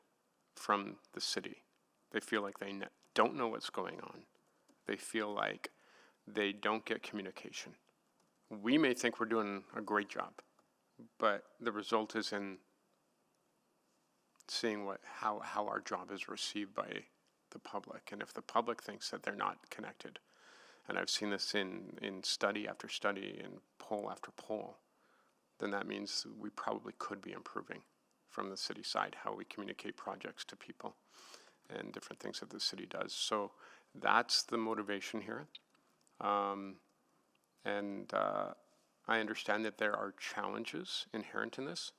from the city. They feel like they don't know what's going on. They feel like they don't get communication. We may think we're doing a great job, but the result is in seeing how our job is received by the public. And if the public thinks that they're not connected, and I've seen this in study after study and poll after poll, then that means we probably could be improving from the city side how we communicate projects to people and different things that the city does. So that's the motivation here. I understand that there are challenges inherent in this,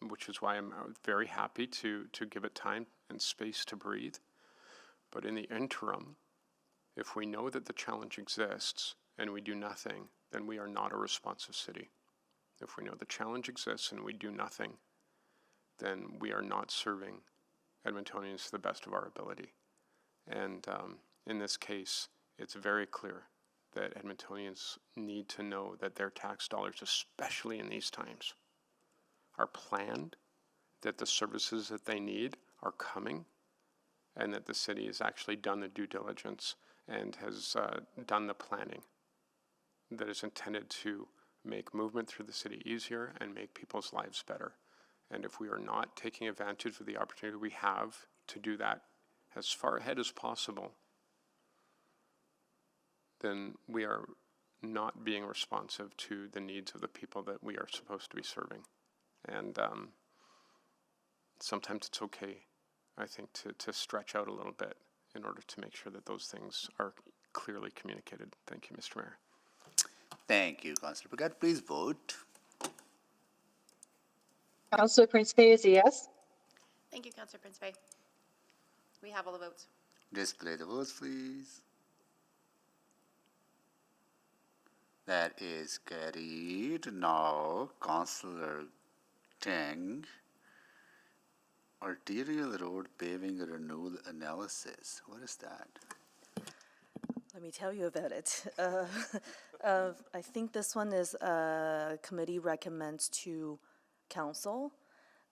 which is why I'm very happy to give it time and space to breathe. But in the interim, if we know that the challenge exists and we do nothing, then we are not a responsive city. If we know the challenge exists and we do nothing, then we are not serving Edmontonians to the best of our ability. And in this case, it's very clear that Edmontonians need to know that their tax dollars, especially in these times, are planned, that the services that they need are coming, and that the city has actually done the due diligence and has done the planning that is intended to make movement through the city easier and make people's lives better. And if we are not taking advantage of the opportunity we have to do that as far ahead as possible, then we are not being responsive to the needs of the people that we are supposed to be serving. And sometimes it's okay, I think, to stretch out a little bit in order to make sure that those things are clearly communicated. Thank you, Mr. Mayor. Thank you, Councillor Paquette. Please vote. Councillor Principe is a yes. Thank you, Councillor Principe. We have all the votes. Display the votes, please. That is carried. Now, Councillor Tang, arterial road paving renewal analysis. What is that? Let me tell you about it. I think this one is committee recommends to council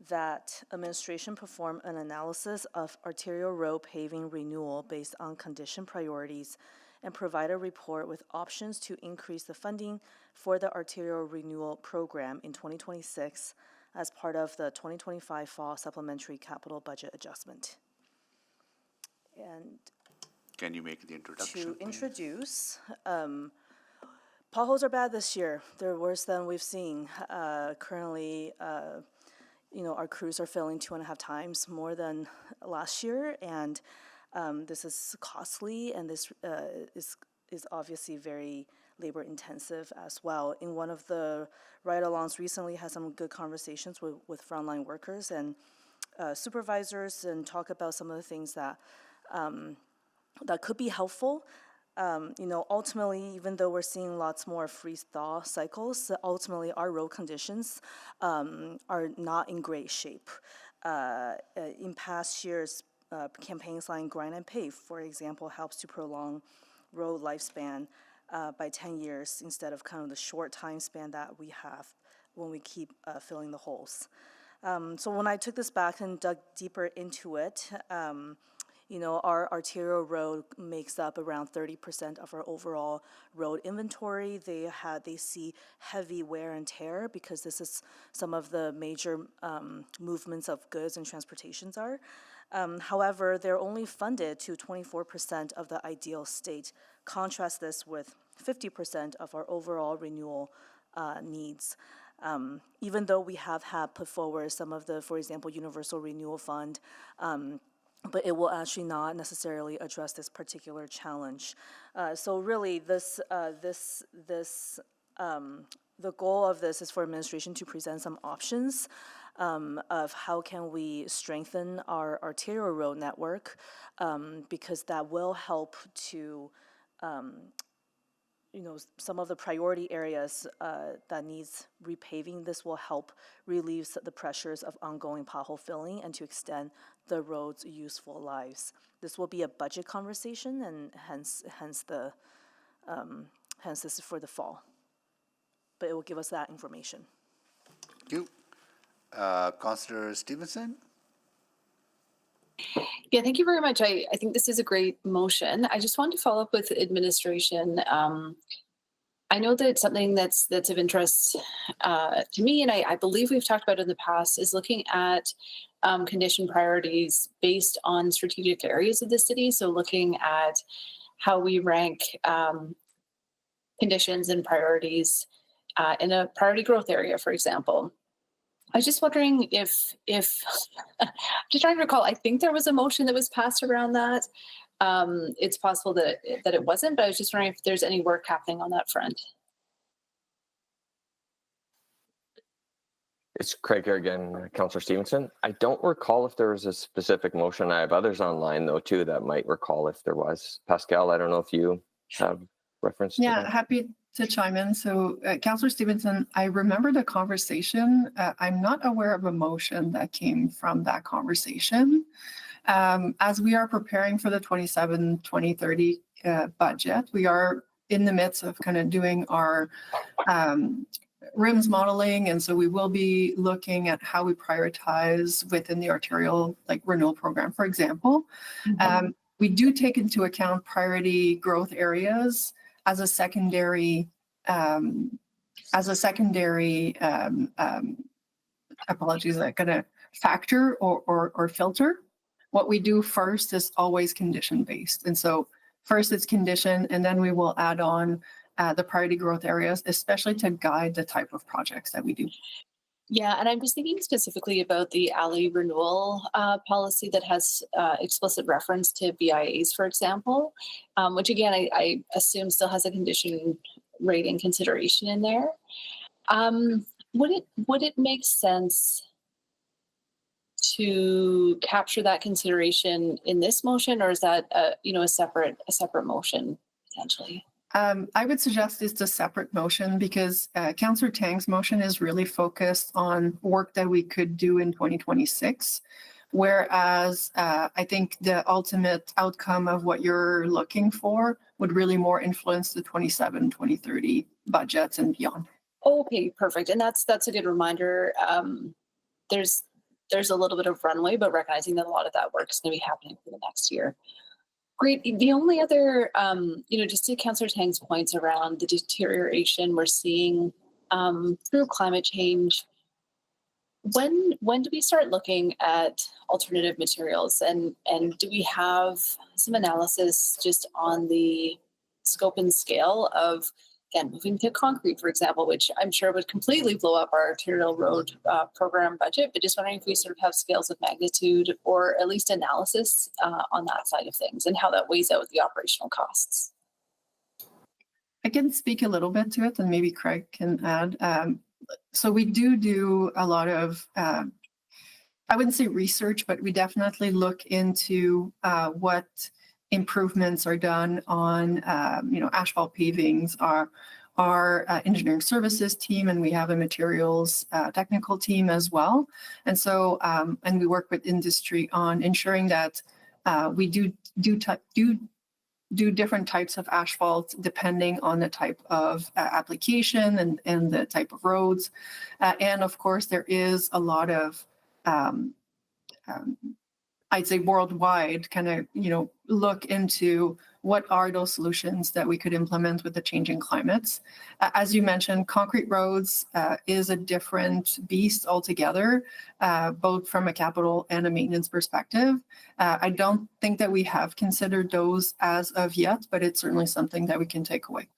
that administration perform an analysis of arterial road paving renewal based on condition priorities and provide a report with options to increase the funding for the arterial renewal program in 2026 as part of the 2025 fall supplementary capital budget adjustment. And can you make the introduction? To introduce, potholes are bad this year. They're worse than we've seen. Currently, our crews are failing 2.5 times more than last year, and this is costly, and this is obviously very labor intensive as well. In one of the ride-alongs recently, had some good conversations with frontline workers and supervisors, and talk about some of the things that that could be helpful. Ultimately, even though we're seeing lots more freeze-thaw cycles, ultimately our road conditions are not in great shape. In past years, campaigns like Grind and Pave, for example, helps to prolong road lifespan by 10 years instead of kind of the short time span that we have when we keep filling the holes. So when I took this back and dug deeper into it, our arterial road makes up around 30% of our overall road inventory. They see heavy wear and tear because this is some of the major movements of goods and transportations are. However, they're only funded to 24% of the ideal state. Contrast this with 50% of our overall renewal needs. Even though we have had put forward some of the, for example, Universal Renewal Fund, but it will actually not necessarily address this particular challenge. So really, the goal of this is for administration to present some options of how can we strengthen our arterial road network, because that will help to some of the priority areas that needs repaving. This will help relieve the pressures of ongoing pothole filling and to extend the road's useful lives. This will be a budget conversation, and hence this is for the fall. But it will give us that information. Thank you. Councillor Stevenson? Yeah, thank you very much. I think this is a great motion. I just wanted to follow up with administration. I know that something that's of interest to me, and I believe we've talked about it in the past, is looking at condition priorities based on strategic areas of the city. So looking at how we rank conditions and priorities in a priority growth area, for example. I was just wondering if I'm just trying to recall, I think there was a motion that was passed around that. It's possible that it wasn't, but I was just wondering if there's any work happening on that front. It's Craig here again, Councillor Stevenson. I don't recall if there was a specific motion. I have others online though too that might recall if there was. Pascal, I don't know if you have reference to that. Happy to chime in. So Councillor Stevenson, I remember the conversation. I'm not aware of a motion that came from that conversation. As we are preparing for the 2030 budget, we are in the midst of kind of doing our RIMS modeling, and so we will be looking at how we prioritize within the arterial renewal program, for example. We do take into account priority growth areas as a secondary apologies, like kind of factor or filter. What we do first is always condition based, and so first it's condition, and then we will add on the priority growth areas, especially to guide the type of projects that we do. Yeah, and I'm just thinking specifically about the alley renewal policy that has explicit reference to BIAs, for example, which again, I assume still has a condition rating consideration in there. Would it make sense to capture that consideration in this motion, or is that a separate motion potentially? I would suggest it's a separate motion because Councillor Tang's motion is really focused on work that we could do in 2026, whereas I think the ultimate outcome of what you're looking for would really more influence the 27, 2030 budgets and beyond. Okay, perfect. And that's a good reminder. There's a little bit of runway, but recognizing that a lot of that work is going to be happening for the next year. Great. The only other, just to Councillor Tang's points around the deterioration we're seeing through climate change, when do we start looking at alternative materials, and do we have some analysis just on the scope and scale of, again, moving to concrete, for example, which I'm sure would completely blow up our arterial road program budget, but just wondering if we sort of have scales of magnitude or at least analysis on that side of things and how that weighs out with the operational costs. I can speak a little bit to it, and maybe Craig can add. So we do a lot of, I wouldn't say research, but we definitely look into what improvements are done on, asphalt pavings. Our engineering services team, and we have a materials technical team as well. And so, and we work with industry on ensuring that we do different types of asphalt depending on the type of application and the type of roads. And of course, there is a lot of I'd say worldwide kind of, look into what are those solutions that we could implement with the changing climates. As you mentioned, concrete roads is a different beast altogether, both from a capital and a maintenance perspective. I don't think that we have considered those as of yet, but it's certainly something that we can take away.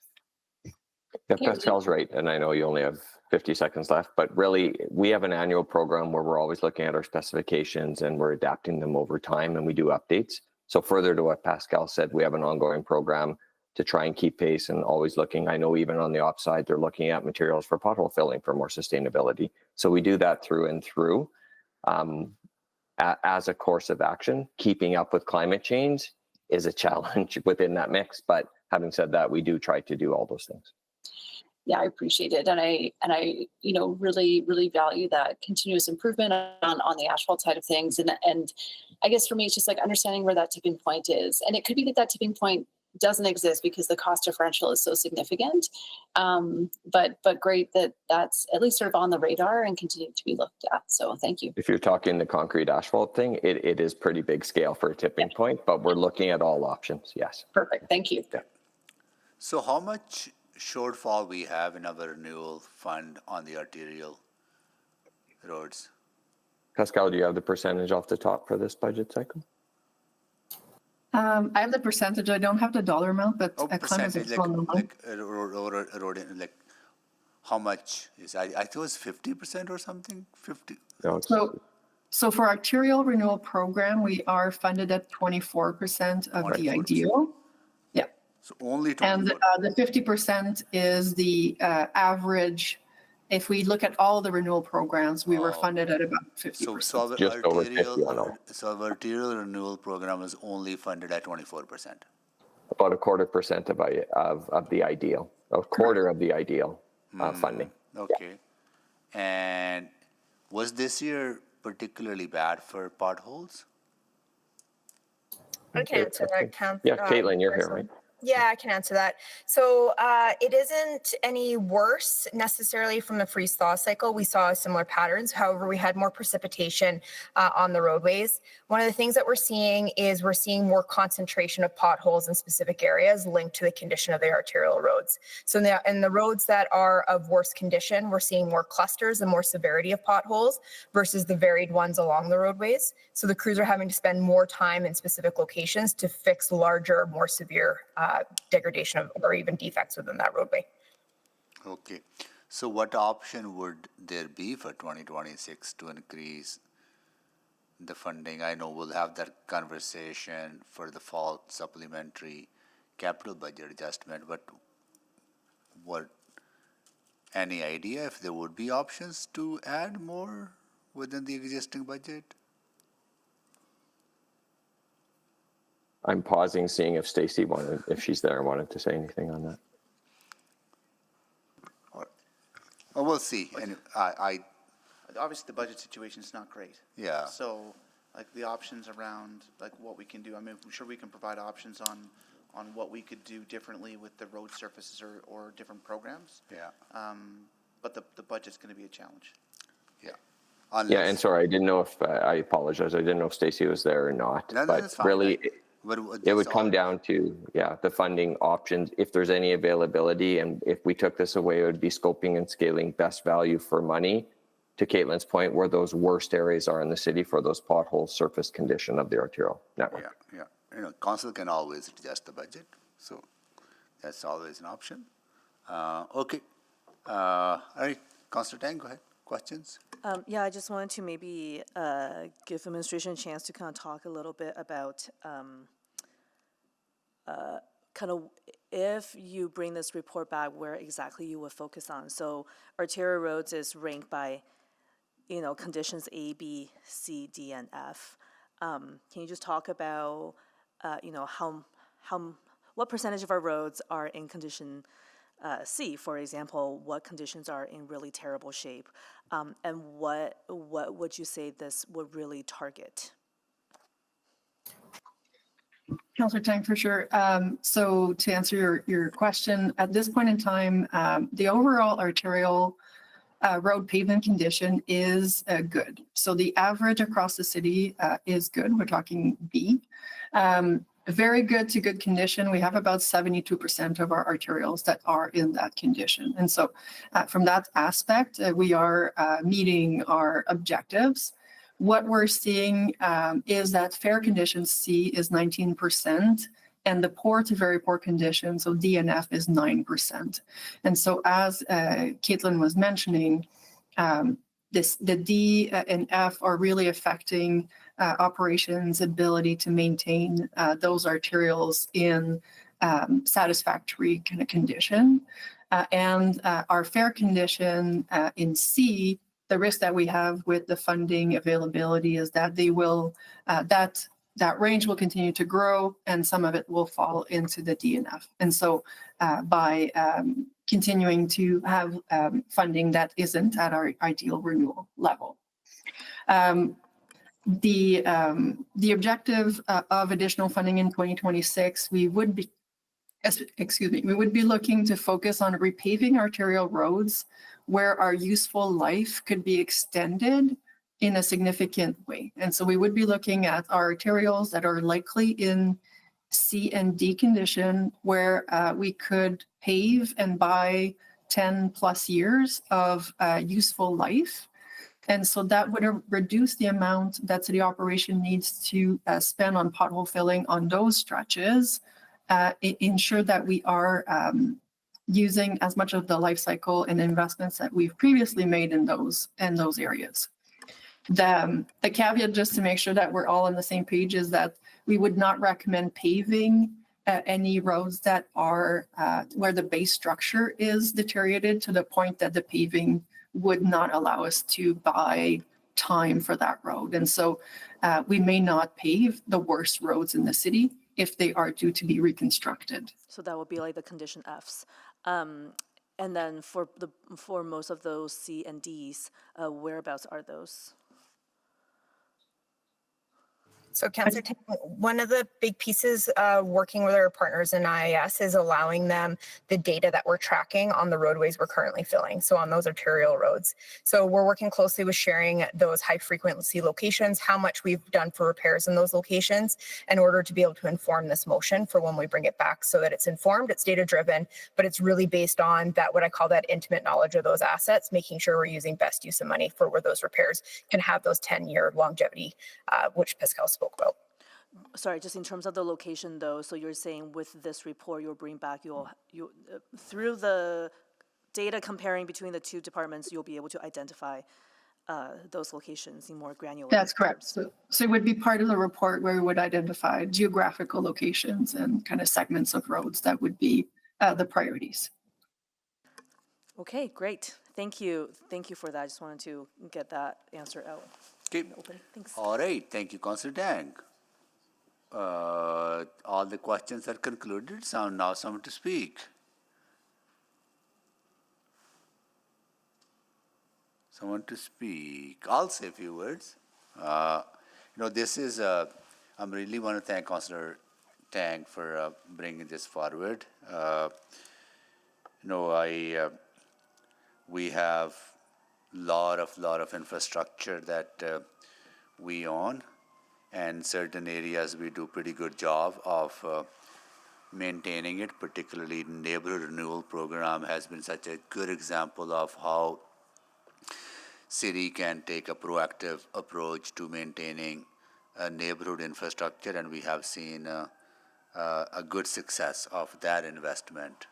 Yeah, Pascal's right, and I know you only have 50 seconds left, but really we have an annual program where we're always looking at our specifications and we're adapting them over time, and we do updates. So further to what Pascal said, we have an ongoing program to try and keep pace and always looking. I know even on the ops side, they're looking at materials for pothole filling for more sustainability. So we do that through and through as a course of action. Keeping up with climate change is a challenge within that mix, but having said that, we do try to do all those things. Yeah, I appreciate it. And I, really value that continuous improvement on the asphalt side of things. And I guess for me, it's just like understanding where that tipping point is. And it could be that tipping point doesn't exist because the cost differential is so significant. But great that that's at least sort of on the radar and continue to be looked at. So thank you. If you're talking the concrete asphalt thing, it is pretty big scale for a tipping point, but we're looking at all options. Yes. Perfect. Thank you. Yeah. So how much shortfall we have in our renewal fund on the arterial roads? Pascal, do you have the percentage off the top for this budget cycle? I have the percentage. I don't have the dollar amount, but a Percentage, like how much is, I thought it was 50% or something, 50? No, so for arterial renewal program, we are funded at 24% of the ideal. Yeah. So only 24%. And the 50% is the average. If we look at all the renewal programs, we were funded at about 50%. So Just over 50 on all. So our arterial renewal program is only funded at 24%. About 1/4% of the ideal, 1/4 of the ideal funding. Okay. Yeah. And was this year particularly bad for potholes? I can answer that, Council. Yeah, Caitlin, you're here, right? Yeah, I can answer that. So it isn't any worse necessarily from the freeze-thaw cycle. We saw similar patterns. However, we had more precipitation on the roadways. One of the things that we're seeing is we're seeing more concentration of potholes in specific areas linked to the condition of the arterial roads. So in the roads that are of worse condition, we're seeing more clusters and more severity of potholes versus the varied ones along the roadways. So the crews are having to spend more time in specific locations to fix larger, more severe degradation of, or even defects within that roadway. Okay. So what option would there be for 2026 to increase the funding? I know we'll have that conversation for the fall supplementary capital budget adjustment, but any idea if there would be options to add more within the existing budget? I'm pausing, seeing if Stacy if she's there, wanted to say anything on that. Well, we'll see. And obviously the budget situation is not great. Yeah. So like the options around like what we can do. I mean, I'm sure we can provide options on what we could do differently with the road surfaces or different programs. Yeah. But the budget's going to be a challenge. Yeah. Yeah, and sorry, I didn't know if I apologize. I didn't know if Stacy was there or not. No, but that's fine. really, it would come down to the funding options. If there's any availability, and if we took this away, it would be scoping and scaling best value for money. To Caitlin's point, where those worst areas are in the city for those pothole surface condition of the arterial network. Yeah. Council can always adjust the budget, so that's always an option. Okay. All right, Councilor Tang, go ahead. Questions? Yeah, I just wanted to maybe give administration a chance to kind of talk a little bit about kind of if you bring this report back, where exactly you would focus on. So arterial roads is ranked by, conditions A, B, C, D, and F. Can you just talk about, what percentage of our roads are in condition C, for example, what conditions are in really terrible shape, and what would you say this would really target? Councillor Tang, for sure. So to answer your question, at this point in time, the overall arterial road pavement condition is good. So the average across the city is good. We're talking B. Very good to good condition. We have about 72% of our arterials that are in that condition. And so from that aspect, we are meeting our objectives. What we're seeing is that fair condition C is 19%, and the poor to very poor condition, so D and F, is 9%. And so as Caitlin was mentioning, the D and F are really affecting operations' ability to maintain those arterials in satisfactory kind of condition. And our fair condition in C, the risk that we have with the funding availability is that they will, that that range will continue to grow and some of it will fall into the DNF. And so by continuing to have funding that isn't at our ideal renewal level. The objective of additional funding in 2026, we would be looking to focus on repaving arterial roads where our useful life could be extended in a significant way. And so we would be looking at our arterials that are likely in C and D condition where we could pave and buy 10 plus years of useful life. And so that would reduce the amount that city operation needs to spend on pothole filling on those stretches, ensure that we are using as much of the life cycle and investments that we've previously made in those areas. The caveat, just to make sure that we're all on the same page, is that we would not recommend paving any roads that are where the base structure is deteriorated to the point that the paving would not allow us to buy time for that road. And so we may not pave the worst roads in the city if they are due to be reconstructed. So that would be like the condition Fs. And then for most of those C and Ds, whereabouts are those? So Councillor, one of the big pieces working with our partners in IIS is allowing them the data that we're tracking on the roadways we're currently filling, so on those arterial roads. So we're working closely with sharing those high frequency locations, how much we've done for repairs in those locations in order to be able to inform this motion for when we bring it back, so that it's informed, it's data driven, but it's really based on that, what I call that intimate knowledge of those assets, making sure we're using best use of money for where those repairs can have those 10-year longevity, which Pascal spoke about. Sorry, just in terms of the location though, so you're saying with this report you'll bring back, through the data comparing between the two departments, you'll be able to identify those locations in more granular. That's correct. So it would be part of the report where we would identify geographical locations and kind of segments of roads that would be the priorities. Okay, great. Thank you. Thank you for that. I just wanted to get that answer out. Okay. Open. Thanks. All right. Thank you, Councillor Tang. All the questions are concluded. So now someone to speak. Someone to speak. I'll say a few words. This is, I really want to thank Councillor Tang for bringing this forward. We have lot of infrastructure that we own, and certain areas we do pretty good job of maintaining it. Particularly neighborhood renewal program has been such a good example of how city can take a proactive approach to maintaining a neighborhood infrastructure, and we have seen a good success of that investment.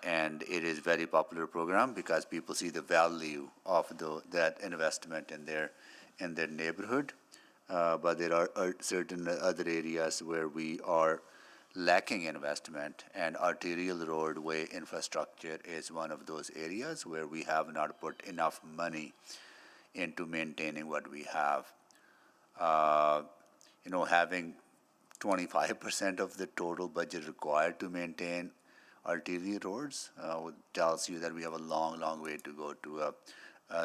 And it is very popular program because people see the value of that investment in their neighborhood. But there are certain other areas where we are lacking investment, and arterial roadway infrastructure is one of those areas where we have not put enough money into maintaining what we have. Having 25% of the total budget required to maintain arterial roads tells you that we have a long way to go to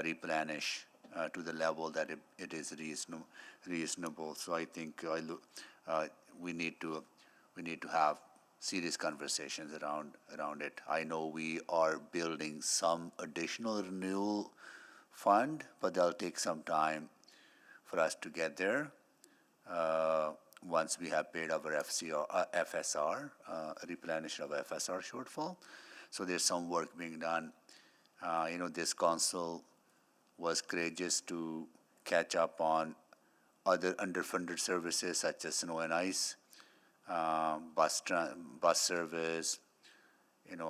replenish to the level that it is reasonable. So I think we need to have serious conversations around it. I know we are building some additional renewal fund, but that'll take some time for us to get there. Once we have paid our FSR, replenishment of FSR shortfall. So there's some work being done. This council was courageous to catch up on other underfunded services such as snow and ice, bus service,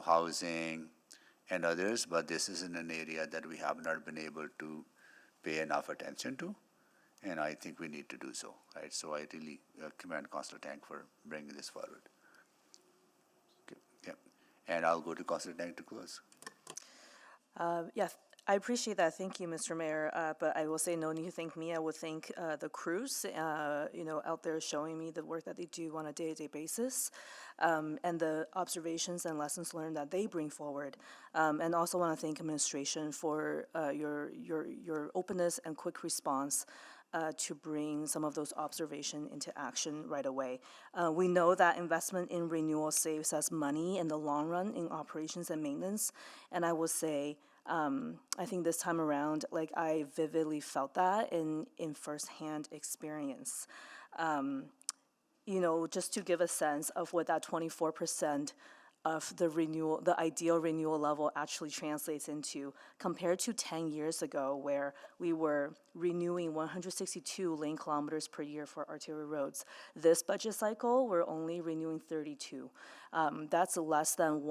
housing, and others. But this is in an area that we have not been able to pay enough attention to. And I think we need to do so, right? So I really commend Councillor Tang for bringing this forward. Okay, yeah. And I'll go to Councillor Tang to close. Yes, I appreciate that. Thank you, Mr. Mayor. But I will say no need to thank me. I would thank the crews, out there showing me the work that they do on a day-to-day basis, and the observations and lessons learned that they bring forward. And also want to thank administration for your openness and quick response to bring some of those observations into action right away. We know that investment in renewal saves us money in the long run in operations and maintenance, and I will say, I think this time around, like, I vividly felt that in firsthand experience. Just to give a sense of what that 24% of the ideal renewal level actually translates into, compared to 10 years ago, where we were renewing 162 lane kilometers per year for arterial roads. This budget cycle, we're only renewing 32. That's less than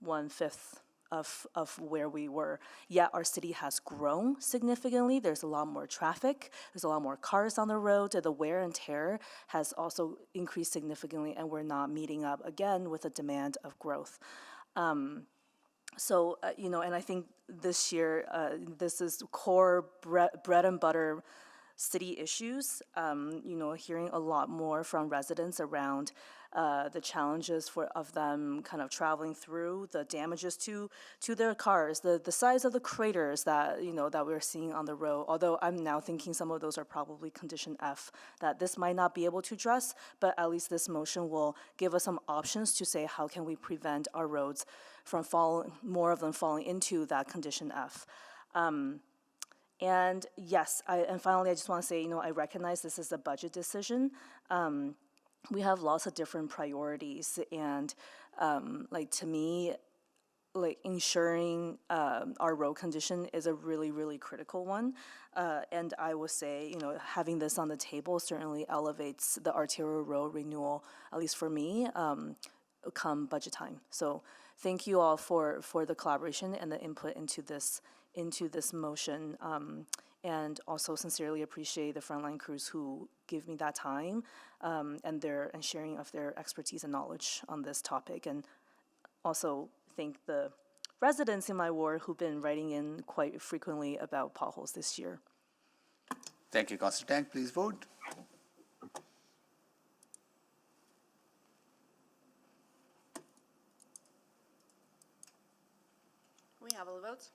one-fifth of where we were. Yet our city has grown significantly. There's a lot more traffic. There's a lot more cars on the road. The wear and tear has also increased significantly, and we're not meeting up again with the demand of growth. And I think this year, this is core bread and butter city issues. Hearing a lot more from residents around the challenges of them kind of traveling through, the damages to their cars, the size of the craters that that we're seeing on the road. Although I'm now thinking some of those are probably condition F that this might not be able to address, but at least this motion will give us some options to say how can we prevent our roads from more of them falling into that condition F. And yes, finally, I just want to say, I recognize this is a budget decision. We have lots of different priorities, and to me, ensuring our road condition is a really, really critical one. And I will say, having this on the table certainly elevates the arterial road renewal, at least for me, come budget time. So thank you all for the collaboration and the input into this motion, and also sincerely appreciate the frontline crews who give me that time and sharing of their expertise and knowledge on this topic, and also thank the residents in my ward who've been writing in quite frequently about potholes this year. Thank you, Councillor Tang. Please vote. We have all the votes.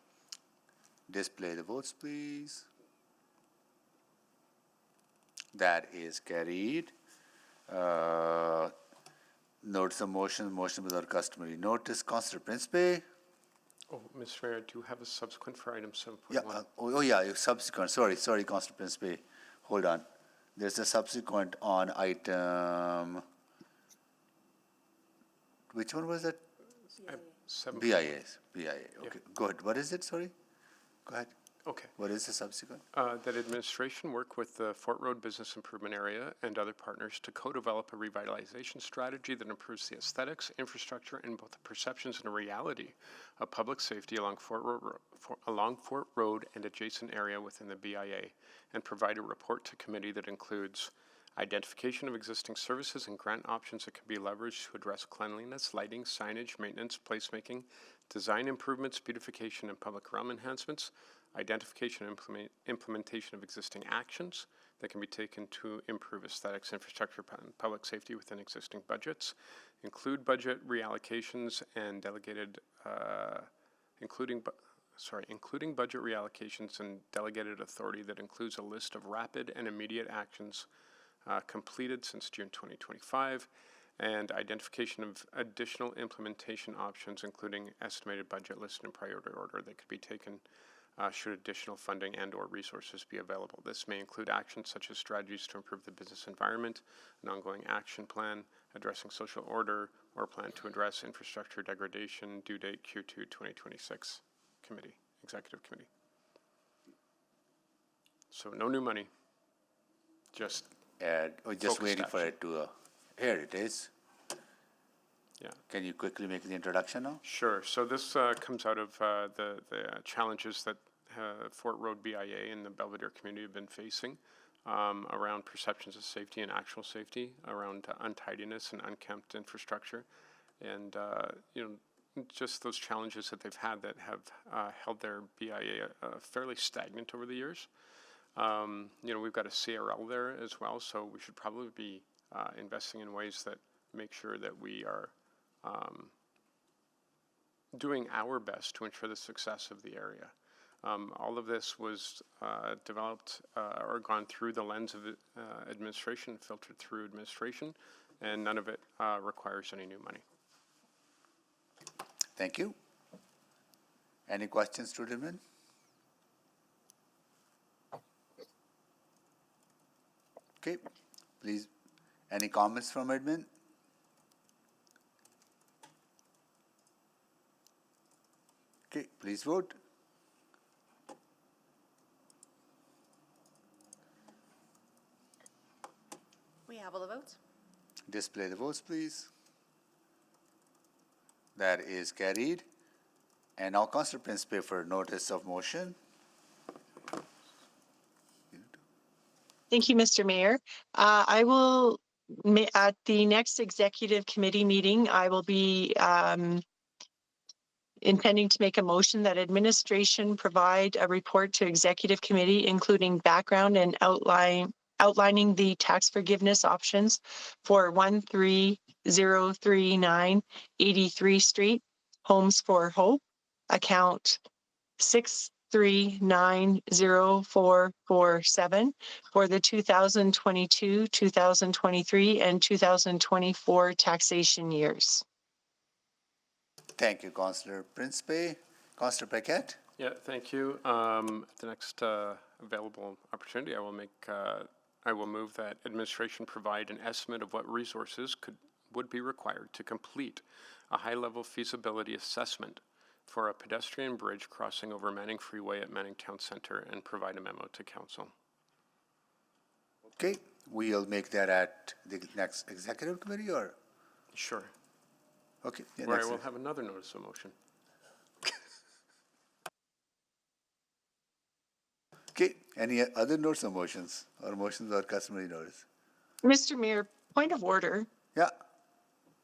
Display the votes, please. That is carried. Notice of motion without customary notice. Councillor Principe. Oh, Mr. Mayor, I do have a subsequent for item 7.1. Yeah, subsequent. Sorry, Councillor Principe. Hold on. There's a subsequent on item. Which one was that? BIA. Okay, good. What is it? Sorry. Go ahead. Okay. What is the subsequent? That administration work with the Fort Road Business Improvement Area and other partners to co-develop a revitalization strategy that improves the aesthetics, infrastructure, and both the perceptions and reality of public safety along Fort Road and adjacent area within the BIA, and provide a report to committee that includes identification of existing services and grant options that can be leveraged to address cleanliness, lighting, signage, maintenance, placemaking, design improvements, beautification, and public realm enhancements, identification and implementation of existing actions that can be taken to improve aesthetics, infrastructure, and public safety within existing budgets, include budget reallocations and including budget reallocations and delegated authority that includes a list of rapid and immediate actions completed since June 2025, and identification of additional implementation options, including estimated budget listed in priority order that could be taken should additional funding and or resources be available. This may include actions such as strategies to improve the business environment, an ongoing action plan addressing social order, or a plan to address infrastructure degradation, due date Q2 2026 executive committee. So no new money, just just waiting for it to, here it is. Yeah. Can you quickly make the introduction now? Sure. So this comes out of the challenges that Fort Road BIA and the Belvedere community have been facing around perceptions of safety and actual safety, around untidiness and unkempt infrastructure. And, just those challenges that they've had that have held their BIA fairly stagnant over the years. We've got a CRL there as well, so we should probably be investing in ways that make sure that we are doing our best to ensure the success of the area. All of this was developed or gone through the lens of administration, filtered through administration, and none of it requires any new money. Thank you. Any questions to Edmund? Okay, please. Any comments from Edmund? Okay, please vote. We have all the votes. Display the votes, please. That is carried. And now Councillor Principe for notice of motion. Thank you, Mr. Mayor. I will, at the next executive committee meeting, I will be intending to make a motion that administration provide a report to executive committee, including background and outlining the tax forgiveness options for 13039 83 Street, Homes for Hope, account 6390447 for the 2022, 2023, and 2024 taxation years. Thank you, Councillor Principe. Councillor Paquette? Yeah, thank you. At the next available opportunity, I will move that administration provide an estimate of what resources would be required to complete a high-level feasibility assessment for a pedestrian bridge crossing over Manning Freeway at Manning Town Centre and provide a memo to council. Okay, we'll make that at the next executive committee, or? Sure. Okay. Yeah, Where I will have another notice of motion. Okay, any other notes or motions or customary notice? Mr. Mayor, point of order. Yeah.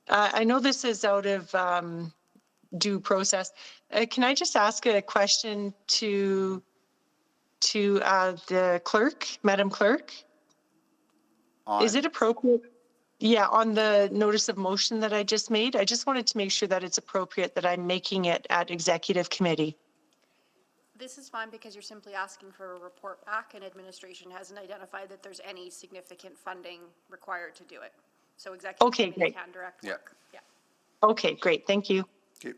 I know this is out of due process. Can I just ask a question to the clerk, Madam Clerk? Is it appropriate? Yeah, on the notice of motion that I just made, I just wanted to make sure that it's appropriate that I'm making it at executive committee. This is fine because you're simply asking for a report back, and administration hasn't identified that there's any significant funding required to do it. So executive committee can direct work. Yeah. Okay, great. Thank you. Okay.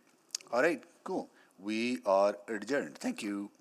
All right, cool. We are adjourned. Thank you.